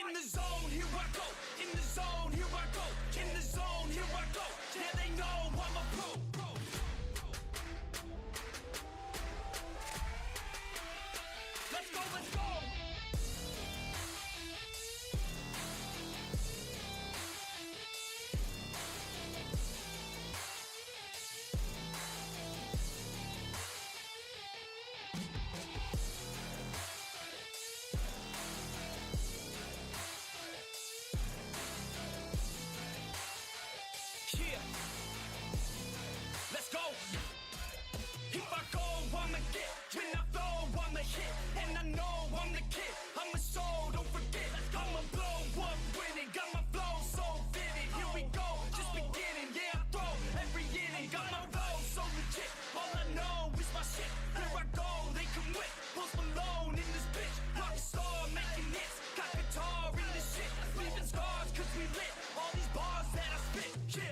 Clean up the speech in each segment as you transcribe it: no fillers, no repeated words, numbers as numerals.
In the zone, here I go. In the zone, here I go. In the zone, here I go. Yeah, they know I'm a pro. Let's go, let's go. Yeah. Let's go. If I go, I'ma get. When I flow, I'ma hit. And I know I'm the kid. I'm a soul, don't forget. I'ma blow up with it. Got my flow so vivid. Here we go, just beginning. Yeah, I throw every inning. Got my flow so legit. All I know is my shit. Here I go, they come with. Post Malone in this bitch. Rock star making hits. Got guitar in this shit. Leaving scars cause we lit. All these bars that I spit. Yeah.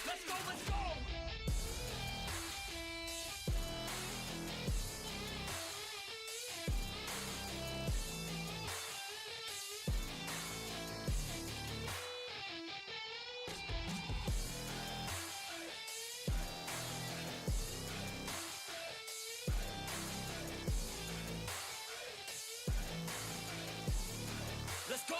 Let's go, let's go. Let's go.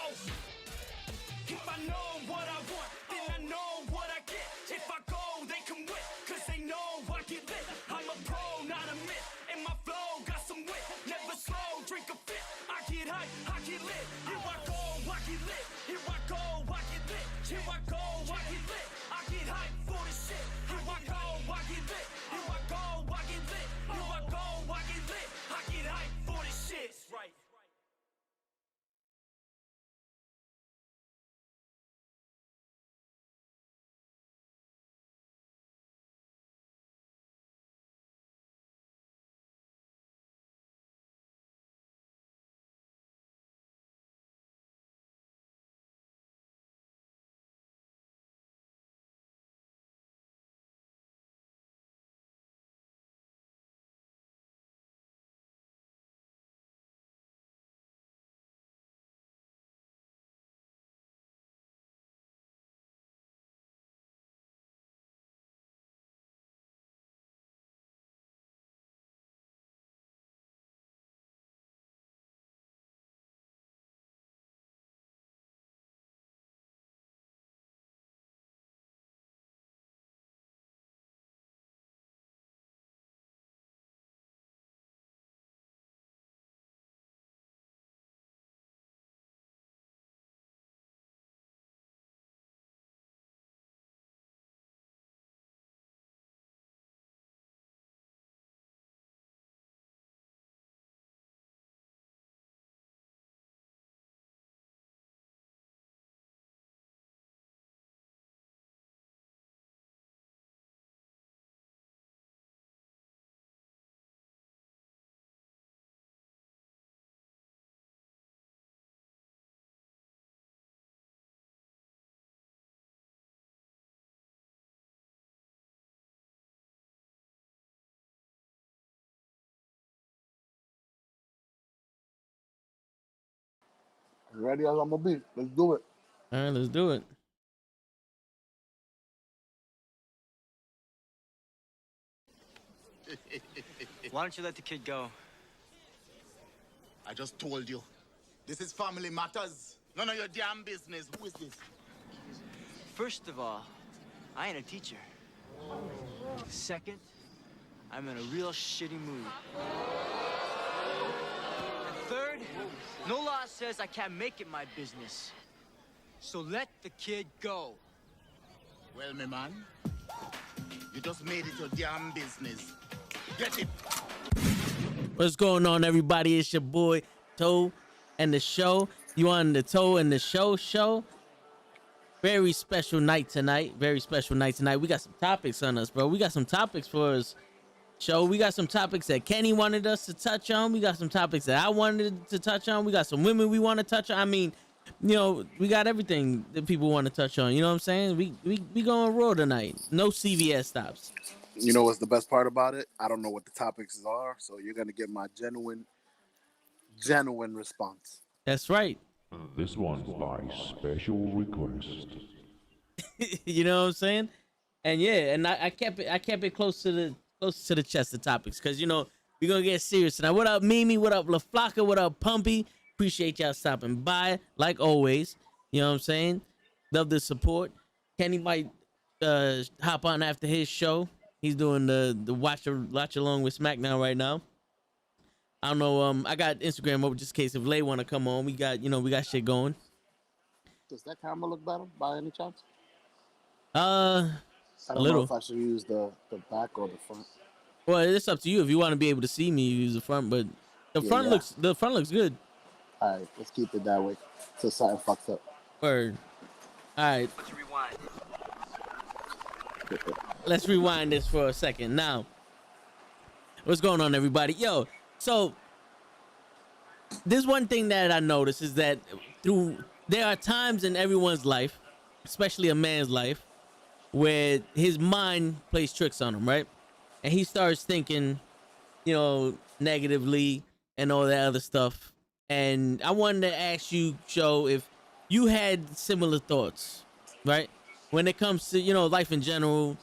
If I know what I want, then I know what I get. If I go, they come with, cause they know I get lit. I'm a pro, not a myth, and my flow got some wit. Never slow, drink a fit. I get hype, I get lit. Here I go, I get lit. Here I go, I get lit. Here I go, I get lit. I get hype for this shit. Here I go, I get lit. Here I go, I get lit. Here I go, I get lit. I get hype for this shit. Right. Ready as I'm gonna be. Let's do it. All right, let's do it. Why don't you let the kid go? I just told you. This is family matters. None of your damn business. Who is this? First of all, I ain't a teacher. Second, I'm in a real shitty mood. And third, no law says I can't make it my business. So let the kid go. Well, my man, you just made it your damn business. Get it. What's going on, everybody? It's your boy Toe and the show. You on the Toe and the show? Very special night tonight. Very special night tonight. We got some topics on us, bro. We got some topics for us. Show. We got some topics that Kenny wanted us to touch on. We got some topics that I wanted to touch on. We got some women we want to touch on. I mean, you know, we got everything that people want to touch on. You know what I'm saying? We going raw tonight. No CVS stops. You know what's the best part about it? I don't know what the topics are, so you're gonna get my genuine response. That's right. This one's by special request. You know what I'm saying? And yeah, and I kept it close to the chest of topics, because you know we're gonna get serious tonight. What up, Mimi? What up, La Flaca? What up, Pumpy? Appreciate y'all stopping by, like always. You know what I'm saying? Love the support. Kenny might hop on after his show. He's doing the watch along with SmackDown right now. I don't know. I got Instagram open just in case if Lay want to come on. We got shit going. Does that camera look better by any chance? A don't little. know if I should use the back or the front. Well, it's up to you. If you want to be able to see me, use the front. But the front looks good. All right, let's keep it that way. So something fucks up. Word. All right. Let's rewind. Let's rewind this for a second. Now, what's going on, everybody? Yo, so there's one thing that I noticed is that there are times in everyone's life, especially a man's life, where his mind plays tricks on him, right? And he starts thinking, negatively and all that other stuff. And I wanted to ask you, Joe, if you had similar thoughts, right? When it comes to, life in general,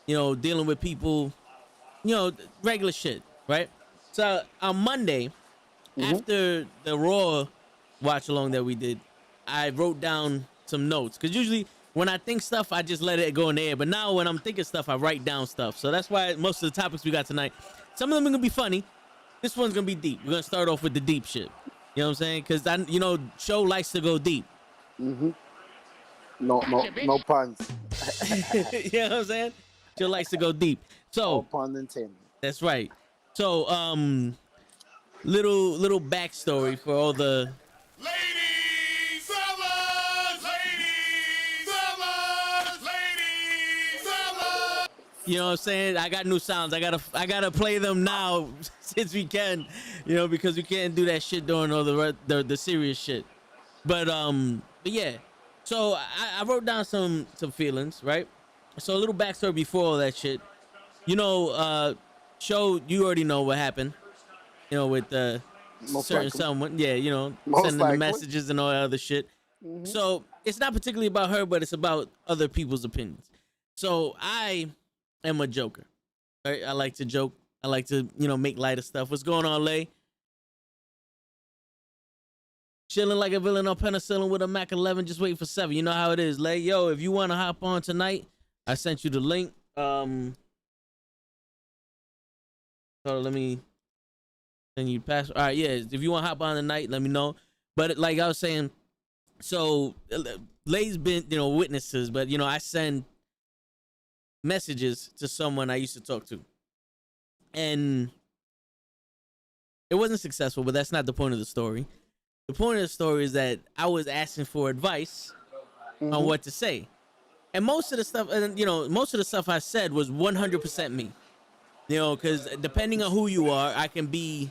dealing with people, regular shit, right? So on Monday, after the Raw watch along that we did, I wrote down some notes. Because usually when I think stuff, I just let it go in the air. But now when I'm thinking stuff, I write down stuff. So that's why most of the topics we got tonight, some of them are going to be funny. This one's going to be deep. We're going to start off with the deep shit. You know what I'm saying? Because, Show likes to go deep. Mm-hmm. No puns. You know what I'm saying? Show likes to go deep. So, no pun intended. That's right. So, little backstory for all the... Ladies, fellas, ladies, fellas. You know what I'm saying? I got new sounds. I gotta play them now since we can, because we can't do that shit during all the serious shit. But yeah. So I wrote down some feelings, right? So a little backstory before all that shit. Show, you already know what happened. With someone. Yeah, sending the messages and all that other shit. Mm-hmm. So it's not particularly about her, but it's about other people's opinions. So I am a joker. Right? I like to joke. I like to, make light of stuff. What's going on, Lay? Chilling like a villain on penicillin with a Mac 11, just waiting for 7. You know how it is, Lay. Yo, if you want to hop on tonight, I sent you the link. So let me send you pass. All right, yeah. If you want to hop on tonight, let me know. But like I was saying, so Lay's been, witnesses, but I send messages to someone I used to talk to, and it wasn't successful. But that's not the point of the story. The point of the story is that I was asking for advice on what to say. And most of the stuff I said was 100% me. Because depending on who you are, I can be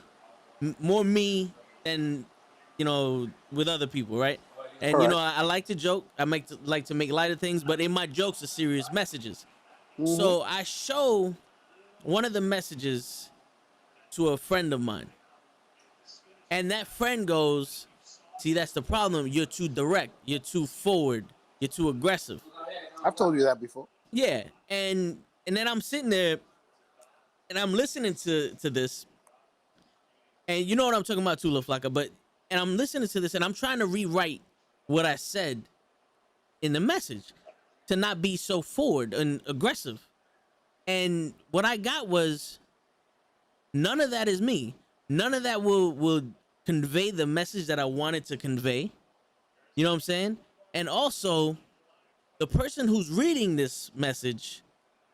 more me than, with other people, right? And, Correct. I like to joke. I like to make light of things, but in my jokes are serious messages. So I show one of the messages to a friend of mine. And that friend goes, see, that's the problem. You're too direct. You're too forward. You're too aggressive. I've told you that before. Yeah. And then I'm sitting there and I'm listening to this. And you know what I'm talking about too, La Flaca. And I'm listening to this and I'm trying to rewrite what I said in the message to not be so forward and aggressive. And what I got was, none of that is me. None of that will convey the message that I wanted to convey. You know what I'm saying? And also, the person who's reading this message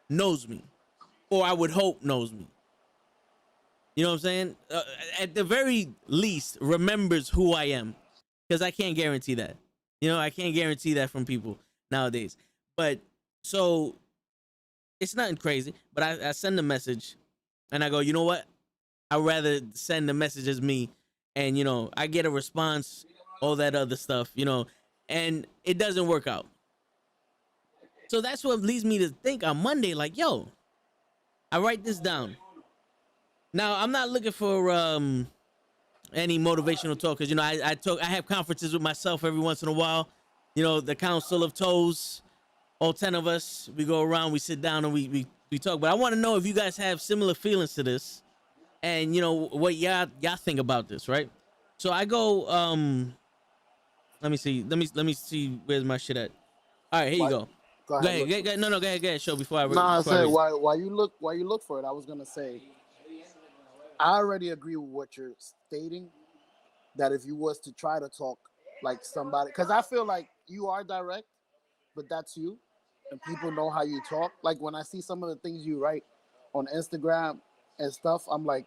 knows me, or I would hope knows me. You know what I'm saying? At the very least, remembers who I am, because I can't guarantee that. I can't guarantee that from people nowadays. But so it's nothing crazy. But I send a message, and I go, you know what? I'd rather send the message as me, and I get a response, all that other stuff, and it doesn't work out. So that's what leads me to think on Monday, like, yo, I write this down. Now I'm not looking for any motivational talk because I have conferences with myself every once in a while. The Council of Toes, all 10 of us, we go around, we sit down, and we talk. But I want to know if you guys have similar feelings to this, and what y'all think about this, right? So I go. Let me see. Let me see. Where's my shit at? All right, here you go. Go Go ahead. ahead. No, go ahead. Show before I read. No, I before I said read. why you look for it. I was gonna say I already agree with what you're stating. That if you was to try to talk like somebody, because I feel like you are direct, but that's you, and people know how you talk. Like when I see some of the things you write on Instagram and stuff, I'm like,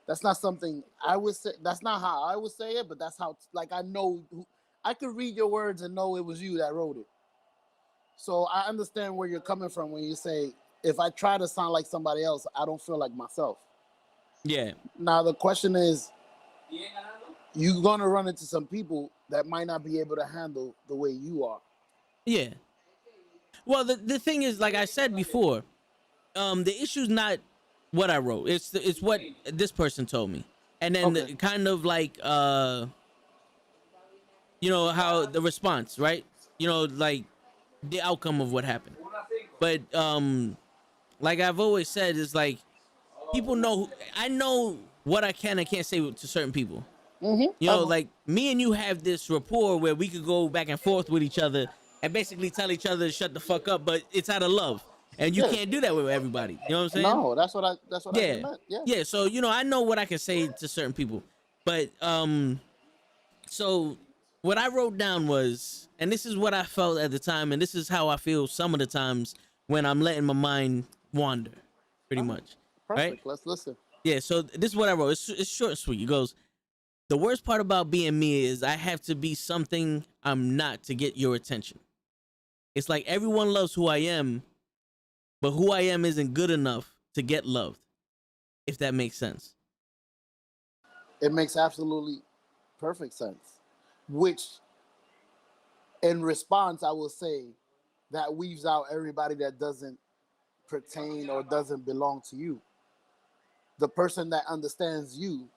that's not something I would say. That's not how I would say it, but that's how. Like I know, I could read your words and know it was you that wrote it. So I understand where you're coming from when you say, if I try to sound like somebody else, I don't feel like myself. Yeah. Now the question is, you're gonna run into some people that might not be able to handle the way you are. Yeah. Well, the thing is, like I said before, the issue's not what I wrote. It's what this person told me, and then Okay. kind of like how the response, right? Like the outcome of what happened. But like I've always said, is like people know. I know what I can and can't say to certain people. Like me and you have this rapport where we could go back and forth with each other and basically tell each other to shut the fuck up, but it's out of love. And you Yeah. can't do that with everybody. You know what I'm saying? No, that's what I Yeah. meant. Yeah. Yeah. So, I know what I can say to certain people. But so what I wrote down was, and this is what I felt at the time, and this is how I feel some of the times when I'm letting my mind wander, pretty much. Perfect. Right? Let's listen. Yeah, so this is what I wrote. It's short and sweet. It goes, the worst part about being me is I have to be something I'm not to get your attention. It's like everyone loves who I am, but who I am isn't good enough to get loved, if that makes sense. It makes absolutely perfect sense. Which, in response, I will say that weaves out everybody that doesn't pertain or doesn't belong to you. The person that understands you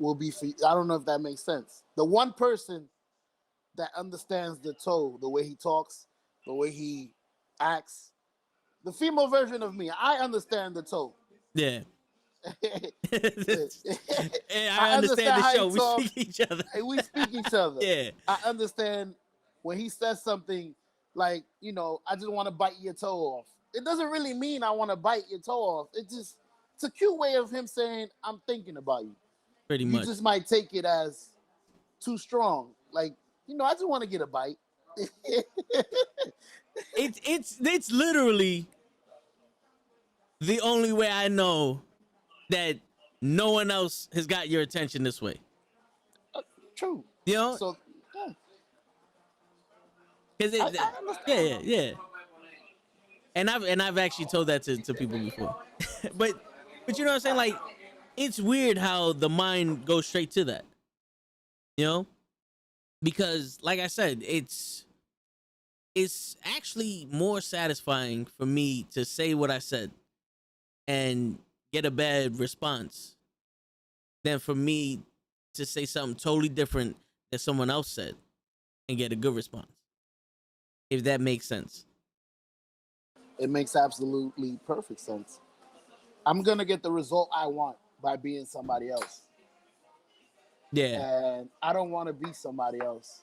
will be for you. I don't know if that makes sense. The one person that understands the toe, the way he talks, the way he acts, the female version of me, I understand the toe. Yeah. And I I understand the how he show. We talks. speak each other. We speak each other. Yeah. I understand when he says something like, I just want to bite your toe off. It doesn't really mean I want to bite your toe off. It's a cute way of him saying, I'm thinking about you. Pretty You much. just might take it as too strong. Like, I just want to get a bite. It's literally the only way I know that no one else has got your attention this way. True. So, yeah. Cause I understand. yeah. And I've actually told that to people before. but you know what I'm saying? Like, it's weird how the mind goes straight to that. Because like I said, it's actually more satisfying for me to say what I said and get a bad response than for me to say something totally different that someone else said and get a good response. If that makes sense. It makes absolutely perfect sense. I'm going to get the result I want by being somebody else. Yeah. And I don't want to be somebody else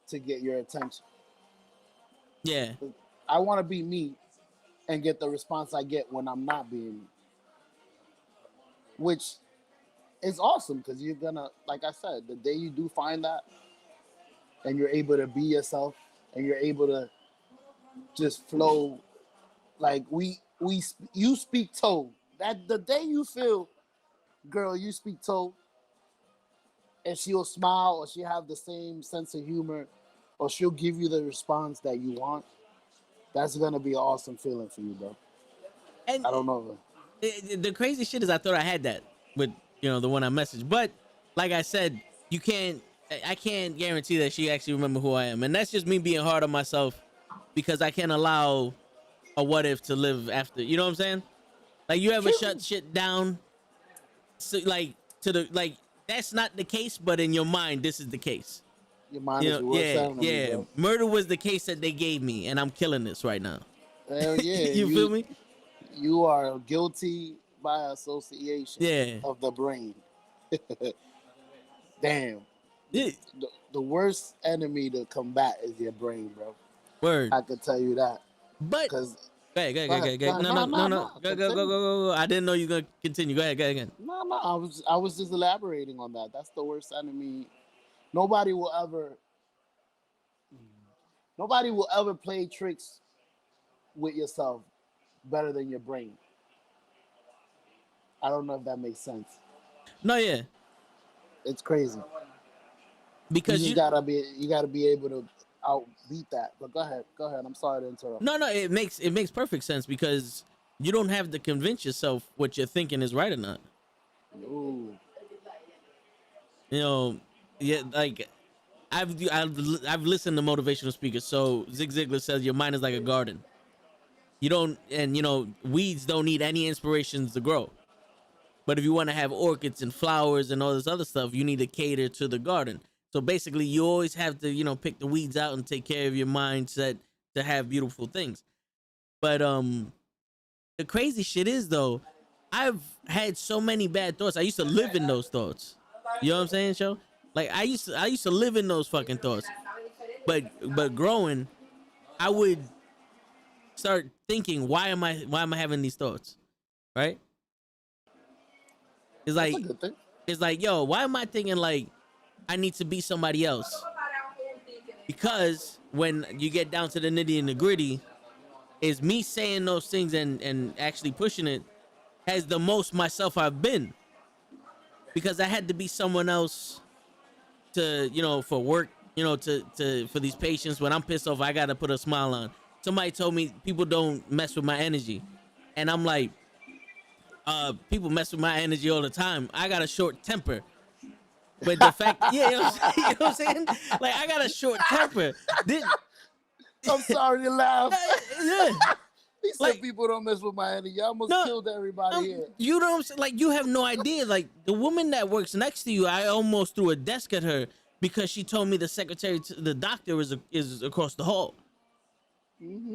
to get your attention. Yeah. I want to be me and get the response I get when I'm not being me. Which is awesome because you're going to, like I said, the day you do find that and you're able to be yourself and you're able to just flow, like you speak toe. That the day you feel, girl, you speak toe, and she'll smile or she'll have the same sense of humor or she'll give you the response that you want, that's going to be an awesome feeling for you, bro. And I don't know. the crazy shit is I thought I had that with, the one I messaged. But like I said, I can't guarantee that she actually remember who I am. And that's just me being hard on myself because I can't allow a what if to live after. You know what I'm saying? Like you ever shut shit down, so like to the like that's not the case, but in your mind this is the case. Your mind You is know, your worst yeah, enemy, yeah. bro. Murder was the case that they gave me, and I'm killing this right now. Hell yeah, You feel me? you are guilty by association Yeah. of the brain. Damn. Yeah. The worst enemy to combat is your brain, bro. Word. I could tell you that. But Cause go ahead, go ahead, go go ahead, ahead, go go ahead. ahead. No, No, no, no, no, no. no. Go, go, go, go, Continue. go. I didn't know you were gonna continue. Go ahead, go ahead again. No, no. I was just elaborating on that. That's the worst enemy. Nobody will ever nobody will ever play tricks with yourself better than your brain. I don't know if that makes sense. No, yeah. It's crazy. Because You gotta be able to outbeat that. But go ahead. I'm sorry to interrupt. no, it makes perfect sense because you don't have to convince yourself what you're thinking is right or not. Ooh, You know, yeah, like I've listened to motivational speakers. So Zig Ziglar says your mind is like a garden. You don't, and you know, weeds don't need any inspirations to grow. But if you want to have orchids and flowers and all this other stuff, you need to cater to the garden. So basically, you always have to, you know, pick the weeds out and take care of your mindset to have beautiful things. But the crazy shit is though, I've had so many bad thoughts. I used to live in those thoughts. You know what I'm saying, Show? Like I used to live in those fucking thoughts. But growing, I would start thinking, why am I having these thoughts? Right? It's that's like a good thing. it's like, yo, why am I thinking like I need to be somebody else? Because when you get down to the nitty and the gritty, is me saying those things and actually pushing it has the most myself I've been. Because I had to be someone else to, you know, for work, you know, to for these patients. When I'm pissed off, I gotta put a smile on. Somebody told me people don't mess with my energy. And I'm like, people mess with my energy all the time. I got a short temper. But the fact, yeah, you know what I'm saying? Like, I got a short temper. I'm sorry to laugh. Yeah. He said Like, people don't mess with my energy. I almost no, killed everybody here. you know what I'm saying? Like, you have no idea. Like, the woman that works next to you, I almost threw a desk at her because she told me the secretary, the doctor is across the hall.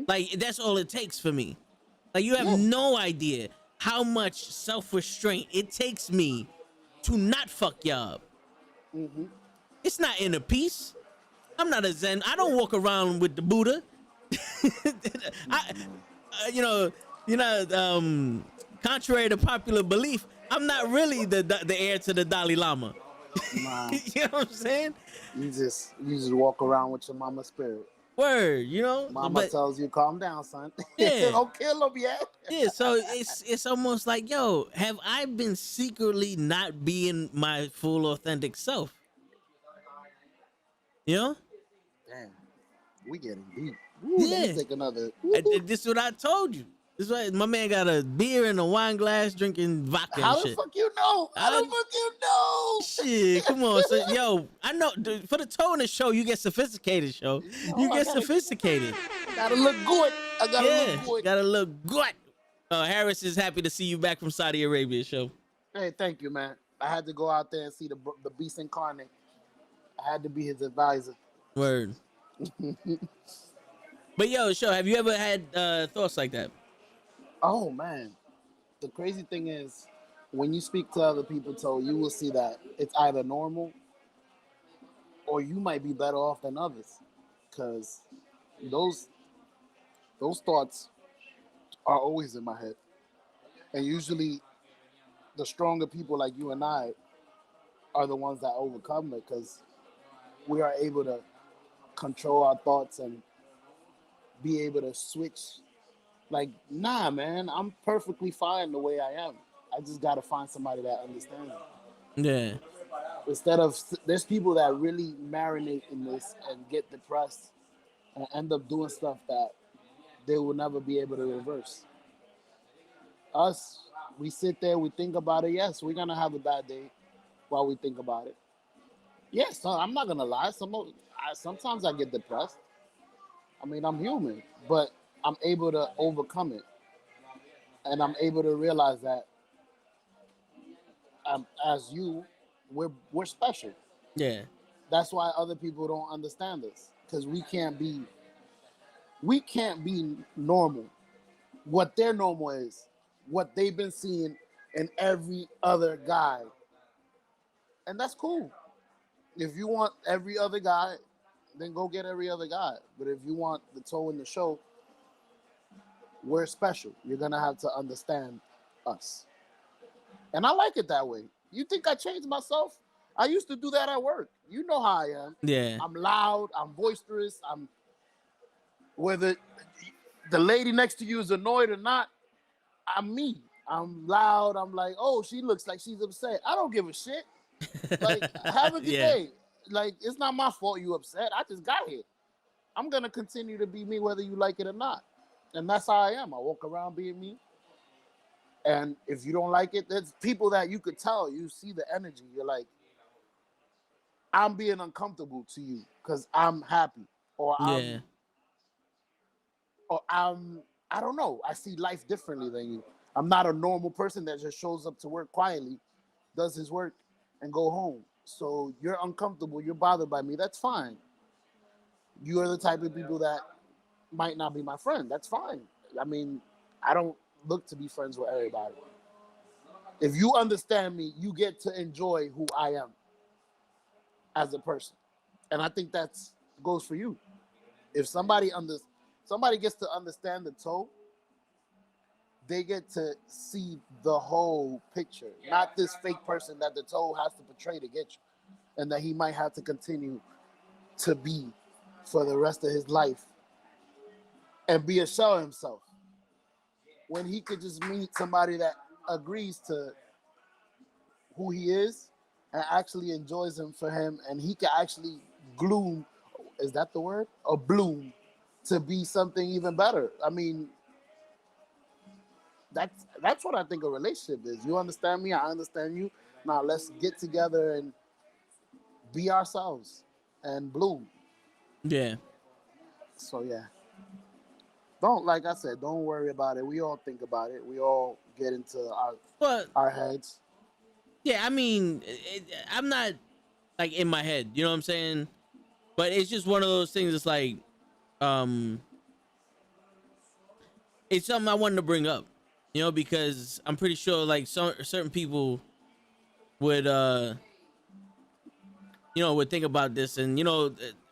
Like, that's all it takes for me. Like, you have Yeah. no idea how much self-restraint it takes me to not fuck y'all up. It's not inner peace. I'm not a Zen. I don't walk around with the Buddha. You know, contrary to popular belief, I'm not really the heir to the Dalai Lama. Nah, You know what I'm saying? you just walk around with your mama spirit. Word, you know. Mama But tells you, calm down, son. Yeah. Don't kill him yet. yeah, so it's almost like, yo, have I been secretly not being my full authentic self? You know? Damn, we getting deep. Ooh, Yeah. Let me take another. And this is what I told you. This is why my man got a beer in a wine glass, drinking vodka How and the shit. fuck you know? How the fuck you know? Shit, come on, so, yo, I know dude, for the tone of the show, you get sophisticated, show. You I get gotta- sophisticated. Gotta look good. I gotta Yeah, look good. gotta look good. Harris is happy to see you back from Saudi Arabia, show. Hey, thank you, man. I had to go out there and see the beast incarnate. I had to be his advisor. Word. But yo, show, have you ever had thoughts like that? Oh man, the crazy thing is, when you speak to other people, you will see that it's either normal or you might be better off than others, because those thoughts are always in my head, and usually the stronger people like you and I are the ones that overcome it, because we are able to control our thoughts and be able to switch. Like, nah, man, I'm perfectly fine the way I am. I just got to find somebody that understands me. Yeah. Instead of, there's people that really marinate in this and get depressed and end up doing stuff that they will never be able to reverse. Us, we sit there, we think about it. Yes, we're going to have a bad day while we think about it. Yes, I'm not going to lie. Sometimes I get depressed. I mean, I'm human, but I'm able to overcome it. and I'm able to realize that as you, we're special. Yeah. That's why other people don't understand us because we can't be normal. What their normal is, what they've been seeing in every other guy, and that's cool. If you want every other guy, then go get every other guy. But if you want the toe in the show, we're special. You're gonna have to understand us, and I like it that way. You think I changed myself? I used to do that at work. You know how I am. Yeah. I'm loud. I'm boisterous. I'm whether the lady next to you is annoyed or not. I'm me. I'm loud. I'm like, oh, she looks like she's upset. I don't give a shit. Like, have a good Yeah. day. Like, it's not my fault you upset. I just got here. I'm gonna continue to be me whether you like it or not. And that's how I am. I walk around being me. And if you don't like it, there's people that you could tell, you see the energy. You're like, I'm being uncomfortable to you because I'm happy. Or Yeah. I don't know. I see life differently than you. I'm not a normal person that just shows up to work quietly, does his work, and go home. So you're uncomfortable, you're bothered by me. That's fine. You are the type of people that might not be my friend. That's fine. I mean, I don't look to be friends with everybody. If you understand me, you get to enjoy who I am as a person. And I think that's goes for you. If somebody gets to understand the toe, they get to see the whole picture, not this fake person that the toe has to portray to get you, and that he might have to continue to be for the rest of his life and be a shell himself. When he could just meet somebody that agrees to who he is and actually enjoys him for him, and he can actually gloom, is that the word? Or bloom to be something even better. I mean, that's what I think a relationship is. You understand me, I understand you. Now let's get together and be ourselves and bloom. Yeah. So yeah. Don't, like I said, don't worry about it. We all think about it. We all get into But our heads. yeah, I mean, I'm not like in my head, you know what I'm saying? But it's just one of those things. It's like, um, it's something I wanted to bring up, you know, because I'm pretty sure like certain people would, would think about this, and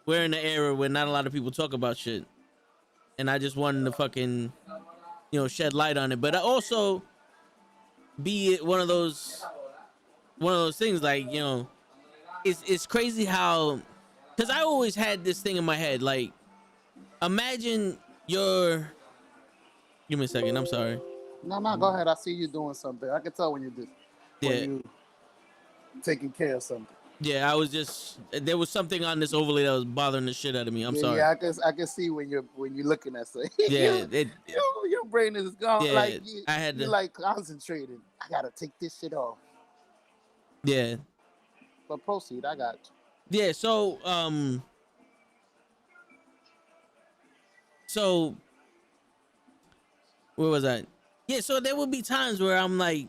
we're in an era where not a lot of people talk about shit, and I just wanted to fucking, shed light on it, but I also be one of those things like, it's crazy how, because I always had this thing in my head, like, imagine your, give me a second, I'm sorry. No, go ahead. I see you doing something. I can tell when when Yeah. you taking care of something. Yeah, I was just, there was something on this overlay that was bothering the shit out of me. I'm sorry. Yeah, I can see when you're looking at something. Yeah, your brain is gone. Yeah, like I had you're to- like concentrating. I gotta take this shit off. yeah, But proceed. I got you. yeah. So, so where was I? Yeah, so there would be times where I'm like,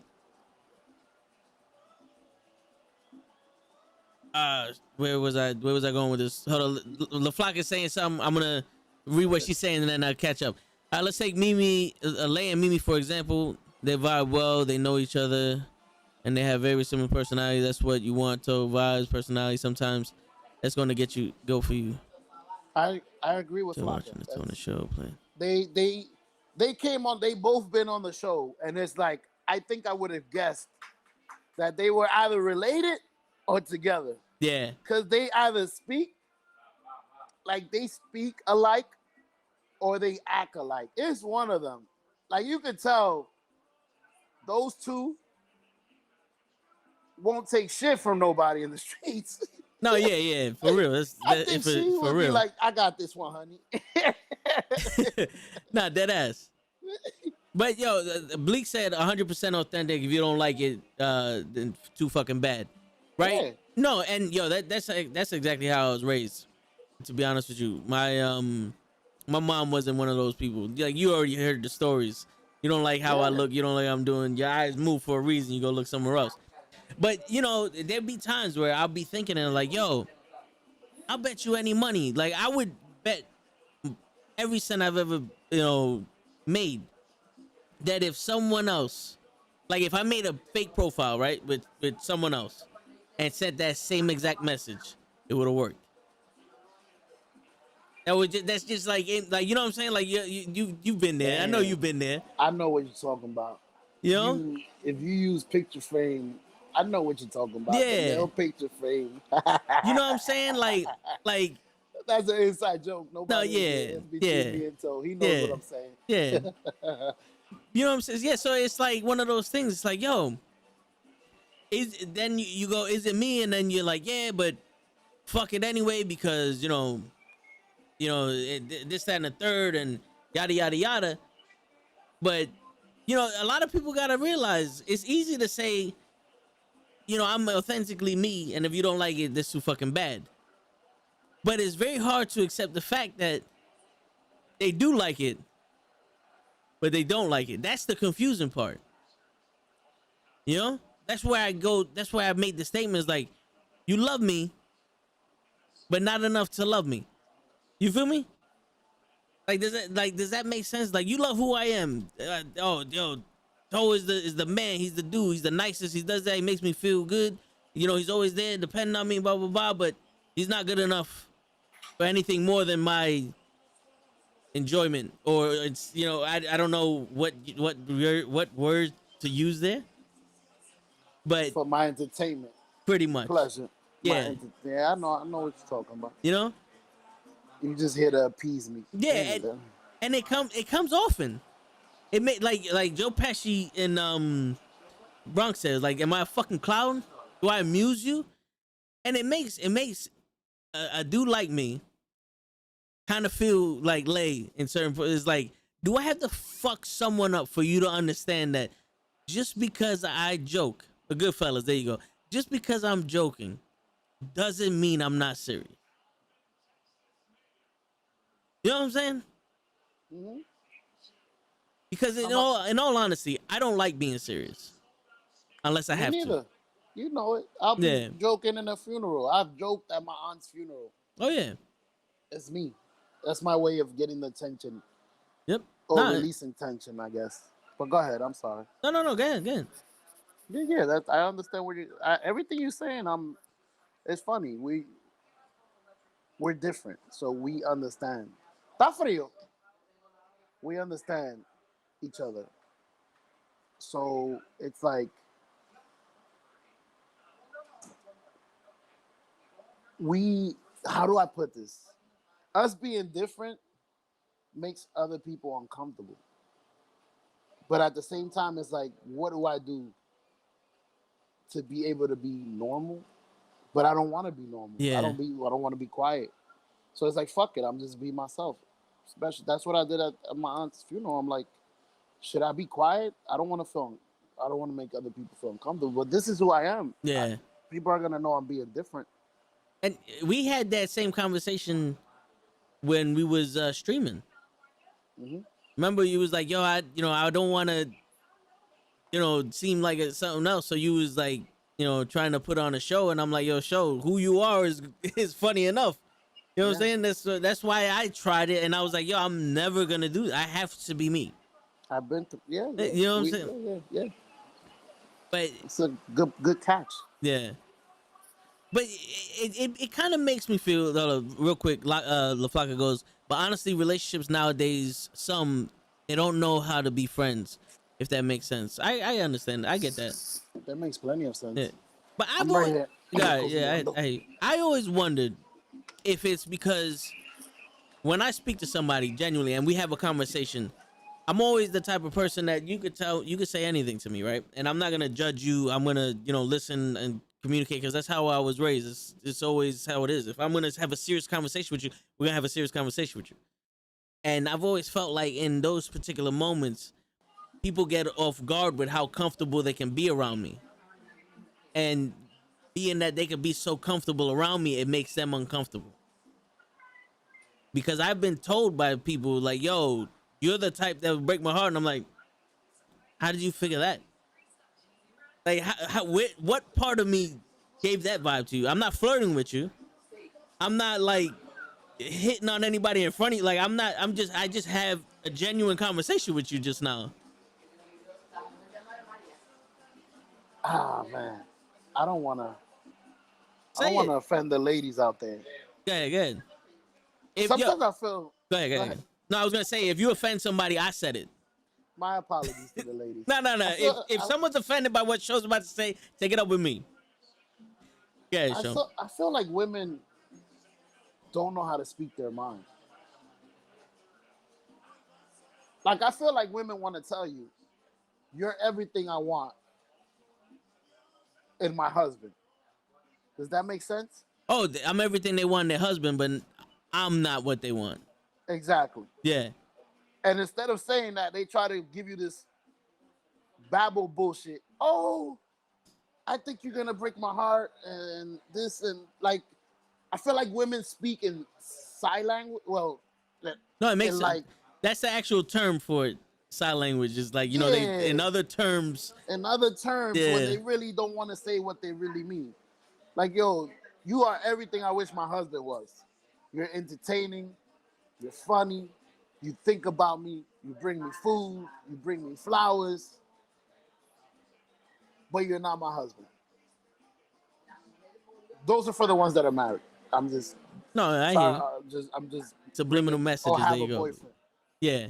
where was I going with this? Hold on, LaFlock is saying something. I'm gonna read what she's saying and then I'll catch up. Let's take Mimi, Leia and Mimi for example. They vibe well. They know each other, and they have very similar personality. That's what you want. So vibes, personality. Sometimes that's gonna go for you. I agree with Still Flocka. watching this on the show playing. They came on. They both been on the show, and it's like I think I would have guessed that they were either related or together. Yeah, Because they either speak alike or they act alike. It's one of them. Like you could tell those two won't take shit from nobody in the streets. no, yeah, for real. I think she for would be real. like, I got this one, honey. Nah, dead ass. But yo, Bleak said 100% authentic. If you don't like it, then too fucking bad, right? Yeah. No, and yo, that's exactly how I was raised. To be honest with you, my mom wasn't one of those people. Like you already heard the stories. You don't like how I Yeah. look. You don't like how I'm doing. Your eyes move for a reason. You go look somewhere else. But you know, there'd be times where I'll be thinking and like, yo, I'll bet you any money. Like I would bet every cent I've ever, made that if someone else, like if I made a fake profile, right, with someone else and sent that same exact message, it would have worked. That's just like like you know what I'm saying? Like you've been there. I know Damn. you've been there. I know what you're talking about. You know? If you use picture frame, I know what you're talking about. The Yeah. nail picture frame. You know what I'm saying? Like That's an inside joke. Nobody yeah, it's between me and Toe. He knows what I'm saying. yeah. You know what I'm saying? Yeah. So it's like one of those things. It's like, yo, then you go, is it me? And then you're like, yeah, but fuck it anyway because this, that, and the third, and yada yada yada. But a lot of people gotta realize it's easy to say, I'm authentically me, and if you don't like it, this too fucking bad. But it's very hard to accept the fact that they do like it, but they don't like it. That's the confusing part. That's where I go. That's why I made the statements like, you love me, but not enough to love me. You feel me? Like, does that make sense? Like, you love who I am. Toe is the man. He's the dude. He's the nicest. He does that. He makes me feel good. He's always there, depending on me, blah blah blah. But he's not good enough for anything more than my enjoyment, or it's I don't know what word to use there, but For my entertainment. pretty much, Pleasure. Yeah. Yeah, I know what you're talking about. You just here to appease me. Yeah, and it comes often. It may like Joe Pesci in Bronx says, like, am I a fucking clown? Do I amuse you? And it makes a dude like me kind of feel like lay in certain. It's like, do I have to fuck someone up for you to understand that just because I joke, the good fellas, there you go. Just because I'm joking doesn't mean I'm not serious. You know what I'm saying? Mm-hmm. Because in all honesty, I don't like being serious unless I Me have neither. to. You know it. I'll be Yeah. joking in a funeral. I've joked at my aunt's funeral. Oh yeah. It's me. That's my way of getting the attention Yep. or Nah, releasing tension, I guess. But go ahead. I'm sorry. No. Go ahead. Yeah. That I understand what everything you're saying. It's funny. We're different, so we understand. Está frío. We understand each other. So it's like how do I put this? Us being different makes other people uncomfortable. But at the same time, it's like, what do I do to be able to be normal? But I don't want to be normal. Yeah. I don't want to be quiet. So it's like, fuck it. I'm just be myself. Especially that's what I did at my aunt's funeral. I'm like, should I be quiet? I don't want to make other people feel uncomfortable. But this is who I am. Yeah. People are gonna know I'm being different. And we had that same conversation when we was streaming. Mm-hmm. Remember, you was like, "Yo, I don't want to, seem like it's something else." So you was like, trying to put on a show, and I'm like, "Yo, show who you are is funny enough." You know what I'm saying? That's why I tried it, and I was like, "Yo, I'm never gonna do it. I have to be me." I've been to You know what I'm saying? Yeah. But It's a good catch. yeah. But it kind of makes me feel, real quick, LaFlaca goes, but honestly, relationships nowadays, they don't know how to be friends, if that makes sense. I understand. I get that. That makes plenty of sense. Yeah. But I'm right here. I always wondered if it's because when I speak to somebody genuinely and we have a conversation, I'm always the type of person that you could say anything to me, right? And I'm not going to judge you. I'm going to, listen and communicate, because that's how I was raised. It's always how it is. If I'm going to have a serious conversation with you, we're going to have a serious conversation with you. And I've always felt like in those particular moments, people get off guard with how comfortable they can be around me. And being that they can be so comfortable around me, it makes them uncomfortable. Because I've been told by people like, yo, you're the type that would break my heart. And I'm like, How did you figure that? Like, what part of me gave that vibe to you? I'm not flirting with you. I'm not like hitting on anybody in front of you. Like, I'm not. I just have a genuine conversation with you just now. Ah, man, I don't want to. I Say don't want it. to offend the ladies out there. Good. If Sometimes I feel. Go ahead. No, I was gonna say if you offend somebody, I said it. My apologies to the ladies. No. If someone's offended by what Show's about to say, take it up with me. Yeah, Show. I feel like women don't know how to speak their mind. Like, I feel like women want to tell you, you're everything I want in my husband. Does that make sense? Oh, I'm everything they want in their husband, but I'm not what they want. Exactly. Yeah. And instead of saying that, they try to give you this babble bullshit. Oh, I think you're going to break my heart and this and like, I feel like women speak in sign language. Well, no, it makes sense. Like, that's the actual term for it. Sign language is like, you know, they in other terms. In other terms, when they really don't want to say what they really mean. Like, yo, you are everything I wish my husband was. You're entertaining. You're funny. You think about me. You bring me food. You bring me flowers. But you're not my husband. Those are for the ones that are married. I'm just. No, I hear. I'm just. Subliminal messages. There you go. Boyfriend. Yeah.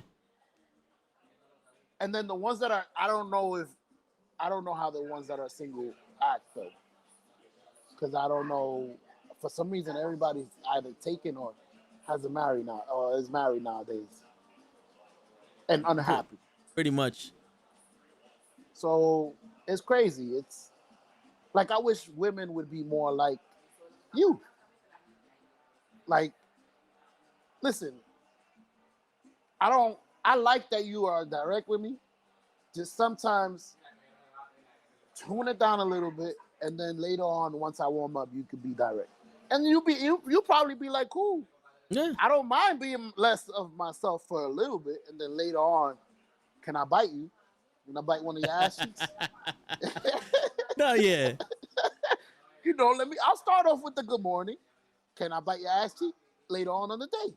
And then the ones that are, I don't know how the ones that are single act though. Because I don't know, for some reason, everybody's either taken or has a married now, or is married nowadays. And unhappy. Pretty much. So it's crazy. It's like, I wish women would be more like you. Like, listen, I like that you are direct with me. Just sometimes tune it down a little bit, and then later on, once I warm up, you could be direct. And you'll probably be like, cool. Yeah. I don't mind being less of myself for a little bit, and then later on, can I bite you? Can I bite one of your ass cheeks? No, yeah. You know, I'll start off with the good morning. Can I bite your ass cheek? Later on the day.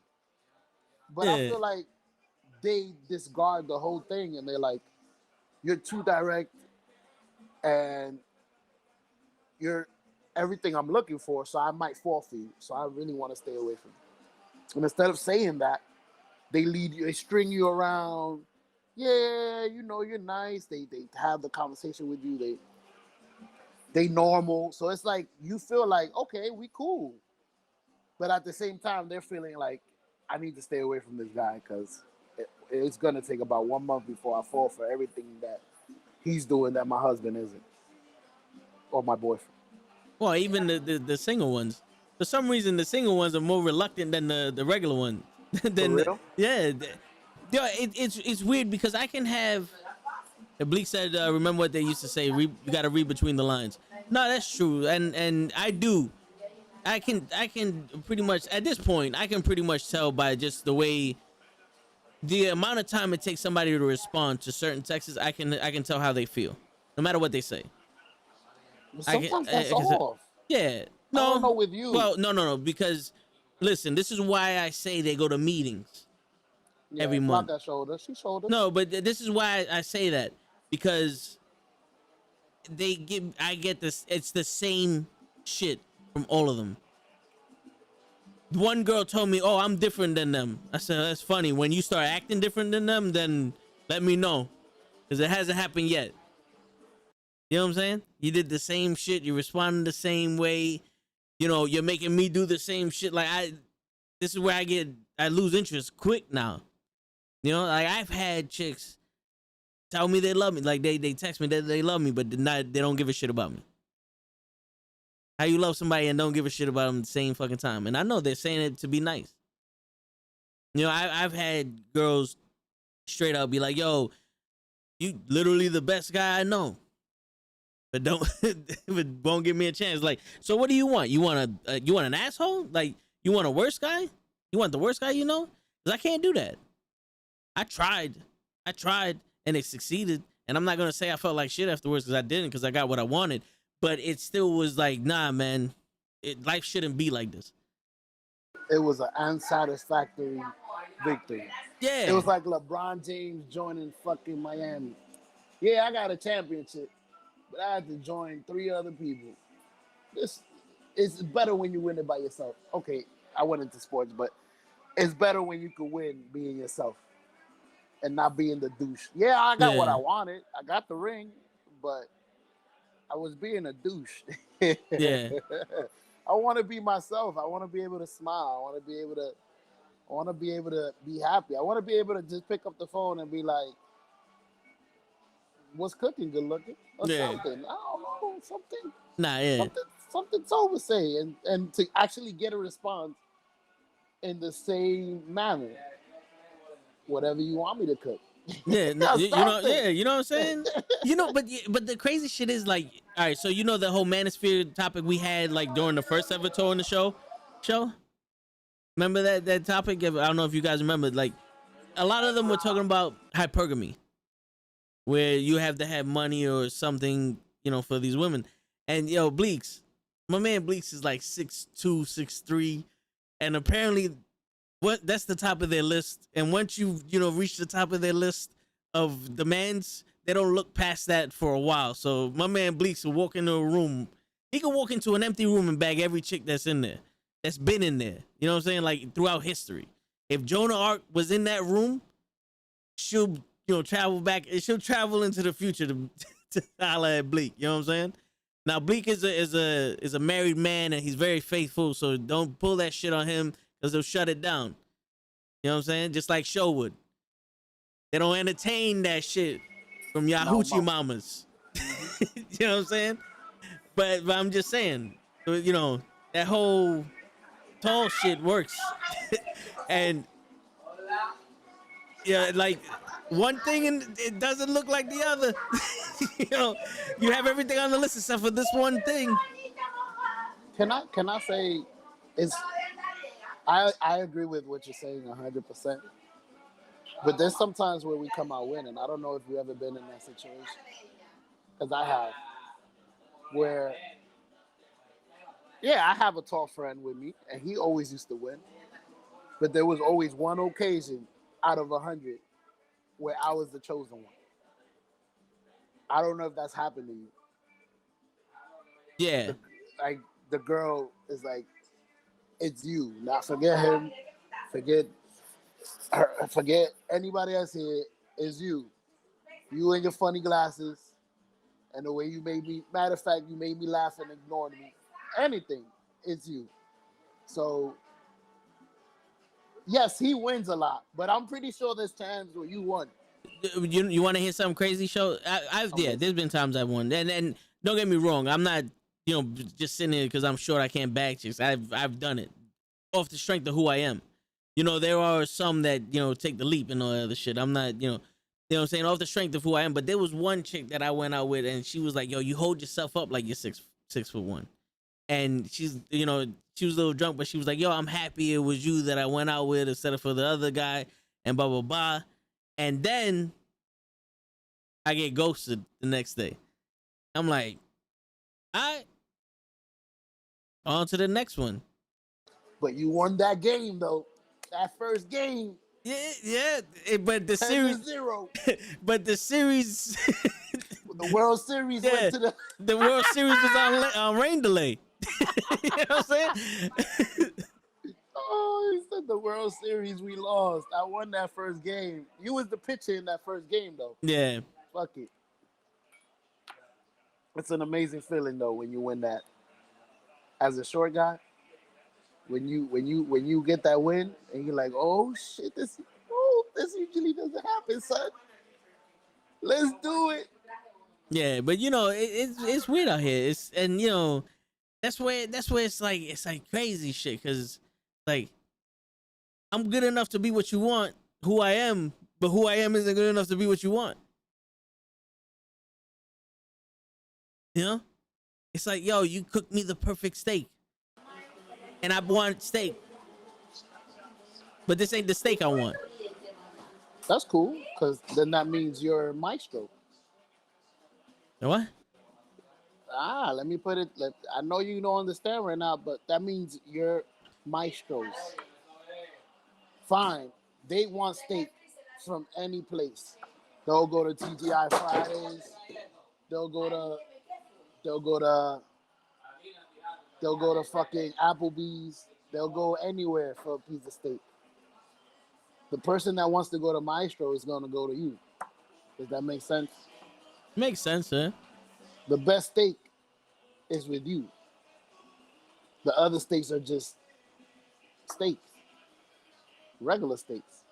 But I feel like they discard the whole thing, and they're like, you're too direct, and you're everything I'm looking for, so I might fall for you. So I really want to stay away from you. And instead of saying that, they lead you, they string you around. Yeah, you know, you're nice. They have the conversation with you. They normal. So it's like, you feel like, okay, we cool. But at the same time, they're feeling like, I need to stay away from this guy because it's going to take about 1 month before I fall for everything that he's doing that my husband isn't. Or my boyfriend. Well, even the single ones. For some reason, the single ones are more reluctant than the regular one. For real? Yeah. It's weird because I can have. Bleak said, "Remember what they used to say? You got to read between the lines." No, that's true, and I do. I can pretty much at this point I can pretty much tell by just the amount of time it takes somebody to respond to certain texts. I can tell how they feel, no matter what they say. Sometimes that's off. Yeah. No, I don't know with you. Well, no, because listen, this is why I say they go to meetings every month. That shoulder. She shoulder. No, but this is why I say that, because I get this. It's the same shit from all of them. One girl told me, "Oh, I'm different than them." I said, "That's funny. When you start acting different than them, then let me know, because it hasn't happened yet." You know what I'm saying? You did the same shit. You responded the same way. You know, you're making me do the same shit. Like this is where I lose interest quick now. You know, like I've had chicks tell me they love me. Like they text me that they love me, but they don't give a shit about me. How you love somebody and don't give a shit about them at the same fucking time? And I know they're saying it to be nice. You know, I've had girls straight up be like, "Yo, you literally the best guy I know." But won't give me a chance. Like, so what do you want? You want an asshole? Like, you want a worse guy? You want the worst guy you know? Because I can't do that. I tried, and it succeeded, And I'm not gonna say I felt like shit afterwards because I didn't, because I got what I wanted. But it still was like, nah, man, life shouldn't be like this. It was an unsatisfactory victory. Yeah. It was like LeBron James joining fucking Miami. Yeah, I got a championship, but I had to join 3 other people. This it's better when you win it by yourself. Okay, I went into sports, but it's better when you can win being yourself and not being the douche. Yeah, I got what I wanted. I got the ring, but I was being a douche. Yeah. I want to be myself. I want to be able to smile. I want to be able to be happy. I want to be able to just pick up the phone and be like, "What's cooking? Good looking?" Or something. I don't know, something. Nah, yeah. Something to say, and to actually get a response in the same manner. Whatever you want me to cook. Yeah, no, you know, Something. yeah, you know what I'm saying? But the crazy shit is like, all right, so you know the whole manosphere topic we had like during the first ever tour in the show? Remember that topic? I don't know if you guys remember, like a lot of them were talking about hypergamy, where you have to have money or something, you know, for these women. And yo, Bleaks, my man Bleaks is like 6'2", 6'3", and apparently that's the top of their list. And once you reach the top of their list of demands, they don't look past that for a while. So my man Bleaks will walk into a room. He can walk into an empty room and bag every chick that's in there, that's been in there. You know what I'm saying? Like throughout history. If Joan of Arc was in that room, she'll travel back. She'll travel into the future to holler at Bleak. You know what I'm saying? Now Bleak is a married man and he's very faithful. So don't pull that shit on him, because they'll shut it down. You know what I'm saying? Just like Show would. They don't entertain that shit from y'all hoochie mamas. You know what I'm saying? But I'm just saying, you know, that whole tall shit works. And yeah, like one thing and it doesn't look like the other. You know, you have everything on the list except for this one thing. Can I say it's I agree with what you're saying 100%. But there's sometimes where we come out winning. I don't know if you've ever been in that situation, because I have, where I have a tall friend with me, and he always used to win. But there was always one occasion out of 100 where I was the chosen one. I don't know if that's happened to you. Yeah. Like the girl is like, it's you. Now forget him. Forget her. Forget anybody else here. It's you. You and your funny glasses. And the way you made me. Matter of fact, you made me laugh and ignored me. Anything. It's you. So, yes, he wins a lot. But I'm pretty sure there's times where you won. You want to hear something crazy? Show there's been times I've won, and don't get me wrong, I'm not just sitting here because I'm short I can't bag chicks. I've done it off the strength of who I am. You know, there are some that take the leap and all that other shit. I'm not you know what I'm saying, off the strength of who I am. But there was one chick that I went out with, and she was like, "Yo, you hold yourself up like you're 6'1", and she was a little drunk, but she was like, "Yo, I'm happy it was you that I went out with instead of for the other guy," and blah blah blah. And then I get ghosted the next day. I'm like, all right, on to the next one. But you won that game, though. That first game. Yeah. But the 10 series, to 0. but the series, The World Series went to the World Series was on rain delay. You know what I'm saying? Oh, he said the World Series we lost. I won that first game. You was the pitcher in that first game, though. Yeah. Fuck it. It's an amazing feeling, though, when you win that. As a short guy, when you get that win and you're like, oh shit, this usually doesn't happen, son. Let's do it. Yeah, but it's weird out here. That's where it's like crazy shit, because like I'm good enough to be what you want, who I am, but who I am isn't good enough to be what you want. You know? It's like, yo, you cooked me the perfect steak. And I want steak. But this ain't the steak I want. That's cool, because then that means you're maestro. What? Let me put it. I know you don't understand right now, but that means you're maestros. Fine. They want steak from any place. They'll go to TGI Fridays. They'll go to. They'll go to. They'll go to fucking Applebee's. They'll go anywhere for a piece of steak. The person that wants to go to Maestro is going to go to you. Does that make sense? Makes sense, huh? The best steak is with you. The other steaks are just steaks, regular steaks.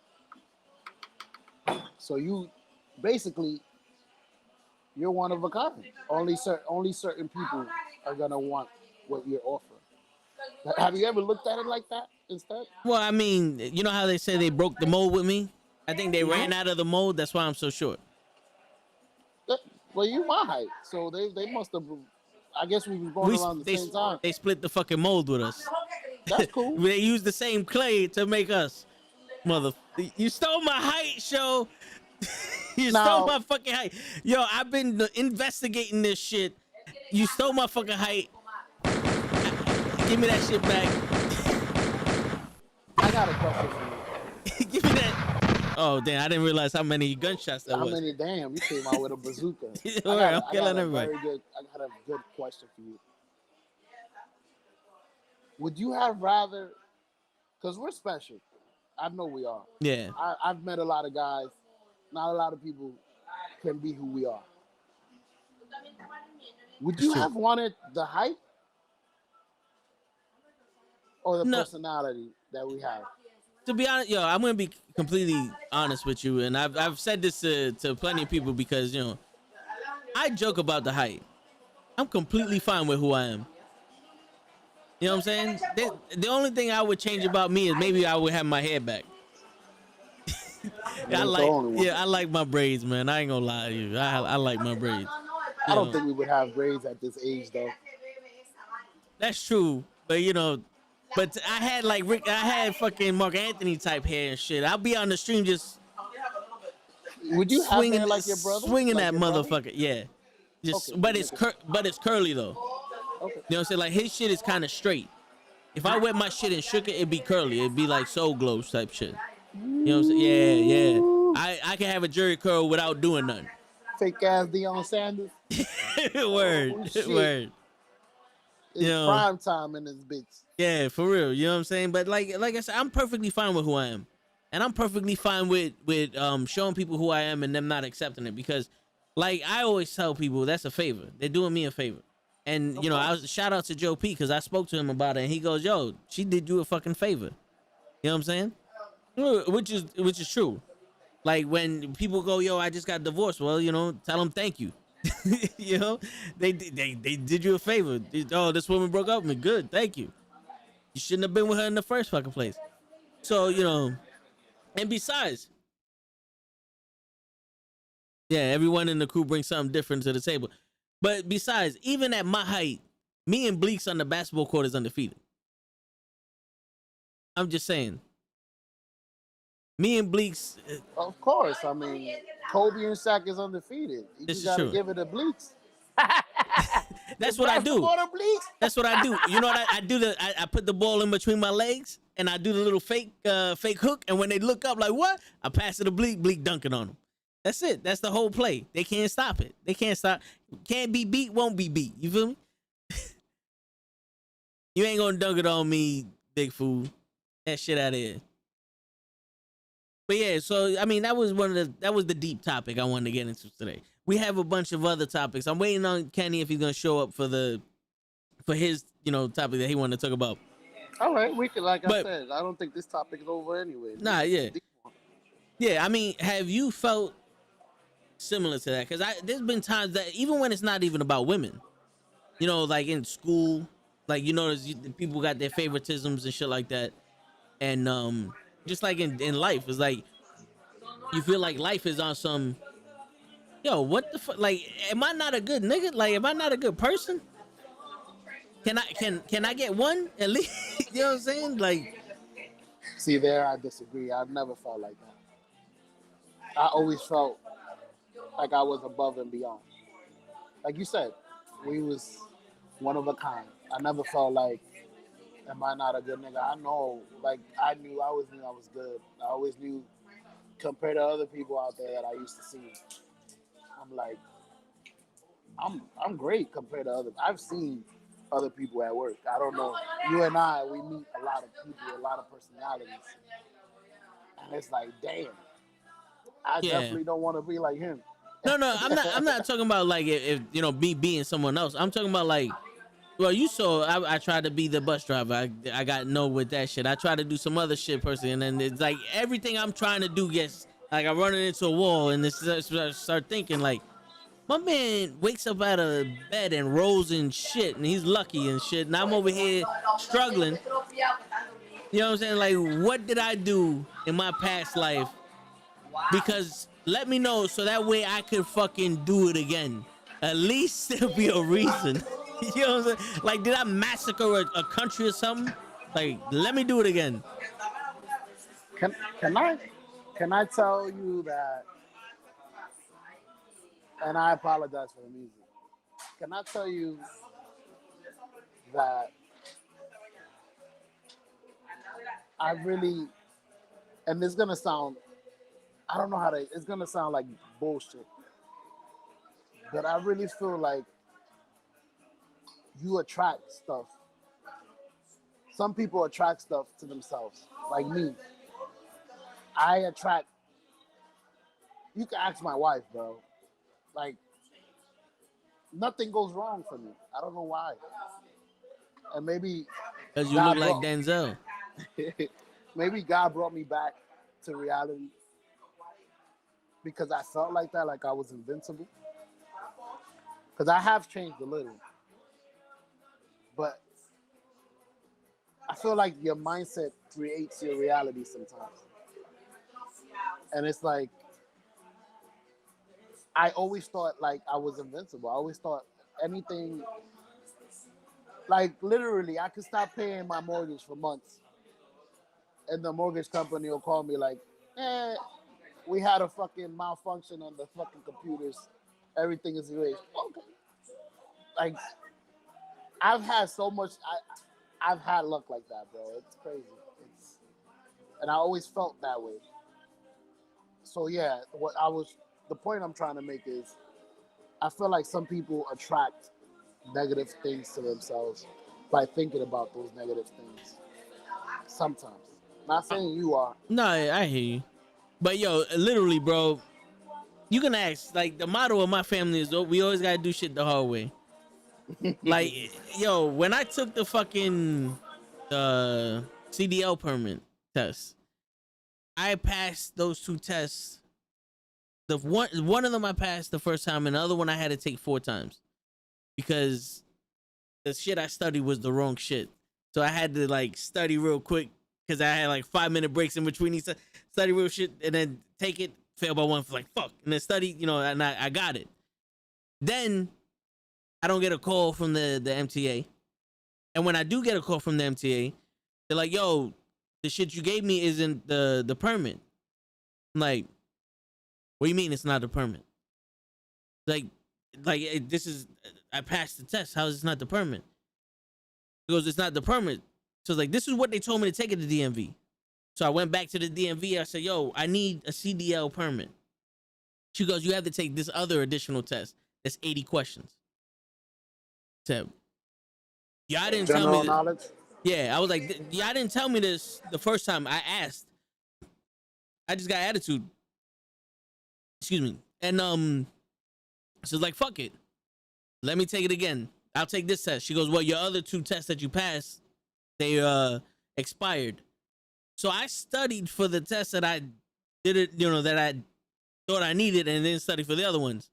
So you basically you're one of a kind. Only certain people are gonna want what you're offering. Have you ever looked at it like that instead? Well, I mean, you know how they say they broke the mold with me? I think they ran out of the mold. That's why I'm so short. Well, you my height, so they must have. I guess we was born around the same time. They split the fucking mold with us. That's cool. They used the same clay to make us. You stole my height, show. You stole my fucking height. Yo, I've been investigating this shit. You stole my fucking height. Give me that shit back. I got a question for you. Give me that. Oh, damn. I didn't realize how many gunshots that was. How many? Damn, you came out with a bazooka. I'm killing everybody. I got a good question for you. Would you have rather, because we're special. I know we are. Yeah. I've met a lot of guys. Not a lot of people can be who we are. Would you have wanted the height or the personality that we have? To be honest, yo, I'm gonna be completely honest with you, and I've said this to plenty of people because I joke about the height. I'm completely fine with who I am. You know what I'm saying? The only thing I would change about me is maybe I would have my hair back. I like my braids, man. I ain't gonna lie to you. I like my braids. I don't think we would have braids at this age, though. That's true, but but I had fucking Mark Anthony type hair and shit. I'll be on the stream just. Would you have hair like your brother? Swinging like that motherfucker, brother? Yeah. Just, okay, but it's curly though. Okay. You know what I'm saying? Like his shit is kind of straight. If I wet my shit and shook it, it'd be curly. It'd be like Soul Glow type shit. You know what I'm saying? Yeah. I can have a jerry curl without doing nothing. Fake ass Deion Sanders. Word. Word. It's prime time in this bitch. Yeah, for real. You know what I'm saying? But like I said, I'm perfectly fine with who I am. And I'm perfectly fine with showing people who I am and them not accepting it, because like I always tell people, that's a favor. They're doing me a favor. And I was shout out to Joe P, because I spoke to him about it, and he goes, "Yo, she did you a fucking favor." You know what I'm saying? Which is true. Like when people go, "Yo, I just got divorced," well, tell them thank you. They did you a favor. Oh, this woman broke up with me. Good, thank you. You shouldn't have been with her in the first fucking place. So and besides, yeah, everyone in the crew brings something different to the table. But besides, even at my height, me and Bleaks on the basketball court is undefeated. I'm just saying. Me and Bleaks. Of course. I mean, Kobe and Shaq is undefeated. You just got to give it to Bleaks. That's what I do. That's what I do. You know what I do? I put the ball in between my legs, and I do the little fake hook. And when they look up like, what? I pass it to Bleak. Bleak dunking on them. That's it. That's the whole play. They can't stop it. They can't stop. Can't be beat, won't be beat. You feel me? You ain't gonna dunk it on me, big fool. That shit out of here. But yeah, so I mean that was the deep topic I wanted to get into today. We have a bunch of other topics. I'm waiting on Kenny if he's gonna show up for his topic that he wanted to talk about. All right, we can I said, I don't think this topic is over anyway. Nah, yeah. Yeah, I mean, have you felt similar to that? Because there's been times that even when it's not even about women, like in school, like people got their favoritisms and shit like that, and just like in life, it's like you feel like life is on some, what the fuck? Like, am I not a good nigga? Like, am I not a good person? Can I get one at least? You know what I'm saying? Like, see, there I disagree. I've never felt like that. I always felt like I was above and beyond. like you said, we was one of a kind. I never felt like, am I not a good nigga? I know, like I always knew I was good. I always knew compared to other people out there that I used to see. I'm like, I'm great compared to other. I've seen other people at work. I don't know. You and I, we meet a lot of people, a lot of personalities, and it's like, damn, I Yeah. definitely don't want to be like him. No, no, I'm not. I'm not talking about like if you know me being someone else. I'm talking about like, well, you saw I tried to be the bus driver. I got no with that shit. I tried to do some other shit personally, and then it's like everything I'm trying to do gets like I'm running into a wall, and this start thinking like my man wakes up out of bed and rolls in shit, and he's lucky and shit, and I'm over here struggling. You know what I'm saying? Like, what did I do in my past life? Because let me know so that way I could fucking do it again. At least there'll be a reason. You know what I'm saying? Like, did I massacre a country or something? Like, let me do it again. Can can I can I tell you that? And I apologize for the music. Can I tell you that I really, and it's gonna sound, I don't know how to, it's gonna sound like bullshit, but I really feel like you attract stuff. Some people attract stuff to themselves, like me. I attract, you can ask my wife, bro. Like, nothing goes wrong for me. I don't know why. And maybe Because you look God like brought, Denzel. maybe God brought me back to reality because I felt like that, like I was invincible. Because I have changed a little, but I feel like your mindset creates your reality sometimes. And it's like, I always thought like I was invincible. I always thought anything, like literally, I could stop paying my mortgage for months, and the mortgage company will call me like, we had a fucking malfunction on the fucking computers. Everything is erased. Okay. Like, I've had so much. I've had luck like that, bro. It's crazy. It's, and I always felt that way. So yeah, the point I'm trying to make is, I feel like some people attract negative things to themselves by thinking about those negative things. Sometimes, not saying you are. No, I hear you. But yo, literally, bro, you can ask. Like, the motto of my family is, oh, we always got to do shit the hard way. Like, yo, when I took the fucking CDL permit test, I passed those two tests. The one of them I passed the first time, and the other one I had to take 4 times because the shit I studied was the wrong shit. So I had to like study real quick because I had like 5-minute breaks in between each study real shit and then take it, fail by one for like fuck, and then study, you know, and I got it. Then I don't get a call from the MTA, and when I do get a call from the MTA, they're like, "Yo, the shit you gave me isn't the permit." I'm like, what do you mean it's not the permit? Like this is, I passed the test. How is this not the permit? He goes, it's not the permit. So it's like, this is what they told me to take at the DMV. So I went back to the DMV. I said, yo, I need a CDL permit. She goes, you have to take this other additional test. That's 80 questions. So, y'all didn't tell me General this. knowledge. Yeah, I was like, y'all didn't tell me this the first time I asked. I just got attitude. Excuse me. And so it's like, fuck it. Let me take it again. I'll take this test. She goes, well, your other 2 tests that you passed, they expired. So I studied for the test that I did it, you know, that I thought I needed, and then studied for the other ones.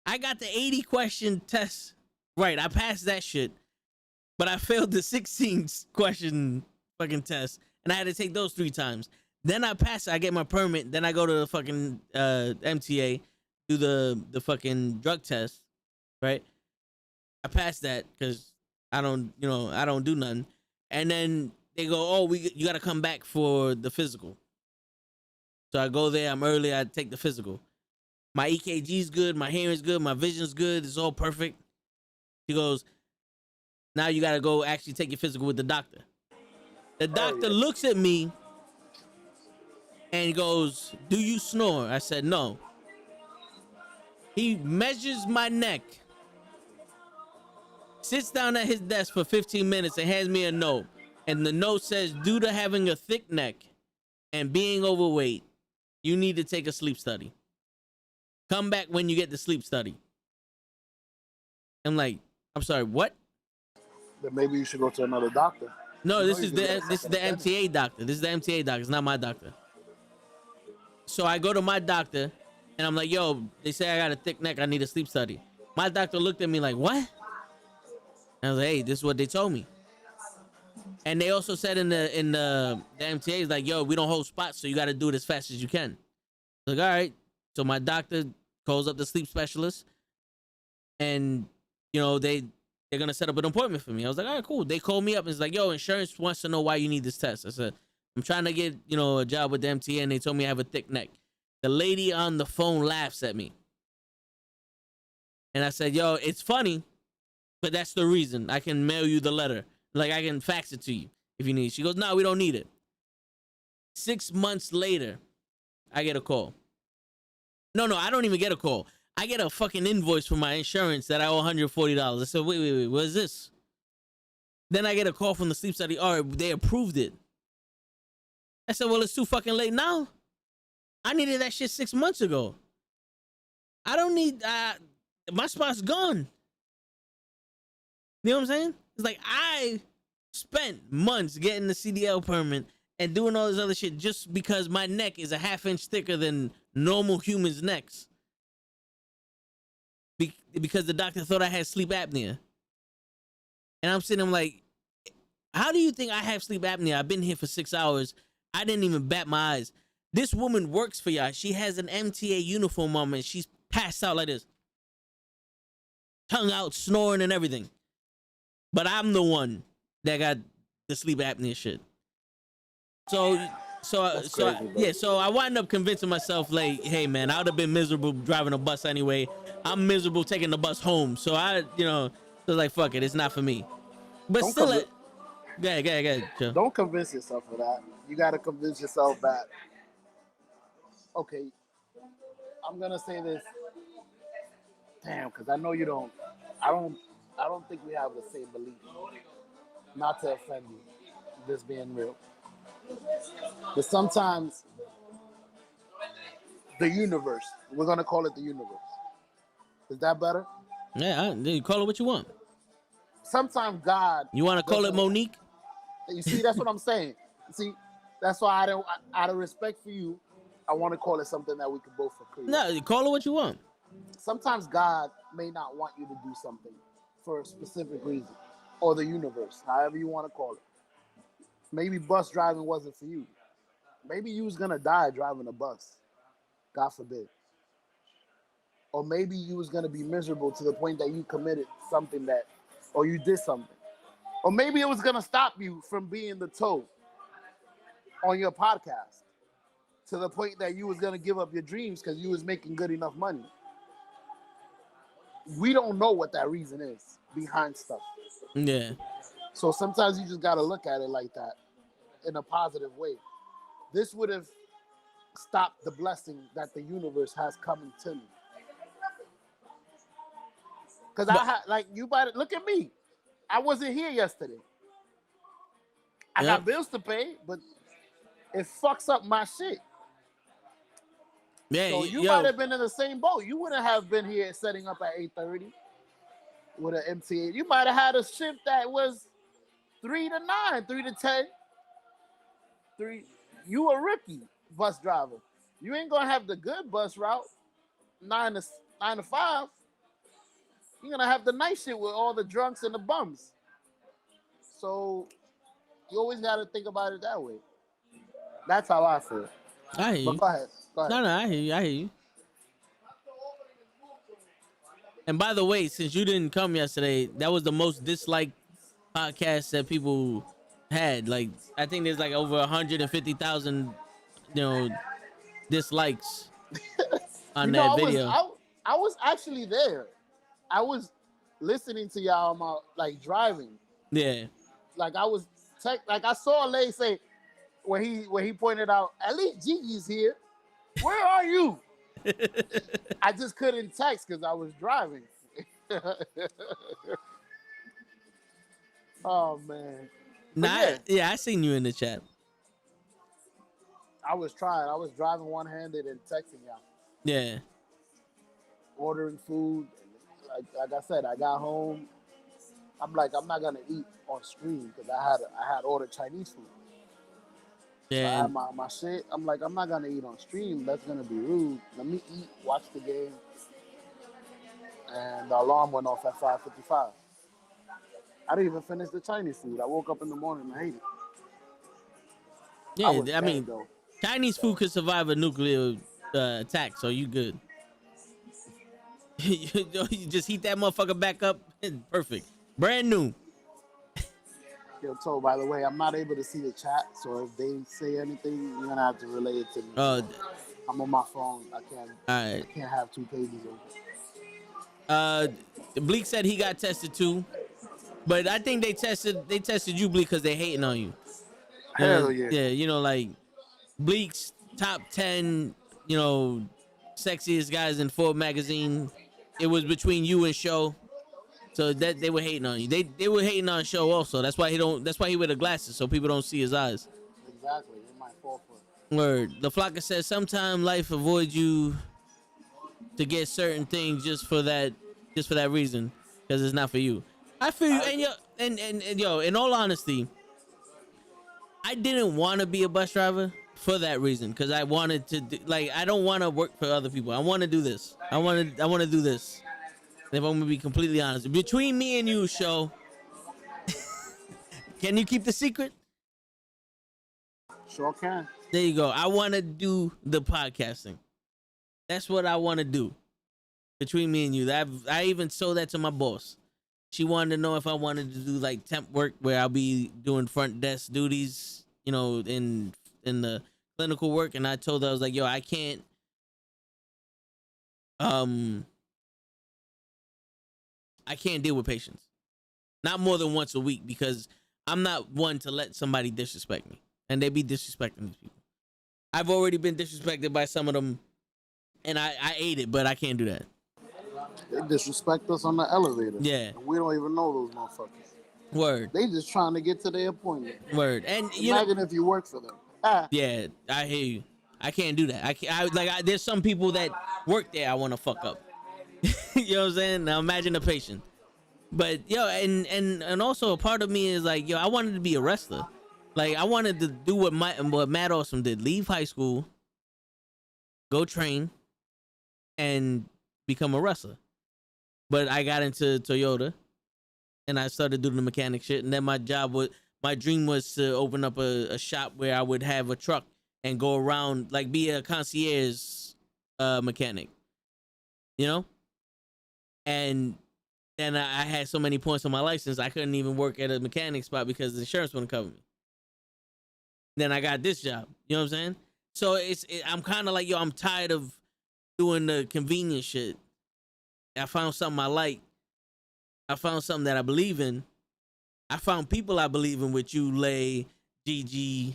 I got the 80 question test right. I passed that shit, but I failed the 16 question fucking test, and I had to take those 3 times. Then I pass it, I get my permit. Then I go to the fucking MTA, do the fucking drug test, right? I passed that because I don't do nothing. And then they go, oh, you got to come back for the physical. So I go there, I'm early, I take the physical. My EKG's good, my hearing's good, my vision's good. It's all perfect. He goes, now you gotta go actually take your physical with the doctor. The doctor looks at me and he goes, do you snore? I said, no. He measures my neck, sits down at his desk for 15 minutes and hands me a note. And the note says, due to having a thick neck and being overweight, you need to take a sleep study. Come back when you get the sleep study. I'm like, I'm sorry, what? Then maybe you should go to another doctor. No, You this know is you the can go to this is the second MTA doctor. This is the MTA doctor. It's not my doctor. So I go to my doctor and I'm like, yo, they say I got a thick neck. I need a sleep study. My doctor looked at me like, what? And I was like, hey, this is what they told me. And they also said in the MTA is like, yo, we don't hold spots, so you got to do it as fast as you can. Like, all right. So my doctor calls up the sleep specialist, and you know they're gonna set up an appointment for me. I was like, all right, cool. They called me up and it's like, yo, insurance wants to know why you need this test. I said, I'm trying to get a job with the MTA, and they told me I have a thick neck. The lady on the phone laughs at me, and I said, yo, it's funny, but that's the reason. I can mail you the letter. Like, I can fax it to you if you need. She goes, no, we don't need it. 6 months later, I get a call. No, I don't even get a call. I get a fucking invoice from my insurance that I owe $140. I said, wait, what is this? Then I get a call from the sleep study. All right, they approved it. I said, well, it's too fucking late now. I needed that shit 6 months ago. I don't need, my spot's gone. You know what I'm saying? It's like I spent months getting the CDL permit and doing all this other shit just because my neck is a half-inch thicker than normal humans' necks. Because the doctor thought I had sleep apnea. And I'm sitting there like, how do you think I have sleep apnea? I've been here for 6 hours. I didn't even bat my eyes. This woman works for y'all. She has an MTA uniform on and she's passed out like this. Tongue out, snoring and everything. But I'm the one that got the sleep apnea shit. So I wind up convincing myself, like, hey man, I would have been miserable driving a bus anyway. I'm miserable taking the bus home. So I was like, fuck it, it's not for me. But Don't still, go ahead, Joe. Don't convince yourself of that. You got to convince yourself that, okay, I'm going to say this. Damn, because I know you don't. I don't think we have the same belief. Not to offend you, just being real. But sometimes the universe, we're going to call it the universe. Is that better? Yeah, you call it what you want. Sometimes God. You want to call it Monique? You see, that's what I'm saying. See, that's why out of respect for you, I want to call it something that we can both agree. No, you call it what you want. Sometimes God may not want you to do something for a specific reason, or the universe, however you want to call it. Maybe bus driving wasn't for you. Maybe you was gonna die driving a bus, God forbid. Or maybe you was gonna be miserable to the point that you committed something or you did something. Or maybe it was gonna stop you from being the toe on your podcast to the point that you was gonna give up your dreams because you was making good enough money. We don't know what that reason is behind stuff. Yeah. So sometimes you just gotta look at it like that in a positive way. This would have stopped the blessing that the universe has coming to me. Because look at me. I wasn't here yesterday. I got bills to pay, but it fucks up my shit. Yeah, so you might have been in the same boat. You wouldn't have been here setting up at 8:30 with an MTA. You might have had a shift that was 3 to 9, 3 to 10. You a rookie bus driver. You ain't gonna have the good bus route, 9 to 5. You're gonna have the night shit with all the drunks and the bums. So you always gotta think about it that way. That's how I feel. I hear you. But go ahead. No, I hear you. And by the way, since you didn't come yesterday, that was the most disliked podcast that people had. Like, I think there's like over 150,000, dislikes on that video. I was actually there. I was listening to y'all on my like driving. Yeah. Like I was like I saw Lay say when he pointed out at least Gigi's here. Where are you? I just couldn't text because I was driving. Oh man. Yeah, I seen you in the chat. I was trying. I was driving one-handed and texting y'all. Yeah. Ordering food. Like I said, I got home. I'm like, I'm not gonna eat on stream because I had ordered Chinese food. So I Yeah. had my shit. I'm like, I'm not gonna eat on stream. That's gonna be rude. Let me eat, watch the game. And the alarm went off at 5:55. I didn't even finish the Chinese food. I woke up in the morning and hated it. Yeah, I mean, though. Chinese food could survive a nuclear attack, so you good. You just heat that motherfucker back up. Perfect. Brand new. Yo, so by the way, I'm not able to see the chat, so if they say anything, you're gonna have to relay it to me. I'm on my phone. I can't have two pages open. Bleak said he got tested too, but I think they tested you, Bleak, because they hating on you. Hell yeah. Yeah, you know, like Bleak's top 10, you know, sexiest guys in Forbes magazine. It was between you and Show. So that they were hating on you. They were hating on Show also. That's why he wear the glasses so people don't see his eyes. Exactly. It might fall for it. Word. The Flocka says sometimes life avoids you to get certain things just for that reason, because it's not for you. I feel you. And yo, in all honesty, I didn't want to be a bus driver for that reason, because I wanted to I don't want to work for other people. I want to do this. I want to do this. If I'm gonna be completely honest, between me and you, Show, can you keep the secret? Sure can. There you go. I want to do the podcasting. That's what I want to do. Between me and you, I even sold that to my boss. She wanted to know if I wanted to do like temp work where I'll be doing front desk duties, you know, in the clinical work. And I told her, I was like, yo, I can't. I can't deal with patients. Not more than once a week, because I'm not one to let somebody disrespect me. And they be disrespecting these people. I've already been disrespected by some of them, and I ate it, but I can't do that. They disrespect us on the elevator. Yeah. We don't even know those motherfuckers. Word. They just trying to get to their appointment. Word. And imagine if you work for them. Yeah, I hear you. I can't do that. There's some people that work there I want to fuck up. You know what I'm saying? Now imagine a patient. But yo, and also a part of me is like, yo, I wanted to be a wrestler. Like I wanted to do what Matt Awesome did. Leave high school, go train, and become a wrestler. But I got into Toyota, and I started doing the mechanic shit. And then my dream was to open up a shop where I would have a truck and go around, like be a concierge mechanic, you know? And then I had so many points on my license, I couldn't even work at a mechanic spot because the insurance wouldn't cover me. Then I got this job, you know what I'm saying? So I'm kind of like, yo, I'm tired of doing the convenience shit. I found something I like. I found something that I believe in. I found people I believe in with you, Lay, GG,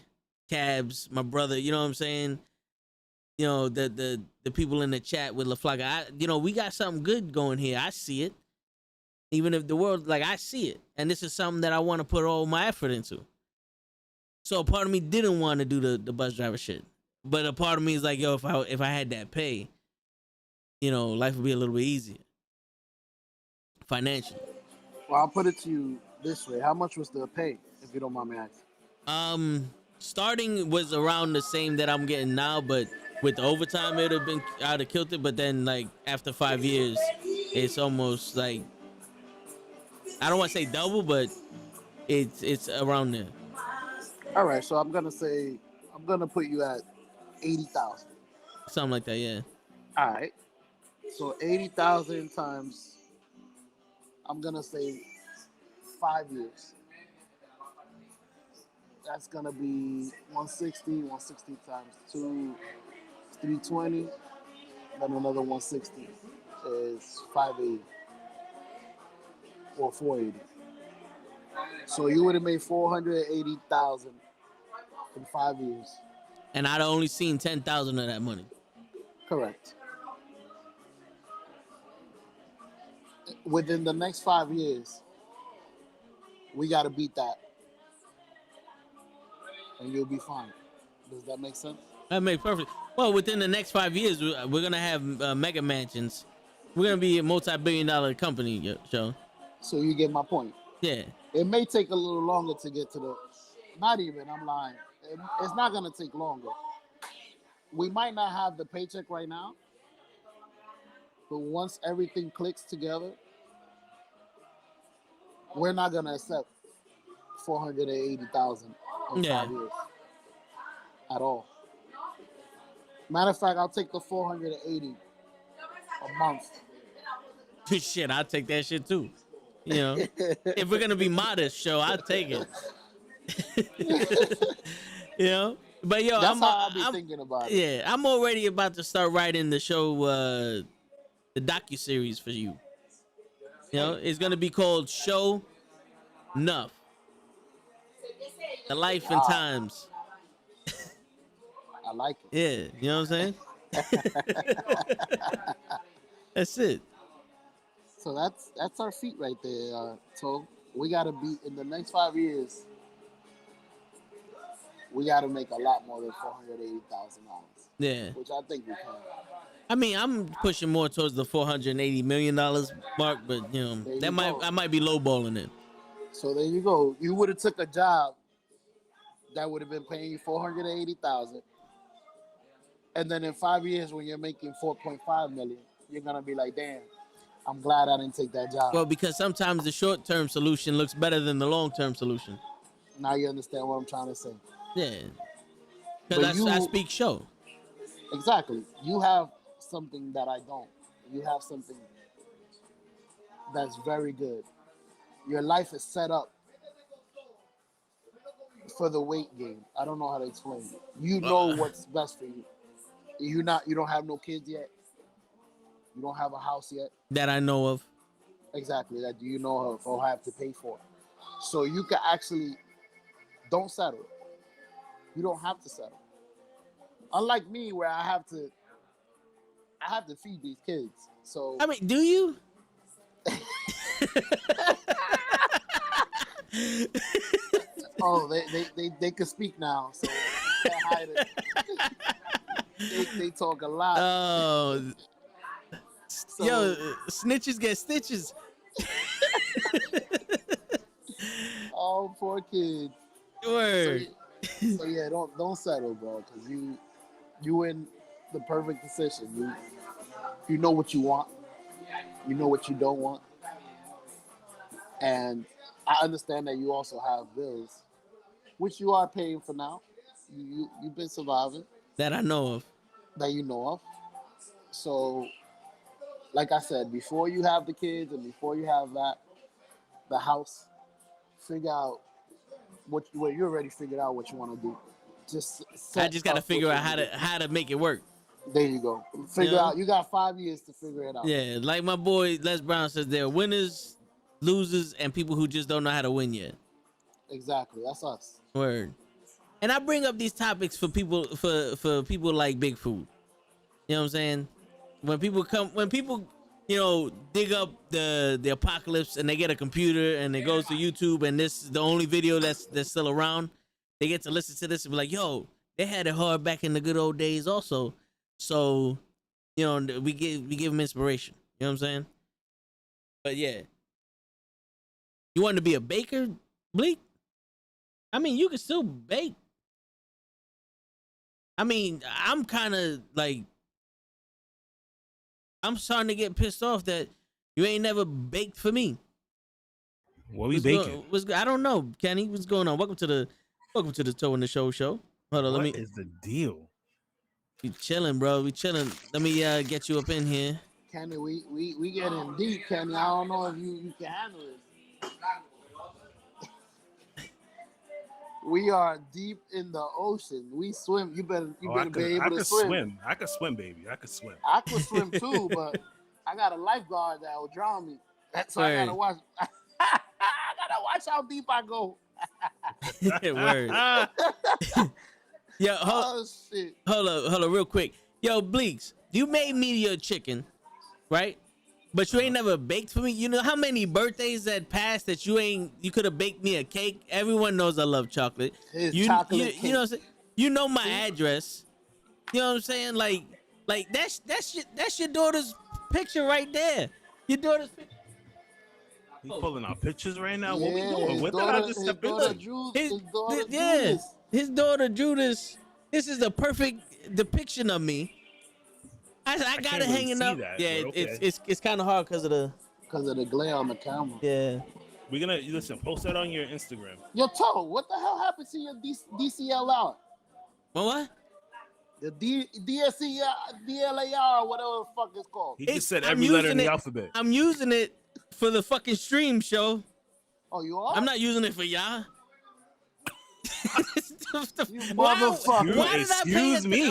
Cabs, my brother, you know what I'm saying? You know, the people in the chat with La Flaga. You know, we got something good going here. I see it. Even if the world, like, I see it. And this is something that I want to put all my effort into. So a part of me didn't want to do the bus driver shit. But a part of me is like, yo, if I had that pay, you know, life would be a little bit easier. Financially. Well, I'll put it to you this way. How much was the pay, if you don't mind me asking? Starting was around the same that I'm getting now, but with the overtime, I'd have killed it. But then, like, after 5 years, it's almost like, I don't want to say double, but it's around there. All right, so I'm gonna put you at 80,000. Something like that, yeah. All right. So 80,000 times, I'm gonna say 5 years. That's gonna be 160 times 2, 320. then another 160 is 580 or 480. So you would have made 480,000 in 5 years. And I'd only seen 10,000 of that money. Correct. Within the next 5 years, we got to beat that, and you'll be fine. Does that make sense? That makes perfect. Well, within the next 5 years, we're gonna have mega mansions. We're gonna be a multi-billion-dollar company, Joe. So you get my point. Yeah. It may take a little longer to get to the. Not even. I'm lying. It's not gonna take longer. We might not have the paycheck right now, but once everything clicks together, we're not gonna accept 480,000 in Yeah. 5 years at all. Matter of fact, I'll take the 480 a month. Shit, I'll take that shit too. You know, if we're gonna be modest, show, I'll take it. You know, but yo, That's how I'll be thinking about it. Yeah, I'm already about to start writing the show, the docu-series for you. You know, it's gonna be called Show Nuff. The life and times. I like it. Yeah, you know what I'm saying? That's it. So that's our feat right there. So we got to be in the next 5 years. We got to make a lot more than $480,000. Yeah. Which I think we can. I mean, I'm pushing more towards the $480 million mark, but you know, I might be lowballing it. So there you go. You would have took a job that would have been paying you $480,000, and then in 5 years, when you're making $4.5 million, you're gonna be like, "Damn, I'm glad I didn't take that job." Well, because sometimes the short-term solution looks better than the long-term solution. Now you understand what I'm trying to say. Yeah, because I speak show. Exactly. You have something that I don't. You have something that's very good. Your life is set up for the weight gain. I don't know how to explain it. You know what's best for you. You don't have no kids yet. You don't have a house yet. That I know of. Exactly. That you know of or have to pay for. So you can actually don't settle. You don't have to settle. Unlike me, where I have to feed these kids. So I mean, do you? Oh, they can speak now, so can't hide it. They talk a lot. Oh, So, yo, snitches get stitches. oh, poor kids. Word. So yeah, don't settle, bro, because you in the perfect position. You know what you want. You know what you don't want. And I understand that you also have bills, which you are paying for now. You've been surviving. That I know of. That you know of. So, like I said, before you have the kids and before you have the house, figure out you already figured out what you want to do. I just got to figure out how to make it work. There you go. Figure out. You got 5 years to figure it out. Yeah, like my boy Les Brown says, there are winners, losers, and people who just don't know how to win yet. Exactly. That's us. Word. And I bring up these topics for people people like Big Food. You know what I'm saying? When people dig up the apocalypse and they get a computer and it goes to YouTube and this is the only video that's still around, they get to listen to this and be like, yo, they had it hard back in the good old days also. So, you know, we give them inspiration. You know what I'm saying? But yeah. You want to be a baker, Bleak? I mean, you can still bake. I mean, I'm kind of like, I'm starting to get pissed off that you ain't never baked for me. What we baking? I don't know, Kenny. What's going on? Welcome to the Toe in the Show show. Hold on, What is the deal? We chilling, bro. We chilling. Let me get you up in here. Kenny, we getting deep, Kenny. I don't know if you can handle it. We are deep in the ocean. We swim. You better be able to swim. I could swim, baby. I could swim. I could swim too, but I got a lifeguard that will drown me. So I gotta watch. I gotta watch how deep I go. Word. Yo, hold up, real quick. Yo, Bleaks, you made me your chicken, right? But you ain't never baked for me. You know how many birthdays that passed that you could have baked me a cake? Everyone knows I love chocolate. Chocolate cake. You know what I'm saying? You know my address. You know what I'm saying? Like that's your daughter's picture right there. Your daughter's picture. He's pulling out pictures right now. Yeah, What we doing? What did I just step into? His daughter Judas. This is the perfect depiction of me. I got it hanging up. Yeah, okay. It's kind of hard because of the glare on the camera. Yeah. We're gonna listen. Post that on your Instagram. Yo, Toe, what the hell happened to your DCLR? What? The DLAR, whatever the fuck it's called. He just said every letter in the alphabet. I'm using it for the fucking stream show. Oh, you are? I'm not using it for y'all. You motherfucker.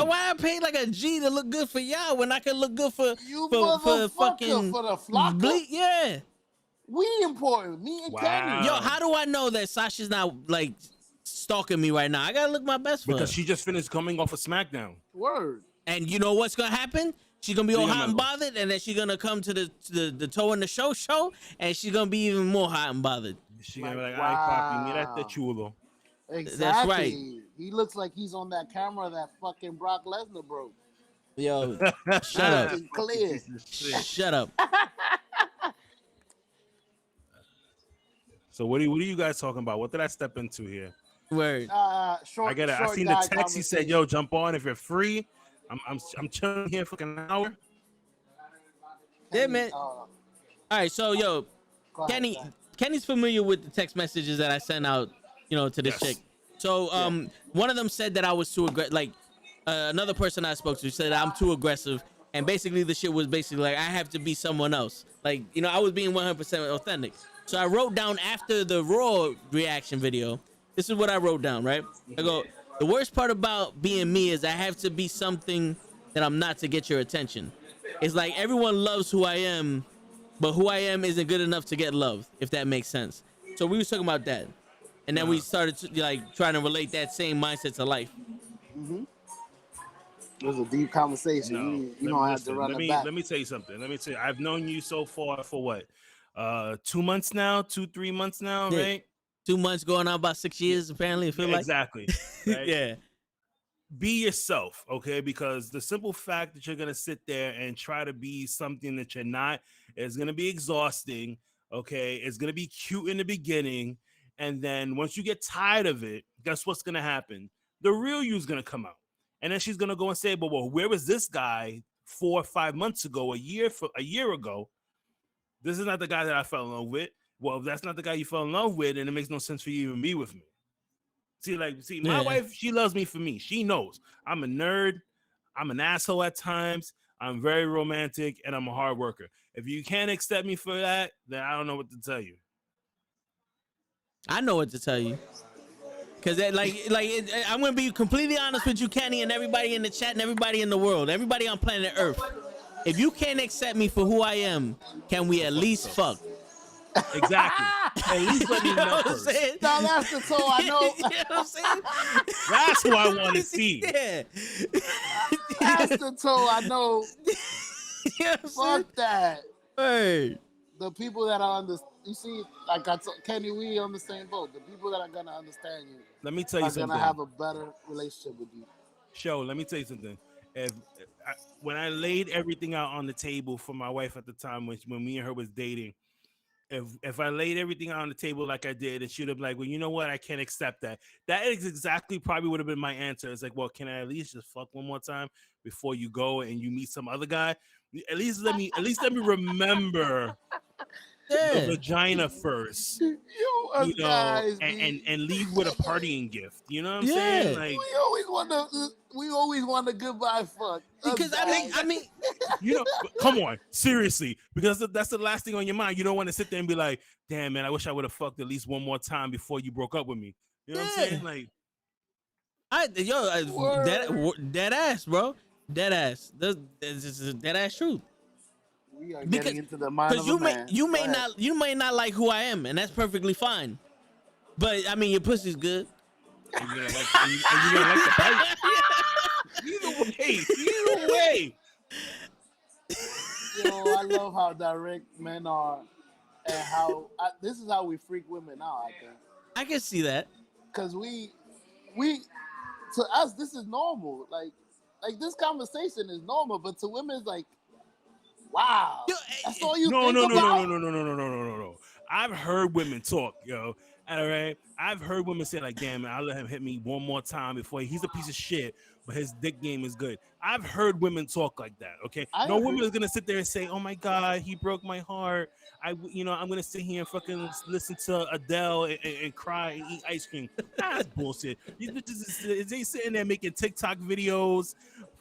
Why I pay like a G to look good for y'all when I can look good for fucking for the flocker? Yeah. We important. Me and Kenny. Yo, how do I know that Sasha's not like stalking me right now? I gotta look my best for her. Because she just finished coming off of SmackDown. Word. And you know what's gonna happen? She's gonna be all hot and bothered, and then she's gonna come to the Toe and the show, and she's gonna be even more hot and bothered. She's gonna be like, "Ay, papi, mira este chulo." Exactly. That's right. He looks like he's on that camera that fucking Brock Lesnar broke. Yo, shut up. Clear. Shut up. So what are you guys talking about? What did I step into here? Word. I seen the text. He said, "Yo, jump on if you're free." I'm chilling here for an hour. Yeah, man. All right, so yo, Kenny's familiar with the text messages that I sent out, to this chick. So one of them said that I was too aggressive. Like another person I spoke to said I'm too aggressive, and basically the shit was basically like I have to be someone else. Like I was being 100% authentic. So I wrote down after the Raw reaction video. This is what I wrote down, right? I go, the worst part about being me is I have to be something that I'm not to get your attention. It's like everyone loves who I am, but who I am isn't good enough to get loved, if that makes sense. So we was talking about that. And then we started trying to relate that same mindset to life. Mm-hmm. It was a deep conversation. You don't have to run it back. Let me tell you something. I've known you so far for what? 2 months now, 3 months now, right? 2 months going on about 6 years, apparently. I feel like exactly. Right? Yeah. Be yourself, okay? Because the simple fact that you're gonna sit there and try to be something that you're not is gonna be exhausting. Okay, it's gonna be cute in the beginning, and then once you get tired of it, guess what's gonna happen? The real you is gonna come out, and then she's gonna go and say, "But well, where was this guy 4 or 5 months ago? A year ago? This is not the guy that I fell in love with." Well, if that's not the guy you fell in love with, then it makes no sense for you to even be with me. See, my wife, she loves me for me. She knows I'm a nerd. I'm an asshole at times. I'm very romantic, and I'm a hard worker. If you can't accept me for that, then I don't know what to tell you. I know what to tell you. Because I'm going to be completely honest with you, Kenny, and everybody in the chat and everybody in the world, everybody on planet Earth. If you can't accept me for who I am, can we at least fuck? Exactly. At least let me know first. No, that's the toe I know. You know what I'm saying? That's what I want to see. Yeah. That's the toe I know. You know Fuck that. Hey. The people that are you see, like I told Kenny, we on the same boat. The people that are gonna understand you. Let me tell you something. Are gonna have a better relationship with you. Let me tell you something. When I laid everything out on the table for my wife at the time when me and her was dating, if I laid everything out on the table like I did, and she'd have been like, well, you know what? I can't accept that. That is exactly probably would have been my answer. It's like, well, can I at least just fuck one more time before you go and you meet some other guy? At least let me remember the Yeah. vagina first, Yo, us you know, guys, and leave with a partying gift. You know what I'm Yeah. saying? Like, we always want a goodbye fuck. Us Because guys. I mean, you know, but come on, seriously, because that's the last thing on your mind. You don't want to sit there and be like, damn, man, I wish I would have fucked at least one more time before you broke up with me. You know what I'm Yeah. saying? Like, dead ass, bro. Dead ass. This is dead ass truth. We are Because getting into the mind of a man. you Go may ahead. not like who I am, and that's perfectly fine. But I mean, your pussy's good. and you're gonna like, and you're gonna like the pipe. Either way. Yo, I love how direct men are, and how this is how we freak women out. I think I can see that. because we to us this is normal. Like this conversation is normal, but to women it's like, wow, Yo, that's all you No. think about. No. I've heard women talk, yo. All right. I've heard women say, like, damn, man, I'll let him hit me one more time before he's a piece of shit, but his dick game is good. I've heard women talk like that. Okay. No agree. woman is gonna sit there and say, oh my God, he broke my heart. I'm gonna sit here and fucking listen to Adele and cry and eat ice cream. That's bullshit. These bitches they sitting there making TikTok videos,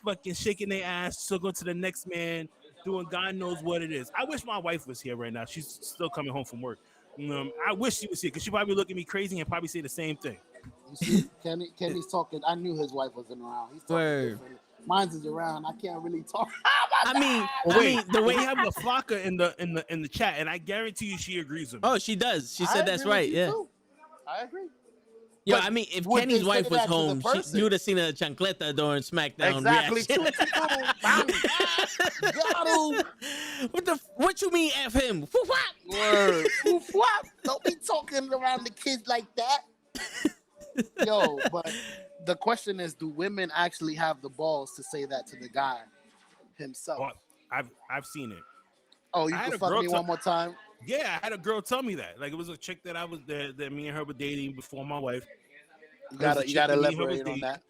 fucking shaking their ass, so go to the next man, doing God knows what it is. I wish my wife was here right now. She's still coming home from work. I wish she was here because she probably look at me crazy and probably say the same thing. You see, Kenny's talking. I knew his wife wasn't around. He's talking Word. differently. Mine's is around. I can't really talk. I mean, The way we have the Flocka in the chat, and I guarantee you she agrees with me. oh, she does. She said I that's agree with right. you Yeah. too. I agree. Yo, But I mean, if would Kenny's they wife say was that to the home, person? you would have seen a chancleta during SmackDown Exactly. reaction. Got him. What you mean F him? Whoop, whop. Word. Woof, wop. Don't be talking around the kids like that. Yo, but the question is, do women actually have the balls to say that to the guy himself? Well, I've seen it. Oh, you I had can a fuck girl me tell- one more time? Yeah, I had a girl tell me that. Like, it was a chick that I was that me and her were dating before my wife. You It was a gotta chick that me and her was elaborate on dating. that.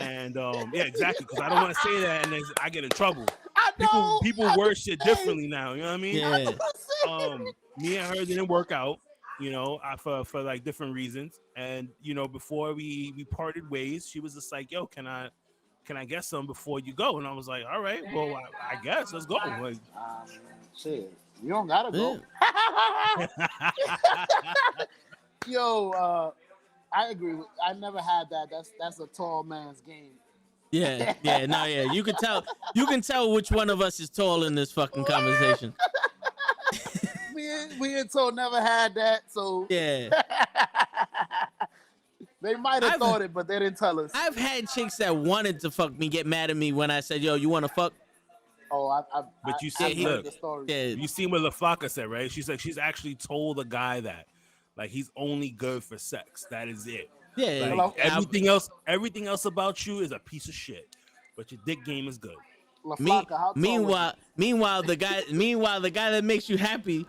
And yeah, exactly. Because I don't want to say that and then I get in trouble. I know. People word shit differently now. You know what I mean? Yeah. Me and her didn't work out. For like different reasons. And before we parted ways, she was just like, "Yo, can I get some before you go?" And I was like, "All right, well, I guess let's go." Like, Shit, you don't gotta go. Yo, I agree. I never had that. That's a tall man's game. Yeah. You can tell which one of us is tall in this fucking conversation. Me and Toe never had that, so Yeah. they might have thought it, but they didn't tell us. I've had chicks that wanted to fuck me get mad at me when I said, "Yo, you want to fuck?" But you I've see, heard look, the story. Yeah. you seen what LaFlocka said, right? She's like, she's actually told a guy that, like, he's only good for sex. That is it. Yeah. Like, everything else about you is a piece of shit, but your dick game is good. LaFlocka, how tall was Meanwhile, the guy that makes you happy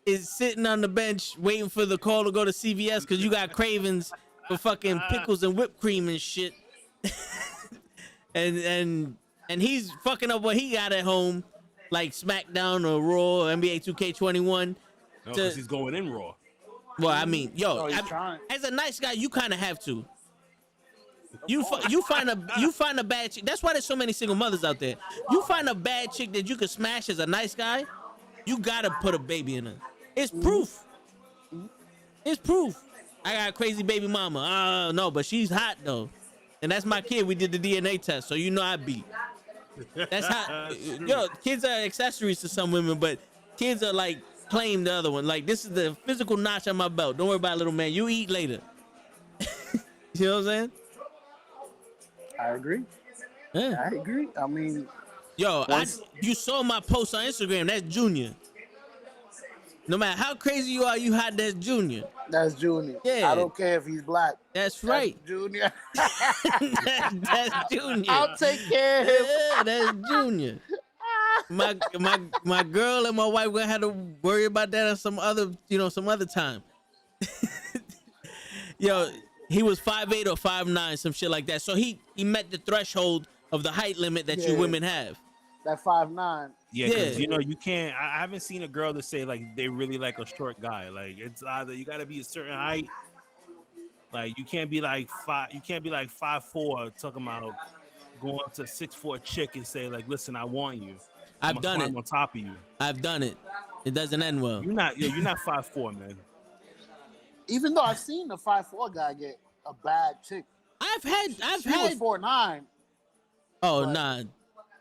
is sitting on the bench waiting for the call to go to CVS because you got cravings for fucking pickles and whipped cream and shit. and he's fucking up what he got at home, like SmackDown or Raw, or NBA 2K21. No, because he's going in raw. Well, I mean, he's trying. as a nice guy, you kind of have to. You find a bad chick. That's why there's so many single mothers out there. You find a bad chick that you could smash as a nice guy, you gotta put a baby in her. It's proof. It's proof. I got a crazy baby mama. No, but she's hot though, and that's my kid. We did the DNA test, so you know I beat. That's how. Kids are accessories to some women, but kids are like claim the other one. Like, this is the physical notch on my belt. Don't worry about it, little man. You eat later. You know what I'm saying? I agree. Yeah. I agree. I mean, Yo, you saw my post on Instagram. That's Junior. No matter how crazy you are, you hot. That's Junior. that's Junior. Yeah. I don't care if he's black. That's right. That's Junior. That's Junior. I'll take care of him. Yeah, that's Junior. My girl and my wife gonna have to worry about that some other time. Yo, he was 5'8" or 5'9", some shit like that. So he met the threshold of the height limit that you Yeah. women have. That 5'9", Yeah, because Yeah. you know you can't. I haven't seen a girl to say like they really like a short guy. Like it's either you got to be a certain height. Like you can't be like five. You can't be like 5'4" talking about going up to 6'4" chick and say like, listen, I want you. I'm I've gonna done it. climb on top of you. I've done it. It doesn't end well. You're not 5'4", man. Even though I've seen the 5'4" guy get a bad chick. I've She was had. 4'9". Oh but- nah.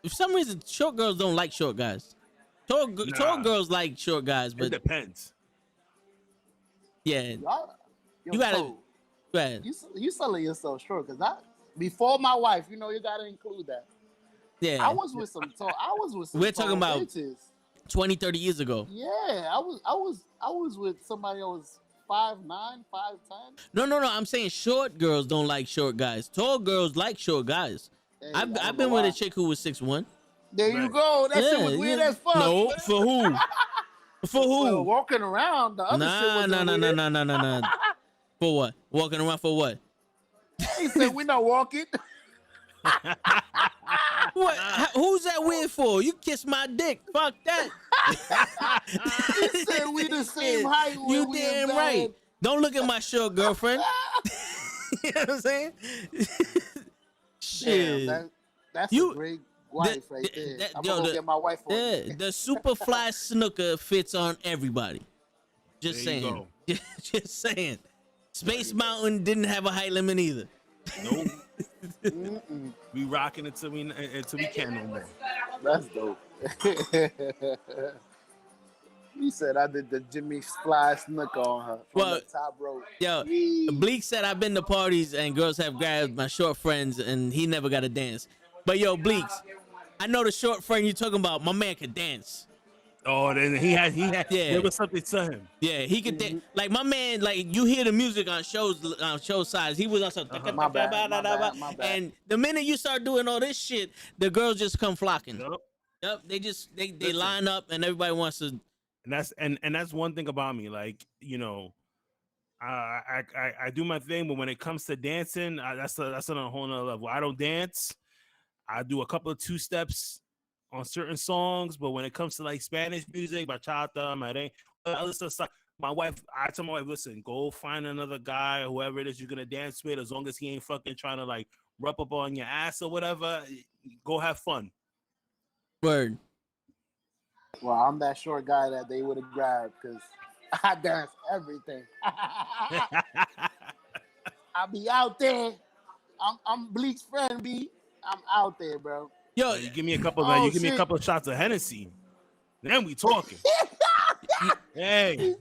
For some reason, short girls don't like short guys. Tall Nah. girls like short guys, It but depends. yeah. Y'all- Yo, You gotta- Toe, Go ahead. you selling yourself short because before my wife, you gotta include that. Yeah. I was with some We're talking tall about- bitches. 20, 30 years ago. Yeah, I was with somebody that was 5'9", 5'10". No. I'm saying short girls don't like short guys. Tall girls like short guys. Hey, I I've don't been know with why. a chick who was 6'1". There you Right. go. That shit was weird as fuck. No, man. for who? For who? Well, walking around, the other shit was Nah. For what? Walking around for what? He said we not walking. What? Who's that weird for? You kiss my dick. Fuck that. He said we the same height. when You we damn in right. bed. Don't look at my short girlfriend. You know what I'm saying? Shit. Damn, that's You- a great wife right there. I'm gonna go get my wife for the, it. the Superfly snooker fits on everybody. Just There you saying. go. Just saying. Space Mountain didn't have a height limit either. Nope. We rocking until we can't no more. That's dope. He said I did the Jimmy Fly snooker on her from Well, the top rope. Yo, Bleak said I've been to parties and girls have grabbed my short friends and he never got to dance. But yo, Bleaks, I know the short friend you're talking about. My man could dance. Oh, then he had. Yeah. There was something to him. Yeah, he could dance. Like my man, like you hear the music on show size. He was on something. My bad. And the minute you start doing all this shit, the girls just come flocking. Yup. Yep, they Listen. line up and everybody wants to. And that's one thing about me. Like I do my thing, but when it comes to dancing, that's on a whole nother level. I don't dance. I do a couple of 2-steps on certain songs, but when it comes to like Spanish music, bachata, merengue, I listen to stuff. I tell my wife, listen, go find another guy, whoever it is you're gonna dance with, as long as he ain't fucking trying to like rub up on your ass or whatever. Go have fun. Word. Well, I'm that short guy that they would have grabbed because I dance everything. I be out there. I'm Bleak's friend, B. I'm out there, bro. Yo, You give me a couple. Oh, you give me a shit. couple of shots of Hennessy. Then we talking. Hey,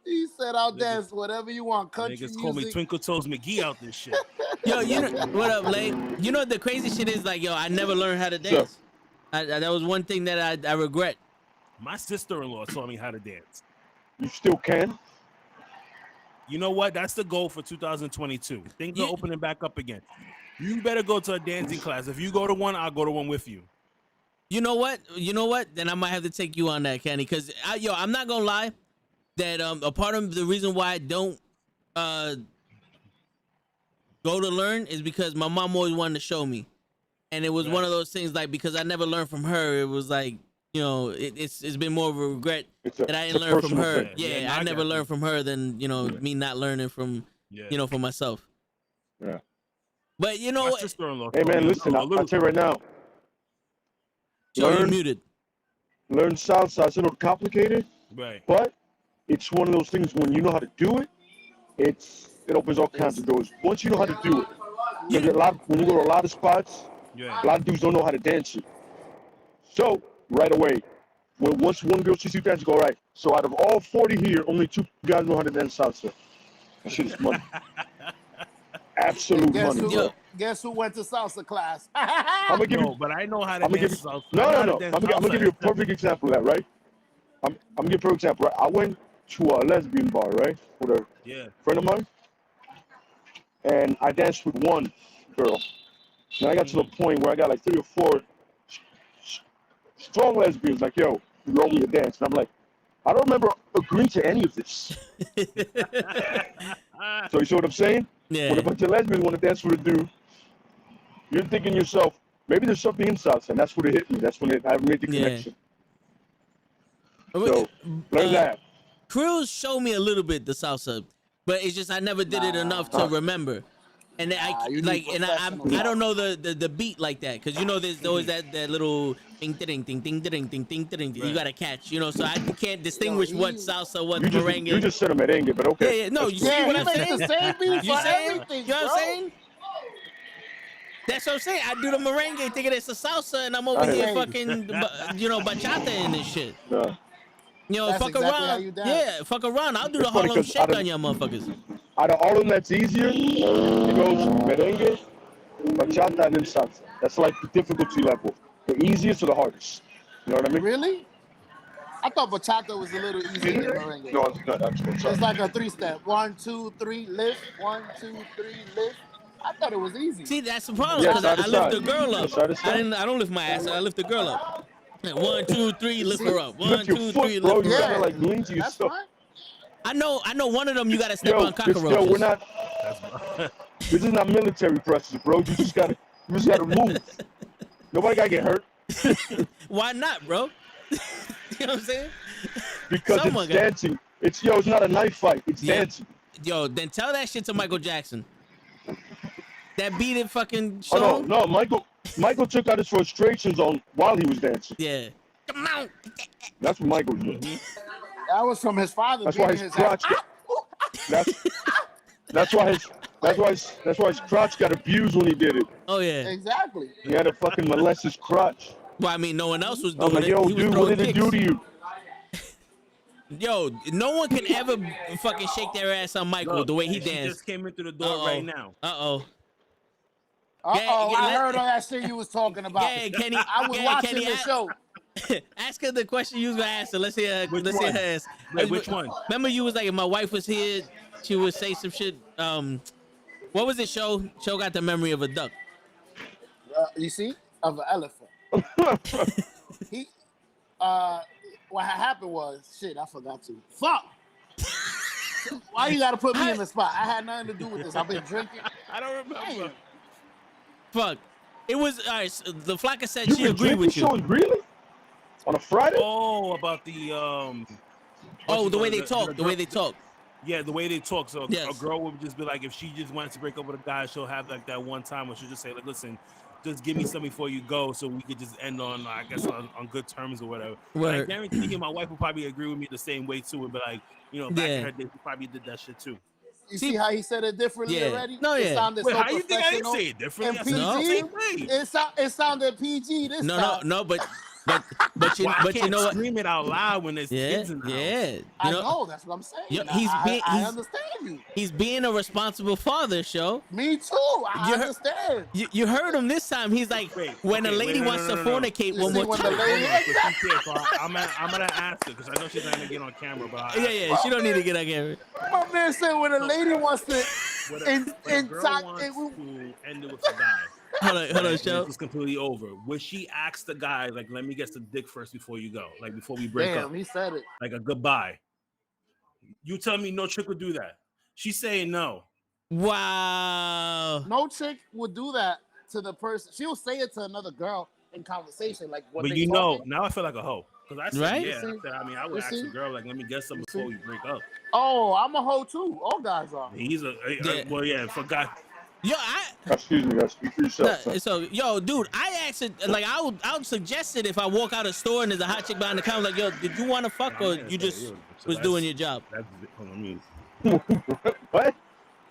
He said I'll dance whatever you want. Country niggas call me music. Twinkle Toes McGee out this shit. yo, you know what up, Lay? You know the crazy shit is like, yo, I never learned how to dance. That was one thing that I regret. My sister-in-law taught me how to dance. You still can? You know what? That's the goal for 2022. Things Yeah. are opening back up again. You better go to a dancing class. If you go to one, I'll go to one with you. You know what? Then I might have to take you on that, Kenny. Cause I'm not gonna lie, that a part of the reason why I don't go to learn is because my mom always wanted to show me, and it was one of those things like because I never learned from her. It was like it's been more of a regret that I didn't learn from her. thing. Yeah, Yeah, I I never got learned from her than me not learning from for myself. Yeah. But you My know, sister-in-law. Hey man, listen, I'll tell you right now. Joe, you're learn- muted. Learn salsa. It's a little complicated, Right. but it's one of those things when you know how to do it, it opens all kinds of doors. Once you know how to do it, when you go to a lot of spots, Yeah. a lot of dudes don't know how to dance it. So right away, once one girl sees you dance, you go, all right. So out of all 40 here, only 2 guys know how to dance salsa. That shit is money. Absolute Guess money, who? bro. Guess who went to salsa class? I'm gonna give you. No, but I know how to I'm gonna give dance you. salsa. No. I know how I'm to dance gonna give you a salsa. perfect example of that, right? I'm gonna give you a perfect example. Right? I went to a lesbian bar, right, with a Yeah. friend of mine, and I danced with one girl. And I got to the point where I got like 3 or 4 strong lesbians, like, yo, you owe me a dance. And I'm like, I don't remember agreeing to any of this. So you see what I'm saying? Yeah. When a bunch of lesbians want to dance with a dude, you're thinking to yourself, maybe there's something in salsa, and that's when it hit me. That's when I made the Yeah. connection. So learn that. Cruz showed me a little bit the salsa, but it's just I never did it enough to remember. And then you need like, and professionals. I don't know the beat like that, because you know there's always that little ding ding ding ding ding ding ding ding you gotta catch, you know. So I can't distinguish what salsa, what merengue. You just said a merengue, but okay. Yeah. No, you see Yeah, what he I'm makes saying? the same beat You for saying? everything, You know what bro. I'm saying? That's what I'm saying. I do the merengue thinking it's a salsa, and I'm over here Hey. fucking, bachata and this shit. You know, That's fuck exactly how around. you dance. Yeah, fuck around. I'll do the It's funny Harlem 'cause Shake on y'all motherfuckers. Out of all of them that's easier, it goes merengue, bachata, and then salsa. That's like the difficulty level. The easiest or the hardest. You know what I mean? Really? I thought bachata was a little easier than merengue. No, it's not. That's what's It's up. like a 3-step. 1, 2, 3, lift. 1, 2, 3, lift. I thought it was easy. See, that's the problem, Yeah, because side to I lift the side. girl up. Yeah, side to side. I don't lift my ass. I lift the girl up. 1, 2, 3, lift her up. 1, Lift your 2, foot, 3, bro. lift You her gotta up. like lean to That's yourself. fine. I know one of them you gotta step on cockroaches. Yo, we're not. This is not military pressure, bro. You just gotta move. Nobody gotta get hurt Why not, bro? You know what I'm saying? because Someone it's got- dancing. It's not a knife fight. It's Yeah. dancing. Yo, then tell that shit to Michael Jackson. That beat it fucking Oh song. no, Michael took out his frustrations while he was dancing. Yeah. Come on. That's what Michael did. That was from his father. That's why beating his his ass. crotch. That's why his crotch got abused when he did it. Oh yeah. Exactly. He had to fucking molest his crotch. Well, I mean, no one else was I'm doing like, it. yo, He was dude, what throwing did it kicks. do to you? Yo, no one can ever fucking shake their ass on Michael Look, the way he and she danced. just came in through the door right now. Uh-oh. Uh-oh, Yeah, I heard all that shit you was talking about. Yeah, Kenny. I was yeah, watching Kenny, the show. Ask her the question you was gonna ask her. Let's hear Which let's hear one? her ask. Wait, which one? Remember you was like, if my wife was here, she would say some shit. What was it, Show? Show got the memory of a duck. You see? Of an elephant. He, what happened was, shit, I forgot to. Fuck! Why you gotta put me in the spot? I had nothing to do with this. I've been drinking. I don't remember. Fuck. It was, all right, so the Flocka said You she been agreed drinking with you. shows, really? On a Friday? Oh, about the Oh, the way they talk, the way they talk. Yeah, the way they talk. So Yes. a girl would just be like, if she just wants to break up with a guy, she'll have like that one time where she'll just say, like, listen, just give me something before you go, so we could just end on, I guess, on good terms or whatever. And I Word. guarantee you, my wife would probably agree with me the same way too, and be like, you know, back Yeah. in her day, she probably did that shit too. You see how he said it differently Yeah. already? No, It yeah. sounded Wait, so how you think I didn't professional say it differently? I and said it the PG. same way. It sounded PG this time. No, but you, Well, I but you can't know what? scream it out loud when there's Yeah, kids in the house. yeah. You I know, know, that's what I'm saying. Yo, I he's- understand you. he's being a responsible father, Show. Me too. I You heard- understand. You heard him this time. He's like, Wait, when a okay, lady wait, no, wants no, to no, no. fornicate You one see, more when the time. lady- Hold on, 'cause she can't, so I'm gonna ask her because I know she's not gonna get on camera. But Yeah, she don't need to get on camera. My man said when a lady wants to when a girl wants to end it with a guy. Hold on, and Show. it's completely over. Would she ask the guy, like, let me get the dick first before you go, like before we break up, Damn, he said it. like a goodbye? You tell me no chick would do that. She's saying no. Wow. No chick would do that to the person. She'll say it to another girl in conversation, like what But they you know, talking. now I feel like a hoe. Because I said, Right? yeah, You see? I mean, I would You ask see? the girl, like, let me get some You before see? we break up. Oh, I'm a hoe too. All guys are. He's Yeah. well, yeah, forgot. Yo, Excuse me, guys. Speak for yourself. son. so yo, dude, I asked it, like I would suggest it if I walk out a store and there's a hot chick behind the counter, like, yo, did you want to fuck or you just was doing your job? That's, hold on, me. What?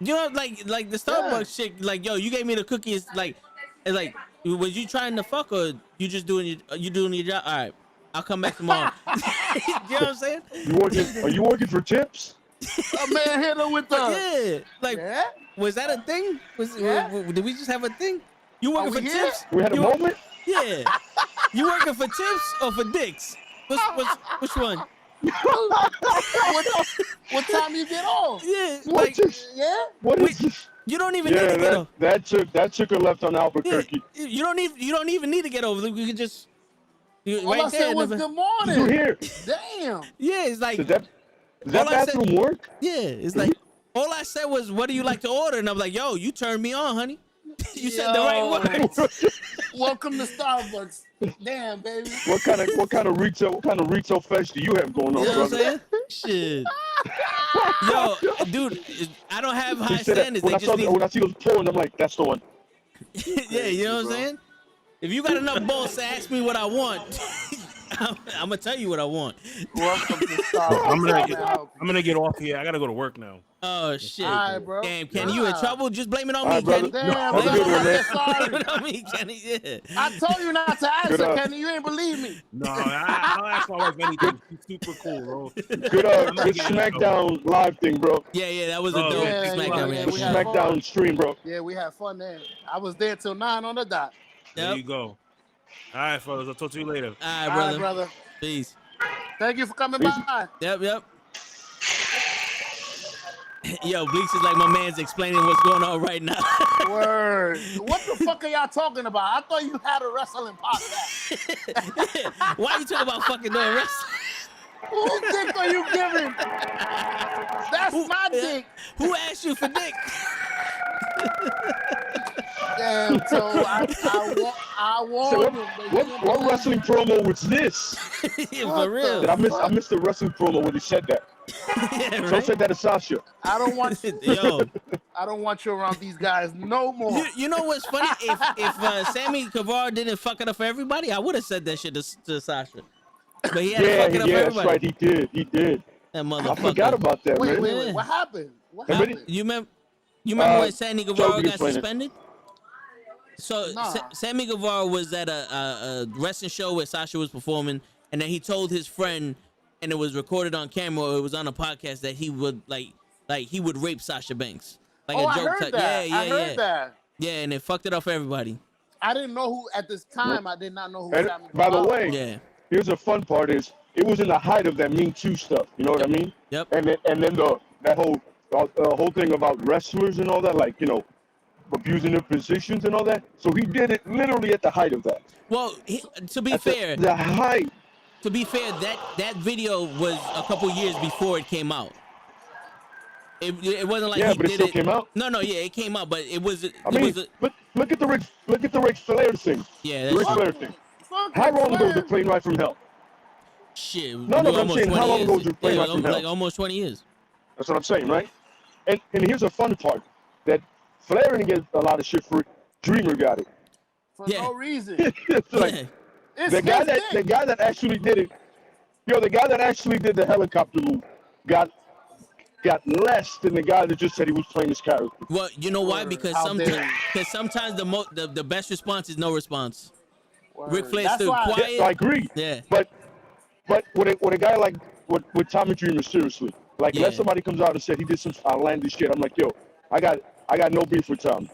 You know, like the Starbucks chick, like, yo, you gave me the cookies, like, it's like, was you trying to fuck or you just doing your job? All right, I'll come back tomorrow. You know what I'm saying? Are you working for tips? A man hit her with the. Yeah, like, Yeah. was that a thing? Yeah. Did we just have a thing? You working Are for we here? tips? We had a You- moment? Yeah. You working for tips or for dicks? Which one? What time you get off? Yeah, What like, is Yeah. What Wait, is this? you don't even need to get Yeah, over. that chick her left on Yeah, Albuquerque. you don't even need to get over. We can just All I said was good You morning. here? Damn. Yeah, it's like, Does that All I said- bathroom work? yeah, it's like, all I said was, what do you like to order? And I'm like, yo, you turned me on, honey. You said the right Yo. words. Welcome to Starbucks. Damn, baby. What kind of retail fest do you have going on, You know what I'm brother? saying? Shit. Yo, dude, I don't have He high said that standards. when They I just need. when I see those porn, I'm like, that's the one. Yeah, you know what I'm bro. saying? If you got enough balls to ask me what I want, I'm gonna tell you what I want. Welcome to Star I'm Wars. gonna get off here. I gotta go to work now. Oh shit! All right, bro. Damn, Kenny, you in trouble? Just blame it on All me, right, brother. Kenny. Damn, Have a bro. good one, I'm man. sorry. Blame it on me, Kenny. Yeah. I told you not to Good, answer, Kenny. You ain't believe me. No, I'll ask my wife anything. She's super cool, bro. Good, I'm not good getting in trouble. SmackDown live thing, bro. Yeah, that was a Oh, dope yeah, SmackDown yeah, The reaction. we had SmackDown stream, bro. Yeah, we had fun there. I was there till 9 on the dot. There Yep. you go. All right, fellas. I'll talk to you later. All right, All brother. right, brother. Peace. Thank you for coming Peace. by. Yep. Yo, Bleaks is like my man's explaining what's going on right now. Word. What the fuck are y'all talking about? I thought you had a wrestling podcast. Why you talking about fucking doing wrestling? Whose dick are you giving? That's my dick. Who asked you for dick? Damn, so I So warned him. but he didn't what believe wrestling me. promo was this? Yeah, What for real. the- I missed the wrestling promo when he said that. Yeah, So right? said that to Sasha. I don't want Yo, I don't want you around these guys no more. you know what's funny? If Sammy Guevara didn't fuck it up for everybody, I would have said that shit to Sasha. But he had to fuck it up for That's everybody. right. He did. That I motherfucker. forgot about that, Wait, man. what happened? What Remember happened? You remember when Sammy Guevara Toby got explain it. suspended? So Nah. Sammy Guevara was at a wrestling show where Sasha was performing, and then he told his friend, and it was recorded on camera, or it was on a podcast, that he would like he would rape Sasha Banks, like Oh, a I joke heard type. that. Yeah, I heard that. Yeah, and it fucked it up for everybody. I didn't know who at this time. I did not know who. And Sammy by the Guevara way, was. Yeah. here's the fun part is it was in the height of that Me Too stuff. You know what I mean? Yep. And then that whole thing about wrestlers and all that, like, you know, abusing their positions and all that. So he did it literally at the height of that. Well, to be At fair, the height. that video was a couple years before it came out. It wasn't like Yeah, he but it did still it. came out. No, yeah, it came out, but it was. I mean, look at the Ric Flair thing. Yeah, The Ric that's Flair thing. Fuck How Ric long ago was Flair. the plane ride from hell? shit. No, but I'm almost saying, how 20 long years. ago was your plane Yeah, ride from hell? like almost 20 years. That's what I'm saying, right? And here's the fun part that Flair didn't get a lot of shit for it. Dreamer got it. For Yeah. no reason. It's like Yeah. It's the guy his dick. that actually did it. Yo, the guy that actually did the helicopter move got less than the guy that just said he was playing his character. Well, you know why? Because How dare sometimes the best response is no response. Word. Ric Flair That's stood why- quiet. I agree. Yeah. But with a guy like with Tommy Dreamer, seriously, like Yeah. let somebody comes out and said he did some outlandish shit. I'm like, yo, I got no beef with Tommy.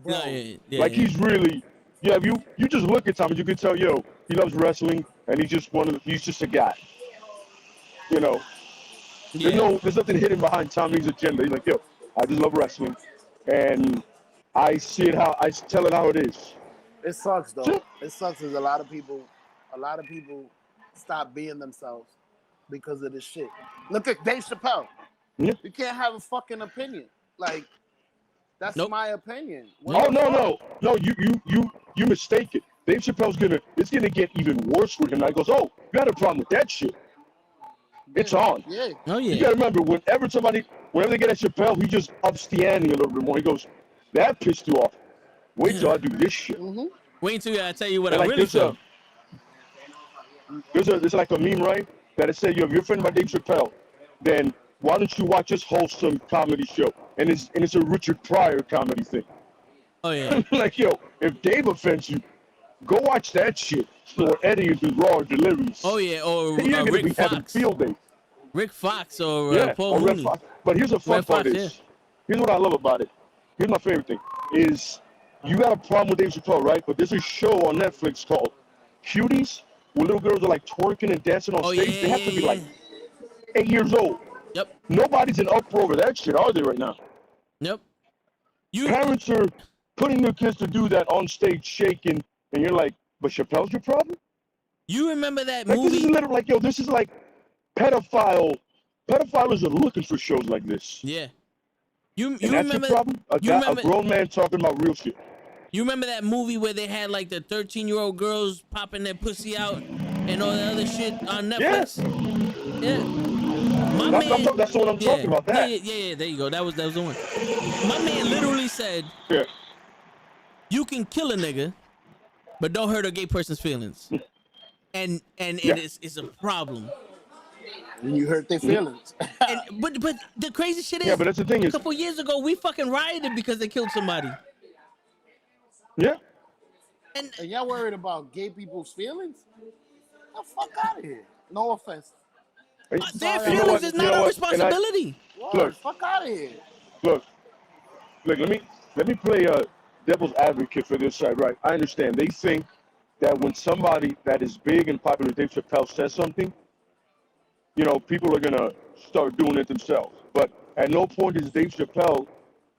No, yeah, Like yeah. he's really, yeah. If you just look at Tommy, you can tell, yo, he loves wrestling, and he's just a guy. You know, Yeah. there's nothing hidden behind Tommy's agenda. He's like, yo, I just love wrestling, and I tell it how it is. It sucks though. It sucks because a lot of people stop being themselves because of this shit. Look at Dave Chappelle. Yeah. You can't have a fucking opinion. Like, that's Nope. my opinion. Oh no, you mistake it. Dave Chappelle's it's gonna get even worse with him. I goes, oh, you got a problem with that shit? It's on. Yeah. Oh You yeah. gotta remember, whenever they get at Chappelle, he just ups the ante a little bit more. He goes, that pissed you off. Wait till I do this shit. Mm-hmm. Wait until I tell you what And I like really feel. there's like a meme, right? That it said, yo, if you're a friend by Dave Chappelle, then why don't you watch this wholesome comedy show? And it's a Richard Pryor comedy thing. Oh yeah. Like, yo, if Dave offends you, go watch that shit. Or Eddie and his raw deliveries. Oh yeah. Or You're gonna be Rick having Fox. field day. Rick Fox or Yeah, Paul or Red Mooney. Fox. But here's the fun Red part Fox, is, here's what I love about it. Here's my favorite thing, is you got a problem with Dave Chappelle, right? But there's a show on Netflix called Cuties, where little girls are like twerking and dancing on Oh stage. yeah. They have to be like 8 years old. Yep. Nobody's in uproar over that shit, are they, right now? Yep. You. Parents are putting their kids to do that on stage shaking, and you're like, but Chappelle's your problem? You remember that Like, this is movie? literally like, yo, this is like pedophiles are looking for shows like this. Yeah. You And that's remember? your problem? A you guy, remember- a grown man talking about real shit. You remember that movie where they had like the 13-year-old girls popping their pussy out and all that other shit on Netflix? Yeah. My man. That's the one I'm talking about. That. Yeah. There you go. That was the one. My man literally said, Yeah. "You can kill a nigga, but don't hurt a gay person's feelings." And Yeah. it's a problem. And you hurt their feelings. And but the crazy shit is, Yeah, but that's the thing a is, couple years ago we fucking rioted because they killed somebody. yeah. And And y'all worried about gay people's feelings? The fuck out of here. No offense. their Sorry, feelings is You not know our what? responsibility. Word, fuck out of here. Look, let me play devil's advocate for this side, right? I understand. They think that when somebody that is big and popular, Dave Chappelle, says something, people are gonna start doing it themselves. But at no point does Dave Chappelle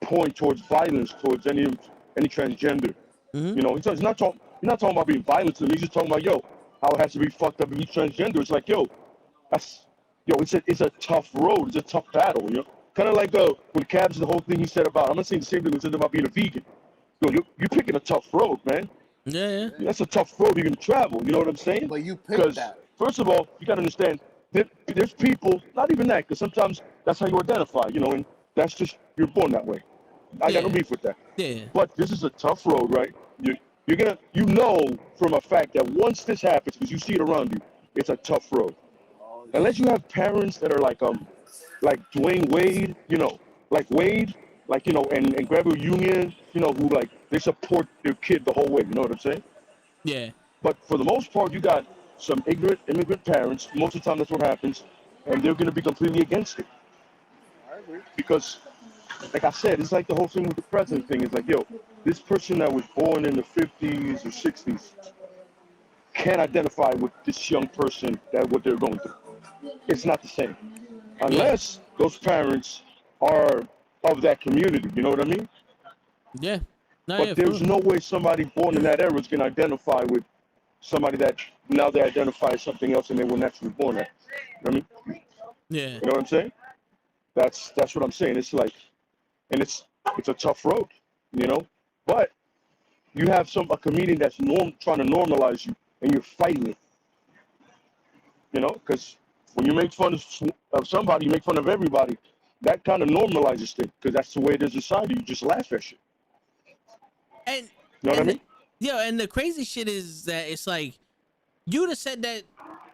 point towards violence towards any transgender. He's not talking about being violent to them. He's just talking about how it has to be fucked up to be transgender. It's like it's a tough road. It's a tough battle. Kind of like with Cabs, the whole thing he said about, I'm not saying the same thing he said about being a vegan. You're picking a tough road, man. Yeah. That's a tough road you're gonna travel. You know what I'm saying? But you picked that. First of all, you gotta understand there's people, not even that, because sometimes that's how you identify, and that's just, you're born that way. I got no beef with that. Yeah. But this is a tough road, right? You're gonna, from a fact that once this happens, because you see it around you, it's a tough road. Unless you have parents that are like Dwayne Wade, like Wade, and Gabrielle Union, who they support their kid the whole way. You know what I'm saying? Yeah. But for the most part, you got some ignorant immigrant parents. Most of the time, that's what happens, and they're going to be completely against it. I agree. Because, like I said, it's like the whole thing with the president thing. It's like, this person that was born in the 50s or 60s can't identify with this young person what they're going through. It's not the same. Unless those parents are of that community, you know what I mean? Yeah. But there's no way somebody born in that era is going to identify with somebody that now they identify as something else and they were naturally born at. You know what I mean? Yeah. You know what I'm saying? That's what I'm saying. It's like, and it's a tough road, But you have a comedian that's trying to normalize you, and you're fighting it. Because when you make fun of somebody, you make fun of everybody. That kind of normalizes things, because that's the way it is in society. You just laugh at shit. And you know what I mean? And the crazy shit is that it's like, you'd have said that,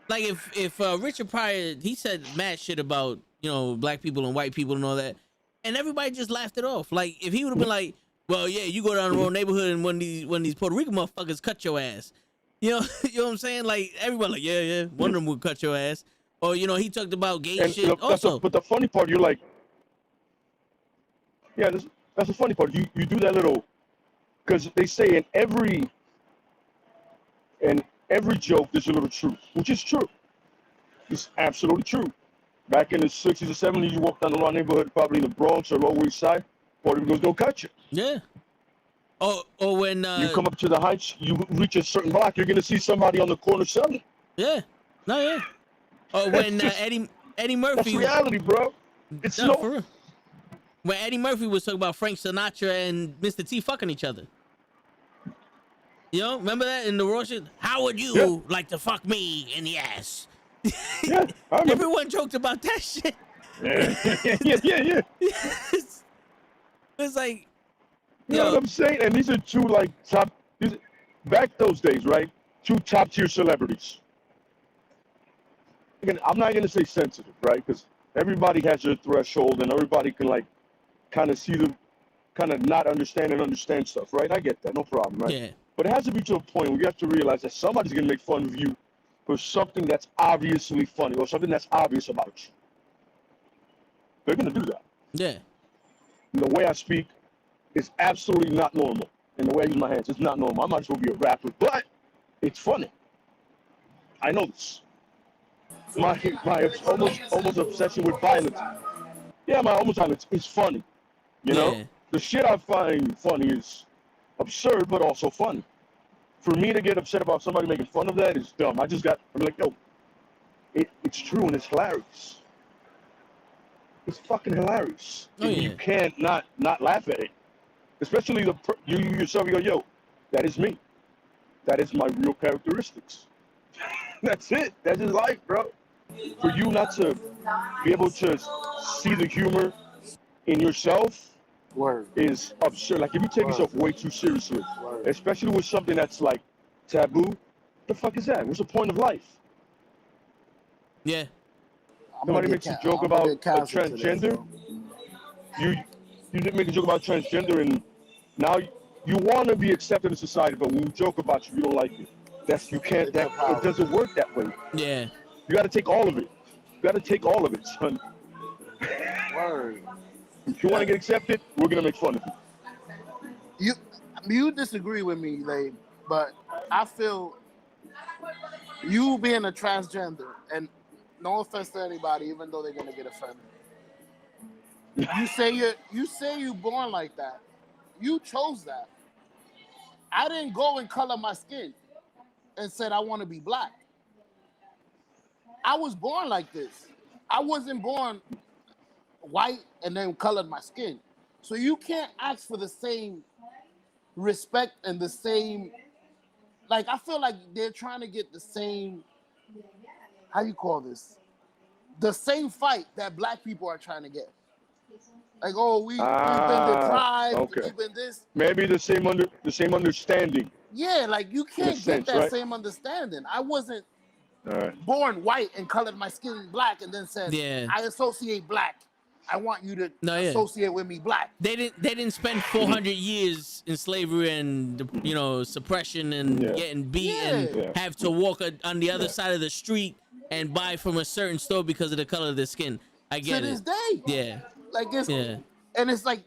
like if Richard Pryor, he said mad shit about black people and white people and all that, and everybody just laughed it off. Like if he would have been like, well, yeah, you go down the wrong neighborhood and when these Puerto Rican motherfuckers cut your ass, you know what I'm saying? Like everybody like, yeah, one of them would cut your ass. Or he talked about gay shit also. But the funny part, you're like, yeah, that's the funny part. You do that little, because they say in every joke there's a little truth, which is true. It's absolutely true. Back in the 60s or 70s, you walk down the wrong neighborhood, probably in the Bronx or Lower East Side, Puerto Rico's gonna cut you. Yeah. Or when you come up to the Heights, you reach a certain block, you're gonna see somebody on the corner selling. Yeah. No, yeah. Or when Eddie Murphy. That's reality, bro. It's no, for real. When Eddie Murphy was talking about Frank Sinatra and Mr. T fucking each other. Remember that in the raw shit? How would you like to fuck me in the ass? Yeah, everyone joked about that shit. Yeah. It's like, you know what I'm saying? And these are two back those days, right? Two top tier celebrities. Again, I'm not gonna say sensitive, right? Because everybody has their threshold, and everybody can kind of see them, kind of not understand and understand stuff, right? I get that, no problem, right? Yeah. But it has to be to a point where you have to realize that somebody's gonna make fun of you for something that's obviously funny or something that's obvious about you. They're gonna do that. Yeah. And the way I speak is absolutely not normal. And the way I use my hands, it's not normal. I might as well be a rapper, but it's funny. I know this. My almost obsession with violence. Yeah, my almost violence is funny. You know? The shit I find funny is absurd, but also funny. For me to get upset about somebody making fun of that is dumb. I'm like, yo, it's true and it's hilarious. It's fucking hilarious. Oh, yeah. You can't not laugh at it. Especially you yourself, you go, yo, that is me. That is my real characteristics. That's it. That's just life, bro. For you not to be able to see the humor in yourself Word. is absurd. Like if you take yourself way too seriously, Word. especially with something that's like taboo, the fuck is that? What's the point of life? Yeah. Somebody makes a joke about a transgender. You didn't make a joke about transgender, and now you want to be accepted in society, but when we joke about you don't like it. You can't. That it doesn't work that way. Yeah. You got to take all of it. You got to take all of it, son. Word. If you want to get accepted, we're gonna make fun of you. You disagree with me, like, but I feel you being a transgender, and no offense to anybody, even though they're gonna get offended. You say you're born like that. You chose that. I didn't go and color my skin and said I want to be black. I was born like this. I wasn't born white and then colored my skin. So you can't ask for the same respect and the same, like, I feel like they're trying to get the same, how you call this? The same fight that black people are trying to get. Like, oh, we've been deprived, okay. we've been this. Maybe the same understanding. Yeah, like you can't get that same understanding. I wasn't born white and colored my skin black and then said, I associate black. I want you to associate with me black. They didn't spend 400 years in slavery and, you know, suppression and getting beat and have to walk on the other side of the street and buy from a certain store because of the color of their skin. I get it. To this day. Yeah. Like it's and it's like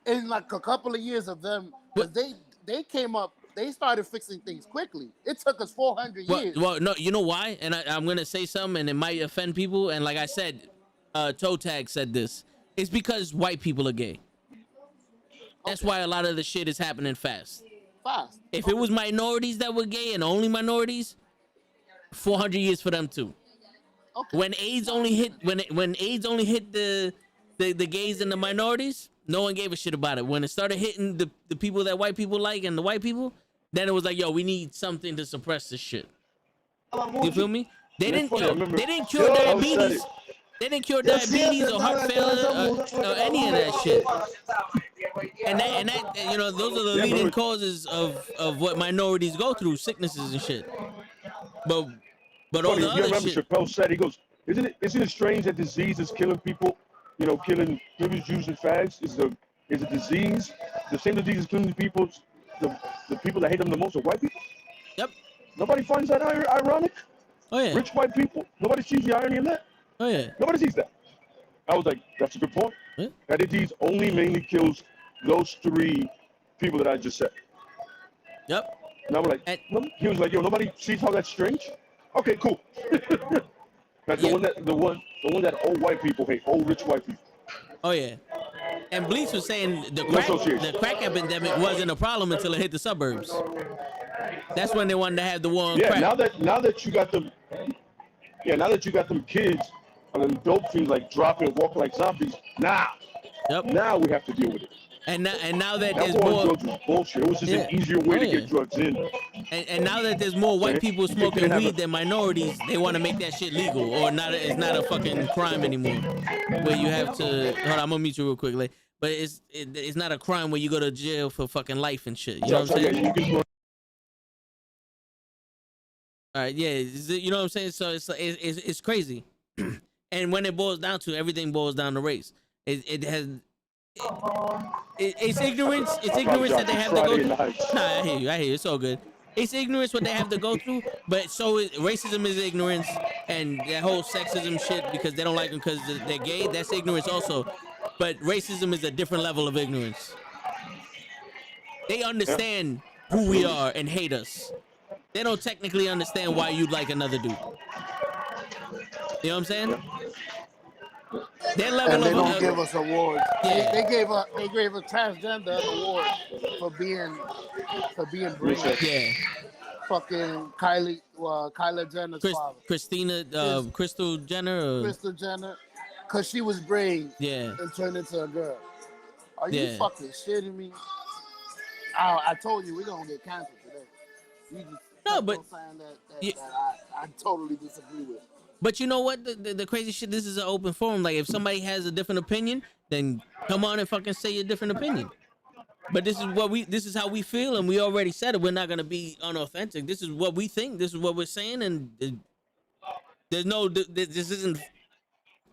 in like a couple of years of them, because they came up, they started fixing things quickly. It took us 400 years. Well, no, you know why? And I'm gonna say something, and it might offend people. And like I said, Toe Tag said this. It's because white people are gay. That's why a lot of the shit is happening fast. If it was minorities that were gay and only minorities, 400 years for them too. When AIDS only hit when AIDS only hit the gays and the minorities, no one gave a shit about it. When it started hitting the people that white people like and the white people, then it was like, yo, we need something to suppress this shit. You feel me? They didn't cure diabetes. They didn't cure diabetes or heart failure or any of that shit. And that you know, those are the leading causes of what minorities go through, sicknesses and shit. But all the other shit. Chappelle said, he goes, isn't it strange that disease is killing people? You know, killing using fags is a disease. The same disease is killing people. The people that hate them the most are white people. Yep. Nobody finds that ironic. Oh yeah. Rich white people. Nobody sees the irony in that. Oh yeah. Nobody sees that. I was like, that's a good point. Yeah. That disease only mainly kills those three people that I just said. Yep. And I was like, he was like, yo, nobody sees how that's strange. Okay, cool. That's the one that old white people hate, old rich white people. Oh yeah. And Bleach was saying the crack epidemic wasn't a problem until it hit the suburbs. That's when they wanted to have the war on crack. Now that you got them kids and them dope fiends like dropping and walking like zombies. Now we have to deal with it. And now that there's more drugs was bullshit. It was just an easier way to get drugs in. And now that there's more white people smoking weed than minorities, they want to make that shit legal or not. It's not a fucking crime anymore. Where you have to hold on, I'm gonna mute you real quickly. But it's not a crime where you go to jail for fucking life and shit. You know what I'm saying? All right, yeah, you know what I'm saying. So it's crazy. And when it boils down to everything, boils down to race. It's ignorance. It's ignorance that they have to go through. Nah, I hear you. It's all good. It's ignorance what they have to go through, but racism is ignorance, and that whole sexism shit because they don't like them because they're gay. That's ignorance also, but racism is a different level of ignorance. They understand who we are and hate us. They don't technically understand why you'd like another dude. You know what I'm saying? Their level and they don't give us awards. Yeah. They gave a transgender award for being brave. Yeah. Fucking Kylie Jenner's father. Crystal Jenner. Crystal Jenner, cause she was brave. Yeah. And turned into a girl. Are you fucking shitting me? I told you we're gonna get canceled today. You just No, touched but on something that you- I totally disagree with. But you know what? The crazy shit. This is an open forum. Like if somebody has a different opinion, then come on and fucking say your different opinion. But this is how we feel, and we already said it. We're not gonna be unauthentic. This is what we think. This is what we're saying, and there's no. This isn't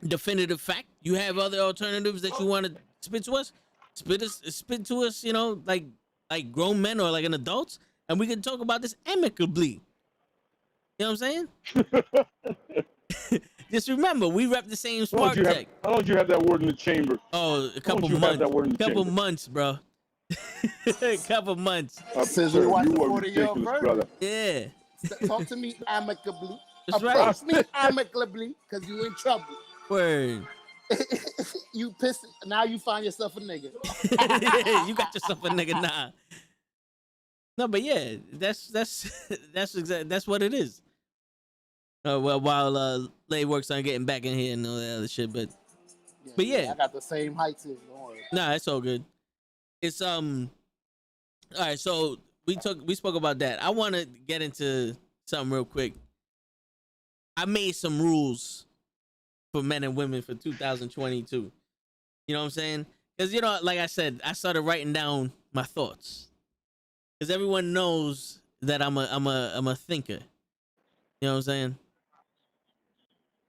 definitive fact. You have other alternatives that you want to spit to us. Spit to us. You know, like grown men or like an adults, and we can talk about this amicably. You know what I'm saying? Just remember, we rep the same How long Spark do you have, Tech. how long do you have that word in the chamber? Oh, a How couple long do you have that word in months. the Couple chamber? months, bro. A couple months. Since Sir, we watched you the are 40-year ridiculous, version. brother. Yeah. Talk to me amicably. That's Approach right. me amicably, cause you in trouble. Word. You pissed. Now you find yourself a nigga. You got yourself a nigga now. No, but yeah, that's what it is. Well, while Lay works on getting back in here and all that other shit, but yeah. I got the same height too. Don't worry. Nah, it's all good. It's all right. So we spoke about that. I want to get into something real quick. I made some rules for men and women for 2022. You know what I'm saying? Because you know, like I said, I started writing down my thoughts. Because everyone knows that I'm a thinker. You know what I'm saying?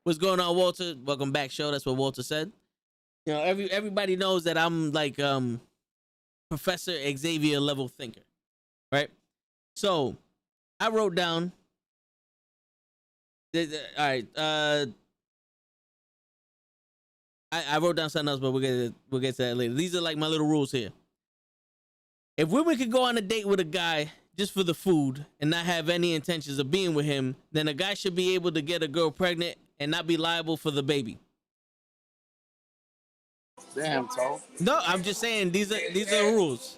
What's going on, Walter? Welcome back, show. That's what Walter said. You know, everybody knows that I'm like Professor Xavier level thinker, right? So I wrote down. All right, I wrote down something else, but we'll get to that later. These are like my little rules here. If women could go on a date with a guy just for the food and not have any intentions of being with him, then a guy should be able to get a girl pregnant and not be liable for the baby. Damn, Toe. No, I'm just saying these are rules.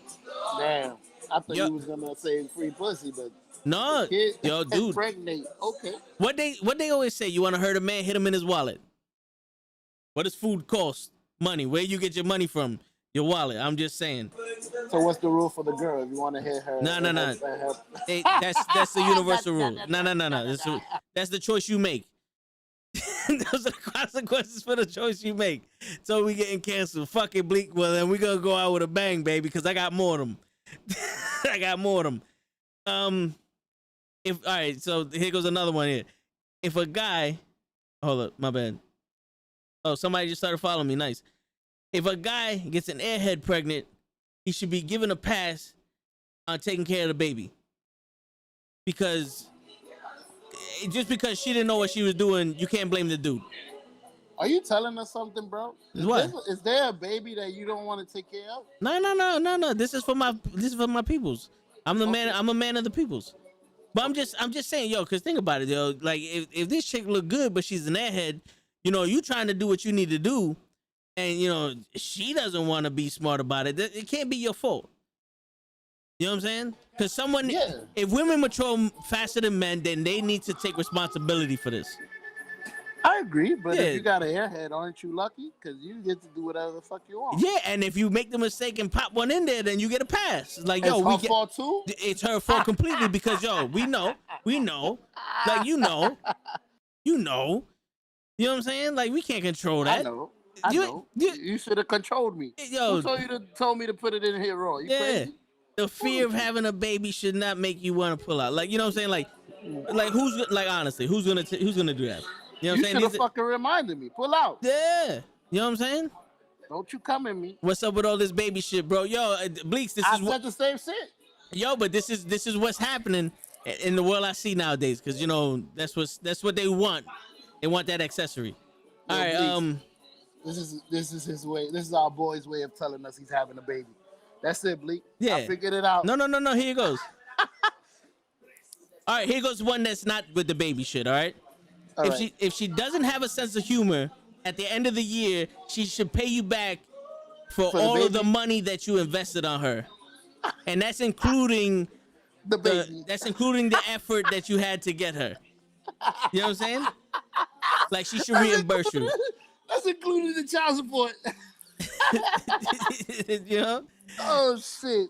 Damn. I thought Yo- you was gonna say free pussy, but No, kid yo, dude. pregnant. Okay. What they always say? You want to hurt a man? Hit him in his wallet. What does food cost? Money. Where you get your money from? Your wallet. I'm just saying. So what's the rule for the girl if you want to hit her? No. Hey, that's the universal rule. No. That's the choice you make. Those are the consequences for the choice you make. So we getting canceled. Fuck it, Bleak. Well, then we gonna go out with a bang, baby, because I got more of them. I got more of them. All right, so here goes another one here. If a guy, hold up, my bad. Oh, somebody just started following me. Nice. If a guy gets an airhead pregnant, he should be given a pass on taking care of the baby. Because just because she didn't know what she was doing, you can't blame the dude. Are you telling us something, bro? What? Is there a baby that you don't want to take care of? No. This is for my peoples. I'm the man. I'm a man of the peoples. But I'm just saying, yo, because think about it, yo. Like if this chick look good, but she's an airhead, you know, you trying to do what you need to do, and you know she doesn't want to be smart about it. It can't be your fault. You know what I'm saying? Because if women mature faster than men, then they need to take responsibility for this. I agree, but Yeah. if you got an airhead, aren't you lucky? Because you get to do whatever the fuck you want. Yeah, and if you make the mistake and pop one in there, then you get a pass. Like, yo, It's her fault too? It's her fault completely because, yo, we know, like, you know. You know what I'm saying? Like, we can't control that. I know. You should have controlled me. Yo, Who told me to put it in here raw? You crazy? The fear of having a baby should not make you want to pull out. Like, you know what I'm saying? Like honestly, who's gonna do that? You know what I'm saying? You should have fucking reminded me. Pull out. Yeah. You know what I'm saying? Don't you come at me. What's up with all this baby shit, bro? Yo, Bleaks, I said the same shit. Yo, but this is what's happening in the world I see nowadays, because you know that's what they want. They want that accessory. All right, Bleaks, this is his way. This is our boy's way of telling us he's having a baby. That's it, Bleak. Yeah. I figured it out. No. Here it goes. All right, here goes one that's not with the baby shit. All right. If she doesn't have a sense of humor, at the end of the year, she should pay you back for all of the money that you invested on her, and that's including the baby. That's including the effort that you had to get her. You know what I'm saying? Like she should reimburse you. That's including the child support. You know? Oh shit.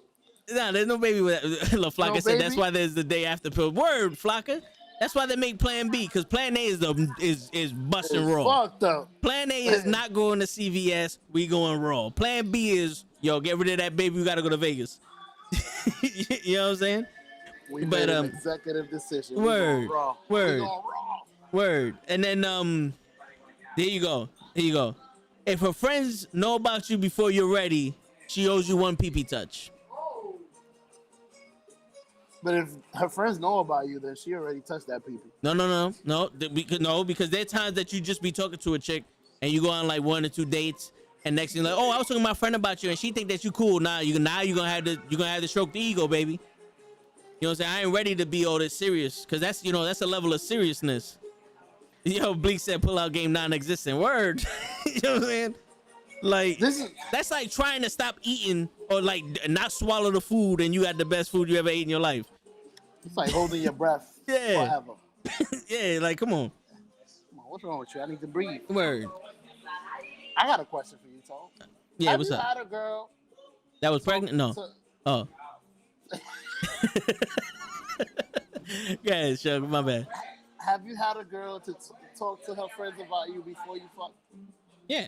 Nah, there's no baby with Look, Flocka No said that's baby? why there's the day after pill. Word, Flocka. That's why they make Plan B, because Plan A is busting It's raw. fucked up. Plan A is not going to CVS. We going raw. Plan B is, yo, get rid of that baby. We gotta go to Vegas. You know what I'm saying? We But, made an executive decision. We word, going raw. We word. going raw. Word. And then there you go. Here you go. If her friends know about you before you're ready, she owes you one pee touch. But if her friends know about you, then she already touched that pee. Because there are times that you just be talking to a chick and you go on like 1 or 2 dates, and next thing like, oh, I was talking to my friend about you, and she think that you cool. Now you're gonna have to stroke the ego, baby. You know what I'm saying? I ain't ready to be all this serious, because that's a level of seriousness. Yo, Bleak said pull out game non-existent. Word. You know what I'm saying? Like, that's like trying to stop eating or like not swallow the food, and you got the best food you ever ate in your life. It's like holding your breath forever. Yeah, like come on. Come on, what's wrong with you? I need to breathe. Word. I got a question for you, Tom. Yeah, Have what's you up? had a girl That was pregnant? No. Oh. Yeah, sure. My bad. Have you had a girl to talk to her friends about you before you fuck? Yeah.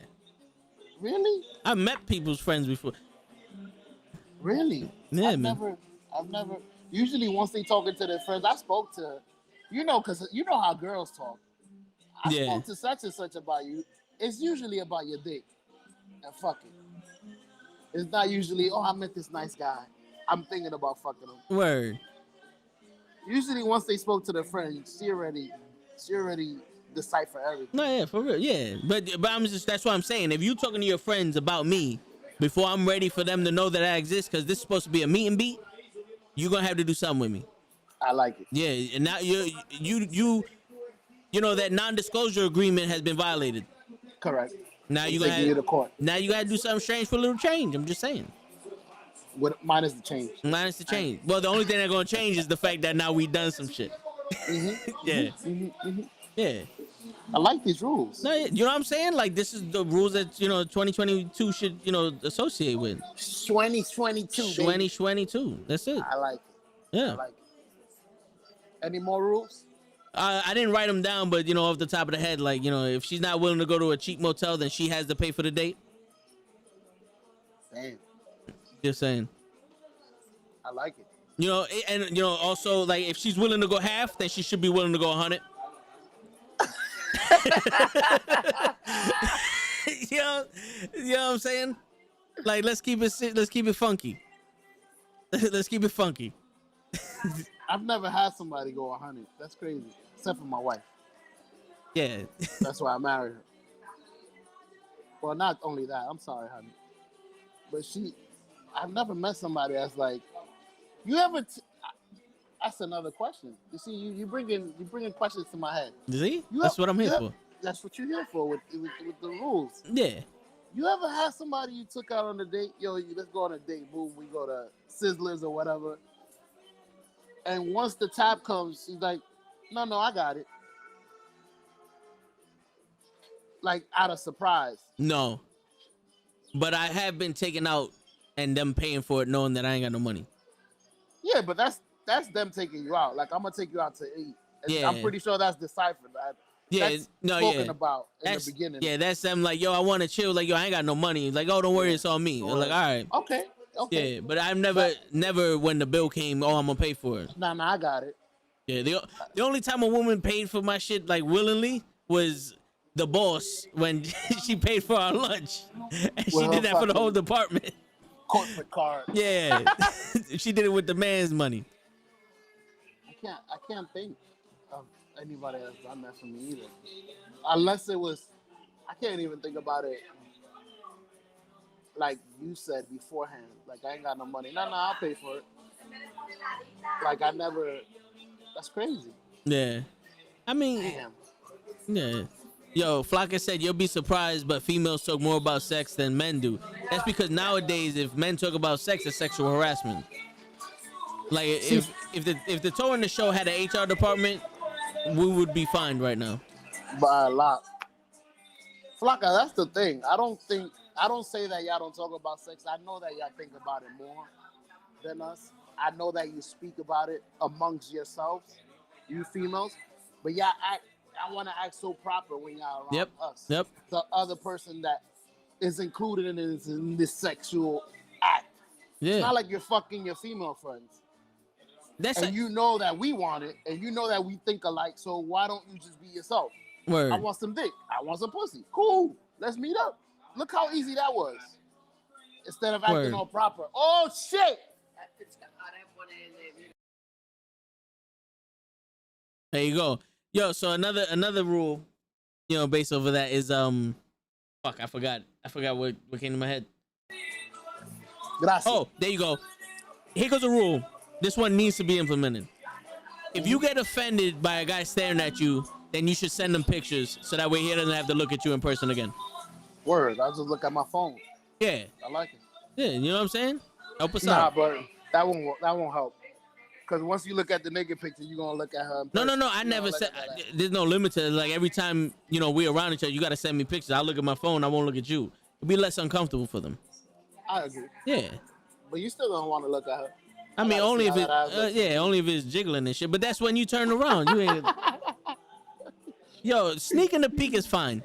Really? I met people's friends before. Really? Yeah, I've man. never. Usually, once they talking to their friends, I spoke to, because you know how girls talk. I spoke to such and such about you. It's usually about your dick and fucking. It's not usually, oh, I met this nice guy. I'm thinking about fucking him. Word. Usually, once they spoke to their friends, she already decipher everything. No, yeah, for real, yeah. But that's what I'm saying. If you talking to your friends about me before I'm ready for them to know that I exist, because this is supposed to be a meet and beat, you're gonna have to do something with me. I like it. Yeah, and now you know that non-disclosure agreement has been violated. Correct. Now you gotta do something strange for a little change. I'm just saying. Minus the change. Minus the change. Well, the only thing that's gonna change is the fact that now we done some shit. Yeah. Yeah. I like these rules. No, you know what I'm saying? Like, this is the rules that 2022 should associate with. 2022. 2022. That's it. I like it. Yeah. I like it. Any more rules? I didn't write them down, but off the top of the head, like, if she's not willing to go to a cheap motel, then she has to pay for the date. Damn. Just saying. I like it. And also, like, if she's willing to go half, then she should be willing to go 100. You know what I'm saying? Like, let's keep it funky. Let's keep it funky. I've never had somebody go 100. That's crazy. Except for my wife. Yeah. That's why I married her. Well, not only that. I'm sorry, honey. But I've never met somebody that's like, you ever... That's another question. You see, you bringing questions to my head. See? That's what I'm here for. That's what you're here for with the rules. Yeah. You ever had somebody you took out on a date? Yo, let's go on a date. Boom, we go to Sizzlers or whatever. And once the tab comes, she's like, no, I got it. Like, out of surprise. No. But I have been taken out and them paying for it knowing that I ain't got no money. Yeah, but that's them taking you out. Like, I'm going to take you out to eat. And yeah. I'm pretty sure that's deciphered. That's spoken about in the beginning. Yeah, that's them like, yo, I want to chill. Like, yo, I ain't got no money. Like, oh, don't worry, it's on me. Like, all right. Okay. Yeah, but I've never when the bill came, oh, I'm going to pay for it. Nah, I got it. Yeah, the only time a woman paid for my shit, like, willingly was the boss when she paid for our lunch. And she did that for the whole department. Corporate card. Yeah. She did it with the man's money. I can't think of anybody that's done that for me either. Unless it was, I can't even think about it like you said beforehand. Like, I ain't got no money. No, I'll pay for it. Like, that's crazy. Yeah. I mean, damn. Yeah. Yo, Flocka said you'll be surprised, but females talk more about sex than men do. That's because nowadays, if men talk about sex, it's sexual harassment. Like, if the Toe in the Show had an HR department, we would be fined right now. By a lot. Flocka, that's the thing. I don't say that y'all don't talk about sex. I know that y'all think about it more. than us. I know that you speak about it amongst yourselves, you females, but y'all act. I want to act so proper when y'all around Yep. us. Yep. The other person that is included in this sexual act. It's Yeah. not like you're fucking your female friends. That's And you know that we want it, and you know that we think alike, so why don't you just be yourself? word. I want some dick. I want some pussy. Cool. Let's meet up. Look how easy that was. Instead of acting Word. all proper. Oh, shit! There you go. Yo, so another rule, you know, based over that is fuck, I forgot what came to my head. Gracias. Oh, there you go. Here goes a rule. This one needs to be implemented. If you get offended by a guy staring at you, then you should send him pictures so that way he doesn't have to look at you in person again. Word. I'll just look at my phone. Yeah. I like it. Yeah, you know what I'm saying? Help us Nah, out. but that won't help. Because once you look at the nigga picture, you're gonna look at her. No. I You're never gonna said. look at that. There's no limit to it. Like every time you know we're around each other, you gotta send me pictures. I'll look at my phone. I won't look at you. It'll be less uncomfortable for them. I agree. Yeah. But you still don't want to look at her. I mean, gotta only see if how it, that ass looks. only if it's jiggling and shit. But that's when you turn around. You ain't. Yo, sneaking the peek is fine.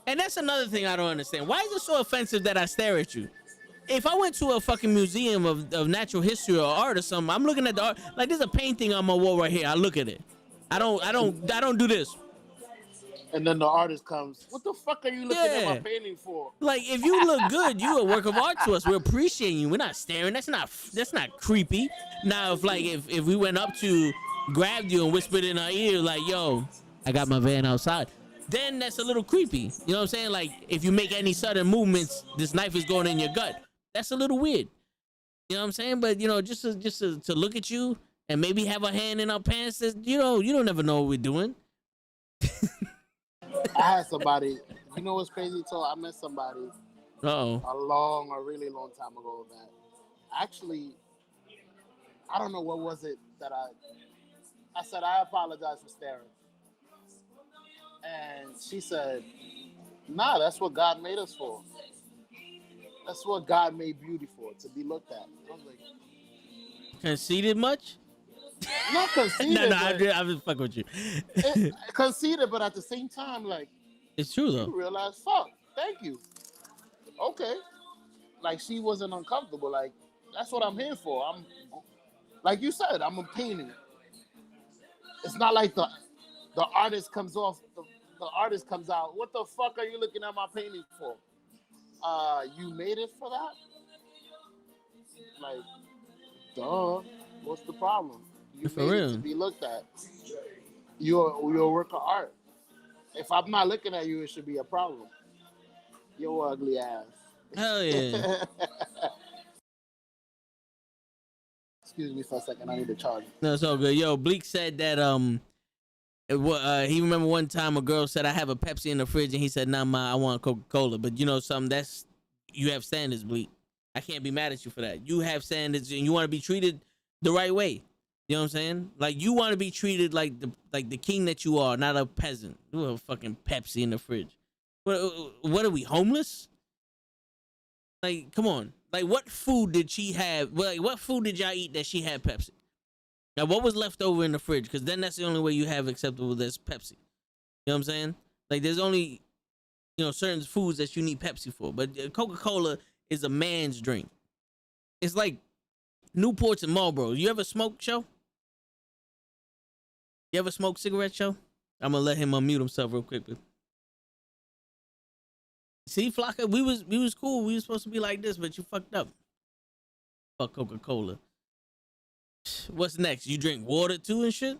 And that's another thing I don't understand. Why is it so offensive that I stare at you? If I went to a fucking museum of natural history or art or something, I'm looking at the art. Like there's a painting on my wall right here. I look at it. I don't do this. And then the artist comes. What the fuck are you looking at my Yeah. painting for? Like if you look good, you a work of art to us. We're appreciating you. We're not staring. That's not creepy. Now if we went up to grabbed you and whispered in our ear like, yo, I got my van outside, then that's a little creepy. You know what I'm saying? Like if you make any sudden movements, this knife is going in your gut. That's a little weird. You know what I'm saying? But you know, just to look at you and maybe have a hand in our pants, you don't never know what we're doing. I had somebody. You know what's crazy? So I met somebody Uh-oh. a really long time ago that actually, I don't know what was it that I said I apologize for staring, and she said, "Nah, that's what God made us for. That's what God made beauty for, to be looked at." I was like, Conceited much? not conceited, No, but I'm just fucking with you. conceited, but at the same time, like It's true though. you realize, fuck, thank you. Okay, like she wasn't uncomfortable. Like that's what I'm here for. I'm like you said, I'm a painting. It's not like the artist comes off. The artist comes out. What the fuck are you looking at my painting for? You made it for that? Like, duh. What's the problem? You For made real. it to be looked at. You're a work of art. If I'm not looking at you, it should be a problem. Your ugly ass. Hell yeah. Excuse me for a second. I need to charge. No, it's all good. Yo, Bleak said that he remember one time a girl said I have a Pepsi in the fridge and he said nah ma, I want Coca-Cola. But you know something, that's you have standards, Bleak. I can't be mad at you for that. You have standards and you want to be treated the right way. You know what I'm saying? Like you want to be treated like the king that you are, not a peasant. You have a fucking Pepsi in the fridge. What are we, homeless? Like, come on. Like, what food did she have? Like, what food did y'all eat that she had Pepsi? Now, what was left over in the fridge? Because then that's the only way you have acceptable that's Pepsi. You know what I'm saying? Like, there's only, certain foods that you need Pepsi for. But Coca-Cola is a man's drink. It's like Newports and Marlboros. You ever smoke, Show? You ever smoke cigarette, Show? I'm going to let him unmute himself real quick. See, Flocka, we was cool. We was supposed to be like this, but you fucked up. Fuck Coca-Cola. What's next? You drink water too and shit?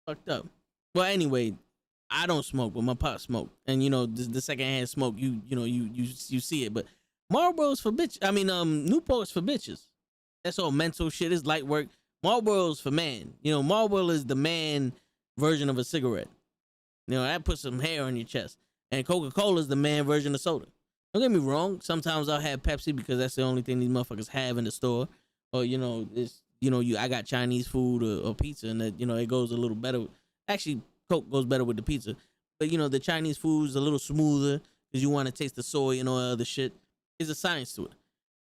Fucked up. Well, anyway, I don't smoke, but my pop smoke. And the secondhand smoke, you see it. But Marlboro's for bitch. I mean, Newport's for bitches. That's all mental shit. It's light work. Marlboro's for man. Marlboro is the man version of a cigarette. That puts some hair on your chest. And Coca-Cola is the man version of soda. Don't get me wrong. Sometimes I'll have Pepsi because that's the only thing these motherfuckers have in the store. Or, I got Chinese food or pizza and that, it goes a little better. Actually, Coke goes better with the pizza. But, the Chinese food is a little smoother because you want to taste the soy and all other shit. There's a science to it.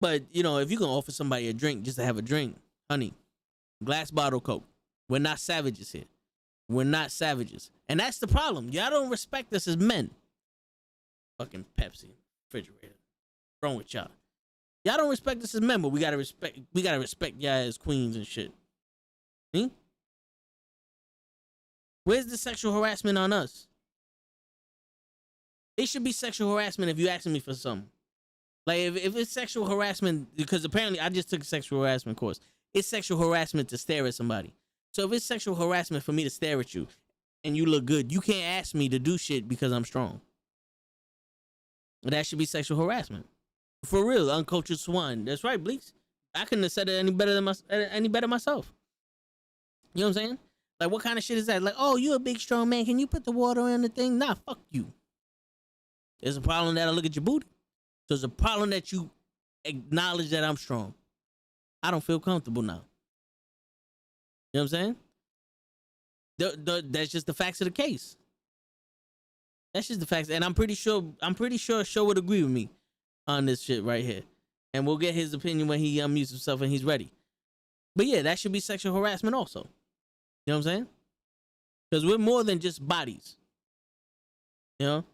But you know, if you can offer somebody a drink just to have a drink, honey, glass bottle Coke. We're not savages here. We're not savages, and that's the problem. Y'all don't respect us as men. Fucking Pepsi, refrigerator. What's wrong with y'all? Y'all don't respect us as men, but we gotta respect. We gotta respect y'all as queens and shit. Hmm? Where's the sexual harassment on us? It should be sexual harassment if you asking me for something. Like if it's sexual harassment, because apparently I just took a sexual harassment course. It's sexual harassment to stare at somebody. So if it's sexual harassment for me to stare at you and you look good, you can't ask me to do shit because I'm strong. That should be sexual harassment. For real, uncultured swine. That's right, Bleaks. I couldn't have said it any better myself. You know what I'm saying? Like, what kind of shit is that? Like, oh, you a big strong man. Can you put the water in the thing? Nah, fuck you. There's a problem that I look at your booty. There's a problem that you acknowledge that I'm strong. I don't feel comfortable now. You know what I'm saying? That's just the facts of the case. That's just the facts. And I'm pretty sure Sho would agree with me on this shit right here. And we'll get his opinion when he unmutes himself and he's ready. But yeah, that should be sexual harassment also. You know what I'm saying? Because we're more than just bodies. You know?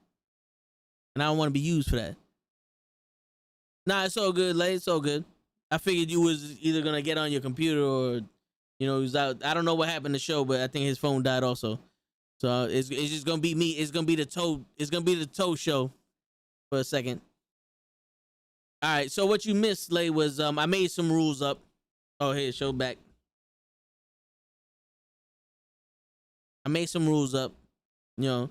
And I don't want to be used for that. Nah, it's all good, Lay. It's all good. I figured you was either going to get on your computer or, you know, he was out. I don't know what happened to Sho, but I think his phone died also. So it's just going to be me. It's going to be the toe. It's going to be the toe show for a second. All right. So what you missed, Lay, was I made some rules up. Oh, here, Sho back. I made some rules up, you know.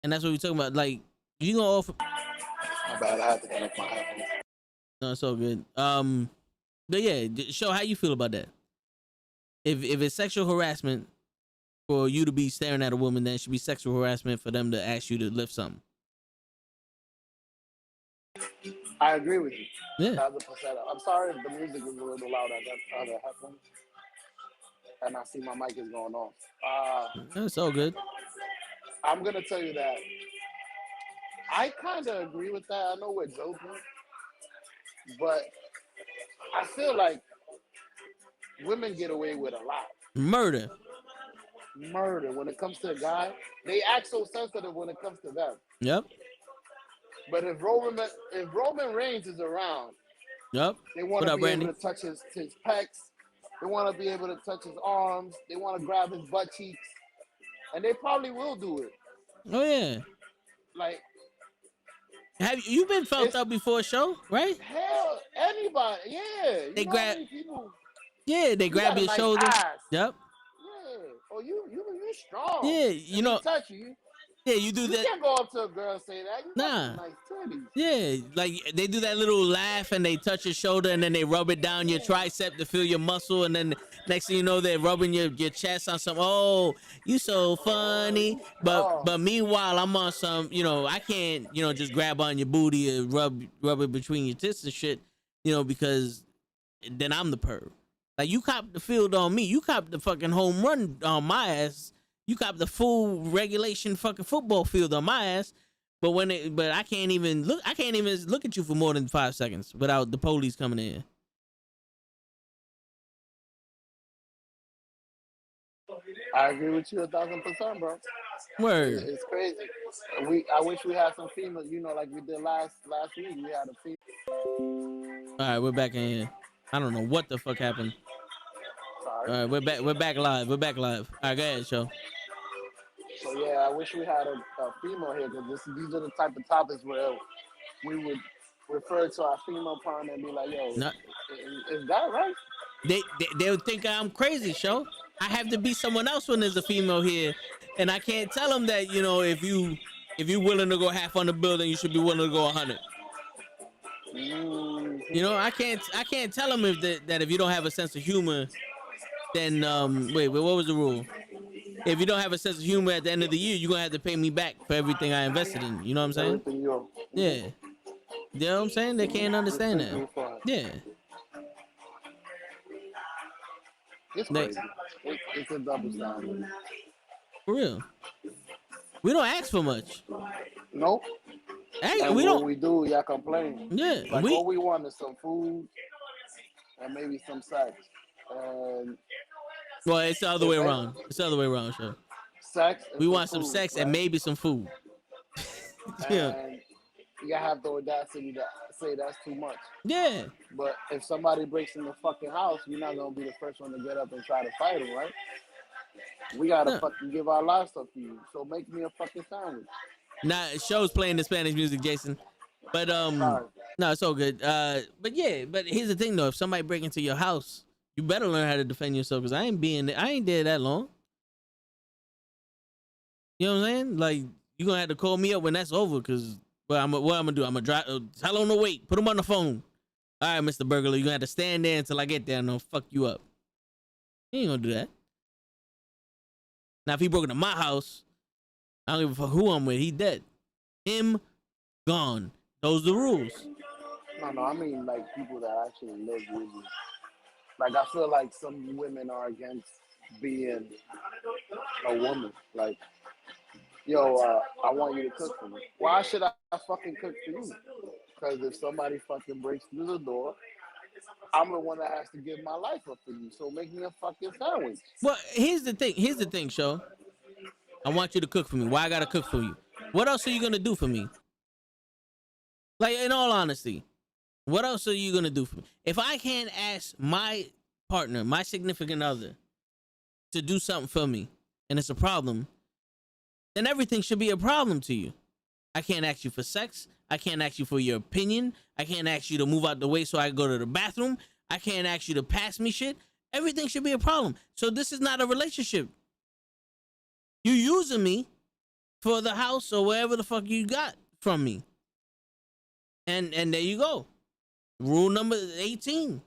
And that's what we're talking about. Like, you gonna offer. My bad, I had to connect my headphones. No, it's all good. But yeah, Sho, how you feel about that? If it's sexual harassment for you to be staring at a woman, then it should be sexual harassment for them to ask you to lift something. I agree with you. Yeah. 1,000%. I'm sorry if the music is a little loud. I got other headphones. And I see my mic is going off. It's all good. I'm going to tell you that I kind of agree with that. I know we're joking. But I feel like women get away with a lot. Murder. When it comes to a guy, they act so sensitive when it comes to them. Yep. But if Roman Reigns is around, Yep. they want to be able to touch his pecs. They want to be able to touch his arms. They want to grab his butt cheeks. And they probably will do it. Oh, yeah. Like, have you been felt up before, Sho? Right? Hell, anybody. Yeah. They grab. People, yeah, they grab your nice shoulder. Ass. Yep. Yeah. Oh, you strong. Yeah, you know. Touch you. Yeah, you do that. You can't go up to a girl and say that. You got nice titties. Yeah, like they do that little laugh and they touch your shoulder and then they rub it down your tricep to feel your muscle, and then next thing you know they're rubbing your chest on some. Oh, you so funny. But meanwhile I'm on some. You know, I can't just grab on your booty and rub it between your tits and shit. You know, because then I'm the perv. Like, you cop the field on me. You cop the fucking home run on my ass. You cop the full regulation fucking football field on my ass. But I can't even look at you for more than 5 seconds without the police coming in. I agree with you 1,000%, bro. Word. It's crazy. I wish we had some females, like we did last week. We had a female. All right, we're back in here. I don't know what the fuck happened. Sorry. All right, we're back live. All right, go ahead, Sho. So yeah, I wish we had a female here, because these are the type of topics where we would refer to our female partner and be like, yo, is that right? They'll think I'm crazy, Sho. I have to be someone else when there's a female here, and I can't tell them that, if you're willing to go half on the bill, then you should be willing to go 100. I can't tell them that if you don't have a sense of humor, then wait, what was the rule? If you don't have a sense of humor at the end of the year, you're gonna have to pay me back for everything I invested in. You know what I'm saying? Yeah. You know what I'm saying? They can't understand that. Yeah. It's crazy. It's a double standard. For real. We don't ask for much. Nope. Hey, And we what don't. we do, y'all complain. Yeah, Like we. all we want is some food and maybe some sex. And Well, it's the other way if any, around. It's the other way around, sure. sex and We some want some food, sex and right? maybe some food. Yeah, And you have the audacity to say that's too much. yeah. But if somebody breaks in the fucking house, we're not gonna be the first one to get up and try to fight them, right? We gotta No. fucking give our lives up to you. So make me a fucking sandwich. Nah, show's playing the Spanish music, Jason. But Sorry. no, it's all good. But yeah, but here's the thing though: if somebody break into your house, you better learn how to defend yourself. Cause I ain't there that long. You know what I'm saying? Like you gonna have to call me up when that's over. Cause what I'm gonna do? I'm gonna drive. Tell him to wait. Put him on the phone. All right, Mr. Burglar, you gonna have to stand there until I get there and I'll fuck you up. He ain't gonna do that. Now if he broke into my house, I don't give a fuck who I'm with. He dead. Him gone. Those are the rules. No, I mean like people that actually live with you. Like I feel like some women are against being a woman. Like, yo, I want you to cook for me. Why should I fucking cook for you? Because if somebody fucking breaks through the door, I'm the one that has to give my life up for you. So make me a fucking sandwich. Well, here's the thing. Here's the thing, show. I want you to cook for me. Why I gotta cook for you? What else are you gonna do for me? Like, in all honesty, what else are you gonna do for me? If I can't ask my partner, my significant other, to do something for me, and it's a problem, then everything should be a problem to you. I can't ask you for sex. I can't ask you for your opinion. I can't ask you to move out the way so I can go to the bathroom. I can't ask you to pass me shit. Everything should be a problem. So this is not a relationship. You using me for the house or wherever the fuck you got from me. And there you go. Rule number 18.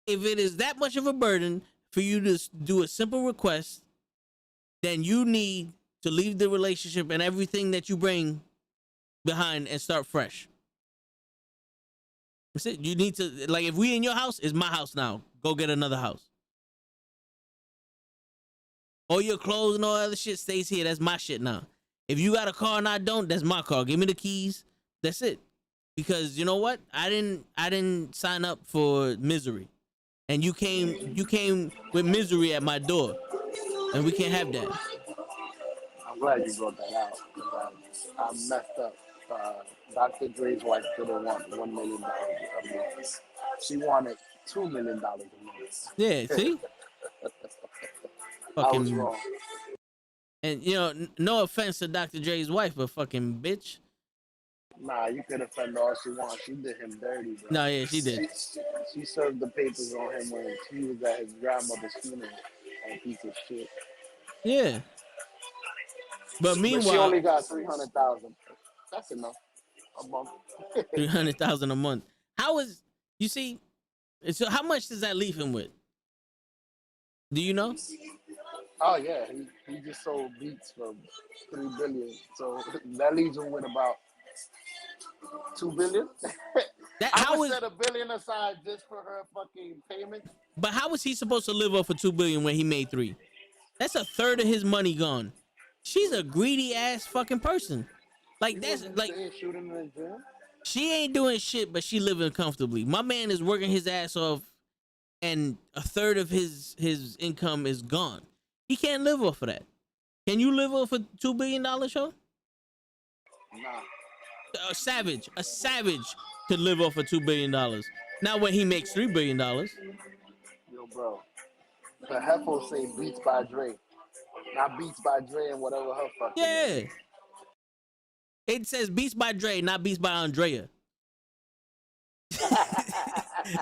If it is that much of a burden for you to do a simple request, then you need to leave the relationship and everything that you bring behind and start fresh. That's it. You need to, like, if we in your house, it's my house now. Go get another house. All your clothes and all other shit stays here. That's my shit now. If you got a car and I don't, that's my car. Give me the keys. That's it. Because you know what? I didn't sign up for misery. And you came with misery at my door. And we can't have that. I'm glad you brought that out. 'Cause I messed up. Dr. Dre's wife didn't want $1 million a month. She wanted $2 million a month. Yeah, see? I was Fucking, wrong. and you know, no offense to Dr. Dre's wife, but fucking bitch. Nah, you could offend all she wants. She did him dirty, bro. No, yeah, she did. She served the papers on him when he was at his grandmother's funeral. And piece of shit. Yeah. But But she meanwhile, only got 300,000. That's enough a month. 300,000 a month. How is, you see? So how much does that leave him with? Do you know? Oh yeah, he just sold beats for $3 billion. So that leaves him with about $2 billion. That I how would is? set $1 billion aside just for her fucking payment. But how was he supposed to live off of $2 billion when he made 3? That's a third of his money gone. She's a greedy ass fucking person. Like that's like Shooting in the gym. she ain't doing shit, but she living comfortably. My man is working his ass off, and a third of his income is gone. He can't live off of that. Can you live off a $2 billion show? Nah. A savage could live off of $2 billion. Not when he makes $3 billion. Yo, bro. The Hefo say Beats by Dre. Not Beats by Dre and whatever her fucking Yeah. name. It says Beats by Dre, not Beats by Andrea. You know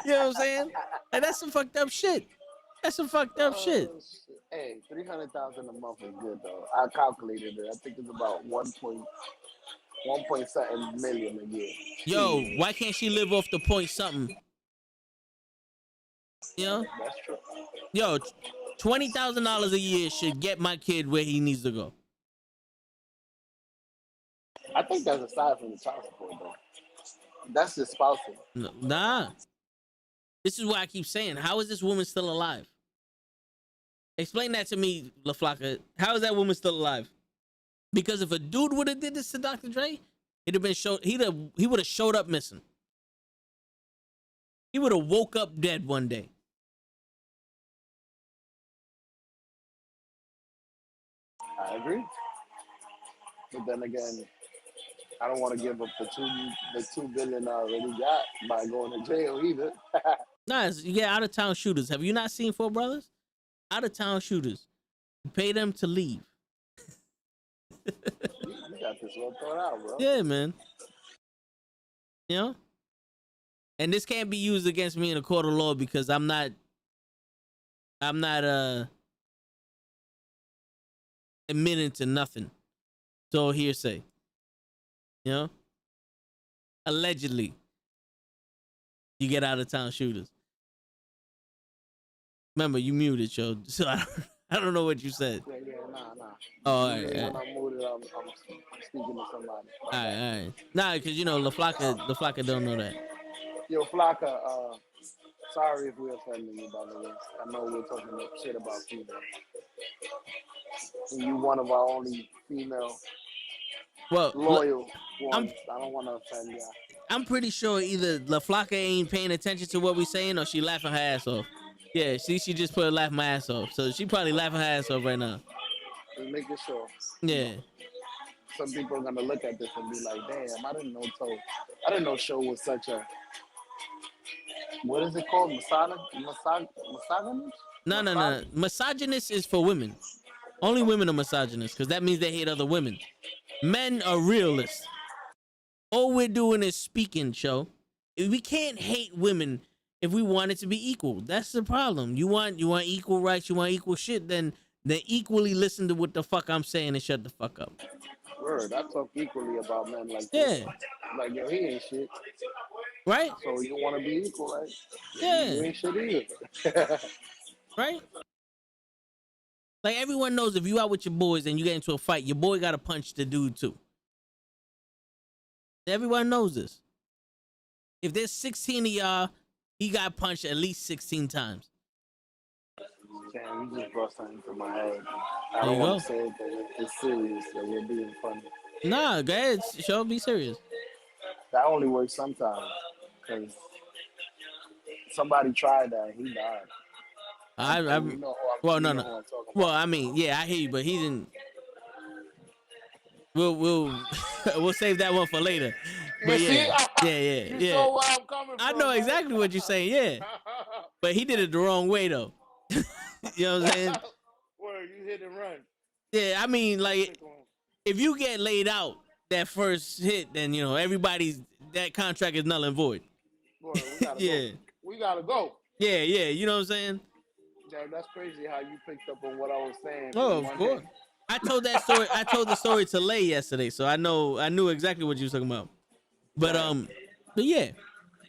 what I'm saying? And that's some fucked up shit. That's some fucked up shit. Oh, shit. Hey, 300,000 a month is good though. I calculated it. I think it's about 1.7 million a year. Yo, why can't she live off the point something? You know? That's true. Yo, $20,000 a year should get my kid where he needs to go. I think that's aside from the child support though. That's just spousal. Nah. This is why I keep saying, how is this woman still alive? Explain that to me, LaFlaca. How is that woman still alive? Because if a dude would have did this to Dr. Dre, it'd have been he would have showed up missing. He would have woke up dead one day. I agree. But then again, I don't want to give up the $2 billion I already got by going to jail either. Nah, you get out of town shooters. Have you not seen Four Brothers? Out of town shooters. You pay them to leave. You got this well thought out, bro. Yeah, man. You know? And this can't be used against me in a court of law because I'm not admitting to nothing. It's all hearsay. You know? Allegedly. You get out of town shooters. Remember, you muted, yo. So I don't know what you said. Yeah, nah. Oh, all right. When I'm muted, I'm speaking to somebody. All right. Nah, because, you know, LaFlocka don't know that. Yo, Flocka, sorry if we offended you, by the way. I know we're talking shit about female. And you one of our only female loyal ones. I don't want to offend you. I'm pretty sure either LaFlocka ain't paying attention to what we saying or she laughing her ass off. Yeah, she just put her laughing my ass off. So she probably laughing her ass off right now. Just making sure. Yeah. Some people are gonna look at this and be like, damn, I didn't know Show was such a, what is it called? Misogynist? No. Misogynist is for women. Only women are misogynists because that means they hate other women. Men are realists. All we're doing is speaking, Show. We can't hate women if we want it to be equal. That's the problem. You want equal rights, you want equal shit, then equally listen to what the fuck I'm saying and shut the fuck up. Word, I talk equally about men like yeah. this. Like, yo, he ain't shit. Right? So you want to be equal, right? Yeah. You ain't shit either. Right? Like, everyone knows if you out with your boys and you get into a fight, your boy got to punch the dude too. Everyone knows this. If there's 16 of y'all, he got punched at least 16 times. Damn, you just brought something to my head. I don't want to say it, but it's serious, so you're being funny. Nah, go ahead. Show, be serious. That only works sometimes, because somebody tried that and he died. Well, I mean, yeah, I hear you, but he didn't. We'll save that one for later. But yeah. You know where I'm coming from. I know exactly what you're saying, yeah. But he did it the wrong way though. You know what I'm saying? Word, you hit and run. Yeah, I mean, like, if you get laid out that first hit, then you know that contract is null and void. Word, we gotta go. Yeah, you know what I'm saying? Yeah, that's crazy how you picked up on what I was saying. Oh, of course. I told the story to Lay yesterday, so I knew exactly what you was talking about. But yeah.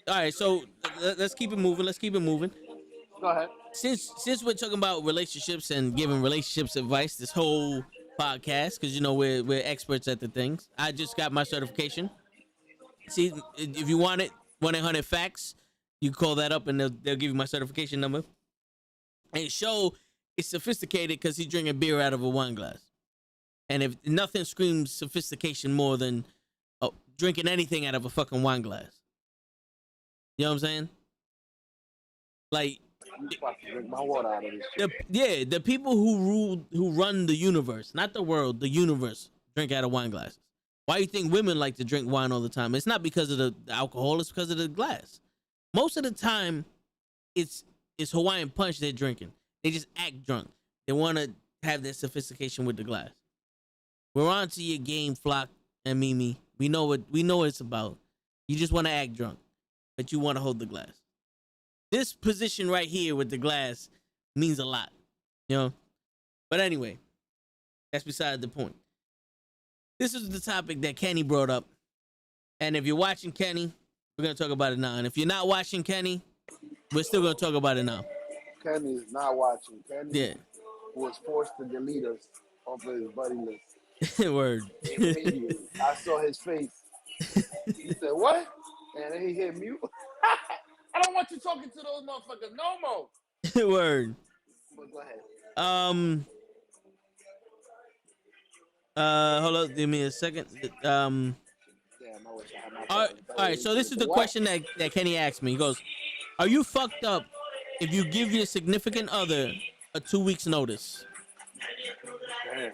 All right, so let's keep it moving. Go ahead. Since we're talking about relationships and giving relationships advice, this whole podcast, because you know we're experts at the things. I just got my certification. See, if you want it, 1-800-FACTS, you call that up and they'll give you my certification number. And Show is sophisticated because he's drinking beer out of a wine glass. And if nothing screams sophistication more than drinking anything out of a fucking wine glass. You know what I'm saying? Like, I'm about to drink my water out of this shit. The people who run the universe, not the world, the universe, drink out of wine glasses. Why do you think women like to drink wine all the time? It's not because of the alcohol, it's because of the glass. Most of the time, it's Hawaiian punch they're drinking. They just act drunk. They want to have that sophistication with the glass. We're on to your game, Flock and Mimi. We know what it's about. You just want to act drunk, but you want to hold the glass. This position right here with the glass means a lot, you know? But anyway, that's beside the point. This is the topic that Kenny brought up. And if you're watching Kenny, we're going to talk about it now. And if you're not watching Kenny, we're still going to talk about it now. Kenny is not watching. Kenny was forced to delete us off of his buddy list. Word. I saw his face. He said, what? And then he hit mute. I don't want you talking to those motherfuckers no more. Word. But go ahead. Hold up, give me a second. Damn, I wish I had my All right, phone. all right. So this is the What? question that Kenny asked me. He goes, "Are you fucked up if you give your significant other a 2 weeks notice?" Damn.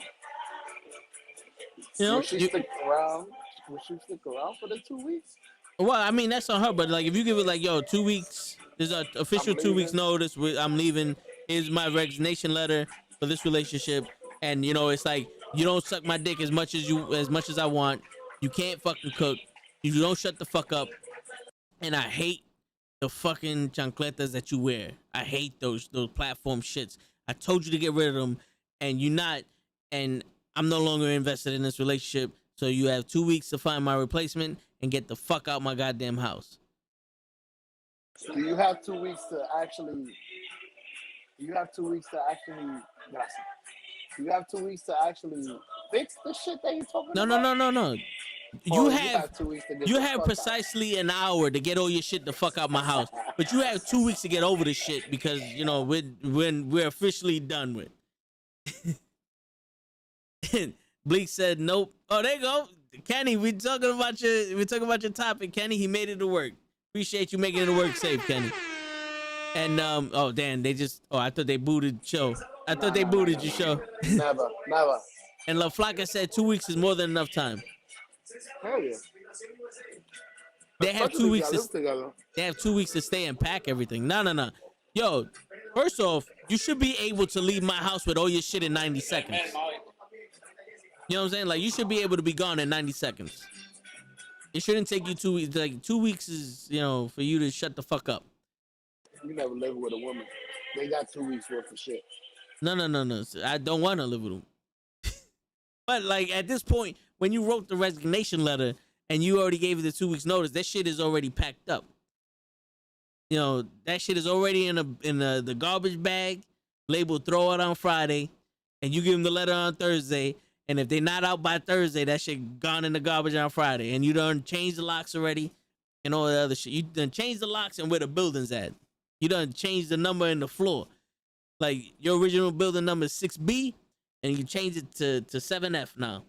You Will know, she stick around? Will she stick around for the 2 weeks? well, I mean that's on her, but like if you give it like, yo, 2 weeks, there's an I'm official 2 weeks leaving. notice. I'm leaving. Here's my resignation letter for this relationship, and you know it's like you don't suck my dick as much as I want. You can't fucking cook. You don't shut the fuck up, and I hate the fucking chancletas that you wear. I hate those platform shits. I told you to get rid of them, and you're not. And I'm no longer invested in this relationship. So you have 2 weeks to find my replacement and get the fuck out my goddamn house. Do you have 2 weeks to actually? Do you have 2 weeks to actually? Gracias. Do you have 2 weeks to actually fix the shit that you're talking No, no, about? no, no, no. Or You you have have 2 weeks to get you the have fuck precisely an hour to get all your shit the fuck out my house. But you have 2 weeks to get over the shit because you know we're officially done with. Bleak said nope. Oh, there you go. Kenny, we're talking about your topic, Kenny. He made it to work. Appreciate you making it to work safe, Kenny. And oh damn, I thought they booted show. I thought they booted your show. Never, never. And La Flaca said 2 weeks is more than enough time. Hell yeah. They have 2 Especially if weeks y'all live together. they have 2 weeks to stay and pack everything. No. Yo, first off, you should be able to leave my house with all your shit in 90 seconds. You know what I'm saying? Like you should be able to be gone in 90 seconds. It shouldn't take you 2 weeks. Like 2 weeks is, you know, for you to shut the fuck up. You never live with a woman. They got 2 weeks worth of shit. No. I don't want to live with them. But like at this point, when you wrote the resignation letter and you already gave it the 2 weeks notice, that shit is already packed up. You know, that shit is already in the garbage bag, labeled throw it on Friday, and you give them the letter on Thursday. And if they're not out by Thursday, that shit gone in the garbage on Friday. And you done changed the locks already and all the other shit. You done changed the locks and where the building's at. You done changed the number in the floor. Like your original building number is 6B and you change it to 7F now.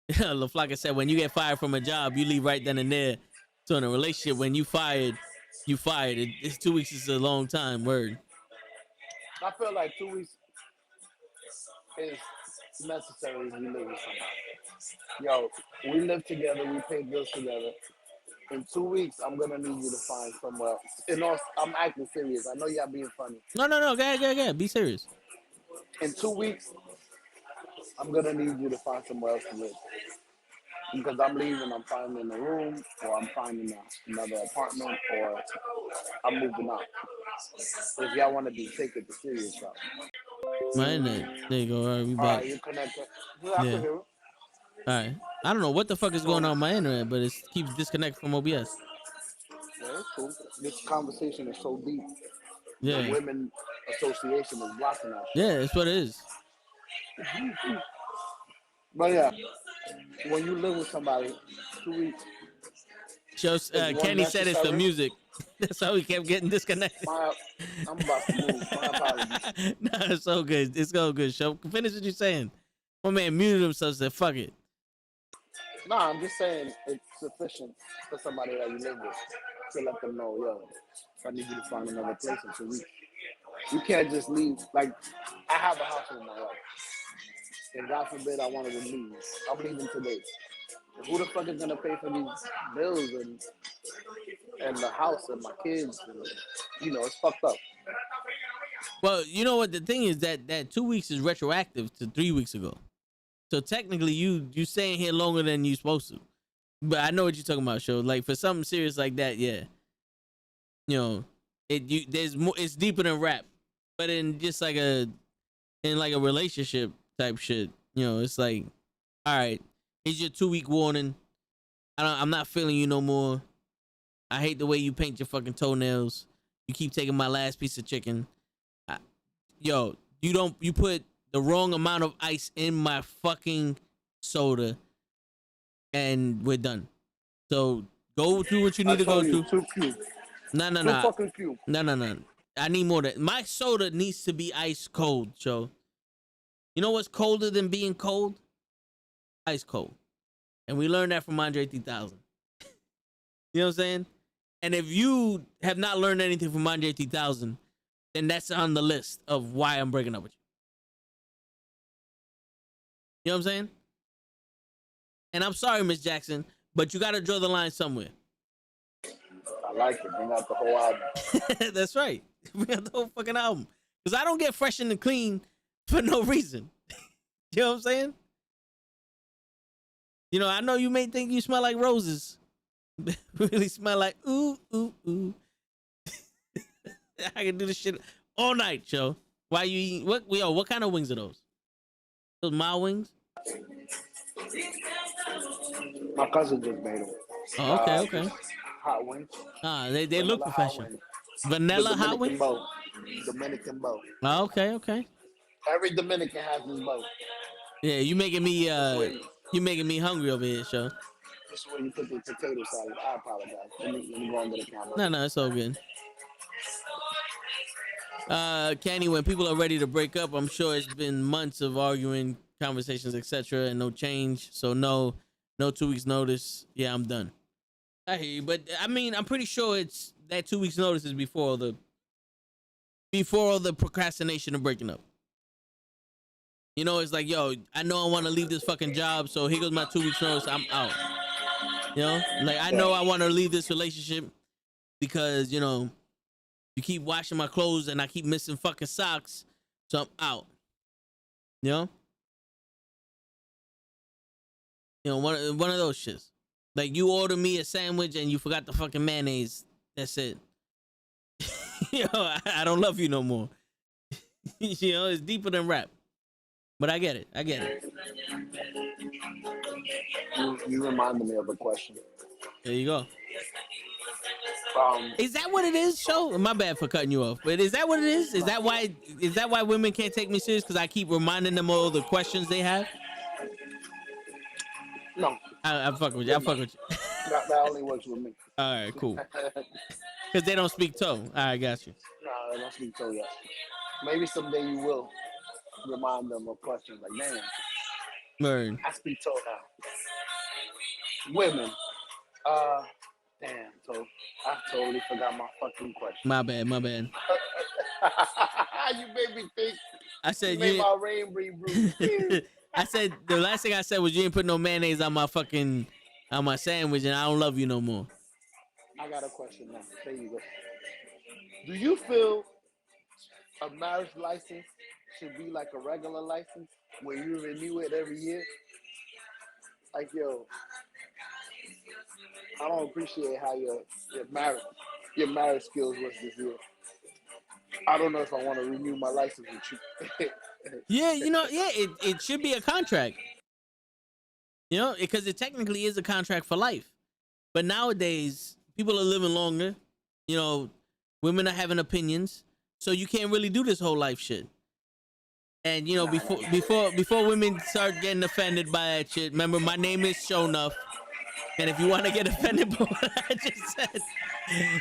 LaFlaca said, when you get fired from a job, you leave right then and there. So in a relationship, when you fired. It's 2 weeks is a long time. Word. I feel like 2 weeks is necessary if you live with somebody. Yo, we live together, we pay bills together. In 2 weeks, I'm gonna need you to find somewhere else. And also, I'm acting serious. I know y'all being funny. No. Go ahead. Be serious. In 2 weeks, I'm gonna need you to find somewhere else to live. Because I'm leaving, I'm finding a room, or I'm finding another apartment, or I'm moving out. If y'all want to be taking the serious route. My internet. There you go. All right, we All back. right, you connected. Yeah, Yeah. hear it. All right. I don't know what the fuck is going on with my internet, but it keeps disconnecting from OBS. Yeah, that's cool. This conversation is so deep. The Yeah. Women Association is blocking us. Yeah, that's what it is. But yeah, when you live with somebody, 2 weeks. Shows, Is one Kenny said it's the necessary? music. That's how we kept getting disconnected. I'm about to move. My apologies. No, it's so good. It's so good. Show. Finish what you're saying. My man muted himself. Said, "Fuck it." Nah, I'm just saying it's sufficient for somebody that you live with to let them know, yo, I need you to find another place in 2 weeks. You can't just leave. Like, I have a house with my wife. And God forbid I wanted to leave. I'm leaving today. And who the fuck is gonna pay for these bills and the house and my kids? And, you know, it's fucked up. Well, you know what the thing is that 2 weeks is retroactive to 3 weeks ago. So technically, you staying here longer than you supposed to. But I know what you're talking about, show. Like for something serious like that, yeah. You know, there's more. It's deeper than rap. But in just like a relationship type shit, you know, it's like, all right, here's your 2 week warning. I'm not feeling you no more. I hate the way you paint your fucking toenails. You keep taking my last piece of chicken. You put the wrong amount of ice in my fucking soda, and we're done. So Go to what you need to go to. Too cute. No, Too fucking cute. No. I need more than my soda needs to be ice cold, Joe. You know what's colder than being cold? Ice cold. And we learned that from Andre 3000. You know what I'm saying? And if you have not learned anything from Andre 3000, then that's on the list of why I'm breaking up with you. You know what I'm saying? And I'm sorry, Miss Jackson, but you got to draw the line somewhere. I like it. Bring out the whole album. That's right. Bring out the whole fucking album. Because I don't get fresh and clean for no reason. You know what I'm saying? You know, I know you may think you smell like roses. Really smell like ooh, ooh, ooh. I can do this shit all night, Joe. Why you eat? What kind of wings are those? Those mild wings? My cousin just made them. Oh, okay. Hot wings. They look professional. Vanilla hot wings? Dominican bow. Oh, okay. Every Dominican has this bow. Yeah, you making me hungry over here, Joe. This is where you put the potato salad. I apologize. Let me go under the camera. No, it's all good. Kenny, when people are ready to break up, I'm sure it's been months of arguing, conversations, etc., and no change. So no 2 weeks notice. Yeah, I'm done. I hear you, but I mean, I'm pretty sure it's that 2 weeks notice is before all the procrastination of breaking up. You know, it's like, yo, I know I want to leave this fucking job, so here goes my 2 weeks notice. I'm out. You know, like I know I want to leave this relationship because, you know, you keep washing my clothes and I keep missing fucking socks, so I'm out. You know? You know, one of those shits. Like you order me a sandwich and you forgot the fucking mayonnaise. That's it. You know, I don't love you no more. You know, it's deeper than rap. But I get it. You reminded me of a question. There you go. Is that what it is, Show? My bad for cutting you off, but is that what it is? Is that why women can't take me serious? Because I keep reminding them all the questions they have? No. I fuck with you. That only works with me. All right, cool. Because they don't speak toe. All right, got you. No, they don't speak toe yet. Maybe someday you will remind them of questions like, man, Word. I speak toe now. Women. Damn, so I totally forgot my fucking question. My bad. You made me think. I said you made my rain brew. I said the last thing I said was you didn't put no mayonnaise on my sandwich, and I don't love you no more. I got a question now. There you go. Do you feel a marriage license should be like a regular license where you renew it every year? Like, yo, I don't appreciate how your marriage skills was this year. I don't know if I want to renew my license with you. Yeah, it should be a contract. You know, because it technically is a contract for life. But nowadays, people are living longer. You know, women are having opinions, so you can't really do this whole life shit. And you know, before women start getting offended by that shit, remember my name is Shonuff. And if you want to get offended by what I just said,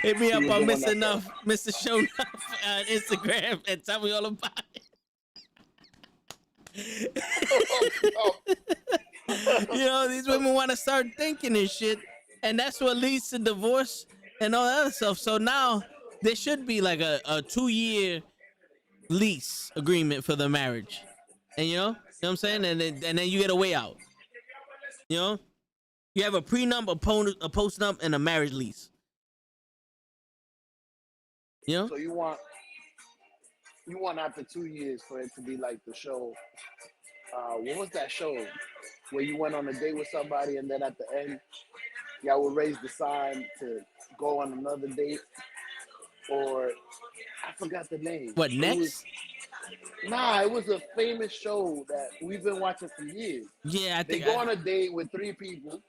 hit me up on Mr. Shonuff on Instagram and tell me all about it. You know, these women want to start thinking and shit, and that's what leads to divorce and all that other stuff. So now there should be like a 2-year lease agreement for the marriage, and you know what I'm saying, and then you get a way out. You know, you have a prenup, a postnup, and a marriage lease. You know, so you want after 2 years for it to be like the show. What was that show where you went on a date with somebody and then at the end y'all would raise the sign to go on another date? Or I forgot the name. What, Next? It was a famous show that we've been watching for years. Yeah, they go on a date with 3 people.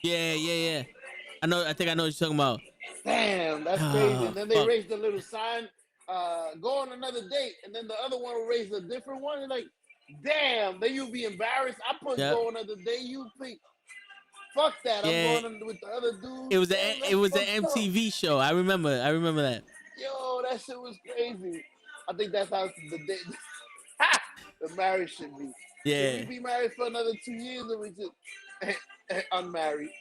Yeah. I think I know what you're talking about. Damn, that's crazy. And then they raise the little sign, go on another date, and then the other one will raise a different one. And like, damn, then you'll be embarrassed. I put go on another date, you think. fuck that. Yeah. I'm going with the other dude. It was Man, it was an that's fucked up. MTV show. I remember that. Yo, that shit was crazy. I think that's how the marriage should be. Yeah. Should we be married for another 2 years, or we just unmarried?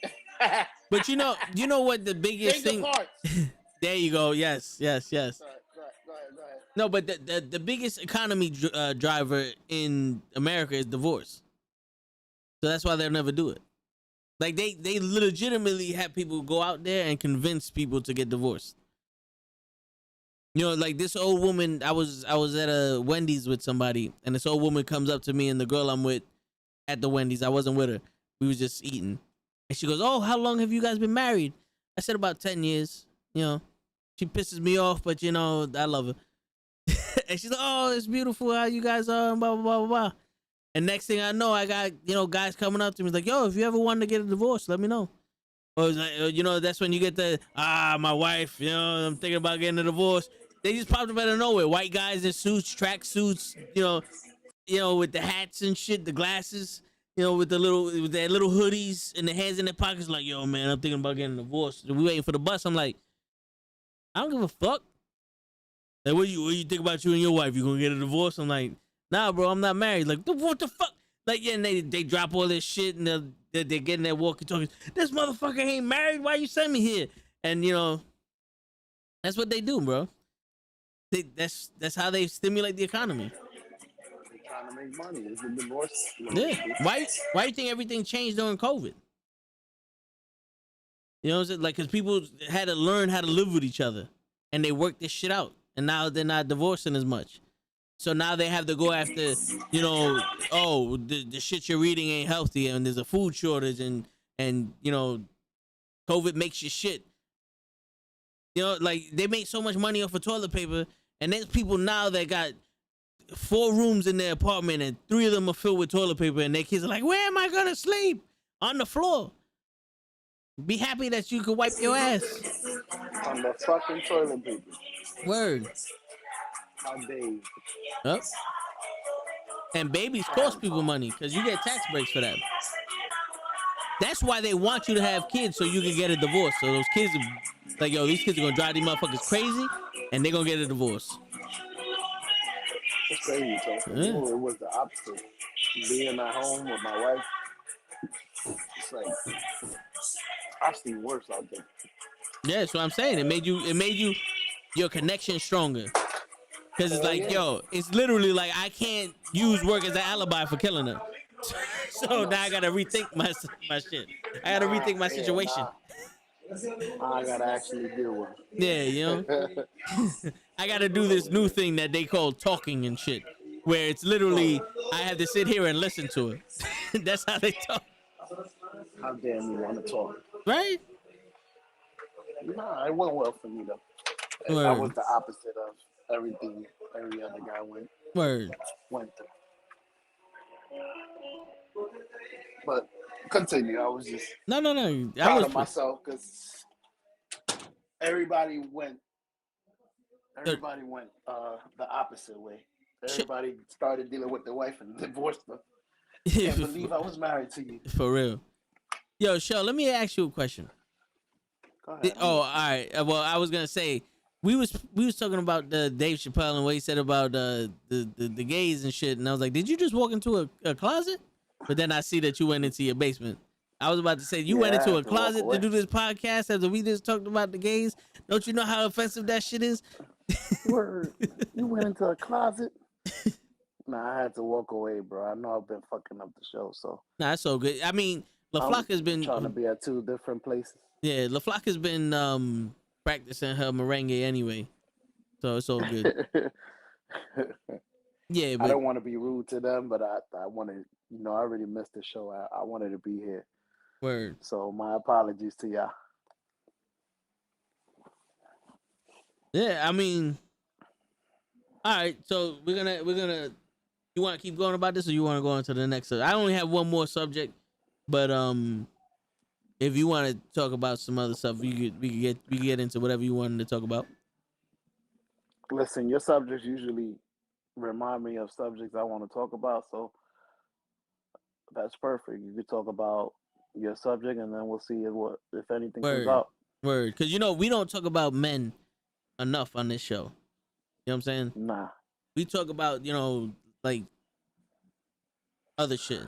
But you know what the biggest Finger thing. parts. There you go. Yes. Go ahead. No, but the biggest economy driver in America is divorce. So that's why they'll never do it. Like they legitimately have people go out there and convince people to get divorced. You know, like this old woman. I was at a Wendy's with somebody, and this old woman comes up to me and the girl I'm with at the Wendy's. I wasn't with her. We was just eating, and she goes, "Oh, how long have you guys been married?" I said about 10 years. You know, she pisses me off, but you know I love her. And she's like, "Oh, it's beautiful how you guys are," and blah blah blah blah blah. And next thing I know, I got guys coming up to me like, "Yo, if you ever wanted to get a divorce, let me know." Or it's like, that's when you get the my wife, I'm thinking about getting a divorce. They just popped up out of nowhere. White guys in suits, track suits, with the hats and shit, the glasses, with their little hoodies and the hands in their pockets, like, "Yo, man, I'm thinking about getting a divorce." We waiting for the bus. I'm like, I don't give a fuck. Like, what you think about you and your wife? You gonna get a divorce? I'm like, nah, bro, I'm not married. Like, what the fuck? Like, yeah, and they drop all this shit and they're getting that walkie-talkie. This motherfucker ain't married. Why you send me here? And that's what they do, bro. That's how they stimulate the economy. They're trying to make money. It's a divorce. Yeah. Why do you think everything changed during COVID? You know what I'm saying? Like, because people had to learn how to live with each other, and they worked this shit out, and now they're not divorcing as much. So now they have to go after, the shit you're eating ain't healthy, and there's a food shortage, and COVID makes you shit. Like, they make so much money off of toilet paper, and there's people now that got 4 rooms in their apartment, and 3 of them are filled with toilet paper, and their kids are like, "Where am I gonna sleep? On the floor." Be happy that you could wipe your ass. On the fucking toilet paper. Word. How dare you? Yep. And babies cost people money because you get tax breaks for that. That's why they want you to have kids, so you can get a divorce. So those kids are like, "Yo, these kids are gonna drive these motherfuckers crazy, and they're gonna get a divorce." It's crazy, so for me, it was the opposite. Being at home with my wife, it's like I've seen worse out there. Yeah, that's what I'm saying. It made you your connection stronger. Because it's like, yo, it's literally like I can't use work as an alibi for killing her. So now I gotta rethink my shit. I gotta rethink my situation. I gotta actually deal with Yeah, it. I gotta do this new thing that they call talking and shit, where it's literally I have to sit here and listen to it. That's how they talk. How damn you want to talk? Right? Nah, it went well for me though. Word. I was the opposite of everything every other guy went Word. through. But continue. I was just No. proud of myself because everybody went the opposite way. Everybody started dealing with their wife and divorced them. Can't believe I was married to you. For real. Yo, Shell, let me ask you a question. Go ahead. All right. Well, I was gonna say we was talking about Dave Chappelle and what he said about the gays and shit, and I was like, did you just walk into a closet? But then I see that you went into your basement. I was about to say you went into a closet to do this podcast after we just talked about the gays. Don't you know how offensive that shit is? Word. You went into a closet? Nah, I had to walk away, bro. I know I've been fucking up the show, so. Nah, it's so good. I mean, LaFlac has been trying to be at 2 different places. Yeah, LaFlac has been practicing her merengue anyway, so it's all good. Yeah, but I don't want to be rude to them, but I wanted, I already missed the show. I wanted to be here. Word. So my apologies to y'all. Yeah, I mean, all right. So we're gonna. You want to keep going about this, or you want to go on to the next? I only have one more subject, but if you want to talk about some other stuff, we could get into whatever you wanted to talk about. Listen, your subjects usually remind me of subjects I want to talk about, so that's perfect. You could talk about your subject, and then we'll see if anything comes Word, out. word. Because you know we don't talk about men enough on this show. You know what I'm saying? Nah. We talk about like other shit.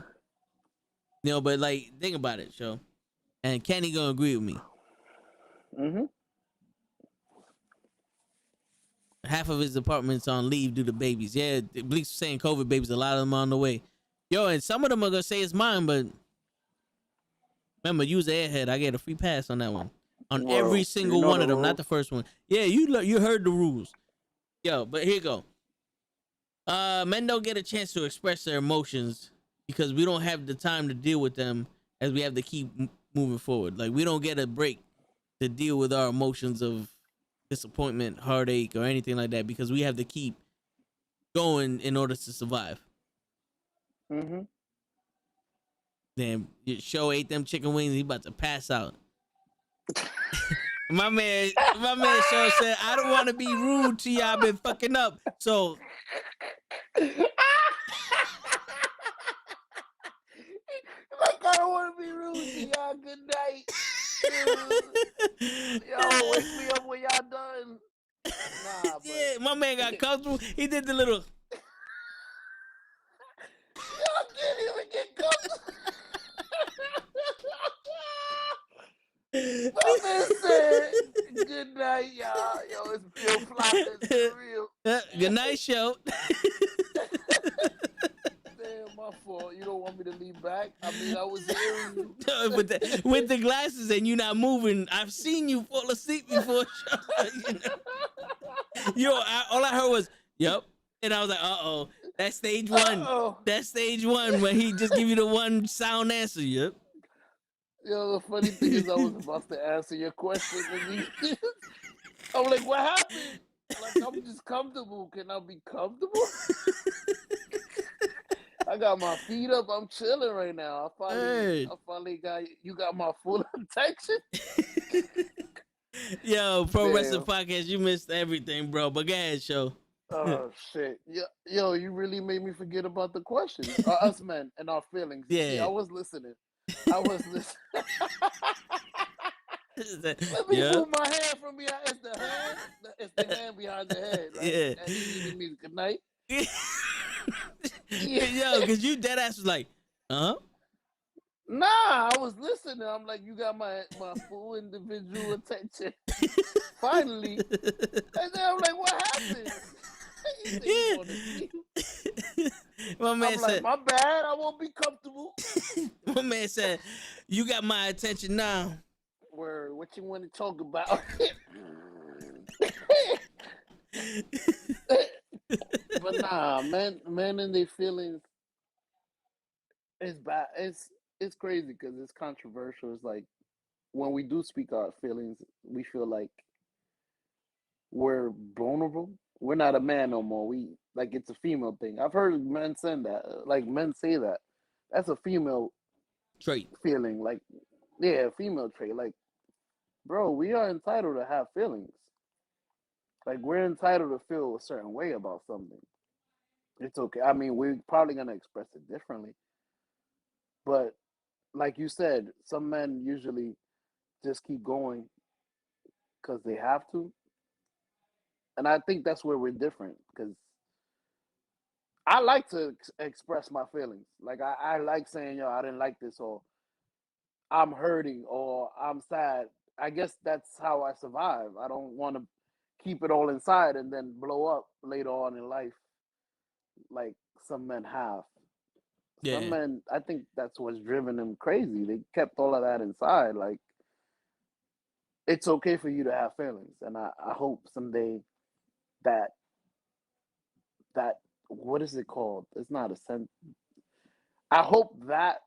But like think about it, show. And Kenny gonna agree with me. Mhm. Half of his apartment's on leave due to babies. Yeah, Bleak's saying COVID babies. A lot of them are on the way. Yo, and some of them are gonna say it's mine, but remember, use the airhead. I get a free pass on that one. On every Well, single know one the of them, not rules. the first one. Yeah, you heard the rules. Yo, but here you go. Men don't get a chance to express their emotions because we don't have the time to deal with them as we have to keep moving forward. Like we don't get a break to deal with our emotions of disappointment, heartache, or anything like that because we have to keep going in order to survive. Mhm. Damn, your show ate them chicken wings. He about to pass out. my man show said, I don't want to be rude to y'all. I've been fucking up. So Like, I don't want to be rude to y'all. Good night. Yo, wake me up when y'all done. Nah, but yeah, my man got comfortable. He did the little. y'all can't even get comfortable. My man said, good night, y'all. Yo, it's Phil Flockers for real. Good night, show. Damn, my fault. You don't want me to leave back? I mean, I was hearing you. with the glasses and you not moving. I've seen you fall asleep before. Yo, all I heard was, yep. And I was like, uh-oh. That's stage one. Uh-oh. That's stage one when he just give you the one sound answer. Yep. Yo, the funny thing is I was about to answer your question. I'm like, what happened? Like, I'm just comfortable. Can I be comfortable? I got my feet up. I'm chilling right now. I finally got my full attention. Yo, Pro Damn. Wrestling Podcast, you missed everything, bro. But go ahead, show. Oh shit! Yo, you really made me forget about the question. Us men and our feelings. Yeah. See, I was listening. Let me move my hand from behind. It's the hand. It's the hand behind the head. Right? Yeah. And he giving me good night. Yo, because you dead ass was like, huh? Nah, I was listening. I'm like, you got my full individual attention. Finally. And then I'm like, what happened? Yeah. My man I'm said, like, my bad. I won't be comfortable. my man said, you got my attention now. Word, what you want to talk about? But nah, men and their feelings is bad. It's crazy because it's controversial. It's like when we do speak our feelings, we feel like we're vulnerable. We're not a man no more. We like it's a female thing. I've heard men say that. Like men say that. That's a female Trait. feeling. Like, yeah, female trait. Like, bro, we are entitled to have feelings. Like we're entitled to feel a certain way about something. It's okay. I mean, we're probably gonna express it differently. But like you said, some men usually just keep going because they have to. And I think that's where we're different because I like to express my feelings. Like I like saying, yo, I didn't like this, or I'm hurting, or I'm sad. I guess that's how I survive. I don't want to keep it all inside and then blow up later on in life like some men have. Yeah. Some men, I think that's what's driven them crazy. They kept all of that inside. Like, it's okay for you to have feelings. And I hope someday that what is it called? It's not a sense. I hope that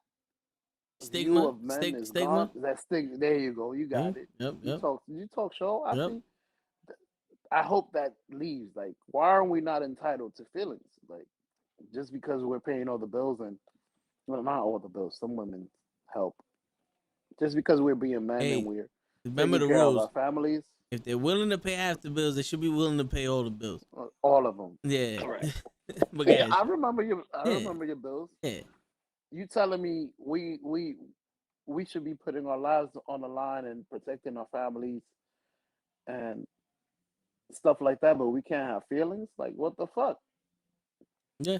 view Stigma. of men is Stigma. gone. That stigma. There you go. You got it. Yep. You talk show. I Yep. see. I hope that leaves. Like, why are we not entitled to feelings? Like, just because we're paying all the bills and well, not all the bills. Some women help. Just because we're being men Hey, and we're remember the taking care of rules. our families, If they're willing to pay half the bills, they should be willing to pay all the bills. all of them. Yeah. Correct. But Yeah, guys, I remember your bills. yeah. You telling me we should be putting our lives on the line and protecting our families and stuff like that, but we can't have feelings. Like, what the fuck? Yeah.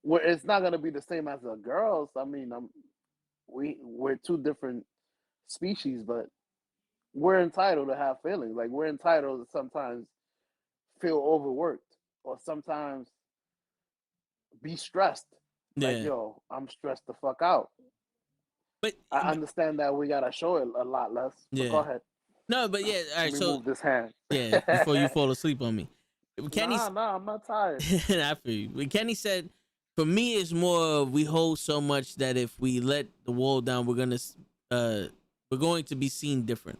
Where it's not gonna be the same as the girls. I mean, we're two different species, but we're entitled to have feelings. Like, we're entitled to sometimes feel overworked or sometimes be stressed. Like, Yeah. yo, I'm stressed the fuck out. But I understand that we gotta show it a lot less. But go yeah. ahead. No, but yeah, all Let right, me so move this hand. yeah, before you fall asleep on me. Nah, Kenny's I'm not tired. I feel you. But Kenny said, for me, it's more of we hold so much that if we let the wall down, we're going to be seen different.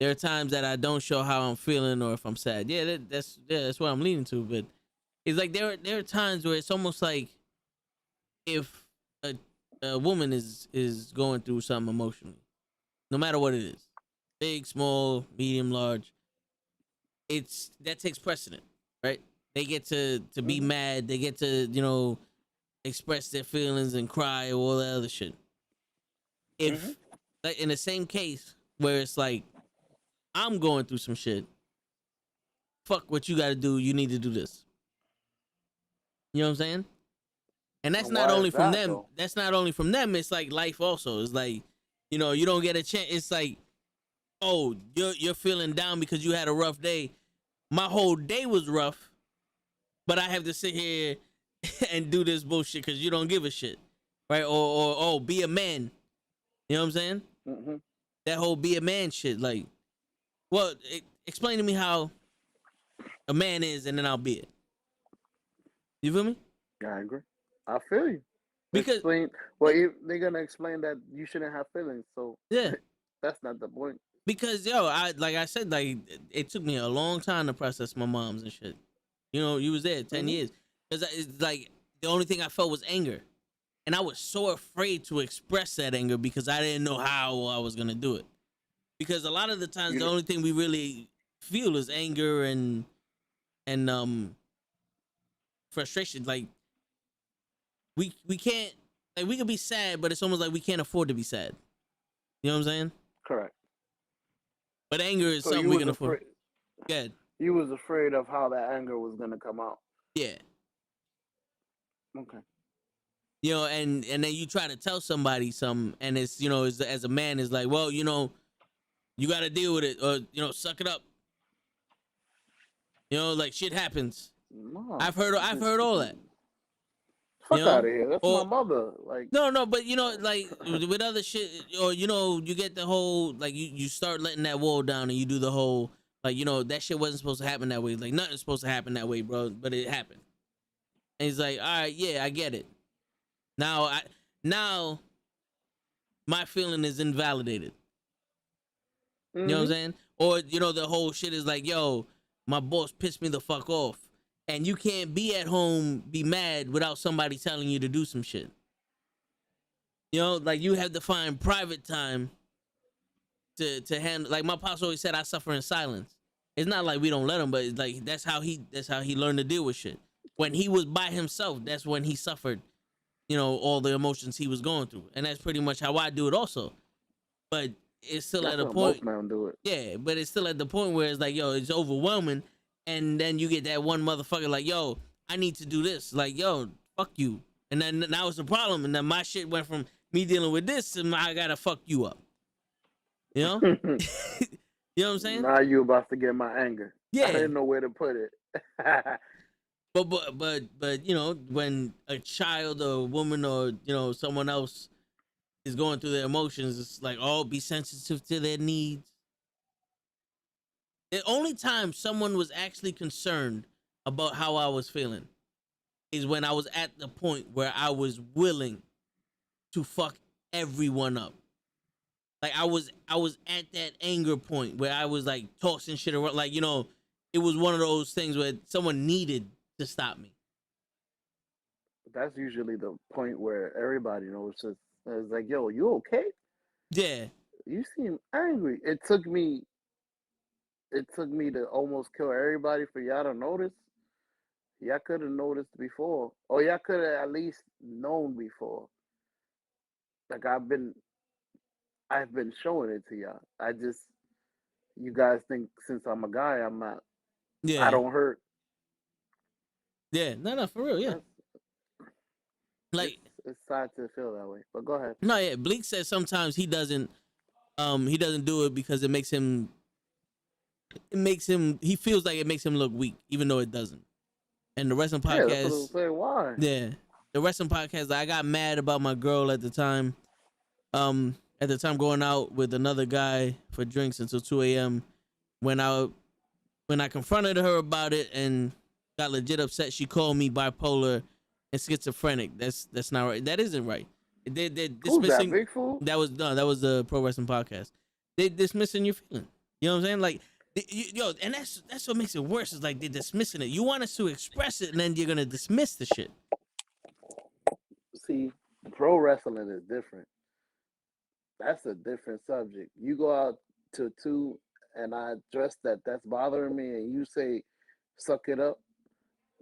There are times that I don't show how I'm feeling or if I'm sad. Yeah, that's what I'm leaning to. But it's like there are times where it's almost like if a woman is going through something emotionally, no matter what it is, big, small, medium, large, it's that takes precedent, right? They get to be Mhm. mad. They get to express their feelings and cry or all that other shit. Mhm. If like in the same case where it's like I'm going through some shit, fuck what you got to do. You need to do this. You know what I'm saying? And that's And not why only is from that them. though? That's not only from them. It's like life also. It's like you don't get a chance. It's like, oh, you're feeling down because you had a rough day. My whole day was rough, but I have to sit here and do this bullshit because you don't give a shit, right? Or oh, be a man. You know what I'm saying? Mhm. That whole be a man shit. Like, well, explain to me how a man is, and then I'll be it. You feel me? I agree. I feel you. Because Explain. Well, they're gonna explain that you shouldn't have feelings, so yeah, that's not the point. because yo, I like I said, like it took me a long time to process my mom's and shit. You was there 10 Mhm. years because it's like the only thing I felt was anger, and I was so afraid to express that anger because I didn't know how I was gonna do it. Because a lot of the times, the You only thing we really feel is anger and frustration. Like we can't like we could be sad, but it's almost like we can't afford to be sad. You know what I'm saying? correct. But anger is So something you we was can afford. afraid. Good. You was afraid of how that anger was gonna come out. Yeah. Okay. And then you try to tell somebody something, and it's as a man is like, well, you got to deal with it, or suck it up. Like shit happens. No. I've heard all that. You Fuck out know, of here. That's my or mother. Like. no, but like with other shit, or you get the whole like you start letting that wall down, and you do the whole like that shit wasn't supposed to happen that way. Like nothing's supposed to happen that way, bro, but it happened. And he's like, all right, yeah, I get it. Now my feeling is invalidated. You know what I'm Mhm. saying? Or the whole shit is like, yo, my boss pissed me the fuck off, and you can't be at home be mad without somebody telling you to do some shit. Like you have to find private time to handle. Like my pops always said, I suffer in silence. It's not like we don't let him, but it's like that's how he learned to deal with shit. When he was by himself, that's when he suffered. All the emotions he was going through, and that's pretty much how I do it also. But it's still at That's a how point. most men do it. Yeah, but it's still at the point where it's like, yo, it's overwhelming, and then you get that one motherfucker like, yo, I need to do this, like, yo, fuck you, and then now it's a problem, and then my shit went from me dealing with this, and I gotta fuck you up, you know, you know what I'm saying? Now you about to get my anger. I Yeah, didn't know where to put it. but when a child or a woman or someone else is going through their emotions, it's like, oh, be sensitive to their needs. The only time someone was actually concerned about how I was feeling is when I was at the point where I was willing to fuck everyone up. Like I was at that anger point where I was like tossing shit around. Like it was one of those things where someone needed to stop me. That's usually the point where everybody knows. It's like, yo, you okay? Yeah, You seem angry. It took me to almost kill everybody for y'all to notice. Y'all could have noticed before, or y'all could have at least known before. Like, I've been I've been showing it to y'all. You guys think since I'm a guy, I'm not. I Yeah, don't hurt. yeah, no, for real, yeah. That's Like, it's sad to feel that way. But go ahead. no, yeah. Bleak says sometimes he doesn't do it because he feels like it makes him look weak, even though it doesn't. And the wrestling Yeah, that's what I'm podcast, saying. Why? yeah, the wrestling podcast. I got mad about my girl at the time. At the time going out with another guy for drinks until 2 a.m. When I confronted her about it and got legit upset, she called me bipolar and schizophrenic. That's not right. That isn't right. They're Who's that? dismissing. Big Fool? That was the pro wrestling podcast. They dismissing your feeling. You know what I'm saying? Like, and that's what makes it worse. Is like they're dismissing it. You want us to express it, and then you're gonna dismiss the shit. See, pro wrestling is different. That's a different subject. You go out to two, and I address that's bothering me, and you say, "Suck it up."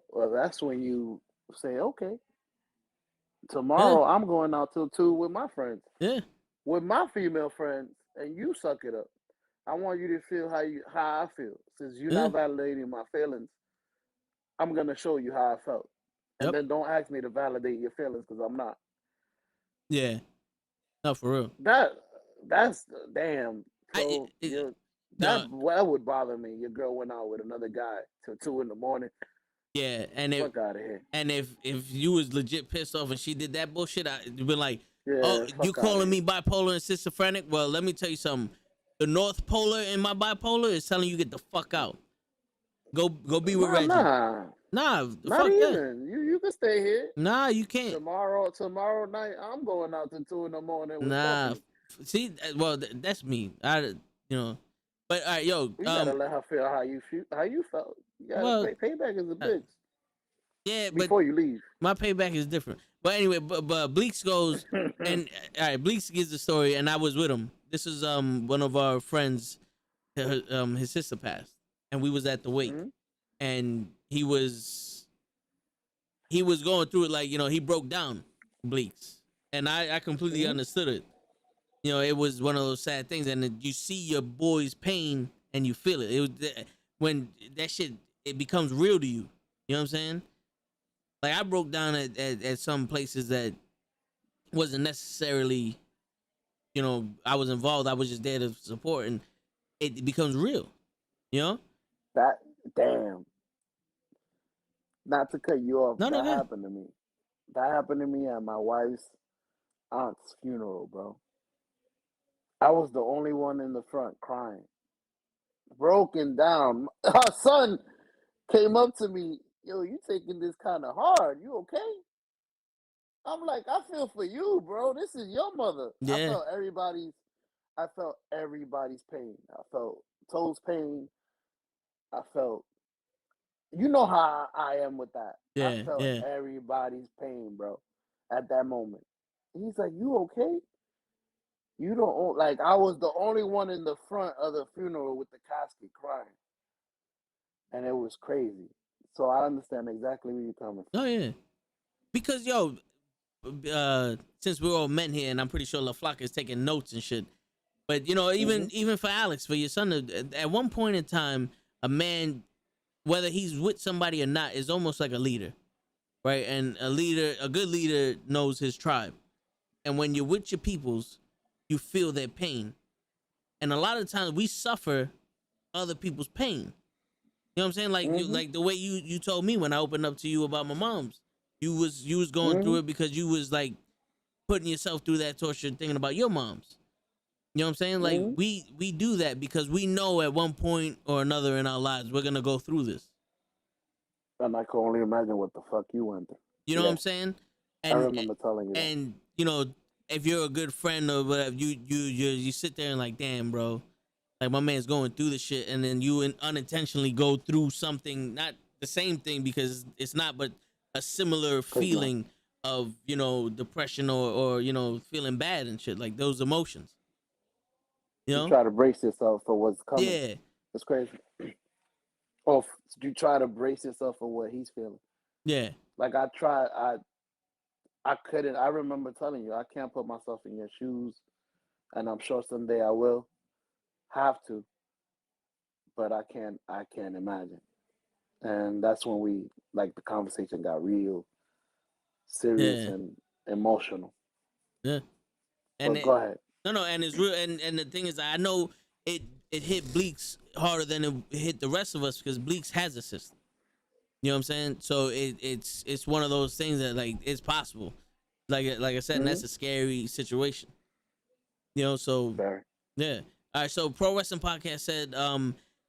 Well, that's when you say, "Okay, Yeah, tomorrow I'm going out till two with my friends, yeah, with my female friends, and you suck it up." I want you to feel how I feel. Since you're yeah. not validating my feelings, I'm gonna show you how I felt, and Yep. then don't ask me to validate your feelings because I'm not. Yeah. No, for real. That that's damn. I So it, you no, that would bother me. Your girl went out with another guy till 2 in the morning. yeah, and if Fuck out of here. if you was legit pissed off and she did that bullshit, I'd be like, oh, Yeah, you fuck out of calling here. me bipolar and schizophrenic? Well, let me tell you something. The North Polar in my bipolar is telling you get the fuck out. Go be with Nah, Reggie. nah, Nah, the not fuck that. even. You can stay here. Nah, you can't. Tomorrow night, I'm going out till 2 in the morning with Nah, Stephanie. see, well, that's me. But all right, yo, You gotta let her feel how you felt. You gotta well, payback is a uh, bitch yeah, but before you leave. my payback is different. But anyway, but Bleaks goes and all right, Bleaks gives the story, and I was with him. This is one of our friends, his sister passed, and we was at the wake, Mhm. and he was going through it like he broke down, Bleaks, and I completely Mhm. understood it. It was one of those sad things, and you see your boy's pain and you feel it. It was when that shit it becomes real to you. You know what I'm saying? Like I broke down at some places that wasn't necessarily, I was involved. I was just there to support, and it becomes real. You know? That damn. Not to cut you off, No, that good. happened to me. That happened to me at my wife's aunt's funeral, bro. I was the only one in the front crying, broken down. Her son came up to me, "Yo, you taking this kind of hard? You okay?" I'm like, "I feel for you, bro. This is your mother." Yeah, I felt everybody's pain. I felt Toad's pain. I felt, you know how I am with that. I yeah, felt yeah. everybody's pain, bro, at that moment. He's like, "You okay?" You don't like. I was the only one in the front of the funeral with the casket crying, and it was crazy. So I understand exactly where you're coming Oh from. yeah. Because since we're all men here, and I'm pretty sure LaFlaca is taking notes and shit. But Hmm. even for Alex, for your son, at one point in time, a man, whether he's with somebody or not, is almost like a leader, right? And a good leader knows his tribe. And when you're with your peoples, you feel their pain. And a lot of times we suffer other people's pain. You know what I'm saying? Like Hmm. like the way you told me when I opened up to you about my mom's. You was going through Hmm. it because you was like putting yourself through that torture thinking about your mom's. You know what I'm saying? Like Hmm. we do that because we know at one point or another in our lives we're gonna go through this. And I can only imagine what the fuck you went through. You know what I'm Yes, saying? I And remember telling you that. and if you're a good friend or whatever, you sit there and like, damn, bro, like my man's going through the shit, and then you unintentionally go through something, not the same thing because it's not, but a similar Cause no, feeling of depression or feeling bad and shit, like those emotions. You you know? try to brace yourself for what's coming. Yeah, It's crazy. Or you try to brace yourself for what he's feeling. yeah, Like I tried. I couldn't. I remember telling you I can't put myself in your shoes. and I'm sure someday I will have to, but I can't imagine. And that's when the conversation got real serious Yeah, and emotional. yeah. And But go ahead. no, and it's real. And the thing is, I know it hit Bleeks harder than it hit the rest of us because Bleeks has a system. You know what I'm saying? So it's one of those things that like it's possible. Like I said, and that's a scary situation. You know, so Very. yeah. All right, so Pro Wrestling Podcast said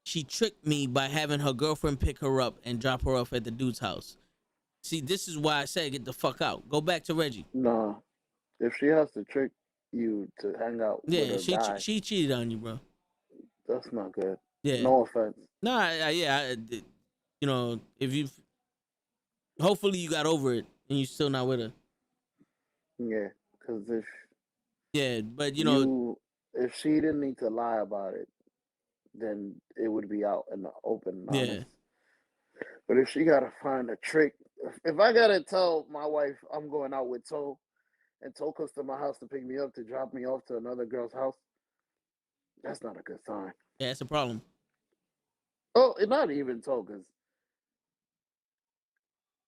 she tricked me by having her girlfriend pick her up and drop her off at the dude's house. See, this is why I said get the fuck out. Go back to Reggie. No, if she has to trick you to hang out with Yeah, a guy, she cheated on you, bro. that's not good. Yeah. No offense. Nah, you know, if you hopefully you got over it and you still not with her. Yeah, because Yeah, but you know, if she didn't need to lie about it, then it would be out in the open and yeah, honest. But if she gotta find a trick, if I gotta tell my wife I'm going out with Toe, and Toe comes to my house to pick me up to drop me off to another girl's house, that's not a good sign. yeah, it's a problem. Oh, it's not even Toe, because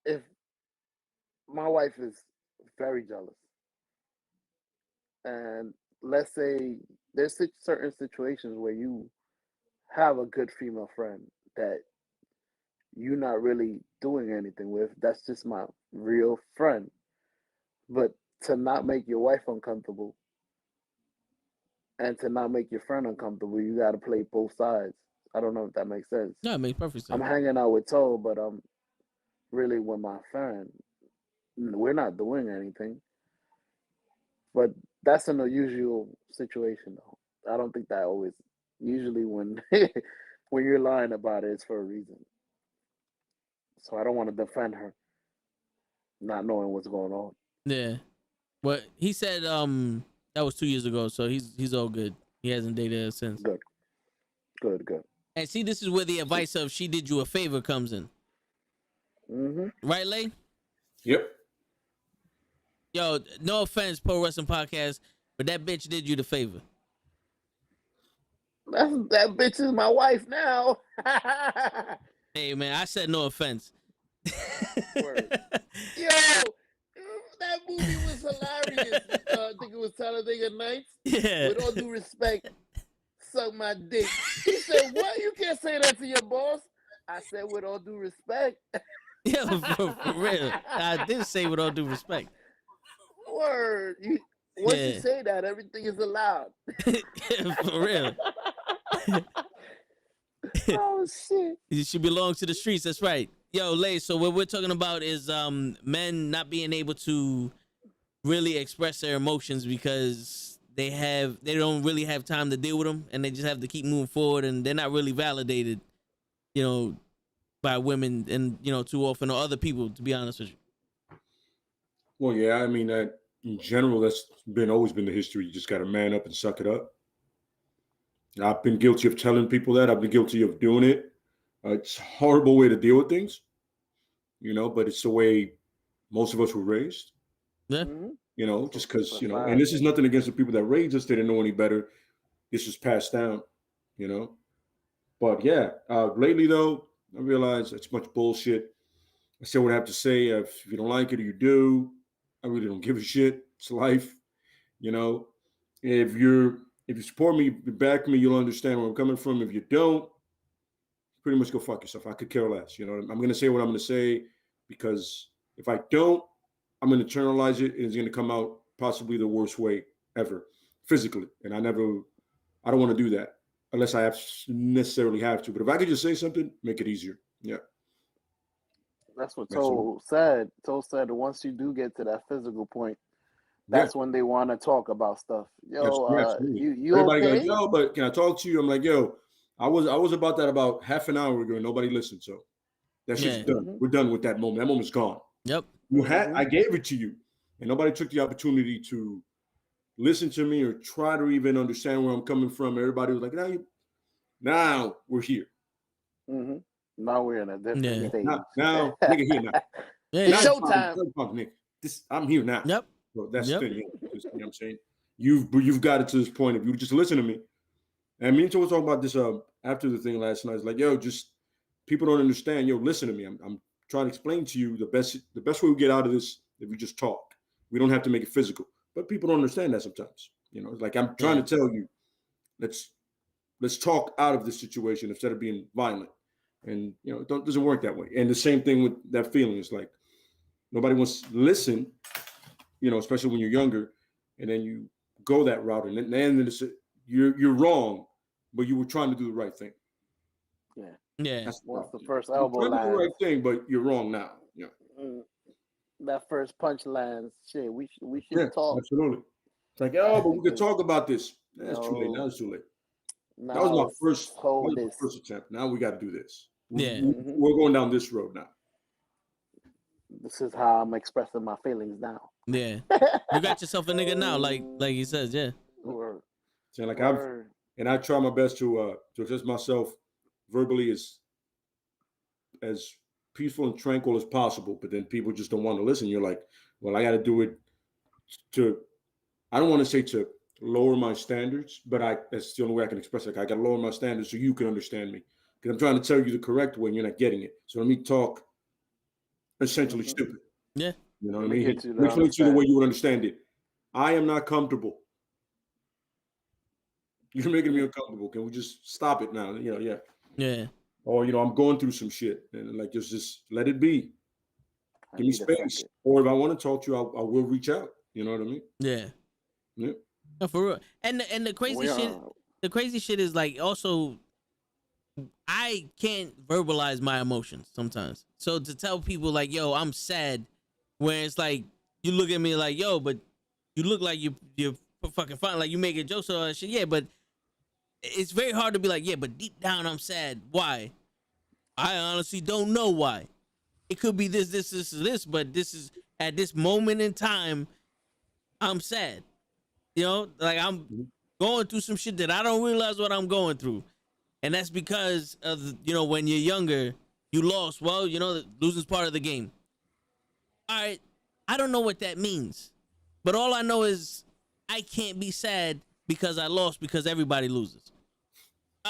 if my wife is very jealous, and let's say there's certain situations where you have a good female friend that you're not really doing anything with, that's just my real friend. But to not make your wife uncomfortable and to not make your friend uncomfortable, you got to play both sides. I don't know if that makes sense. No, it makes perfect I'm sense. hanging out with Toe, but I'm really with my friend. We're not doing anything. But that's an unusual situation, though. I don't think that always. Usually, when when you're lying about it, it's for a reason. So I don't want to defend her, not knowing what's going on. Yeah, but he said that was 2 years ago, so he's all good. He hasn't dated since. Good, good, good. And see, this is where the advice of she did you a favor comes in. Right, Lay? Yep. Yo, no offense, Pro Wrestling Podcast, but that bitch did you the favor. That bitch is my wife now. Hey, man, I said no offense. Word. Yo, that movie was hilarious. I think it was Talladega Nights. Yeah. With all due respect, suck my dick. He said, "What? You can't say that to your boss." I said, "With all due respect." Yeah, for real. I did say with all due respect. Word. Once you say that, everything is allowed. For real. Oh shit. She belongs to the streets. That's right. Yo, Lay, so what we're talking about is men not being able to really express their emotions because they don't really have time to deal with them, and they just have to keep moving forward, and they're not really validated, you know, by women and, you know, too often, or other people, to be honest with you. Well, yeah, I mean that in general, that's always been the history. You just got to man up and suck it up. I've been guilty of telling people that. I've been guilty of doing it. It's a horrible way to deal with things, you know, but it's the way most of us were raised. Yeah. You know, just because, you know, and this is nothing against the people that raised us. They didn't know any better. This was passed down, you know. But yeah, lately though, I realize it's much bullshit. I say what I have to say. If you don't like it or you do, I really don't give a shit. It's life, you know. If you support me, back me, you'll understand where I'm coming from. If you don't, pretty much go fuck yourself. I could care less. You know, I'm going to say what I'm going to say because if I don't, I'm going to internalize it and it's going to come out possibly the worst way ever physically. And I don't want to do that unless I necessarily have to. But if I could just say something, make it easier. Yeah. That's what Toe said. Toe said that once you do get to that physical point, that's when they want to talk about stuff. Yo, you everybody okay? Like, yo, but can I talk to you? I'm like, yo, I was about that about half an hour ago and nobody listened. So that shit's done. We're done with that moment. That moment's gone. Yep. I gave it to you, and nobody took the opportunity to listen to me or try to even understand where I'm coming from. Everybody was like, now we're here. Now we're in a different stage. Now nigga here now. It's showtime. Nigga. I'm here now. Yep. So that's the thing. You know what I'm saying? you've got it to this point. If you just listen to me, and me and Joe was talking about this after the thing last night. It's like, yo, just people don't understand. Yo, listen to me. I'm trying to explain to you the best way we get out of this if we just talk. We don't have to make it physical, but people don't understand that sometimes. You know, it's like I'm trying to tell you, let's talk out of this situation instead of being violent. And you know, it doesn't work that way. And the same thing with that feeling. It's like nobody wants to listen, you know, especially when you're younger, and then you go that route, and then it's, you're wrong, but you were trying to do the right thing. Yeah. That's the first elbow you're trying to do the line. right thing, but you're wrong now. Yeah. That first punch lands. Shit, we should talk. Absolutely. It's like, oh, but we could talk about this. That's too late. Now it's too late. That was my first attempt. Now we got to do this. Yeah. We're going down this road now. This is how I'm expressing my feelings now. Yeah. You got yourself a nigga now, like he says, yeah. So like I try my best to express myself verbally as peaceful and tranquil as possible, but then people just don't want to listen. You're like, well, I got to do it I don't want to say to lower my standards, but that's the only way I can express it. Like, I got to lower my standards so you can understand me. Because I'm trying to tell you the correct way and you're not getting it. So let me talk essentially stupid. Yeah. You know what I mean? Explain to you the way you would understand it. I am not comfortable. You're making me uncomfortable. Can we just stop it now? You know, yeah. Yeah. Or, you know, I'm going through some shit. And like, just let it be. Give me space. Or if I want to talk to you, I will reach out. You know what I mean? Yeah. Yeah. No, for real. And the crazy shit is like also I can't verbalize my emotions sometimes. So to tell people like, yo, I'm sad, where it's like you look at me like, yo, but you look like you're fucking fine, like you making jokes or all that shit. Yeah, but it's very hard to be like, yeah, but deep down I'm sad. Why? I honestly don't know why. It could be this, but this is at this moment in time, I'm sad. You know, like I'm going through some shit that I don't realize what I'm going through. And that's because of, you know, when you're younger, you lost. Well, you know, losing's part of the game. All right. I don't know what that means. But all I know is I can't be sad because I lost because everybody loses.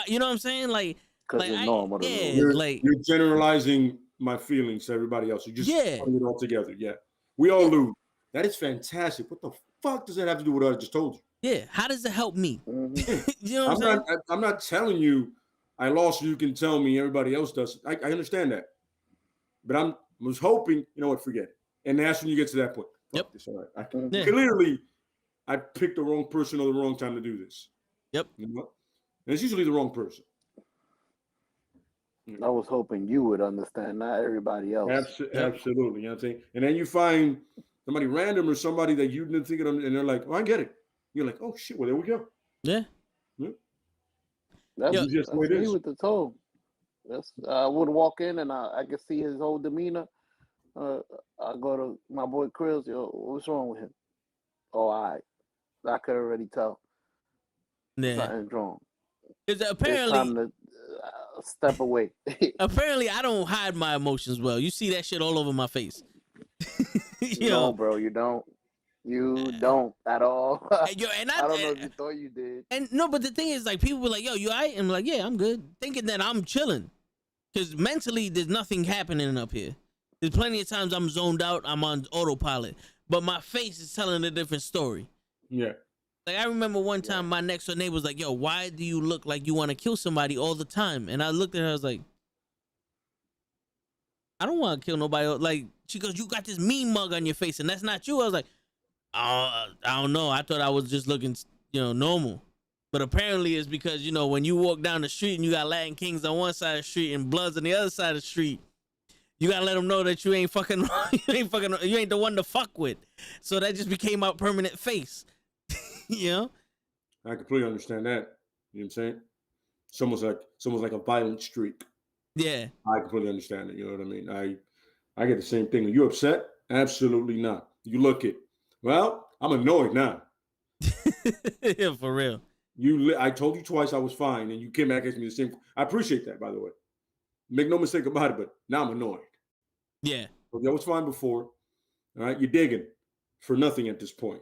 You know what I'm saying? Like it's normal. Yeah. You're generalizing my feelings to everybody else. You just putting it all together. Yeah. We all lose. That is fantastic. What the fuck does that have to do with what I just told you? Yeah. How does it help me? You know what I'm saying? I'm not telling you I lost. You can tell me everybody else does. I understand that. But I was hoping, you know what, forget it. And that's when you get to that point. Yep. It's all right. Clearly, I picked the wrong person or the wrong time to do this. Yep. You know? And it's usually the wrong person. I was hoping you would understand, not everybody else. Absolutely. You know what I'm saying? And then you find somebody random or somebody that you didn't think of, and they're like, oh, I get it. You're like, oh, shit, well, there we go. Yeah. That's just me with the toe. I would walk in and I could see his whole demeanor. I go to my boy Chris, yo, what's wrong with him? Oh, I could already tell. Yeah. Something's wrong. It's apparently time to step away. Apparently, I don't hide my emotions well. You see that shit all over my face. No, bro, you don't. You don't at all. Yo, and I don't know if you thought you did. And no, but the thing is, like, people were like, yo, you all right? I'm like, yeah, I'm good. Thinking that I'm chilling. Because mentally, there's nothing happening up here. There's plenty of times I'm zoned out. I'm on autopilot. But my face is telling a different story. Yeah. Like, I remember one time my next door neighbor was like, yo, why do you look like you want to kill somebody all the time? And I looked at her, I was like, I don't want to kill nobody. Like, she goes, you got this mean mug on your face, and that's not you. I was like, I don't know. I thought I was just looking, you know, normal. But apparently it's because, you know, when you walk down the street and you got Latin Kings on one side of the street and Bloods on the other side of the street, you got to let them know that you ain't fucking, you ain't the one to fuck with. So that just became our permanent face. You know? I completely understand that. You know what I'm saying? Someone's like a violent streak. Yeah. I completely understand it. You know what I mean? I get the same thing. Are you upset? Absolutely not. You look it. Well, I'm annoyed now. Yeah, for real. I told you twice I was fine, and you came back at me the same. I appreciate that, by the way. Make no mistake about it, but now I'm annoyed. Yeah. Okay, I was fine before. All right, you're digging for nothing at this point.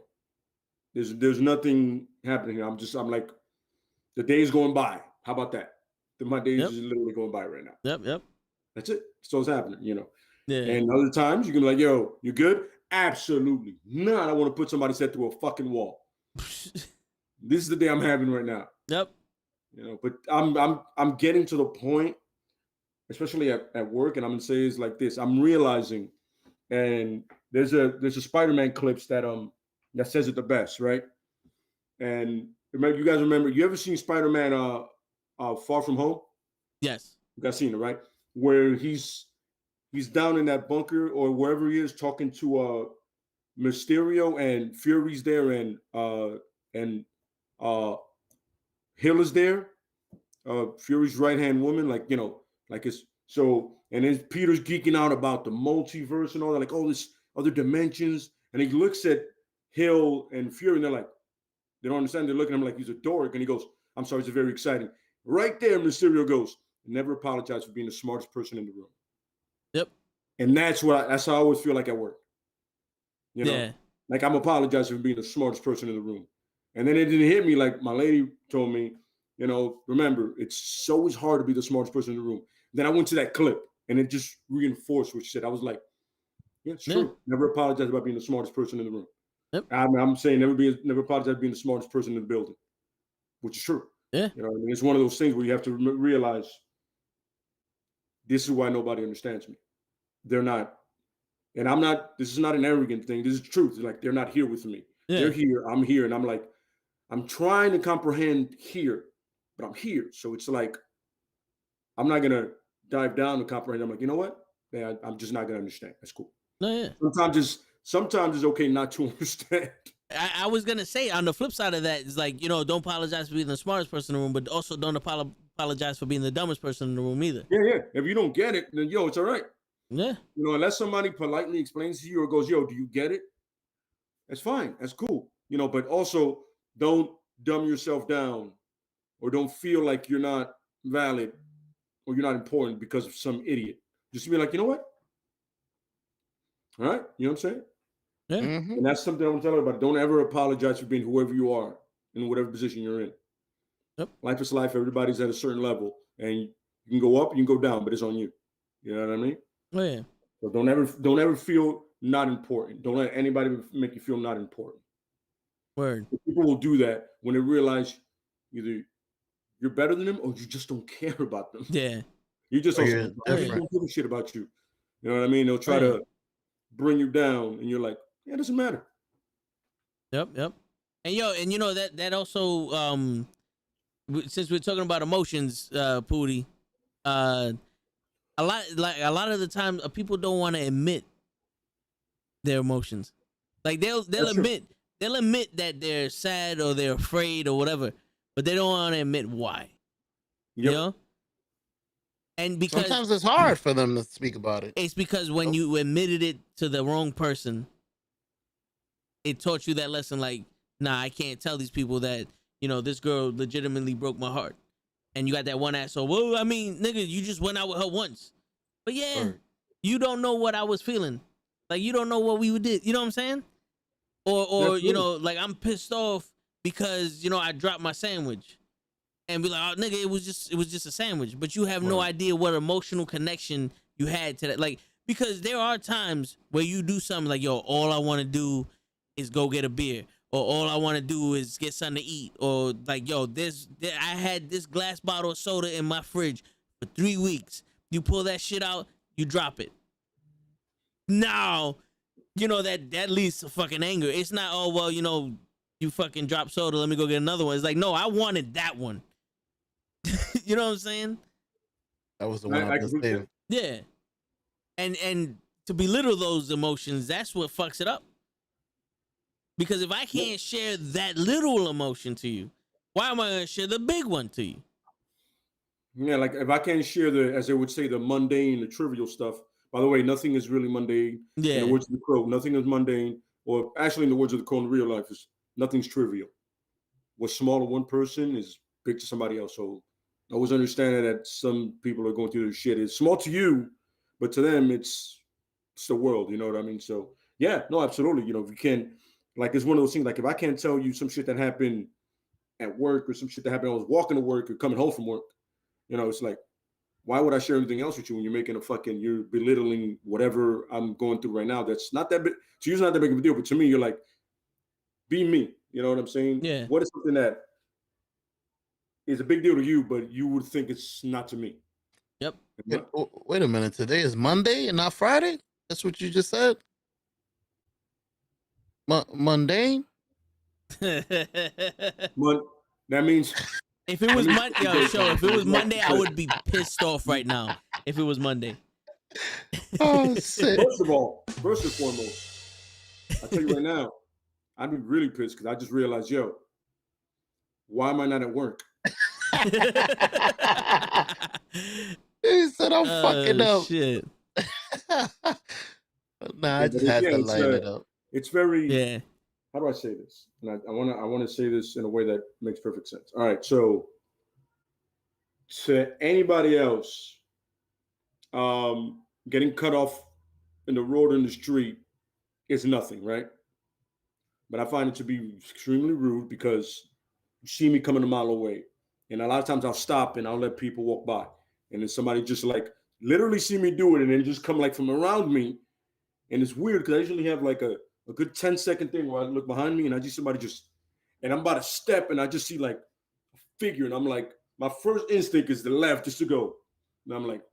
There's nothing happening here. I'm like, the day's going by. How about that? My days Yep. is literally going by right now. Yep. That's it. So it's happening, Yeah. And other times you can be like, yo, you good? Absolutely not. I want to put somebody's head through a fucking wall. This is the day I'm having right now. Yep. But I'm getting to the point, especially at work, and I'm gonna say it's like this. I'm realizing, and there's a Spider-Man clips that says it the best, right? And remember, you guys remember, you ever seen Spider-Man Far From Home? Yes. You guys seen it, right? Where he's down in that bunker or wherever he is talking to Mysterio, and Fury's there, and Hill is there, Fury's right-hand woman, like it's so, and then Peter's geeking out about the multiverse and all that, like all this other dimensions, and he looks at Hill and Fury, and they're like, they don't understand. They're looking at him like he's a dork, and he goes, "I'm sorry, it's very exciting." Right there, Mysterio goes, "Never apologize for being the smartest person in the room." Yep. And that's how I always feel like at work. Yeah. Like I'm apologizing for being the smartest person in the room. And then it didn't hit me like my lady told me, remember, it's always hard to be the smartest person in the room. Then I went to that clip and it just reinforced what she said. I was like, yeah, it's true. Never apologize about being the smartest person in the room. Yep. I'm saying never apologize for being the smartest person in the building, which is true. Yeah. It's one of those things where you have to realize this is why nobody understands me. They're not. And I'm not, this is not an arrogant thing. This is truth. Like, they're not here with me. Yeah. They're here. I'm here. And I'm like, I'm trying to comprehend here, but I'm here. So it's like, I'm not going to dive down to comprehend. I'm like, you know what? Yeah, I'm just not going to understand. That's cool. No, yeah. Sometimes it's okay not to understand. I was going to say, on the flip side of that, is like, don't apologize for being the smartest person in the room, but also don't apologize for being the dumbest person in the room either. Yeah. If you don't get it, then it's all right. Yeah. Unless somebody politely explains to you or goes, yo, do you get it? That's fine. That's cool. But also don't dumb yourself down or don't feel like you're not valid or you're not important because of some idiot. Just be like, you know what? All right. You know what I'm saying? Yeah. Mm-hmm. And that's something I'm telling everybody. Don't ever apologize for being whoever you are in whatever position you're in. Yep. Life is life. Everybody's at a certain level and you can go up, you can go down, but it's on you. You know what I mean? Oh, yeah. So don't ever feel not important. Don't let anybody make you feel not important. Word. People will do that when they realize either you're better than them or you just don't care about them. Yeah. You just don't give a shit about you. You know what I mean? They'll try to bring you down, and you're like, yeah, it doesn't matter. Yep. And that also since we're talking about emotions, Pootie, a lot of the time people don't want to admit their emotions. Like they'll admit that they're sad or they're afraid or whatever, but they don't want to admit why. Yep. And because sometimes it's hard for them to speak about it. It's because when you admitted it to the wrong person, it taught you that lesson. Like, nah, I can't tell these people that this girl legitimately broke my heart. And you got that one asshole. Well, I mean, nigga, you just went out with her once. But yeah, you don't know what I was feeling. Like, you don't know what we did. You know what I'm saying? Or like I'm pissed off because, I dropped my sandwich. And be like, oh, nigga, it was just a sandwich. But you have no idea what emotional connection you had to that. Like, because there are times where you do something like, yo, all I want to do is go get a beer. Or all I want to do is get something to eat. Or like, yo, I had this glass bottle of soda in my fridge for 3 weeks. You pull that shit out, you drop it. Now, that leads to fucking anger. It's not, oh, well, you fucking dropped soda, let me go get another one. It's like, no, I wanted that one. You know what I'm saying? That was the one I was saying. Yeah. And to belittle those emotions, that's what fucks it up. Because if I can't share that little emotion to you, why am I going to share the big one to you? Yeah, like if I can't share as they would say, the mundane, the trivial stuff. By the way, nothing is really mundane. Yeah. In the words of the Crow, nothing is mundane. Or actually, in the words of the Crow in real life, nothing's trivial. What's small to one person is big to somebody else. So I always understand that some people are going through their shit. It's small to you, but to them, it's the world. You know what I mean? So yeah, no, absolutely. If you can, Like it's one of those things. Like if I can't tell you some shit that happened at work or some shit that happened, I was walking to work or coming home from work. It's like, why would I share anything else with you when you're making you're belittling whatever I'm going through right now? That's not that big. To you, it's not that big of a deal, but to me, you're like, be me. You know what I'm saying? Yeah. What is something that is a big deal to you, but you would think it's not to me? Yep. Wait a minute. Today is Monday and not Friday? That's what you just said? Mundane? That means if it was Monday, if it was Monday, I would be pissed off right now. If it was Monday. Oh, shit. First and foremost, I tell you right now, I'd be really pissed because I just realized, why am I not at work? He said I'm fucking up. Shit. I just had to line it up. It's very yeah. How do I say this? And I want to say this in a way that makes perfect sense. All right, so to anybody else, getting cut off in the road in the street is nothing, right? But I find it to be extremely rude because you see me coming a mile away, and a lot of times I'll stop and I'll let people walk by, and then somebody just like literally see me do it, and then just come like from around me, and it's weird because I usually have like a good 10-second thing where I look behind me and I see somebody and I'm about to step and I just see like a figure, and I'm like, my first instinct is the left just to go, and I'm like,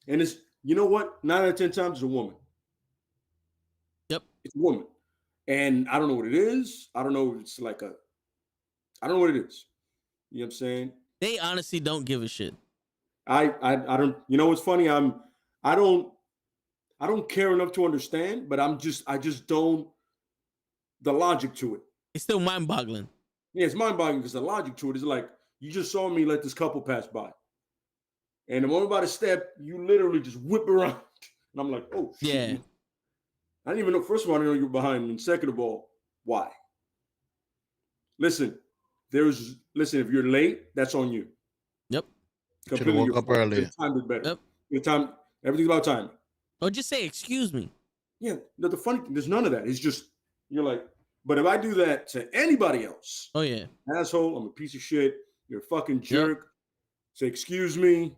and it's, you know what? 9 out of 10 times it's a woman. Yep. It's a woman. And I don't know what it is. I don't know. It's like I don't know what it is. You know what I'm saying? They honestly don't give a shit. I don't, what's funny? I don't care enough to understand, but I just don't, the logic to it. It's still mind boggling. Yeah, it's mind boggling because the logic to it is like, you just saw me let this couple pass by. And the moment I'm about to step, you literally just whip around. And I'm like, oh, shit. Yeah. I didn't even know, first of all, I didn't know you were behind me. And second of all, why? Listen, if you're late, that's on you. Yep. Should have woke up earlier. Time is better. Yep. Your time, everything's about time. Or just say, excuse me. Yeah, the funny thing, there's none of that. It's just, you're like, but if I do that to anybody else, oh yeah, asshole, I'm a piece of shit, you're a fucking jerk, say, excuse me.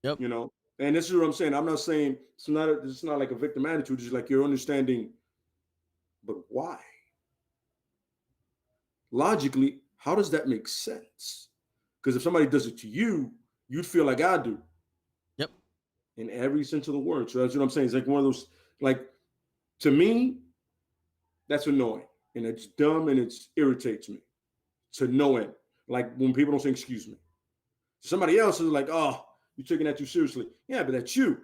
Yep. And this is what I'm saying. I'm not saying it's not like a victim attitude. It's like you're understanding, but why? Logically, how does that make sense? Because if somebody does it to you, you'd feel like I do. Yep. In every sense of the word. So that's what I'm saying. It's like one of those, like, to me, that's annoying. And it's dumb and it irritates me to no end. Like when people don't say excuse me. Somebody else is like, oh, you're taking that too seriously. Yeah, but that's you.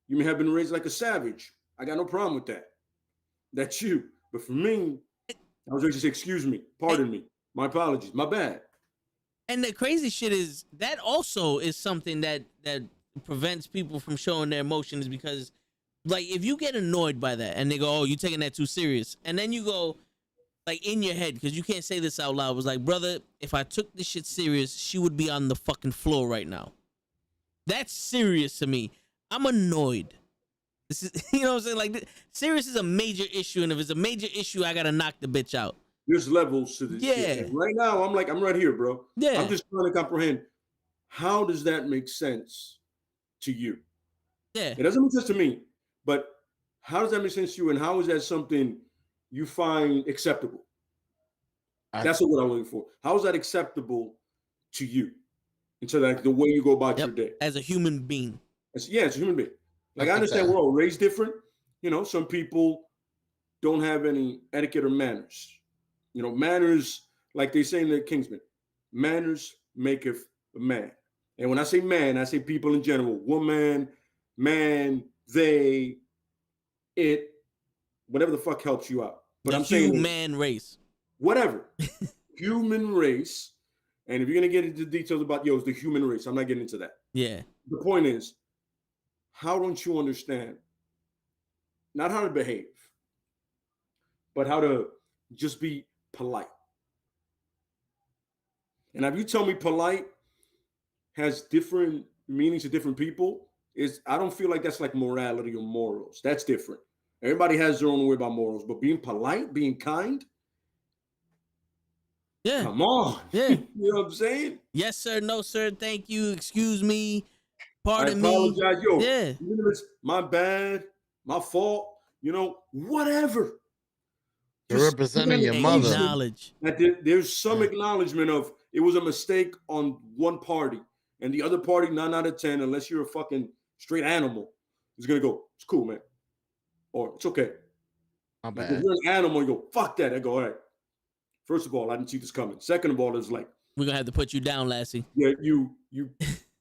You may have been raised like a savage. I got no problem with that. That's you. But for me, I was raised to say, excuse me, pardon me, my apologies, my bad. And the crazy shit is that also is something that prevents people from showing their emotions, because like if you get annoyed by that and they go, oh, you're taking that too serious, and then you go like in your head, because you can't say this out loud, was like, brother, if I took this shit serious, she would be on the fucking floor right now. That's serious to me. I'm annoyed. This is, you know what I'm saying? Like, serious is a major issue, and if it's a major issue, I gotta knock the bitch out. There's levels to this. Yeah. And right now, I'm right here, bro. Yeah. I'm just trying to comprehend, how does that make sense to you? Yeah. It doesn't make sense to me, but how does that make sense to you, and how is that something you find acceptable? That's what I'm looking for. How is that acceptable to you? And so like the way you go about your day. As a human being. It's a human being. Like I understand we're all raised different. Some people don't have any etiquette or manners. Manners, like they say in the Kingsman, manners maketh a man. And when I say man, I say people in general. Woman, man, they, it, whatever the fuck helps you out. But I'm saying human race. Whatever. Human race. And if you're going to get into details about, it's the human race, I'm not getting into that. Yeah. The point is, how don't you understand not how to behave, but how to just be polite? And if you tell me polite has different meanings to different people, I don't feel like that's like morality or morals. That's different. Everybody has their own way about morals, but being polite, being kind, Yeah. come on. Yeah. You know what I'm saying? Yes, sir. No, sir. Thank you. Excuse me. I Pardon me. apologize. Yo, Yeah. even if it's my bad, my fault, whatever. You're Just representing your mother. Acknowledge. that there's some acknowledgement of it was a mistake on one party, and the other party, 9 out of 10, unless you're a fucking straight animal, is gonna go, it's cool, man. Or it's okay. My Like, if bad. you're an animal, you go, fuck that. I go, all right. First of all, I didn't see this coming. Second of all, it's like, We're gonna have to put you down, Lassie. yeah, you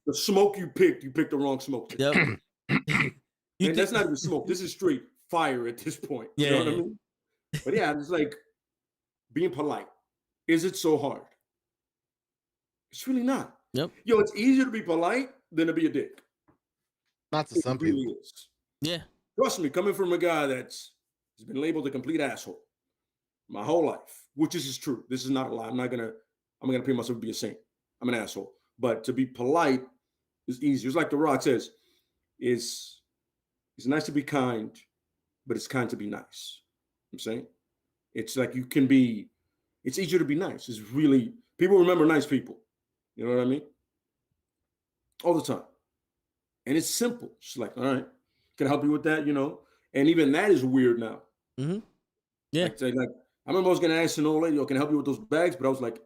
the smoke you picked the wrong smoke. Yep. And that's not even smoke. This is straight fire at this point. You know what I Yeah. mean? But yeah, it's like being polite. Is it so hard? It's really not. Yep. Yo, it's easier to be polite than to be a dick. Not to It some really people. is. Yeah. Trust me, coming from a guy has been labeled a complete asshole my whole life, which is true. This is not a lie. I'm gonna pay myself to be a saint. I'm an asshole. But to be polite is easier. It's like The Rock says, it's nice to be kind, but it's kind to be nice. I'm saying it's like it's easier to be nice. It's really, people remember nice people. You know what I mean? All the time. And it's simple. It's like, all right, can I help you with that? And even that is weird now. Mm-hmm. Yeah. Like I remember I was gonna ask an old lady, can I help you with those bags? But I was like,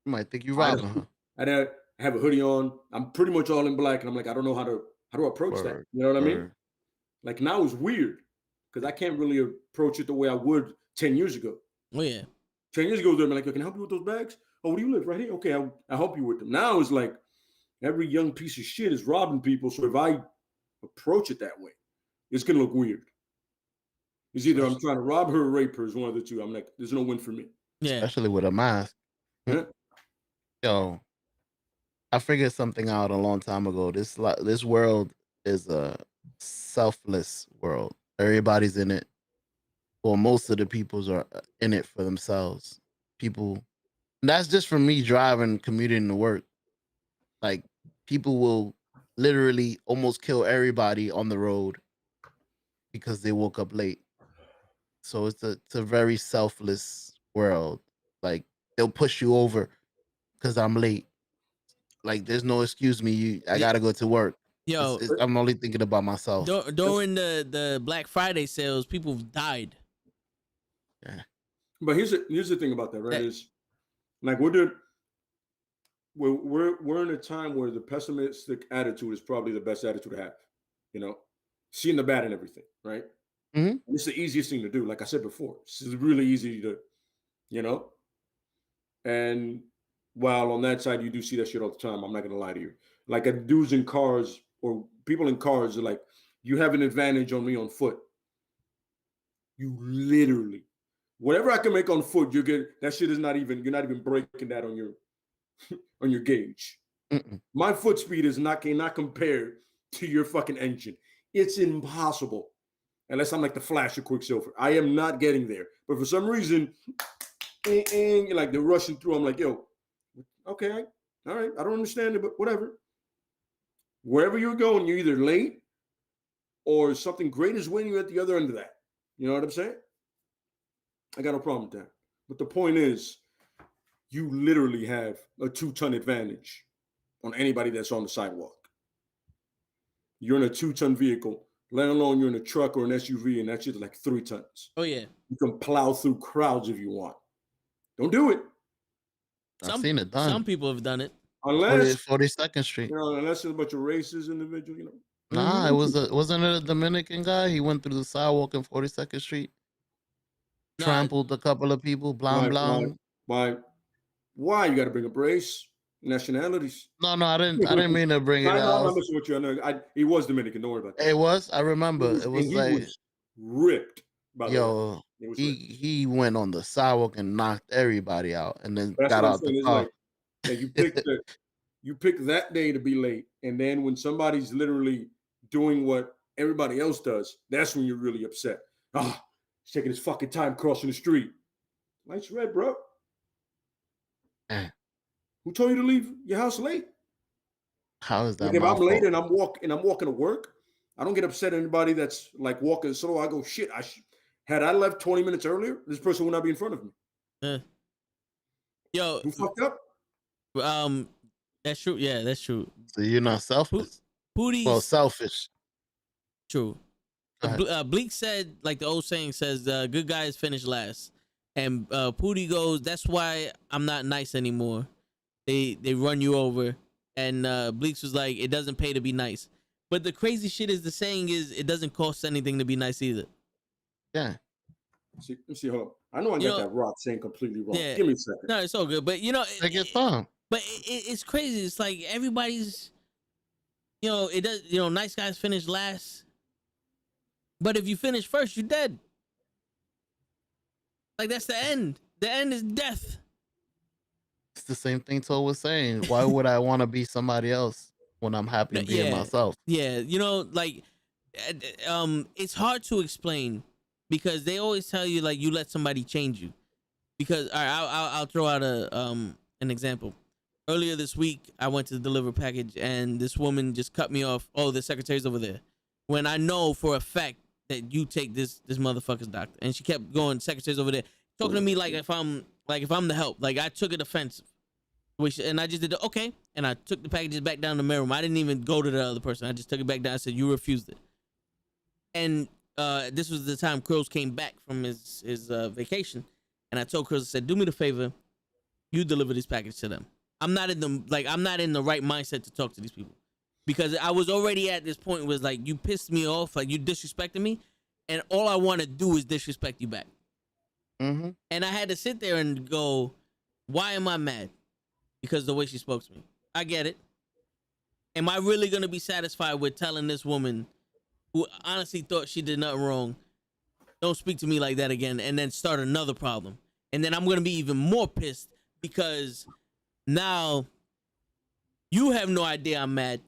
You might think you robbing her. I have a hoodie on. I'm pretty much all in black, and I'm like, I don't know how to approach that. You know what I mean? Like now it's weird because I can't really approach it the way I would 10 years ago. Oh yeah. 10 years ago, they're like, can I help you with those bags? Oh, where do you live? Right here. Okay, I'll help you with them. Now it's like every young piece of shit is robbing people. So if I approach it that way, it's gonna look weird. It's either I'm trying to rob her or rape her. Is one of the two. I'm like, there's no win for me. Yeah. Especially with a mask. Yeah. Yo, I figured something out a long time ago. This world is a selfless world. Everybody's in it. Well, most of the peoples are in it for themselves. People, and that's just from me driving, commuting to work. Like people will literally almost kill everybody on the road because they woke up late. So it's a very selfless world. Like they'll push you over because I'm late. Like there's no excuse me. I gotta go to work. Yo, I'm only thinking about myself. During the Black Friday sales, people died. Yeah. But here's the thing about that, right? Is like we're in a time where the pessimistic attitude is probably the best attitude to have. Seeing the bad in everything, right? Mm-hmm. It's the easiest thing to do. Like I said before, it's really easy to, and while on that side you do see that shit all the time, I'm not gonna lie to you. Like dudes in cars or people in cars are like, you have an advantage on me on foot. You literally, whatever I can make on foot, you're good. That shit is not even, you're not even breaking that on your on your gauge. Mm-mm. My foot speed cannot compare to your fucking engine. It's impossible. Unless I'm like the Flash or Quicksilver. I am not getting there. But for some reason, like they're rushing through. I'm like, yo, okay, all right. I don't understand it, but whatever. Wherever you're going, you're either late or something great is waiting you at the other end of that. You know what I'm saying? I got no problem with that. But the point is, you literally have a 2-ton advantage on anybody that's on the sidewalk. You're in a 2-ton vehicle, let alone you're in a truck or an SUV, and that shit's like 3 tons. Oh yeah. You can plow through crowds if you want. Don't do it. I've seen it done. Some people have done it. Unless 42nd Street. Unless it's a bunch of racist individuals, Nah, wasn't it a Dominican guy? He went through the sidewalk in 42nd Street, trampled a couple of people, blam. Why? You got to bring up race, nationalities. No, I didn't mean to bring it out. I'm messing with you. He was Dominican. Don't worry about that. It was. I remember. It was like was ripped. By yo, he went on the sidewalk and knocked everybody out, and then That's got what out the car. Like, yeah, you pick that day to be late, and then when somebody's literally doing what everybody else does, that's when you're really upset. He's taking his fucking time crossing the street. Lights red, bro. Who told you to leave your house late? How is that? Like if I'm late and I'm walking to work, I don't get upset at anybody that's like walking slow. I go, shit. Had I left 20 minutes earlier, this person would not be in front of me. Yo, who fucked up? That's true. Yeah, that's true. So you're not selfless. Pootie's selfish. True. Bleak said, like the old saying says, good guys finish last. And Pootie goes, that's why I'm not nice anymore. They run you over. And Bleaks was like, it doesn't pay to be nice. But the crazy shit is the saying is it doesn't cost anything to be nice either. Yeah. Let me see, hold on. I know I got that Rock saying completely wrong. Yeah. Give me a second. No, it's all good. But, take your time. But it's crazy. It's like everybody's, it does, nice guys finish last. But if you finish first, you're dead. Like, that's the end. The end is death. It's the same thing Toe was saying. Why would I want to be somebody else when I'm happy being myself? Yeah, it's hard to explain because they always tell you, like, you let somebody change you. Because, all right, I'll throw out an example. Earlier this week, I went to deliver a package, and this woman just cut me off. Oh, the secretary's over there. When I know for a fact that you take this motherfucker's doctor, and she kept going, secretary's over there, talking to me like if I'm the help. Like, I took it offensive, and I just did okay, and I took the packages back down to the mail room. I didn't even go to the other person. I just took it back down. I said, you refused it. And this was the time Krills came back from his vacation, and I told Krills, I said, do me the favor, you deliver this package to them. I'm not in the right mindset to talk to these people. Because I was already at this point was like, you pissed me off, like you disrespected me, and all I want to do is disrespect you back. Mm-hmm. And I had to sit there and go, why am I mad? Because of the way she spoke to me. I get it. Am I really going to be satisfied with telling this woman who honestly thought she did nothing wrong, don't speak to me like that again, and then start another problem? And then I'm going to be even more pissed because now you have no idea I'm mad.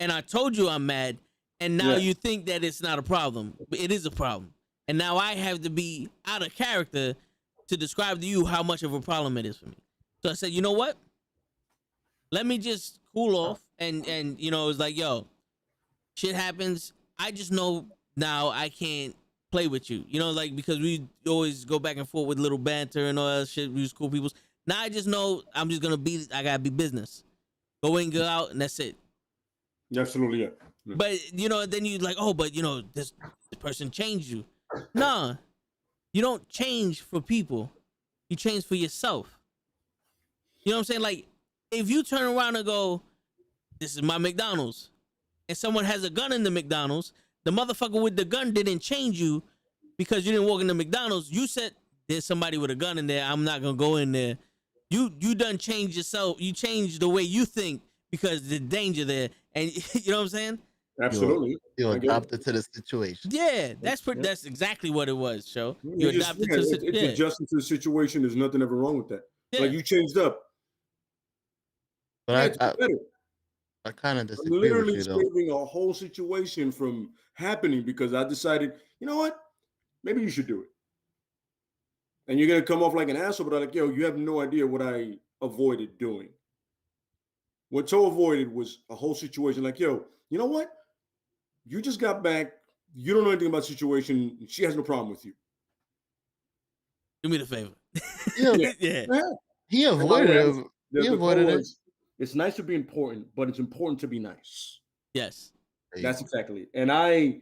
And I told you I'm mad, and now you think that it's not a problem, but it is a problem. And now I have to be out of character to describe to you how much of a problem it is for me. So I said, you know what? Let me just cool off, and it's like, yo, shit happens. I just know now I can't play with you, because we always go back and forth with little banter and all that shit. We was cool people. Now I just know I gotta be business. Go in, go out, and that's it. Absolutely, yeah. But then you like, oh, but this person changed you. Nah, you don't change for people. You change for yourself. You know what I'm saying? Like, if you turn around and go, this is my McDonald's, and someone has a gun in the McDonald's, the motherfucker with the gun didn't change you because you didn't walk in the McDonald's. You said there's somebody with a gun in there. I'm not gonna go in there. You done changed yourself. You changed the way you think because the danger there. And you know what I'm saying? Absolutely. You're adapted to the situation. Yeah, that's exactly what it was, Show. You adapted to the situation. It's adjusting to the situation. There's nothing ever wrong with that. Yeah. Like, you changed up. But I kind of disagree with you, though. I'm literally saving a whole situation from happening because I decided, you know what? Maybe you should do it. And you're going to come off like an asshole, but I'm like, yo, you have no idea what I avoided doing. What Toe avoided was a whole situation like, yo, you know what? You just got back. You don't know anything about the situation. She has no problem with you. Do me the favor. Yeah. He avoided it. He avoided it. It's nice to be important, but it's important to be nice. Yes. That's exactly it. And I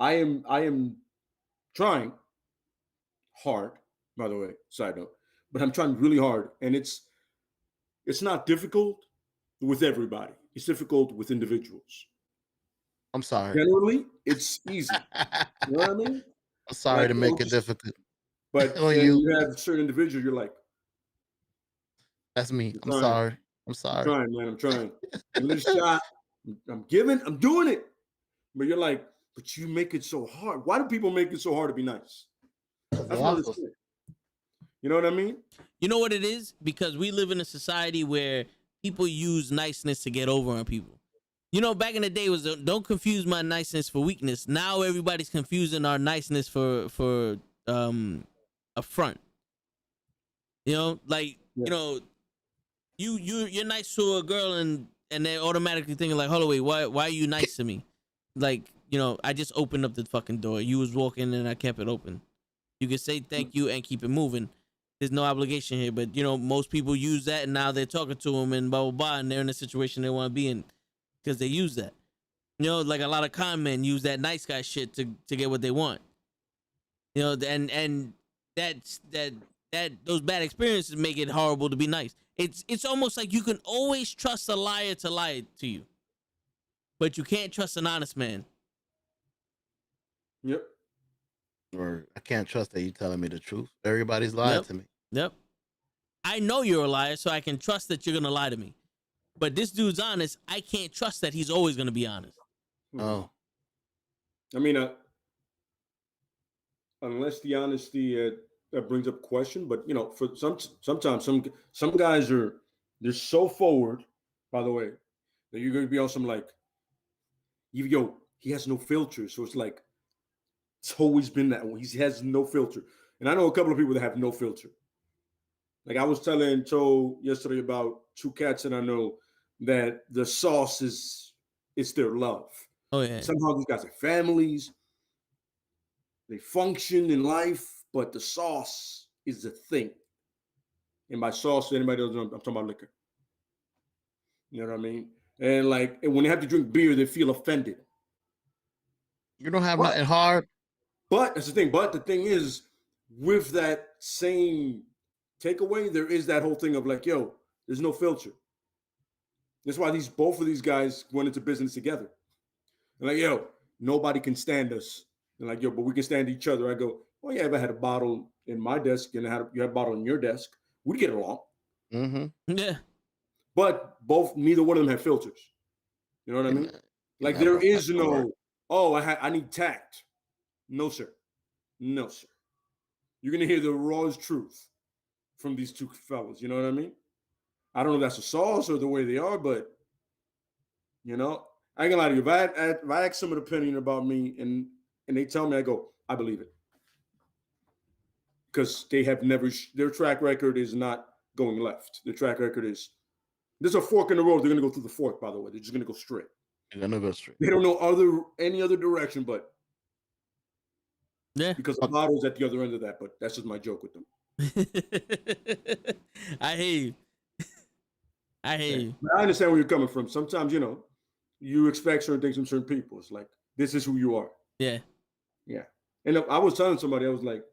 am trying hard, by the way, side note, but I'm trying really hard. And it's not difficult with everybody. It's difficult with individuals. I'm sorry. Generally, it's easy. You know what I mean? I'm sorry to make it difficult. But when you have certain individuals, you're like, that's me. I'm sorry. I'm sorry. I'm trying, man. I'm trying. Give it a shot. I'm doing it. But you're like, but you make it so hard. Why do people make it so hard to be nice? That's what it's saying. You know what I mean? You know what it is? Because we live in a society where people use niceness to get over on people. Back in the day was don't confuse my niceness for weakness. Now everybody's confusing our niceness for a front. You're nice to a girl and they're automatically thinking like, hold on, wait, why are you nice to me? like, you know, I just opened up the fucking door. You was walking and I kept it open. You could say thank you and keep it moving. There's no obligation here, but you know, most people use that, and now they're talking to them and blah blah blah, and they're in a situation they want to be in because they use that. You know, like a lot of con men use that nice guy shit to get what they want. You know, and that those bad experiences make it horrible to be nice. It's almost like you can always trust a liar to lie to you, but you can't trust an honest man. Yep. Or I can't trust that you telling me the truth. Everybody's lying to me. Yep. I know you're a liar, so I can trust that you're gonna lie to me. But this dude's honest. I can't trust that he's always gonna be honest. Oh. I mean, unless the honesty brings up question, but you know, for sometimes some guys they're so forward, by the way, that you're gonna be on some like, yo, he has no filter, so it's like it's always been that way. He has no filter, and I know a couple of people that have no filter. Like I was telling Toe yesterday about two cats that I know that the sauce is their love. Oh yeah. Somehow these guys have families, they function in life, but the sauce is the thing. And by sauce, anybody doesn't know, I'm talking about liquor. You know what I mean? And like, and when they have to drink beer, they feel offended. You don't have nothing hard. But that's the thing. But the thing is, with that same takeaway, there is that whole thing of like, yo, there's no filter. That's why both of these guys went into business together. And like, yo, nobody can stand us. And like, yo, but we can stand each other. I go, well, yeah, if I had a bottle in my desk and you had a bottle in your desk, we'd get along. Mm-hmm. Yeah. But neither one of them have filters. You know what I mean? Like there is no, oh, I need tact. No, sir. No, sir. You're going to hear the rawest truth from these two fellas. You know what I mean? I don't know if that's the sauce or the way they are, but, you know, I ain't gonna lie to you. If I ask someone an opinion about me and they tell me, I go, I believe it. Because they have never, their track record is not going left. Their track record is, there's a fork in the road. They're going to go through the fork, by the way. They're just going to go straight. They're going to go straight. They don't know any other direction, but yeah, because the bottle's at the other end of that. But that's just my joke with them. I hear you. I hear you. I understand where you're coming from. Sometimes, you know, you expect certain things from certain people. It's like, this is who you are. Yeah. Yeah. And I was telling somebody, I was like,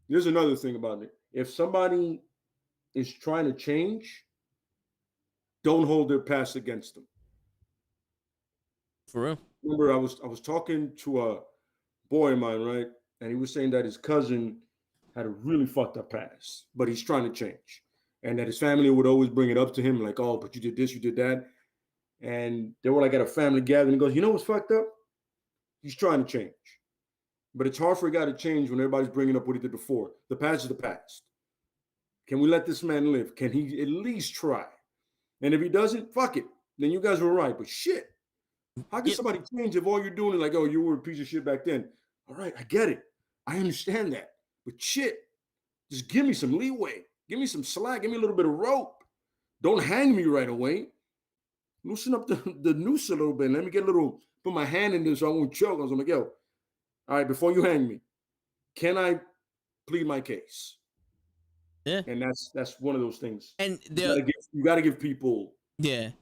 there's another thing about it. If somebody is trying to change, don't hold their past against them. For real. Remember, I was talking to a boy of mine, right? And he was saying that his cousin had a really fucked up past, but he's trying to change. And that his family would always bring it up to him, like, oh, but you did this, you did that. And they were like at a family gathering. He goes, you know what's fucked up? He's trying to change. But it's hard for a guy to change when everybody's bringing up what he did before. The past is the past. Can we let this man live? Can he at least try? And if he doesn't, fuck it. Then you guys were right. But shit, how can somebody change if all you're doing is like, oh, you were a piece of shit back then? All right, I get it. I understand that. But shit, just give me some leeway. Give me some slack. Give me a little bit of rope. Don't hang me right away. Loosen up the noose a little bit. Let me get a little, put my hand in there so I won't choke. I was like, yo, all right, before you hang me, can I plead my case? Yeah. And that's one of those things. And you gotta give people and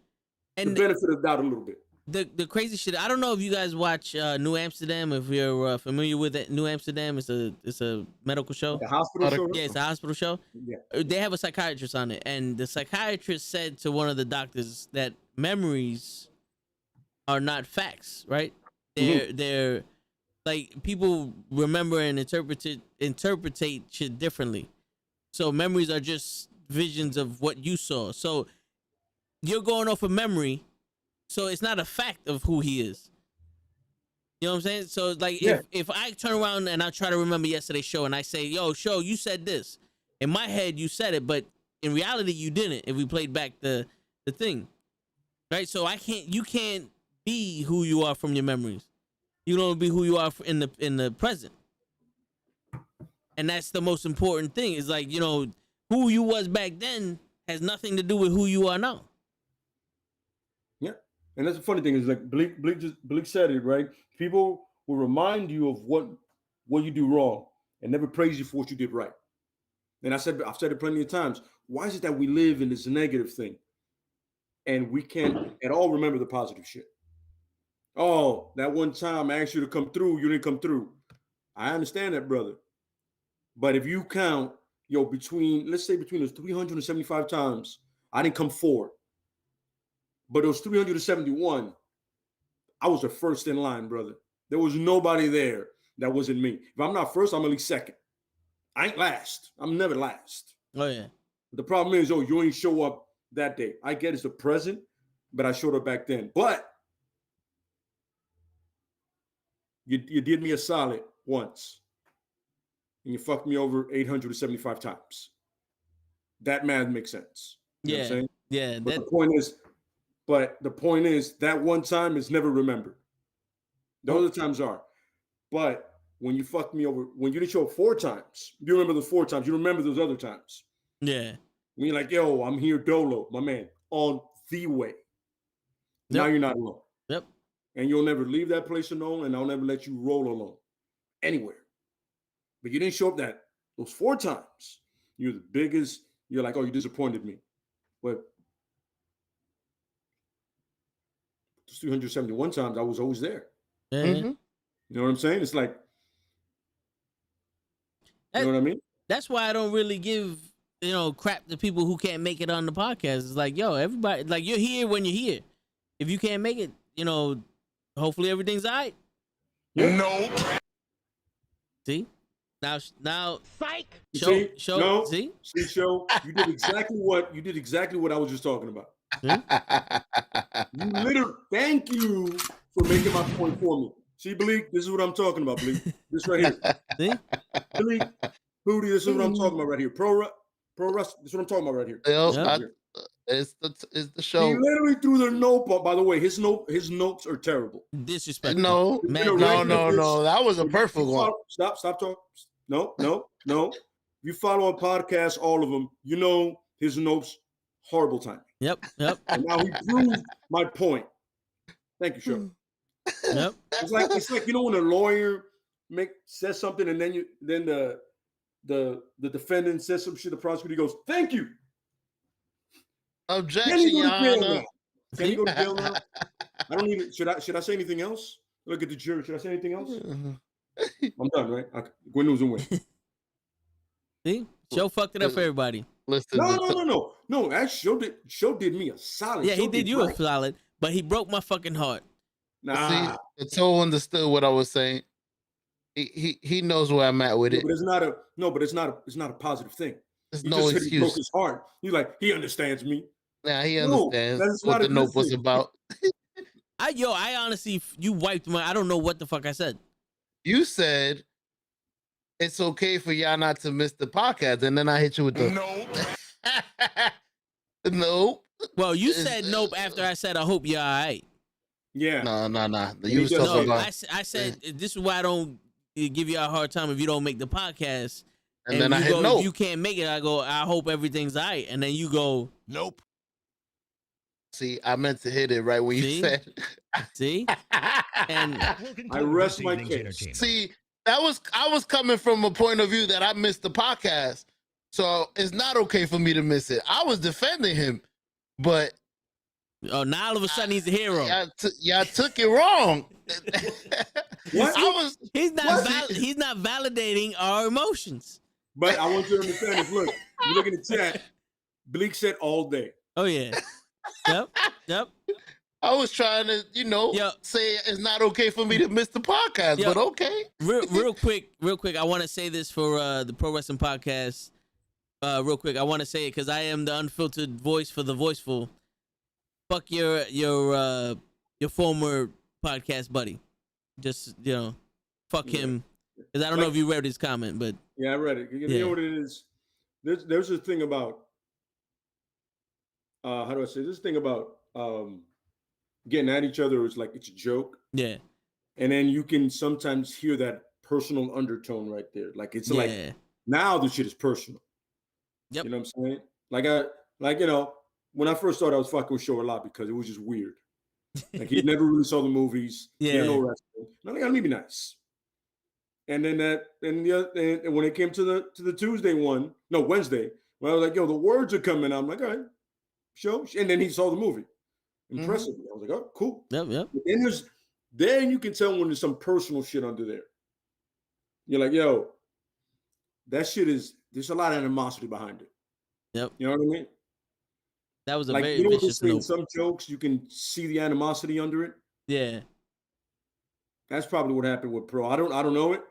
the benefit of doubt a little bit. The crazy shit. I don't know if you guys watch New Amsterdam. If you're familiar with it, New Amsterdam is a medical show. A hospital show. Yeah, it's a hospital show. Yeah. They have a psychiatrist on it, and the psychiatrist said to one of the doctors that memories are not facts. Right? They're like people remember and interpretate shit differently. So memories are just visions of what you saw. So you're going off of memory. So it's not a fact of who he is. You know what I'm saying? So like if I turn around and I try to remember yesterday's show and I say, yo, show, you said this. In my head, you said it, but in reality, you didn't if we played back the thing. Right? So you can't be who you are from your memories. You don't be who you are in the present. And that's the most important thing. Is like, you know, who you was back then has nothing to do with who you are now. Yeah. And that's the funny thing is like Bleak said it, right? People will remind you of what you do wrong and never praise you for what you did right. And I've said it plenty of times. Why is it that we live in this negative thing and we can't at all remember the positive shit? Oh, that one time I asked you to come through, you didn't come through. I understand that, brother. But if you count, let's say between those 375 times, I didn't come forward. But those 371, I was the first in line, brother. There was nobody there that wasn't me. If I'm not first, I'm at least second. I ain't last. I'm never last. Oh, yeah. But the problem is, you ain't show up that day. I get it's the present, but I showed up back then. But you did me a solid once, and you fucked me over 875 times. That math makes sense. You know what I'm saying? Yeah. But the point is that one time is never remembered. The other times are. But when you fucked me over, when you didn't show up 4 times, you remember the 4 times. You remember those other times. Yeah. When you're like, yo, I'm here dolo, my man, on the way. Yep. Now you're not alone. Yep. And you'll never leave that place alone, and I'll never let you roll alone anywhere. But you didn't show up those 4 times. You're the biggest. You're like, oh, you disappointed me. But 371 times, I was always there. Mm-hmm. You know what I'm saying? It's like, you know what I mean? That's why I don't really give, crap to people who can't make it on the podcast. It's like, yo, everybody, like, you're here when you're here. If you can't make it, hopefully everything's all right. Yeah. No. See? Now, psych. Show. See, show. You did exactly what I was just talking about. You literally, thank you for making my point for me. See, Bleak, this is what I'm talking about, Bleak. This right here. See? Bleak, Hootie, this is what I'm talking about right here. Pro wrestling, this is what I'm talking about right here. It's the show. He literally threw the note up. By the way, his notes are terrible. Disrespectful. No. That was a perfect one. Stop talking. No. If you follow a podcast, all of them, his notes, horrible timing. Yep. And now he proved my point. Thank you, Sean. Yep. It's like when a lawyer says something and then the defendant says some shit, the prosecutor goes, "Thank you." Objection, Your Honor. Can he go to jail now? I don't even. Should I say anything else? Look at the jury. Should I say anything else? I'm done, right? Win, lose, and win. See, Show fucked it up for everybody. Listen, no. Actually, Show did me a solid. Yeah, he did you a solid, but he broke my fucking heart. Nah, see, the Toe understood what I was saying. He knows where I'm at with it. But it's not a positive thing. There's He no just said excuse. he broke his heart. He's like, he understands me. Nah, he understands that's what not the a good note was thing. about. I honestly, you wiped my. I don't know what the fuck I said. You said it's okay for y'all not to miss the podcast, and then I hit you with the nope. Well, you said nope after I said I hope you're all right. Yeah. No. You was talking about. I said this is why I don't give you a hard time if you don't make the podcast. And then I hit go, nope. If you can't make it, I go, I hope everything's all right. And then you go, nope. See, I meant to hit it right when you said. See? And I rest my case. See, I was coming from a point of view that I missed the podcast. So it's not okay for me to miss it. I was defending him, but now all of a sudden he's a hero. Y'all took it wrong. What? He's not validating our emotions. But I want you to understand this. Look, you look in the chat. Bleak said all day. Oh yeah. Yep. I was trying to, say it's not okay for me to miss the podcast, but okay. real quick. I want to say this for the Pro Wrestling Podcast. Real quick, I want to say it because I am the unfiltered voice for the voiceful. Fuck your former podcast buddy. Just fuck him. Because I don't know if you read his comment, but yeah, I read it. You know what it is? There's a thing about how do I say this thing about getting at each other is like it's a joke. Yeah. And then you can sometimes hear that personal undertone right there. Like it's like now the shit is personal. Yep. You know what I'm saying? When I first started, I was fucking with Show a lot because it was just weird. Like he never really saw the movies. He didn't know Yeah. wrestling. And I'm like, let me be nice. And then and when it came to the Tuesday one, no Wednesday, when I was like, yo, the words are coming. I'm like, all right, show. And then he saw the movie. Impressive. I was like, oh, cool. Yep. But then you can tell when there's some personal shit under there. You're like, yo, that shit there's a lot of animosity behind it. Yep. You know what I mean? That was a Like, very you know what they vicious say in note. some jokes, you can see the animosity under it. Yeah. That's probably what happened with Pro. I don't know it.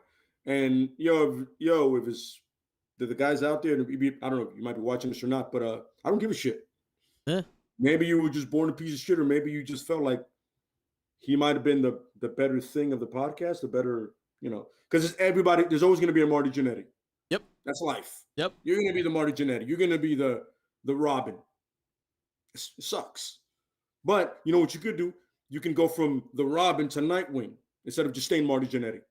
And if it's the guys out there, I don't know if you might be watching this or not, but I don't give a shit. Yeah. Maybe you were just born a piece of shit, or maybe you just felt like he might have been the better thing of the podcast, the better, because everybody, there's always going to be a Marty Jannetty. Yep. That's life. Yep. You're going to be the Marty Jannetty. You're going to be the Robin. It sucks. But you know what you could do? You can go from the Robin to Nightwing instead of just staying Marty Jannetty.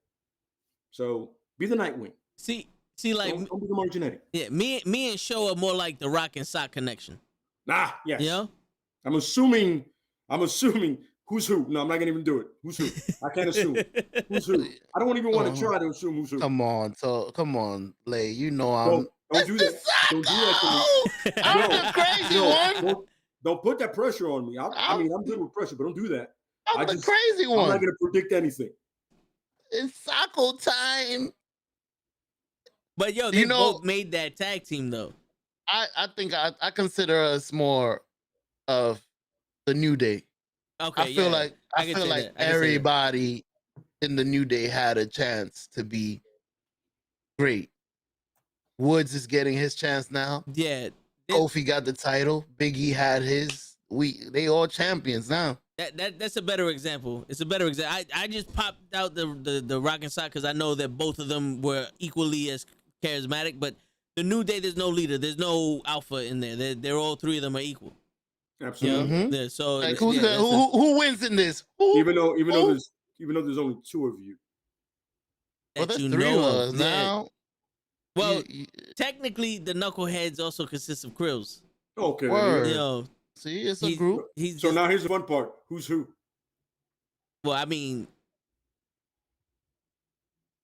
So be the Nightwing. See, like don't be the Marty Jannetty. Yeah, me and Show are more like the Rock and Sock connection. Yes. You know? I'm assuming who's who. No, I'm not gonna even do it. Who's who? I can't assume. Who's who? I don't even want to try to assume who's who. Come on, Lay. You know I'm. Don't do that. Don't do that to me. I'm the crazy one. Don't put that pressure on me. I mean, I'm good with pressure, but don't do that. I'm the crazy one. I'm not gonna predict anything. It's Socko time. But yo, they both made that tag team though. I think I consider us more of the New Day. Okay, I feel like everybody in the New Day had a chance to be great. Woods is getting his chance now. Yeah. Kofi got the title. Big E had his. They all champions now. That's a better example. It's a better example. I just popped out the Rock and Sock because I know that both of them were equally as charismatic. But the New Day, there's no leader. There's no alpha in there. They're all three of them are equal. Absolutely. You know? Yeah, so like, who wins in this? Even though there's only two of you. Well, there's three of us now. Well, technically, the Knuckleheads also consist of Krills. Okay. Word. You know, see, it's a group. So now here's the fun part. Who's who? Well, I mean,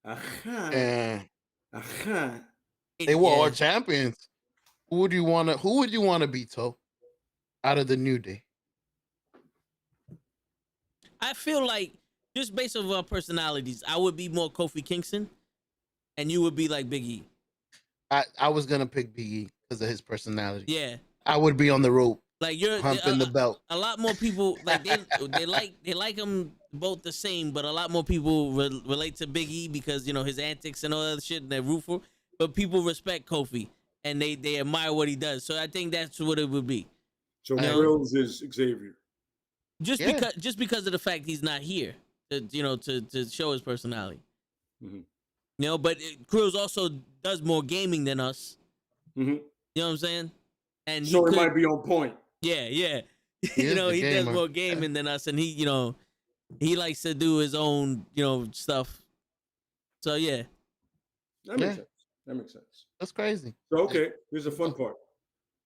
They were all champions. Who would you want to beat, Toe? Out of the New Day. I feel like just based on our personalities, I would be more Kofi Kingston, and you would be like Big E. I was gonna pick Big E because of his personality. Yeah, I would be on the rope, like you're humping the belt. A lot more people like they like them both the same, but a lot more people relate to Big E because his antics and all that shit, and they're root for. But people respect Kofi and they admire what he does. So I think that's what it would be. So Grills is Xavier. Just because of the fact he's not here, to show his personality. Mm-hmm. But Cruz also does more gaming than us. Mm-hmm. You know what I'm saying? And so it might be on point. Yeah. He does more gaming than us, and he likes to do his own, stuff. So yeah. That makes sense. That's crazy. So okay, here's the fun part.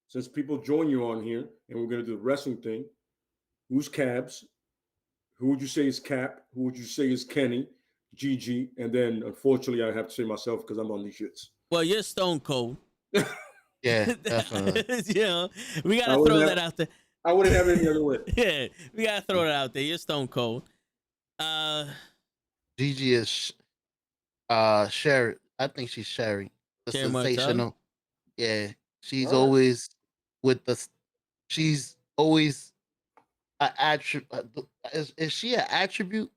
Since people join you on here, and we're gonna do the wrestling thing. Who's Cabs? Who would you say is Cap? Who would you say is Kenny? GG, and then unfortunately I have to say myself because I'm on these shits. Well, you're Stone Cold. Yeah, definitely. We gotta throw that out there. I wouldn't have it any other way. Yeah, we gotta throw it out there. You're Stone Cold. GG is Sherry. I think she's Sherry. The Sherry sensational. Martel? Yeah, she's always with the. She's always an attribute. Is she an attribute?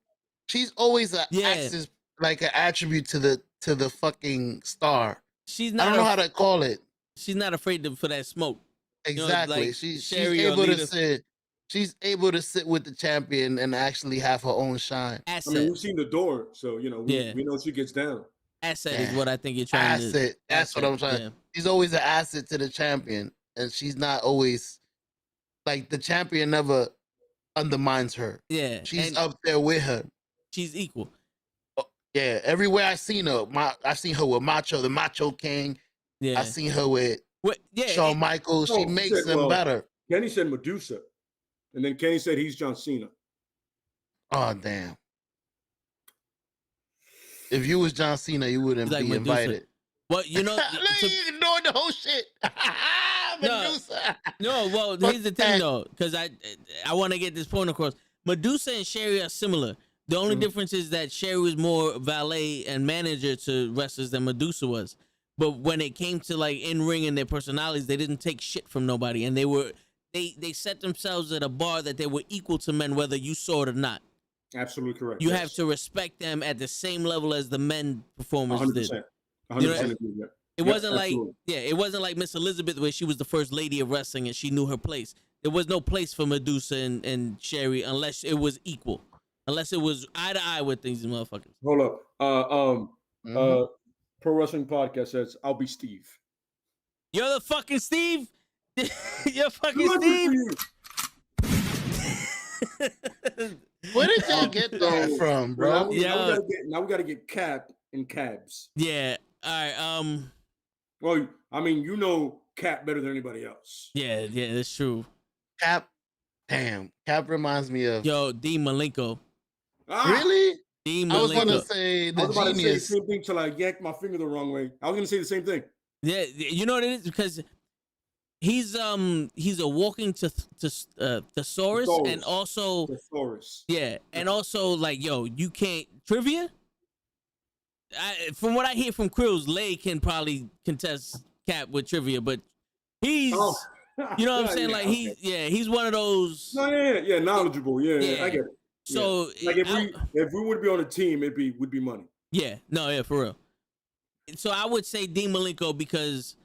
She's always an access, like an attribute to the fucking star. She's not. I don't know how to call it. She's not afraid for that smoke. Exactly. She's able to sit. She's able to sit with the champion and actually have her own shine. Asset. I mean, we've seen the door, so we know she gets down. Asset is what I think you're trying to. Asset. That's what I'm trying. Yeah. She's always an asset to the champion, and she's not always like the champion never undermines her. Yeah, she's up there with her. She's equal. Yeah, everywhere I've seen her, I've seen her with Macho, the Macho King. Yeah, I've seen her with Shawn Michaels. She makes them better. Kenny said Medusa, and then Kenny said he's John Cena. Oh damn! If you was John Cena, you wouldn't He's like be Medusa. invited. Well, you know, Look, to- you ignored the whole shit. Medusa. no. Well, Fuck here's the thing that. though, because I want to get this point across. Medusa and Sherry are similar. The only difference is that Sherry was more valet and manager to wrestlers than Medusa was. But when it came to like in ring and their personalities, they didn't take shit from nobody, and they set themselves at a bar that they were equal to men, whether you saw it or not. Absolutely correct. You yes. have to respect them at the same level as the men performers 100%. did. 100% You know, agree. Yeah. It Yep, wasn't absolutely. it wasn't like Miss Elizabeth where she was the first lady of wrestling and she knew her place. There was no place for Medusa and Sherry unless it was equal, unless it was eye to eye with these motherfuckers. Hold up. Pro Wrestling Podcast says, I'll be Steve. You're the fucking Steve. You're fucking Lucky Steve. for you. Where did you get that from, bro? Now we gotta get Cap and Cabs. Yeah. All right. Well, I mean, you know Cap better than anybody else. Yeah, that's true. Cap. Damn. Cap reminds me of Dean Malenko. Really? Dean I was Malenko. gonna say I the was about to say the genius. same thing till I yanked my finger the wrong way. I was gonna say the same thing. Yeah, you know what it is, because he's a walking thesaurus and also thesaurus. Yeah, and also like you can't trivia. From what I hear from Krills, Lay can probably contest Cap with trivia, but he's you know what I'm saying, Yeah, like okay. he's one of those. No, yeah, knowledgeable. Yeah, I get it. So like if we would be on a team, would be money. Yeah, for real. So I would say Dean Malenko because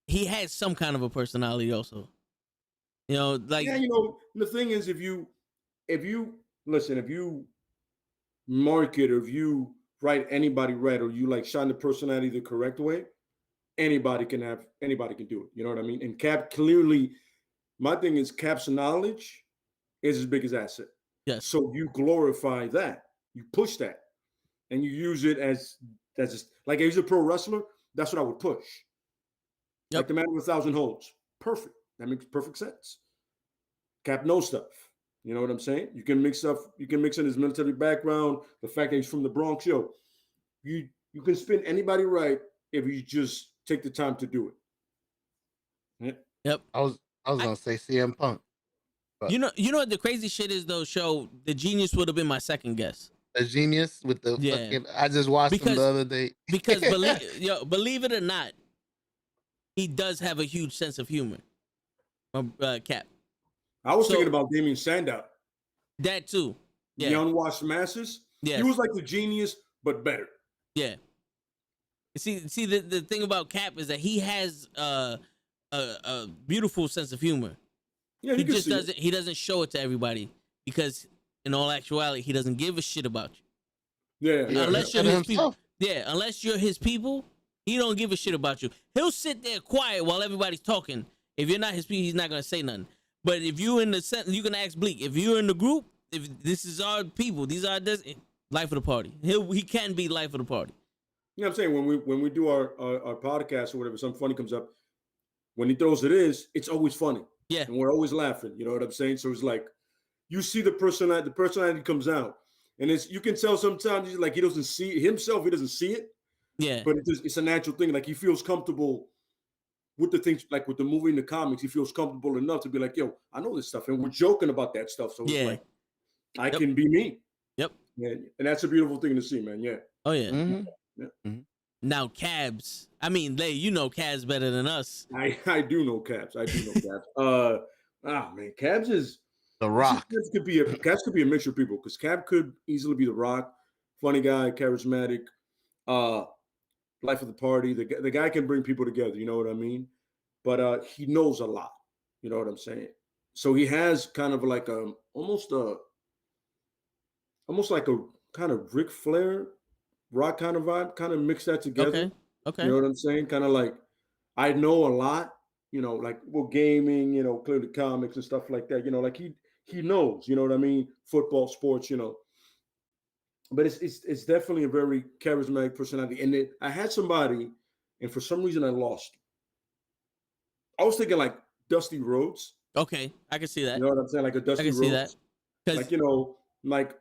he has some kind of a personality also. The thing is, if you market or if you write anybody right or you like shine the personality the correct way, anybody can do it. You know what I mean? And Cap clearly, my thing is Cap's knowledge is as big as asset. Yes. So you glorify that, you push that, and you use it as just like if he's a pro wrestler, that's what I would push. Yep. Like the man with 1,000 holds. Perfect. That makes perfect sense. Cap knows stuff. You know what I'm saying? You can mix in his military background, the fact that he's from the Bronx. You can spin anybody right if you just take the time to do it. Yeah. Yep. I was gonna say CM Punk. But You know what the crazy shit is though, Show? The Genius would have been my second guess. a genius with the fucking. I just watched him the other day. Because believe it or not, he does have a huge sense of humor. Cap. I was thinking about Damian Sandow. That too. Yeah. The unwashed masses. Yeah. He was like the Genius, but better. Yeah. See, the thing about Cap is that he has a beautiful sense of humor. Yeah, he just doesn't. He doesn't show it to everybody because, in all actuality, he doesn't give a shit about you. Yeah. Unless you're his people. Yeah. Unless you're his people, he don't give a shit about you. He'll sit there quiet while everybody's talking. If you're not his people, he's not gonna say nothing. But if you in the sentence, you can ask Bleak. If you're in the group, if this is our people, these are this life of the party. He can be life of the party. You know what I'm saying? When we do our podcast or whatever, something funny comes up. When he throws it's always funny. Yeah. And we're always laughing. You know what I'm saying? So it's like you see the personality comes out. And you can tell sometimes like he doesn't see it himself, he doesn't see it. Yeah. But it's a natural thing. Like he feels comfortable with the things, like with the movie and the comics, he feels comfortable enough to be like, yo, I know this stuff. And we're joking about that stuff. So it's like, I can be me. Yep. Yeah. And that's a beautiful thing to see, man. Yeah. Oh, yeah. Mm-hmm. Yeah. Mm-hmm. Now, Cabs. I mean, Lay, you know Cabs better than us. I do know Cabs. Man, Cabs is The Rock. Cabs could be a mixture of people because Cab could easily be The Rock, funny guy, charismatic, life of the party. The guy can bring people together. You know what I mean? But he knows a lot. You know what I'm saying? So he has kind of like almost like a kind of Ric Flair, Rock kind of vibe. Kind of mix that together. Okay. You know what I'm saying? Kind of like I know a lot. You know, like gaming. You know, clearly comics and stuff like that. You know, like he knows. You know what I mean? Football, sports. You know. But it's definitely a very charismatic personality. And I had somebody, and for some reason I lost. I was thinking like Dusty Rhodes. Okay, I can see that. You know what I'm saying? Like a Dusty Rhodes. I can see that. Like, you know, like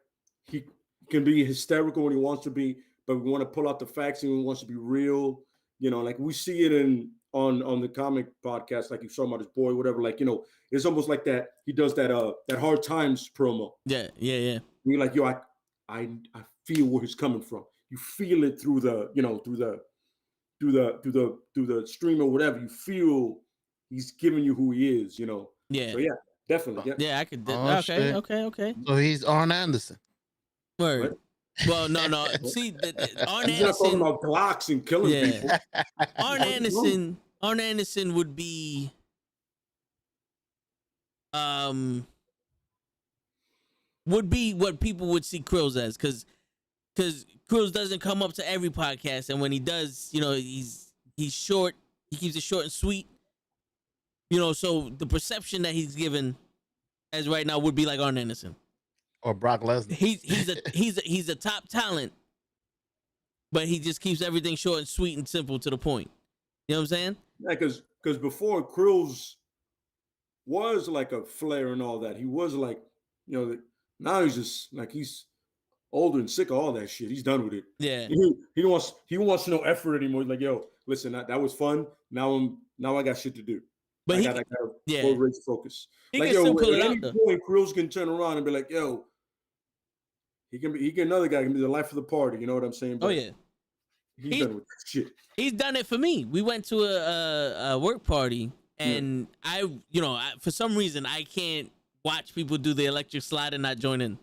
he can be hysterical when he wants to be, but we want to pull out the facts and he wants to be real. You know, like we see it on the comic podcast, like you saw about his boy, whatever. Like, you know, it's almost like that. He does that Hard Times promo. Yeah. You're like, yo, I feel where he's coming from. You feel it through the, you know, through the stream or whatever. You feel he's giving you who he is, you know. Yeah. So yeah, definitely. Yeah. Yeah, I could. shit. Okay. So he's Arn Anderson. Word. What? Well, no. See, Arn He's not talking Anderson. about Glocks and killing people. Arn Anderson would be what people would see Krills as, because Krills doesn't come up to every podcast, and when he does, you know, he's short. He keeps it short and sweet. You know, so the perception that he's given as right now would be like Arn Anderson or Brock Lesnar. He's a top talent, but he just keeps everything short and sweet and simple to the point. You know what I'm saying? Yeah, because before Krills was like a flair and all that. He was like, you know, now he's just like he's older and sick of all that shit. He's done with it. Yeah. He wants no effort anymore. He's like, yo, listen, that was fun. Now I got shit to do. But I gotta go raise focus. He like, can yo, still pull at it any out, though. point, Krills can turn around and be like, yo, another guy can be the life of the party. You know what I'm saying? But yeah. He's done with shit. He's done it for me. We went to a work party, and for some reason I can't watch people do the electric slide and not join in.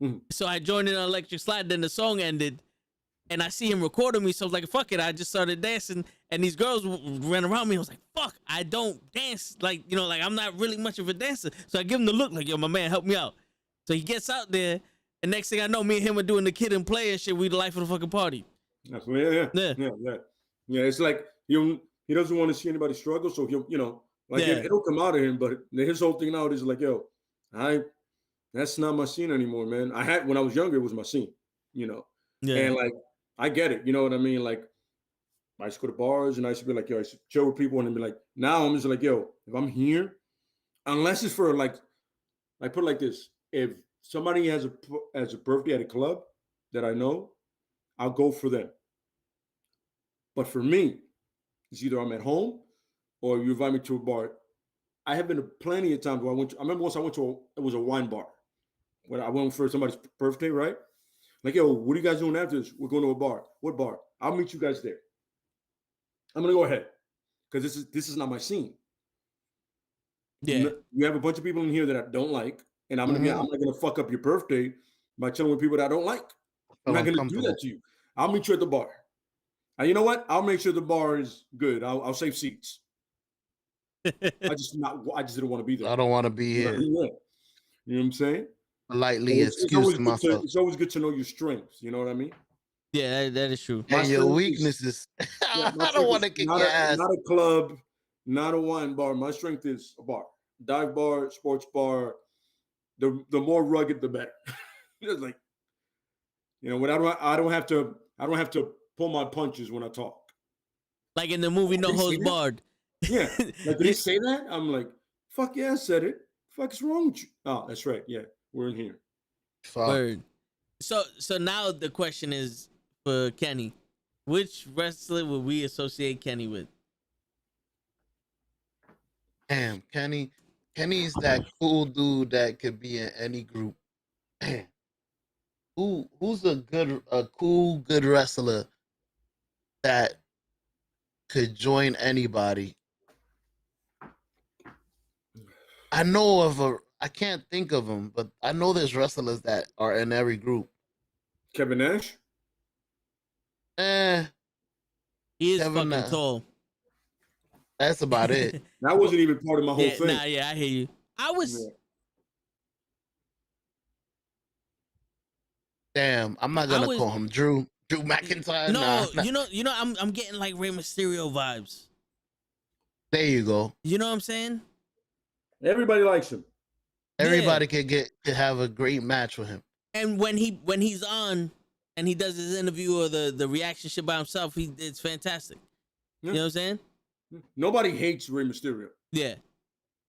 Mm-hmm. So I joined in an electric slide. Then the song ended, and I see him recording me. So I was like, "Fuck it!" I just started dancing, and these girls ran around me. I was like, "Fuck! I don't dance like I'm not really much of a dancer." So I give him the look, like, "Yo, my man, help me out." So he gets out there, and next thing I know, me and him are doing the Kid and Play and shit. We the life of the fucking party. Yeah. It's like he doesn't want to see anybody struggle, so it'll come out of him. But his whole thing now is like, yo, that's not my scene anymore, man. When I was younger, it was my scene, you know. Yeah. And like I get it, you know what I mean? Like I used to go to bars and I used to be like, yo, I used to chill with people and then be like, now I'm just like, yo, if I'm here, unless it's for like put it like this, if somebody has a birthday at a club that I know, I'll go for them. But for me, it's either I'm at home or you invite me to a bar. I have been to plenty of times where I remember once I went to it was a wine bar. When I went for somebody's birthday, right? Like, yo, what are you guys doing after this? We're going to a bar. What bar? I'll meet you guys there. I'm gonna go ahead. Because this is not my scene. Yeah. You have a bunch of people in here that I don't like, and I'm not gonna fuck up your birthday by chilling with people that I don't like. I'm not gonna do that to you. I'll meet you at the bar. And you know what? I'll make sure the bar is good. I'll save seats. I just didn't want to be there. I don't want to be here. You know what I'm saying? Politely excuse myself. It's always good to know your strengths. You know what I mean? Yeah, that is true. And your weaknesses. I don't want to kick your ass. Not a club, not a wine bar. My strength is a bar, dive bar, sports bar. The more rugged, the better. It's like, when I don't have to pull my punches when I talk. Like in the movie No Holds Barred. Yeah. Like, did he say that? I'm like, fuck yeah, I said it. Fuck is wrong with you? Oh, that's right. Yeah, we're in here. Word. So now the question is for Kenny. Which wrestler would we associate Kenny with? Damn, Kenny's that cool dude that could be in any group. Damn. Who's a cool, good wrestler that could join anybody? I know I can't think of them, but I know there's wrestlers that are in every group. Kevin Nash? He is fucking tall. That's about it. That wasn't even part of my whole thing. Nah, I hear you. Damn, I'm not gonna call him Drew McIntyre. No, nah. you know, I'm getting like Rey Mysterio vibes. There you go. You know what I'm saying? Everybody likes him. Everybody could have a great match with him. And when he's on and he does his interview or the reaction shit by himself, it's fantastic. Yeah. You know what I'm saying? Nobody hates Rey Mysterio. Yeah.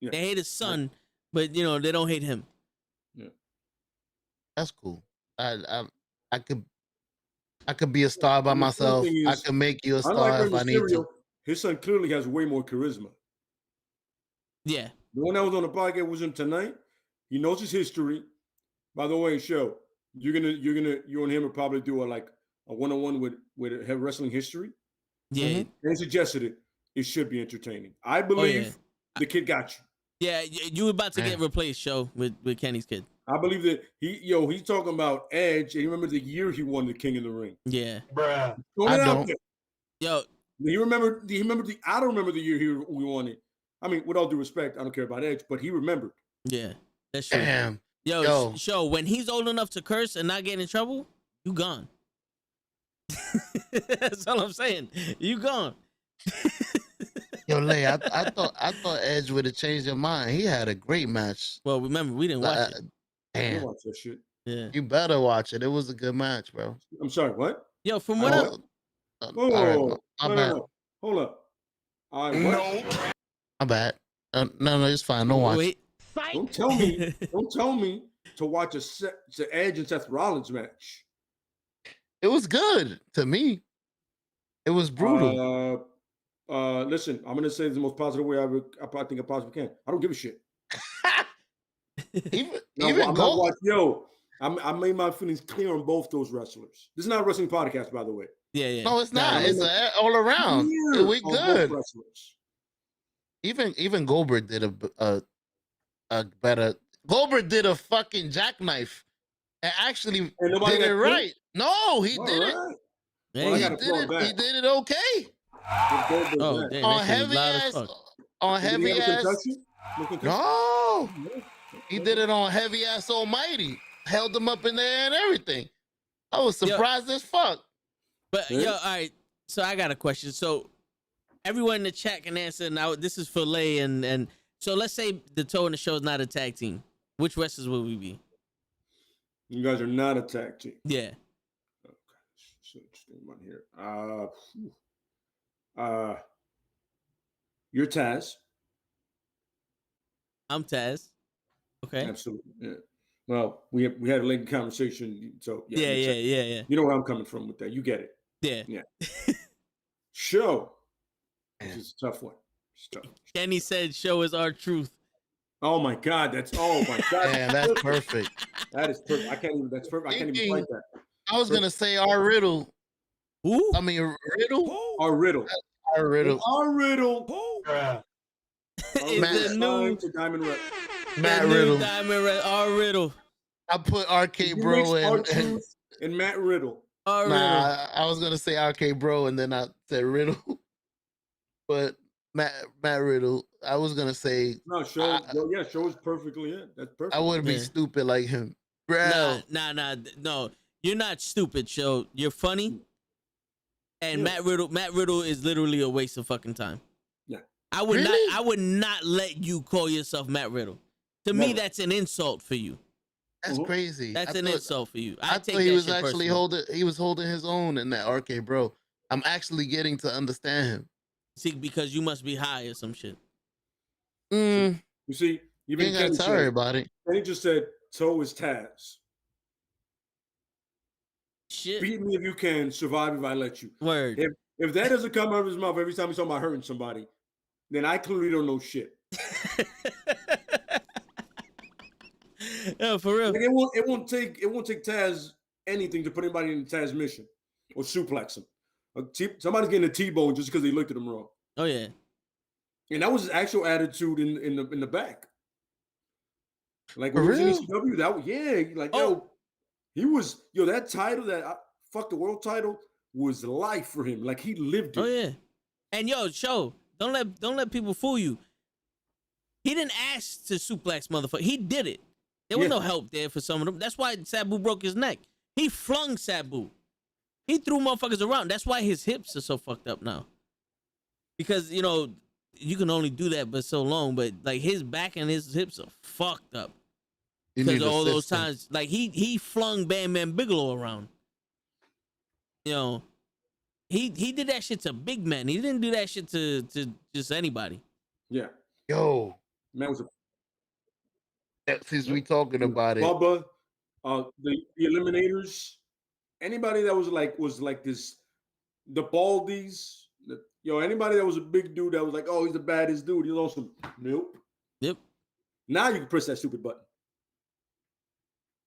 They hate his son, but they don't hate him. Yeah. That's cool. I could be a star by And the funny myself. thing I is, could make you a unlike star Rey if I need to. Mysterio, his son clearly has way more charisma. Yeah. The one that was on the podcast was him tonight. He knows his history. By the way, show you and him will probably do a one-on-one with a wrestling history. Yeah. And suggested it. It should be entertaining. I Oh, believe yeah. the kid got you. Yeah, you were about to get replaced, show with Kenny's kid. I believe that he's talking about Edge, and you remember the year he won the King of the Ring. Yeah. Bruh. I don't. Yo. He remembered. I don't remember the year we won it. I mean, with all due respect, I don't care about Edge, but he remembered. Yeah, that's true. Damn. Yo, show when he's old enough to curse and not get in trouble, you gone. That's all I'm saying. You gone. Yo, Lay, I thought Edge would have changed your mind. He had a great match. Well, remember, we didn't watch it. Damn. Watch that shit. Yeah. You better watch it. It was a good match, bro. I'm sorry, what? Yo, from what else? All right, my bad. No. Hold up. No. My bad. No, it's fine. Don't watch. Wait. Don't tell me to watch the Edge and Seth Rollins match. It was good to me. It was brutal. Listen, I'm gonna say it the most positive way I think I possibly can. I don't give a shit. I made my feelings clear on both those wrestlers. This is not a wrestling podcast, by the way. Yeah. No, it's not. It's all around. We good. Even Goldberg did a better. Goldberg did a fucking jackknife and actually did it right. No, he did it. Well, he did it okay. Oh, damn, on heavy ass. No, he did it on heavy ass Almighty. Held him up in there and everything. I was surprised as fuck. But all right. So I got a question. So everyone in the chat can answer. Now this is for Lay and so let's say the Toe and the Show is not a tag team. Which wrestlers will we be? You guys are not a tag team. Yeah. Okay. So interesting one here. You're Taz. I'm Taz. Okay. Absolutely. Yeah. Well, we had a lengthy conversation, so yeah. You know where I'm coming from with that. You get it. Yeah. Show. This is a tough one. It's tough. Kenny said, "Show is our truth." Oh my God, that's Man, that's perfect. That is perfect. I can't even. That's perfect. I can't even fight that. I was gonna say our Riddle. Who? I mean Riddle. Our Riddle. Our Riddle. Our Riddle. Is the new Diamond Red. Matt Riddle. Diamond Red. Our Riddle. I put RK Bro and Matt Riddle. I was gonna say RK Bro and then I said Riddle, but Matt Riddle. I was gonna say Show is perfectly it. That's perfect. I wouldn't be stupid like him, bro. No. You're not stupid, Show. You're funny. And Matt Riddle is literally a waste of fucking time. Yeah. I would not let you call yourself Matt Riddle. To me, that's an insult for you. That's crazy. That's an insult for you. I thought he was actually holding his own in that RK Bro. I'm actually getting to understand him. See, because you must be high or some shit. You see, even ain't gotta tell everybody. Kenny just said, "So is Taz." Shit. Beat me if you can, survive if I let you. Word. If that doesn't come out of his mouth every time he's talking about hurting somebody, then I clearly don't know shit. Yeah, for real. Like it won't take Taz anything to put anybody in Taz mission or suplex him. Somebody's getting a T-bone just because they looked at him wrong. Oh yeah. And that was his actual attitude in the back. Like when For he was in real? ECW, he was that title, that fuck the world title, was life for him. Like he lived it. Oh yeah. And Show, don't let people fool you. He didn't ask to suplex motherfucker. He did it. There was no help there for some of them. That's why Sabu broke his neck. He flung Sabu. He threw motherfuckers around. That's why his hips are so fucked up now. Because, you can only do that but so long, but like his back and his hips are fucked up. Because of all those times. Like he flung Bam Bam Bigelow around. He did that shit to big men. He didn't do that shit to just anybody. Yeah. Yo. Man was since we talking about it. Bubba, The eliminators, anybody that was like this, the baldies, anybody that was a big dude that was like, oh, he's the baddest dude. He's awesome. Nope. Yep. Now you can press that stupid button.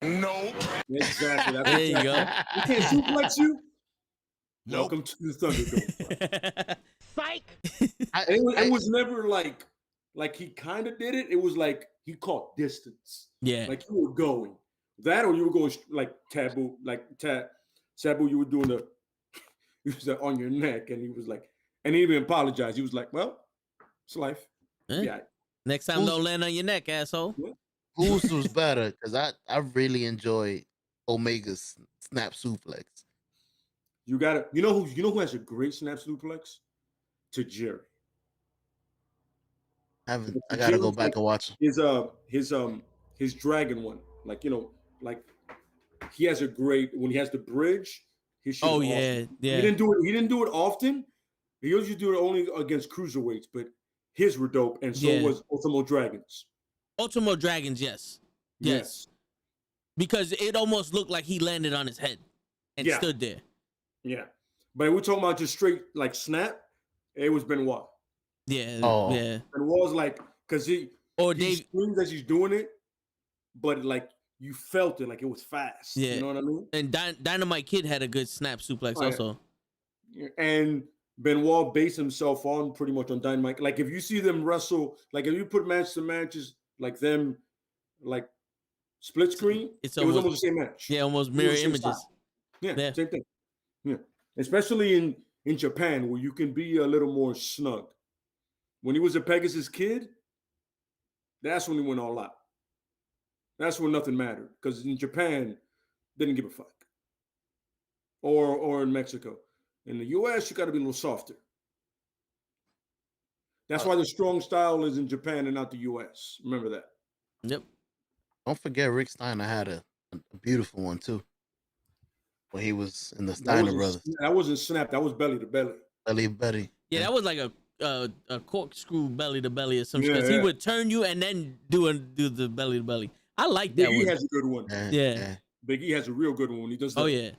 No. Exactly. That's There you exactly. go. You can't suplex you. Nope. Welcome to the Thunderdome. Psych. It was never like he kind of did it. It was like he caught distance. Yeah. Like you were going that, or you were going like Taboo, Sabu. You were doing he was on your neck, and he was like, and he didn't even apologize. He was like, "Well, it's life." Yeah. Next time, don't land on your neck, asshole. Yeah. Whose was better? Because I really enjoyed Omega's snap suplex. You know who has a great snap suplex? To Jerry. I gotta go back and watch his dragon one. Like he has a great when he has the bridge. His shit is awesome. Yeah. He didn't do it often. He usually do it only against cruiserweights, but his were dope, and so was Ultimo Dragons. Ultimo Dragons, yes. Because it almost looked like he landed on his head and stood there. Yeah, but we're talking about just straight like snap. It was Benoit. Yeah. Oh. Yeah. Benoit's like because he screams as he's doing it, but like you felt it like it was fast. Yeah. You know what I mean? And Dynamite Kid had a good snap suplex also. Yeah. And Benoit based himself on pretty much on Dynamite. Like if you see them wrestle, like if you put matches like them, like split screen, it was almost the same match. Yeah, almost mirror images. Yeah, same thing. Yeah, especially in Japan where you can be a little more snug. When he was a Pegasus Kid, that's when he went all out. That's when nothing mattered because in Japan, they didn't give a fuck. Or in Mexico. In the US, you got to be a little softer. That's why the strong style is in Japan and not the US. Remember that. Yep. Don't forget Rick Steiner had a beautiful one too. When he was in the Steiner Brothers. That wasn't snap. That was belly to belly. Belly to belly. Yeah, that was like a corkscrew belly to belly or something. Yeah. He would turn you and then do the belly to belly. I like that one. Big E has a good one. Yeah. Big E has a real good one when he does that. Oh yeah.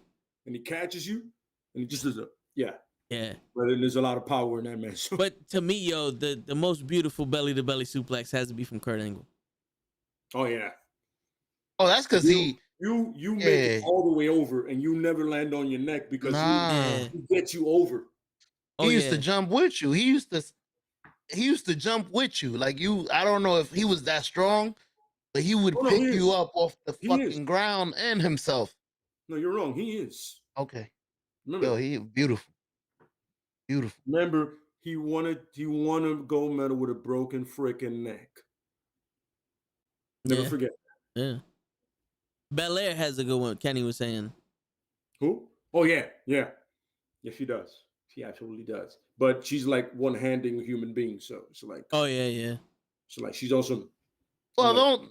And he catches you and he just does a yeah. Yeah. But then there's a lot of power in that match. But to me, the most beautiful belly to belly suplex has to be from Kurt Angle. Oh yeah. Oh, that's because you make it all the way over and you never land on your neck because he gets you over. He used to jump with you. He used to jump with you. Like I don't know if he was that strong, but he would pick you up off the fucking ground and himself. No, you're wrong. He is. Okay. Remember, yo, he beautiful. Beautiful. Remember, he won a gold medal with a broken freaking neck. Never forget. Yeah. Belair has a good one, Kenny was saying. Who? Oh, yeah. Yeah, she does. She absolutely does. But she's like one-handing a human being, so it's like. Oh, yeah. So like she's awesome. Well,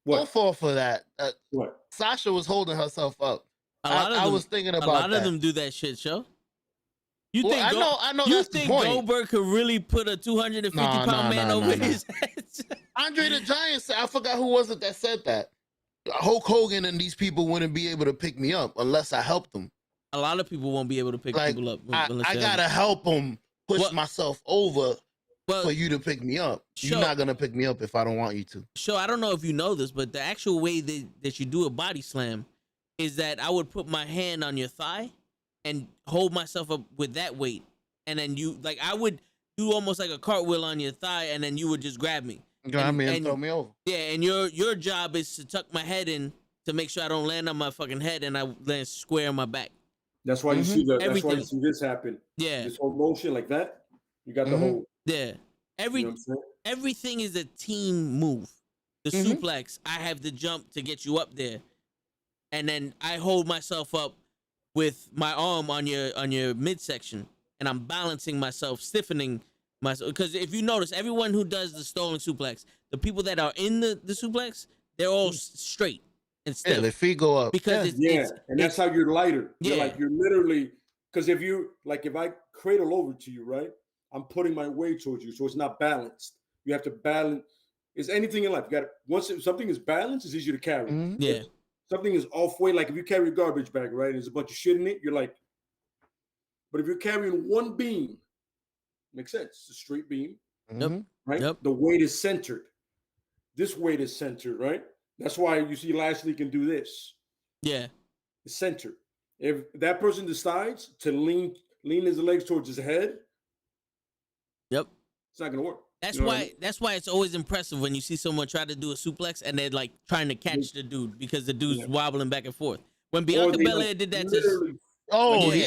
don't fall for that. What? Sasha was holding herself up. I was thinking about that. A lot of them do that shit, show. You think I know you that's think the point. Goldberg could really put a 250-pound man over his head? Andre the Giant said, I forgot who was it that said that. Hulk Hogan and these people wouldn't be able to pick me up unless I helped them. A lot of people won't be able to pick people up. I gotta help them push myself over for you to pick me up. You're not gonna pick me up if I don't want you to. So I don't know if you know this, but the actual way that you do a body slam is that I would put my hand on your thigh and hold myself up with that weight, and then I would do almost like a cartwheel on your thigh, and then you would just grab me. Grab me and throw me over. Yeah, and your job is to tuck my head in to make sure I don't land on my fucking head and I land square on my back. That's why you see that. That's why you see this happen. Yeah, this whole motion like that. You got the whole. Yeah, everything is a team move. The suplex, I have the jump to get you up there, and then I hold myself up with my arm on your midsection, and I'm balancing myself, stiffening myself. Because if you notice, everyone who does the stolen suplex, the people that are in the suplex, they're all straight and stiff. Yeah, their feet go up. Because and that's how you're lighter. You're literally, because if I cradle over to you, right, I'm putting my weight towards you, so it's not balanced. You have to balance. It's anything in life. You got once something is balanced, it's easier to carry. Yeah. something is off weight. Like if you carry a garbage bag, right? There's a bunch of shit in it. You're like, but if you're carrying one beam, makes sense. It's a straight beam, right? Yep. The weight is centered. This weight is centered, right? That's why you see Lashley can do this. Yeah. It's centered. If that person decides to lean his legs towards his head, yep, it's not gonna work. That's You know why. what I mean? That's why it's always impressive when you see someone try to do a suplex and they're like trying to catch the dude because the dude's wobbling back and forth. When Bianca Belair did that to, she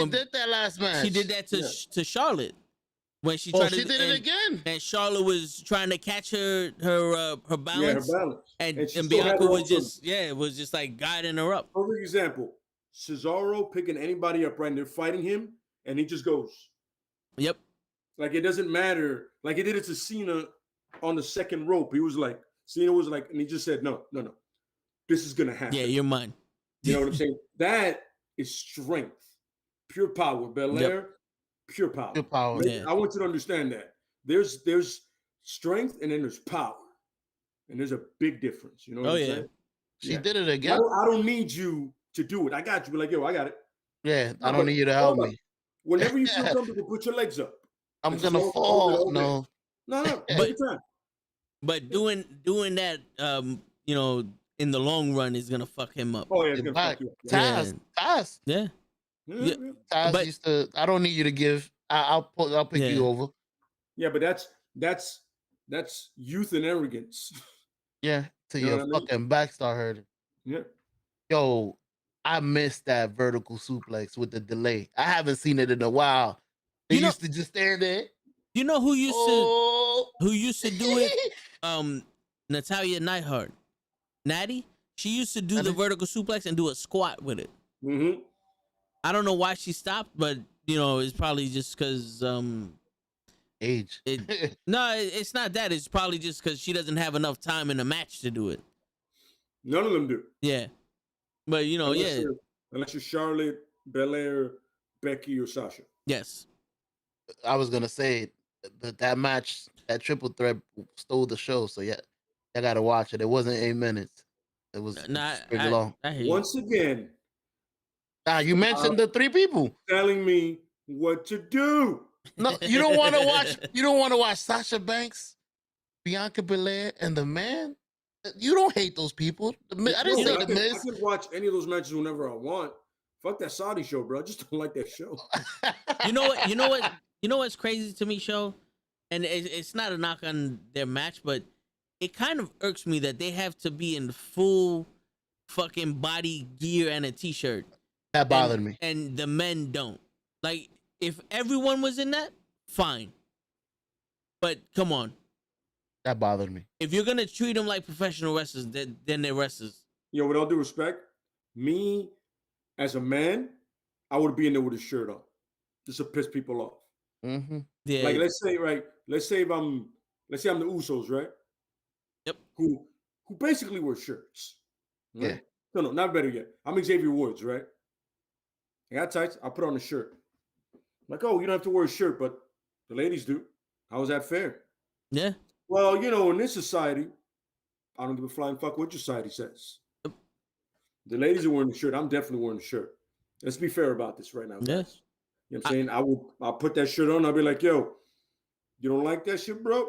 did that last match. She did that to Charlotte when she Oh, tried to. she did it again. And Charlotte was trying to catch her balance. Yeah, her balance. And she still had Bianca her was up just it was just like guiding her up. Perfect example: Cesaro picking anybody up right, and they're fighting him, and he just goes. Yep. Like it doesn't matter. Like he did it to Cena on the second rope. He was like, Cena was like, and he just said, no. This is gonna happen. Yeah, you're mine. You know what I'm saying? That is strength. Pure power. Belair, pure power. Pure power. Right? Yeah. I want you to understand that. There's strength and then there's power. And there's a big difference. You know what I'm saying? She did it again. I don't need you to do it. I got you. Be like, yo, I got it. Yeah, I don't need you to help me. Whenever you feel comfortable, put your legs up. I'm gonna fall. No. Every time. But doing that, you know, in the long run is gonna fuck him up. Oh yeah, it's gonna fuck you up. Taz. Yeah. Taz used to. I don't need you to give. I'll pick you over. Yeah, but that's youth and arrogance. Yeah, till You know your what I mean? fucking back start hurting. Yeah. Yo, I missed that vertical suplex with the delay. I haven't seen it in a while. They used to just stand there. You know who used to do it? Natalia Neidhart. Natty. She used to do the vertical suplex and do a squat with it. Mm-hmm. I don't know why she stopped, but you know, it's probably just because age. No, it's not that. It's probably just because she doesn't have enough time in the match to do it. None of them do. Yeah. But you know, unless you're Charlotte, Belair, Becky, or Sasha. Yes. I was gonna say that match, that triple threat stole the show. So yeah, I gotta watch it. It wasn't 8 minutes. It was pretty long. Once again, you mentioned the three people telling me what to do. No, you don't want to watch. You don't want to watch Sasha Banks, Bianca Belair, and the Man. You don't hate those people. I didn't say the Miz. I can watch any of those matches whenever I want. Fuck that Saudi show, bro. I just don't like that show. You know what? You know what? You know what's crazy to me, show, and it's not a knock on their match, but it kind of irks me that they have to be in full fucking body gear and a t-shirt. That bothered me. And the men don't. Like, if everyone was in that, fine. But come on. That bothered me. If you're gonna treat them like professional wrestlers, then they're wrestlers. Yo, with all due respect, me as a man, I would be in there with a shirt on, just to piss people off. Mm-hmm. Yeah. Like let's say I'm the Usos, right? Yep. Who basically wear shirts. Right? Yeah. No, not better yet. I'm Xavier Woods, right? I got tights. I put on a shirt. Like, oh, you don't have to wear a shirt, but the ladies do. How is that fair? Yeah. Well, you know, in this society, I don't give a flying fuck what your society says. The ladies are wearing a shirt. I'm definitely wearing a shirt. Let's be fair about this right now, guys. Yes. You know what I'm saying? I'll put that shirt on. I'll be like, yo, you don't like that shit, bro?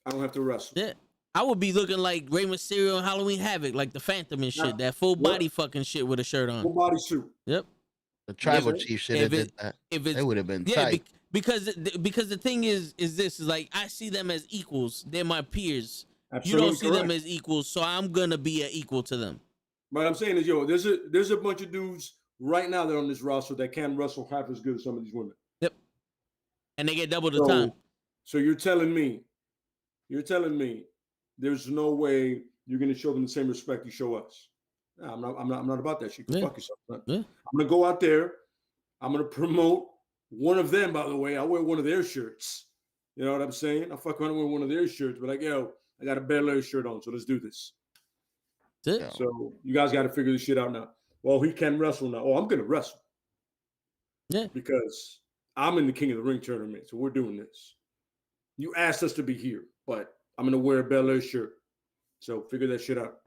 I don't have to wrestle. Yeah. I would be looking like Rey Mysterio on Halloween Havoc, like the Phantom and shit. That full body fucking shit with a shirt on. Full body suit. Yep. The tribal chief should have did that. It would have been tight. Because the thing is like I see them as equals. They're my peers. Absolutely you don't see correct. them as equals, so I'm gonna be an equal to them. What I'm saying is, yo, there's a bunch of dudes right now that are on this roster that can wrestle half as good as some of these women. Yep. And they get double the time. So you're telling me there's no way you're gonna show them the same respect you show us. Nah, I'm not about that shit. Go fuck yourself, man. Yeah. I'm gonna go out there. I'm gonna promote one of them, by the way. I'll wear one of their shirts. You know what I'm saying? I'll fuck around and wear one of their shirts, but like, yo, I got a Belair shirt on, so let's do this. That's it. So you guys got to figure this shit out now. Well, he can wrestle now. Oh, I'm gonna wrestle. Yeah. Because I'm in the King of the Ring tournament, so we're doing this. You asked us to be here, but I'm gonna wear a Belair shirt. So figure that shit out.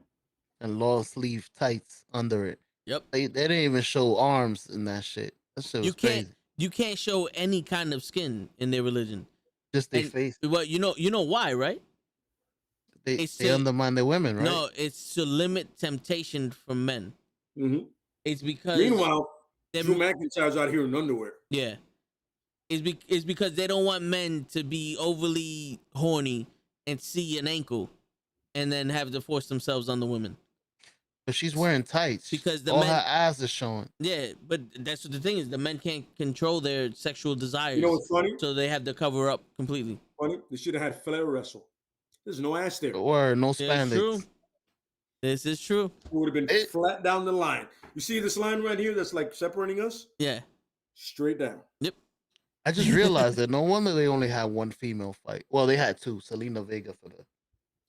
and long sleeve tights under it. Yep. They didn't even show arms in that shit. That shit was crazy. You can't show any kind of skin in their religion. Just their And, face. well, you know why, right? They undermine their women, right? No, it's to limit temptation from men. Mm-hmm. It's because Meanwhile, Drew McIntyre's out here in underwear. Yeah. It's because they don't want men to be overly horny and see an ankle and then have to force themselves on the women. But she's wearing tights. Because all her ass is showing. Yeah, but that's what the thing is. The men can't control their sexual desires. You know what's funny? So they have to cover up completely. Funny, they should have had Flair wrestle. There's no ass there. Or no spandex. True. This is true. It would have been flat down the line. You see this line right here that's like separating us? Yeah. Straight down. Yep. I just realized that no wonder they only had one female fight. Well, they had two. Selena Vega for the.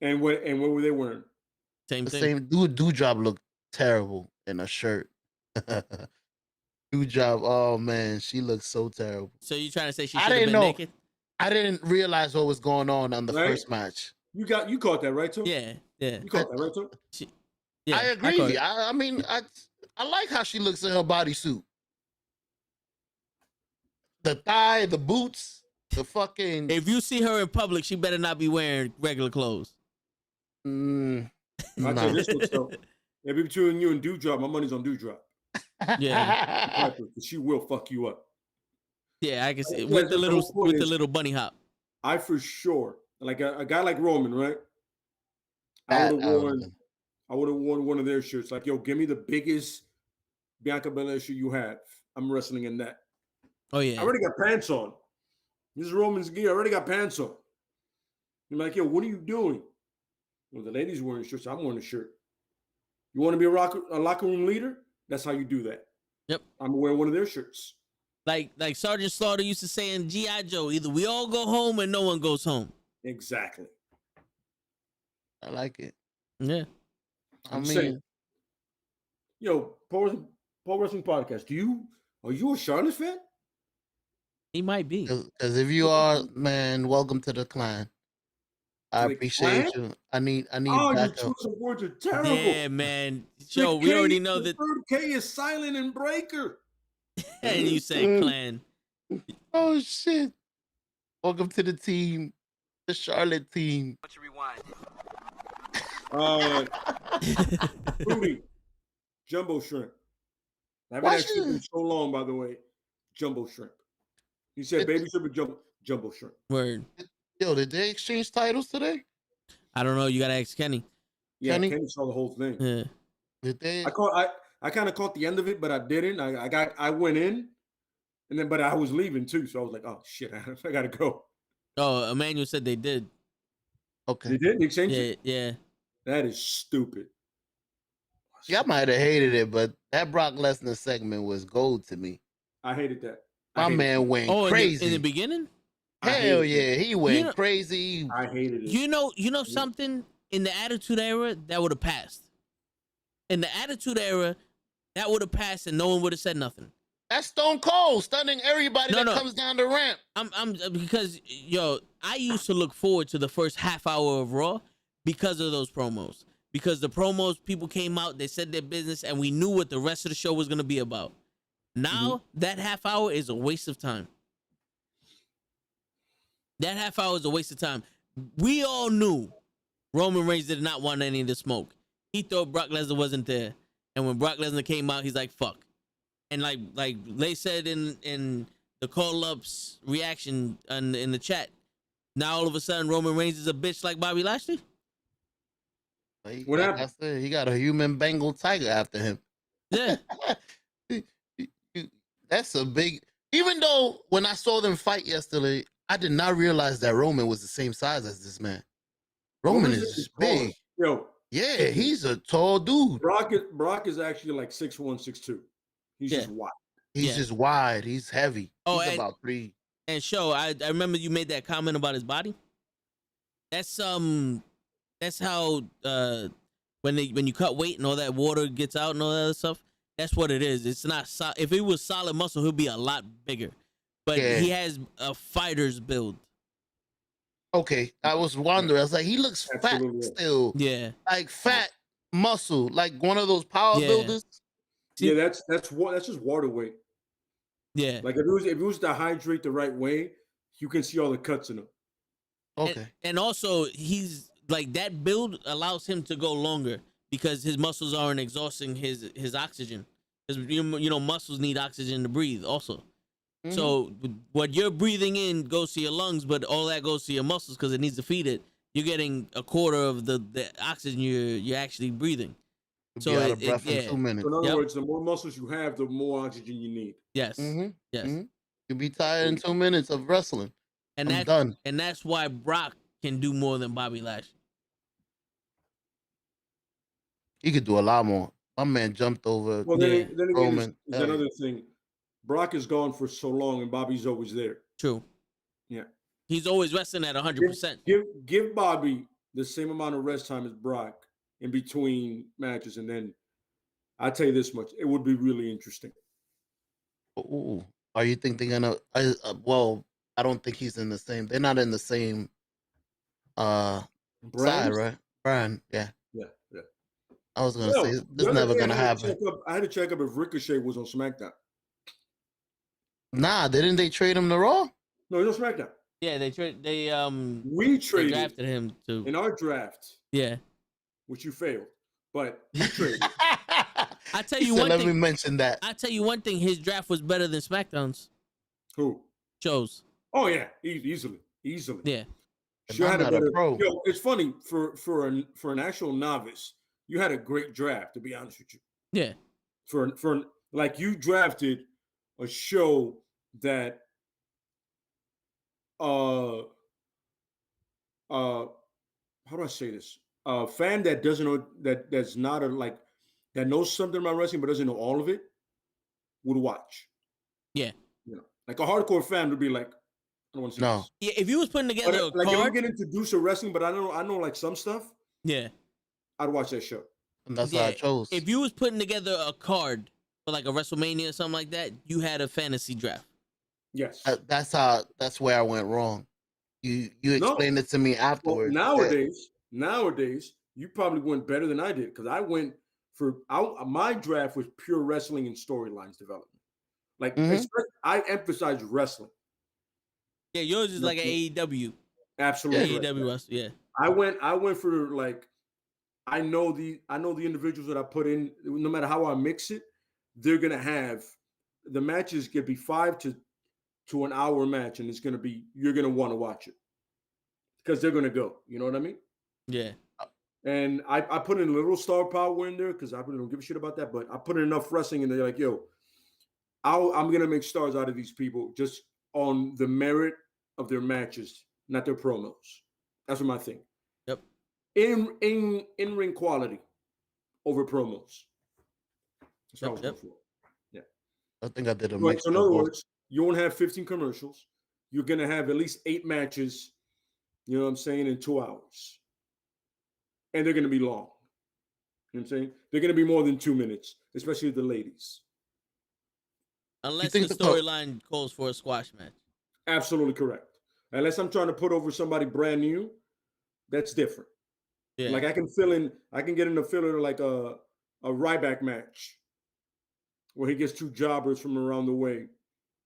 And what were they wearing? Same the thing. Same Dewdrop looked terrible in a shirt. Dewdrop, oh man, she looks so terrible. So you trying to say she should have been naked? I didn't realize what was going on the first match. You caught that right, too? Yeah. You caught that right, too? I agree. I mean, I like how she looks in her bodysuit. The thigh, the boots, the fucking. If you see her in public, she better not be wearing regular clothes. I tell you this much though. Maybe between you and Dewdrop, my money's on Dewdrop. Yeah. She will fuck you up. Yeah, I can see with the little bunny hop. I for sure, like a guy like Roman, right? I would have worn one of their shirts. Like, yo, give me the biggest Bianca Belair shirt you have. I'm wrestling in that. Oh yeah. I already got pants on. This is Roman's gear. I already got pants on. You're like, yo, what are you doing? Well, the ladies wearing shirts. I'm wearing a shirt. You want to be a locker room leader? That's how you do that. Yep. I'm wearing one of their shirts. Like Sergeant Slaughter used to say in G.I. Joe, either we all go home or no one goes home. Exactly. I like it. Yeah. I'm saying, yo, Paul Wrestling Podcast, are you a Charlotte fan? He might be. Because if you are, man, welcome to the clan. I appreciate you. I need Oh, your backup. choice of words are terrible. Yeah, man. Joe, we already know that. The third K is silent and breaker. And you say clan. Oh shit. Welcome to the team. The Charlotte team. Booty. Jumbo shrimp. I haven't had shrimp in so long, by the way. Jumbo shrimp. He said baby shrimp and jumbo shrimp. Word. Yo, did they exchange titles today? I don't know. You gotta ask Kenny. Yeah, Kenny saw the whole thing. Yeah. Did they? I kind of caught the end of it, but I didn't. I went in, and then but I was leaving too, so I was like, oh shit, I gotta go. Oh, Emmanuel said they did. Okay. They did? They exchanged it? Yeah. That is stupid. Yeah, I might have hated it, but that Brock Lesnar segment was gold to me. I hated that. My man went crazy. In the beginning? Hell yeah, he went crazy. I hated it. You know something? In the Attitude Era, that would have passed. In the Attitude Era, that would have passed and no one would have said nothing. That's Stone Cold stunning everybody that comes down the ramp. I'm because I used to look forward to the first half hour of Raw because of those promos. Because the promos, people came out, they said their business, and we knew what the rest of the show was gonna be about. Now that half hour is a waste of time. That half hour is a waste of time. We all knew Roman Reigns did not want any of the smoke. He thought Brock Lesnar wasn't there. And when Brock Lesnar came out, he's like, fuck. And like they said in the call-ups reaction in the chat, now all of a sudden Roman Reigns is a bitch like Bobby Lashley? What happened? He got a human Bengal tiger after him. Yeah. That's a big... Even though when I saw them fight yesterday, I did not realize that Roman was the same size as this man. Roman is big. Yo. Yeah, he's a tall dude. Brock is actually like 6'1", 6'2". He's just wide. He's just wide. He's heavy. Oh, he's about 3. And I remember you made that comment about his body. That's how when you cut weight and all that water gets out and all that other stuff. That's what it is. It's not if it was solid muscle, he'll be a lot bigger. But he has a fighter's build. Okay, I was wondering. I was like, he looks fat still. Yeah, like fat muscle, like one of those power Yeah. builders. See- Yeah, that's just water weight. Yeah. Like if it was to hydrate the right way, you can see all the cuts in him. Okay. And also, he's like that build allows him to go longer because his muscles aren't exhausting his oxygen. Because you know muscles need oxygen to breathe also. Mhm. So what you're breathing in goes to your lungs, but all that goes to your muscles because it needs to feed it. You're getting a quarter of the oxygen you're actually breathing. You'll So be out of breath in 2 So minutes. in other Yep. words, the more muscles you have, the more oxygen you need. Yes. Mm-hmm. Yes. Mm-hmm. You'll be tired in 2 minutes of wrestling. And I'm done. And that's why Brock can do more than Bobby Lashley. He could do a lot more. My man jumped over Well, Yeah. then again, Roman. is another thing. Brock is gone for so long, and Bobby's always there. True. Yeah. He's always wrestling at 100%. Give Bobby the same amount of rest time as Brock in between matches, and then I tell you this much: it would be really interesting. Ooh. Are you think they're gonna? Well, I don't think he's in the same. They're not in the same side, Brands? right? Brand, yeah. Yeah. I was gonna Well, say the this other never day gonna happen. I had to check up if Ricochet was on SmackDown. Nah, didn't they trade him to Raw? No, he's on SmackDown. Yeah, We they traded drafted him to. in our draft, Yeah. which you failed, but we traded. I tell He you said, one let thing. me mention that. I tell you one thing. His draft was better than SmackDown's Who? shows. Oh yeah, easily. Yeah. And Sure I'm had a not a better. pro. Yo, it's funny for an actual novice. You had a great draft, to be honest with you. Yeah. For like you drafted a show that how do I say this? A fan that doesn't know that's not a like that knows something about wrestling but doesn't know all of it would watch. Yeah. You know, like a hardcore fan would be like, I don't want to see No. this. Yeah. If you was putting together But like a if I'm card, getting introduced to wrestling, but I know like some stuff, yeah. I'd watch that show. And that's why I chose. If you was putting together a card for like a WrestleMania or something like that, you had a fantasy draft. Yes. That's where I went wrong. You explained it to me Well, afterwards. nowadays, you probably went better than I did because I went my draft was pure wrestling and storylines development. Like I emphasize wrestling. Yeah, yours is like an AEW. Absolutely. AEW wrestling. Yeah. I went for like I know the individuals that I put in. No matter how I mix it, they're gonna have the matches could be 5 to an hour match, and you're gonna want to watch it because they're gonna go. You know what I mean? Yeah. And I put in a little star power in there because I really don't give a shit about that. But I put in enough wrestling, and they're like, yo, I'm gonna make stars out of these people just on the merit of their matches, not their promos. That's what my thing. Yep. In ring quality over promos. That's what I was going for. Yeah. I think I did a Right. mix. So in other words, you won't have 15 commercials. You're gonna have at least 8 matches. You know what I'm saying, in 2 hours, and they're gonna be long. You know what I'm saying? They're gonna be more than 2 minutes, especially the ladies. Unless the storyline calls for a squash match. Absolutely correct. Unless I'm trying to put over somebody brand new, that's different. Yeah. Like I can get in the filler like a Ryback match where he gets 2 jobbers from around the way.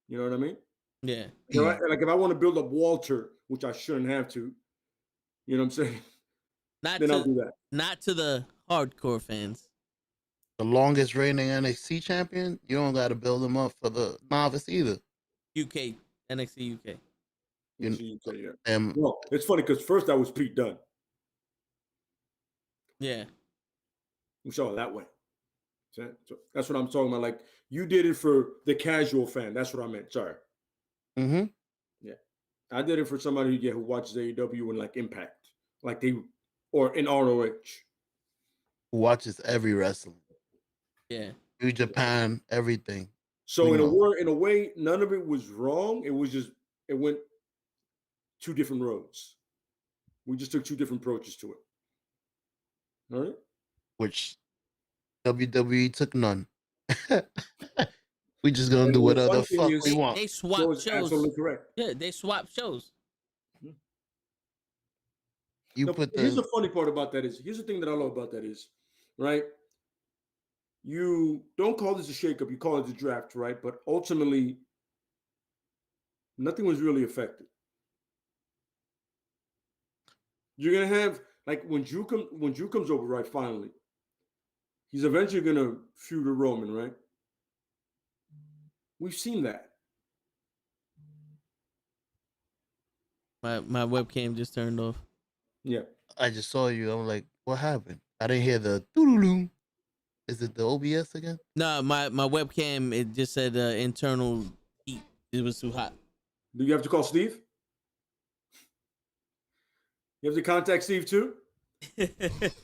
You know what I mean? Yeah. You know, like if I want to build up Walter, which I shouldn't have to, you know what I'm saying? I'll do that. Not to the hardcore fans. The longest reigning NXT champion, you don't got to build him up for the novice either. UK, NXT UK. Well, it's funny because first I was Pete Dunne. Yeah. We saw it that way. So that's what I'm talking about. Like you did it for the casual fan. That's what I meant. Sorry. Mm-hmm. Yeah. I did it for somebody who watches AEW and like Impact. Like or in ROH. Who watches every wrestling. Yeah. New Japan, everything. So in a way, none of it was wrong. It was just it went 2 different roads. We just took 2 different approaches to it. All right. Which WWE took none. We just gonna do whatever the fuck we want. They swap shows. Absolutely correct. Yeah, they swap shows. Here's the funny part about that is here's the thing that I love about that is right? You don't call this a shakeup, you call it a draft, right? But ultimately, nothing was really affected. You're gonna have like when Drew comes over, right? Finally, he's eventually gonna feud with Roman, right? We've seen that. My webcam just turned off. Yeah. I just saw you. I'm like, what happened? I didn't hear the doo-doo-doo. Is it the OBS again? No, my webcam, it just said internal heat. It was too hot. Do you have to call Steve? You have to contact Steve too?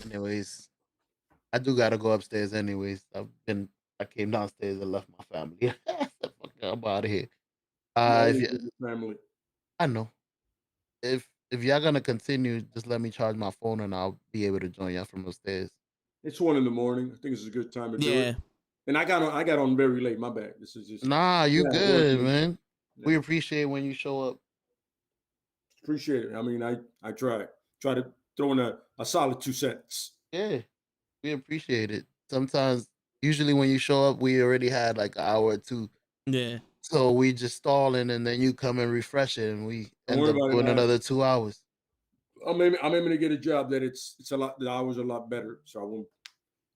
Anyways, I do gotta go upstairs. Anyways, I came downstairs and left my family. Fuck, I'm out of here. Family. I know. If y'all gonna continue, just let me charge my phone and I'll be able to join y'all from upstairs. It's 1 a.m. I think it's a good time to do Yeah. it. And I got on very late. My bad. This is just Nah, you good, working. man. Yeah. We appreciate when you show up. Appreciate it. I mean, I try to throw in a solid 2 cents. Yeah, we appreciate it. Sometimes, usually when you show up, we already had like an hour or two. Yeah. So we just stalling, and then you come and refresh it, and we Don't end worry up about it, doing man. another 2 hours. I'm aiming to get a job that it's a lot. The hours are a lot better, so I won't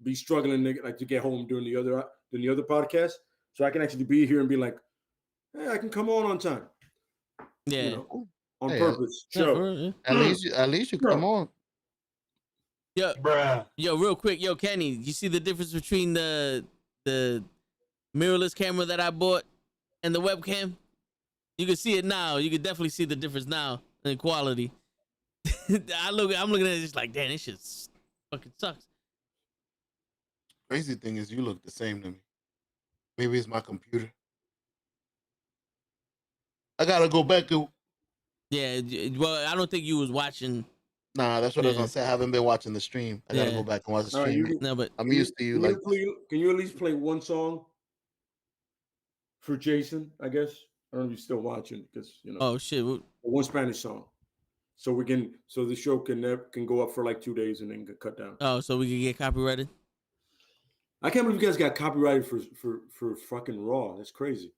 be struggling to get home during the other podcast. So I can actually be here and be like, hey, I can come on time. Yeah. You know, on Hey, purpose. Yeah, Show. for real, yeah. At least you Bro. come on. Yo, real quick, yo, Kenny, you see the difference between the mirrorless camera that I bought and the webcam? You can see it now. You can definitely see the difference now in quality. I'm looking at it just like, damn, this shit fucking sucks. Crazy thing is, you look the same to me. Maybe it's my computer. I gotta go back to. Yeah, well, I don't think you was watching. Nah, that's what I was Yeah. gonna say. I haven't been watching the stream. I gotta Yeah. go back and watch the All right, stream. No, but I'm used to you. Like, Can you at least play one song for Jason? I guess I don't know if you're still watching because oh shit, one Spanish song, so the show can go up for like 2 days and then get cut down. oh, so we can get copyrighted. I can't believe you guys got copyrighted for fucking Raw. That's crazy.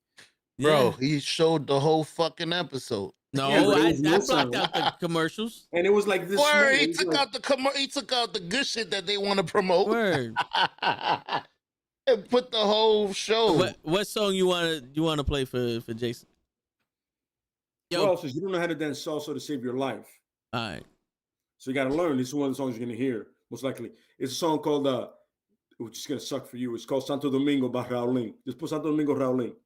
bro, Yeah. he showed the whole fucking episode. No, Yeah, but it was no I sound. blocked out the commercials. And it was like this. Word, small. he It was took like- out he took out the good shit that they want to promote. Word. And put the whole show. What song you wanna play for Jason? Yo, Well, since you don't know how to dance salsa to save your life, all right. so you got to learn. This is one of the songs you're gonna hear most likely. It's a song called which is gonna suck for you. It's called Santo Domingo by Raulín. Just put Santo Domingo Raulín.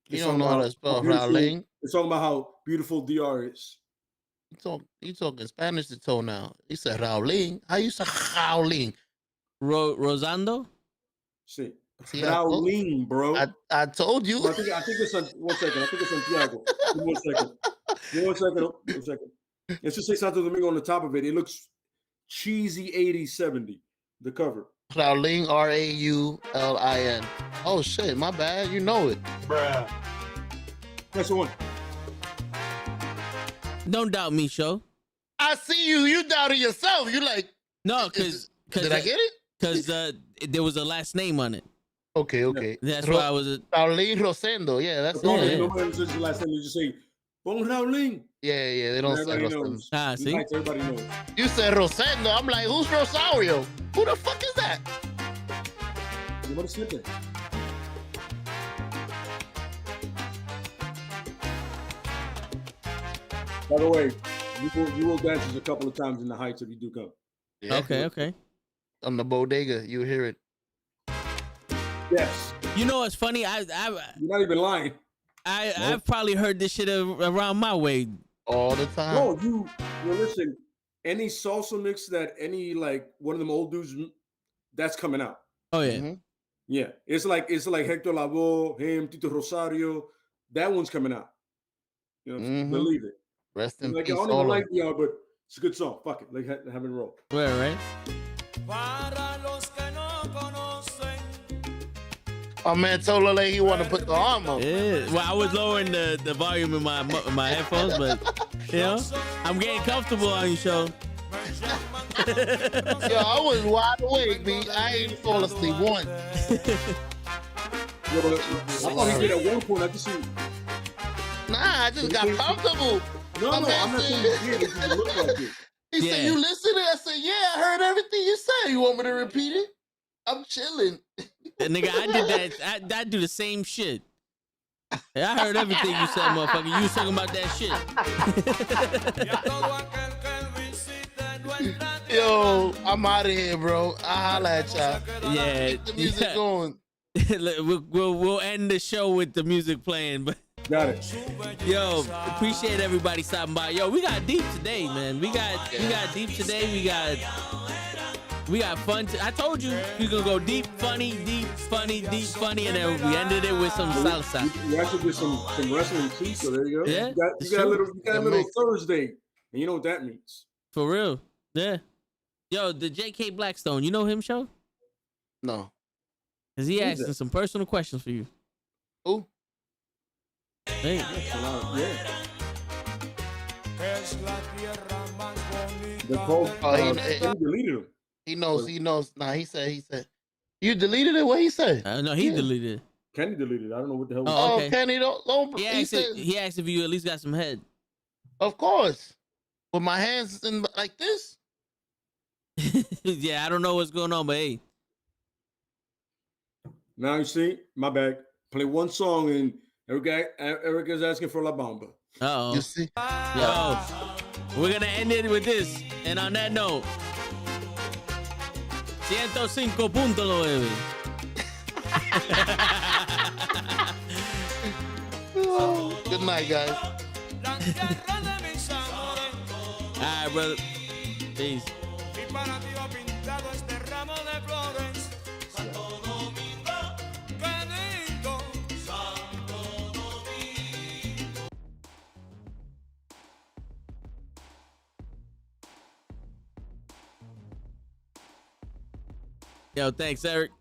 You don't know how to spell Raulín? It's talking about how beautiful DR is. You talking Spanish to toe now. He said Raulín. How you say Raulín? Rosando? See, See, I told- Raulín, bro. I told you. I think it's on. 1 second. I think it's Santiago. Give me 1 second. Give me 1 second. 1 second. Let's just say Santo Domingo on the top of it. It looks cheesy 80s, 70. The cover. Raulín, Raulin. Oh shit, my bad. You know it. That's the one. Don't doubt me, show. I see you. You doubted yourself. You like, No, because did I get it? Because there was a last name on it. Okay. That's why I was. Raulín Rosendo. Yeah, that's No, it. nobody says the last time. You just say, Bon Raulín. Yeah. They don't say Everybody Rosendo. knows. Ah, see? Like, everybody knows. You said Rosendo. I'm like, who's Rosario? Who the fuck is that? Nobody said that. By the way, you will dance this a couple of times in the Heights if you do come. Yeah. Okay. On the bodega, you hear it. Yes. You know what's funny? You're not even lying. I've probably heard this shit around my way. All the time. No, you listen. Any salsa mix that any like one of them old dudes, that's coming out. Oh yeah. Mm-hmm. Yeah, it's like Hector Lavoe, him, Tito Rosario. That one's coming out. You know, Mhm. believe it. Rest in Like peace. I don't all even of like y'all, but it's a good song. Fuck it, like have it roll. Where, right? Oh man, Tolole, he want to put the arm up. Yeah. Well, I was lowering the volume in my headphones, but you know, I'm getting comfortable on your show. Yo, I was wide awake, B. I ain't fall asleep once. Yo, I thought he did at one point. I just see. Nah, I just got comfortable. No, My no, man I'm not saying said- you did. It just looked like it. He said, "You listening?" I said, "Yeah, I heard everything you said. You want me to repeat it?" I'm chilling. Nigga, I did that. I do the same shit. Hey, I heard everything you said, motherfucker. You was talking about that shit. Yo, I'm out of here, bro. I'll holla at y'all. Yeah. Keep the music going. we'll end the show with the music playing, but got it. Yo, appreciate everybody stopping by. Yo, we got deep today, man. We got deep today. We got fun. I told you we gonna go deep, funny, deep, funny, deep, funny, and then we ended it with some salsa. You actually did some wrestling too, so there you go. Yeah, you got a little Thursday, and you know what that means. For real, yeah. Yo, the J.K. Blackstone, you know him, show? No. Cause he asking some personal questions for you. Who? Hey. They're called, he deleted them. He knows. Nah, he said. You deleted it? What he said? No, he deleted it. Kenny deleted it. I don't know what the hell. Oh, okay. Kenny don't. He asked if you at least got some head. Of course. With my hands in like this. Yeah, I don't know what's going on, but hey. Now you see, my bad. Play one song and Eric is asking for La Bamba. Uh-oh. You see? Yo, we're gonna end it with this. And on that note, 105.9. Good night, guys. All right, brother. Peace. Yo, thanks, Eric.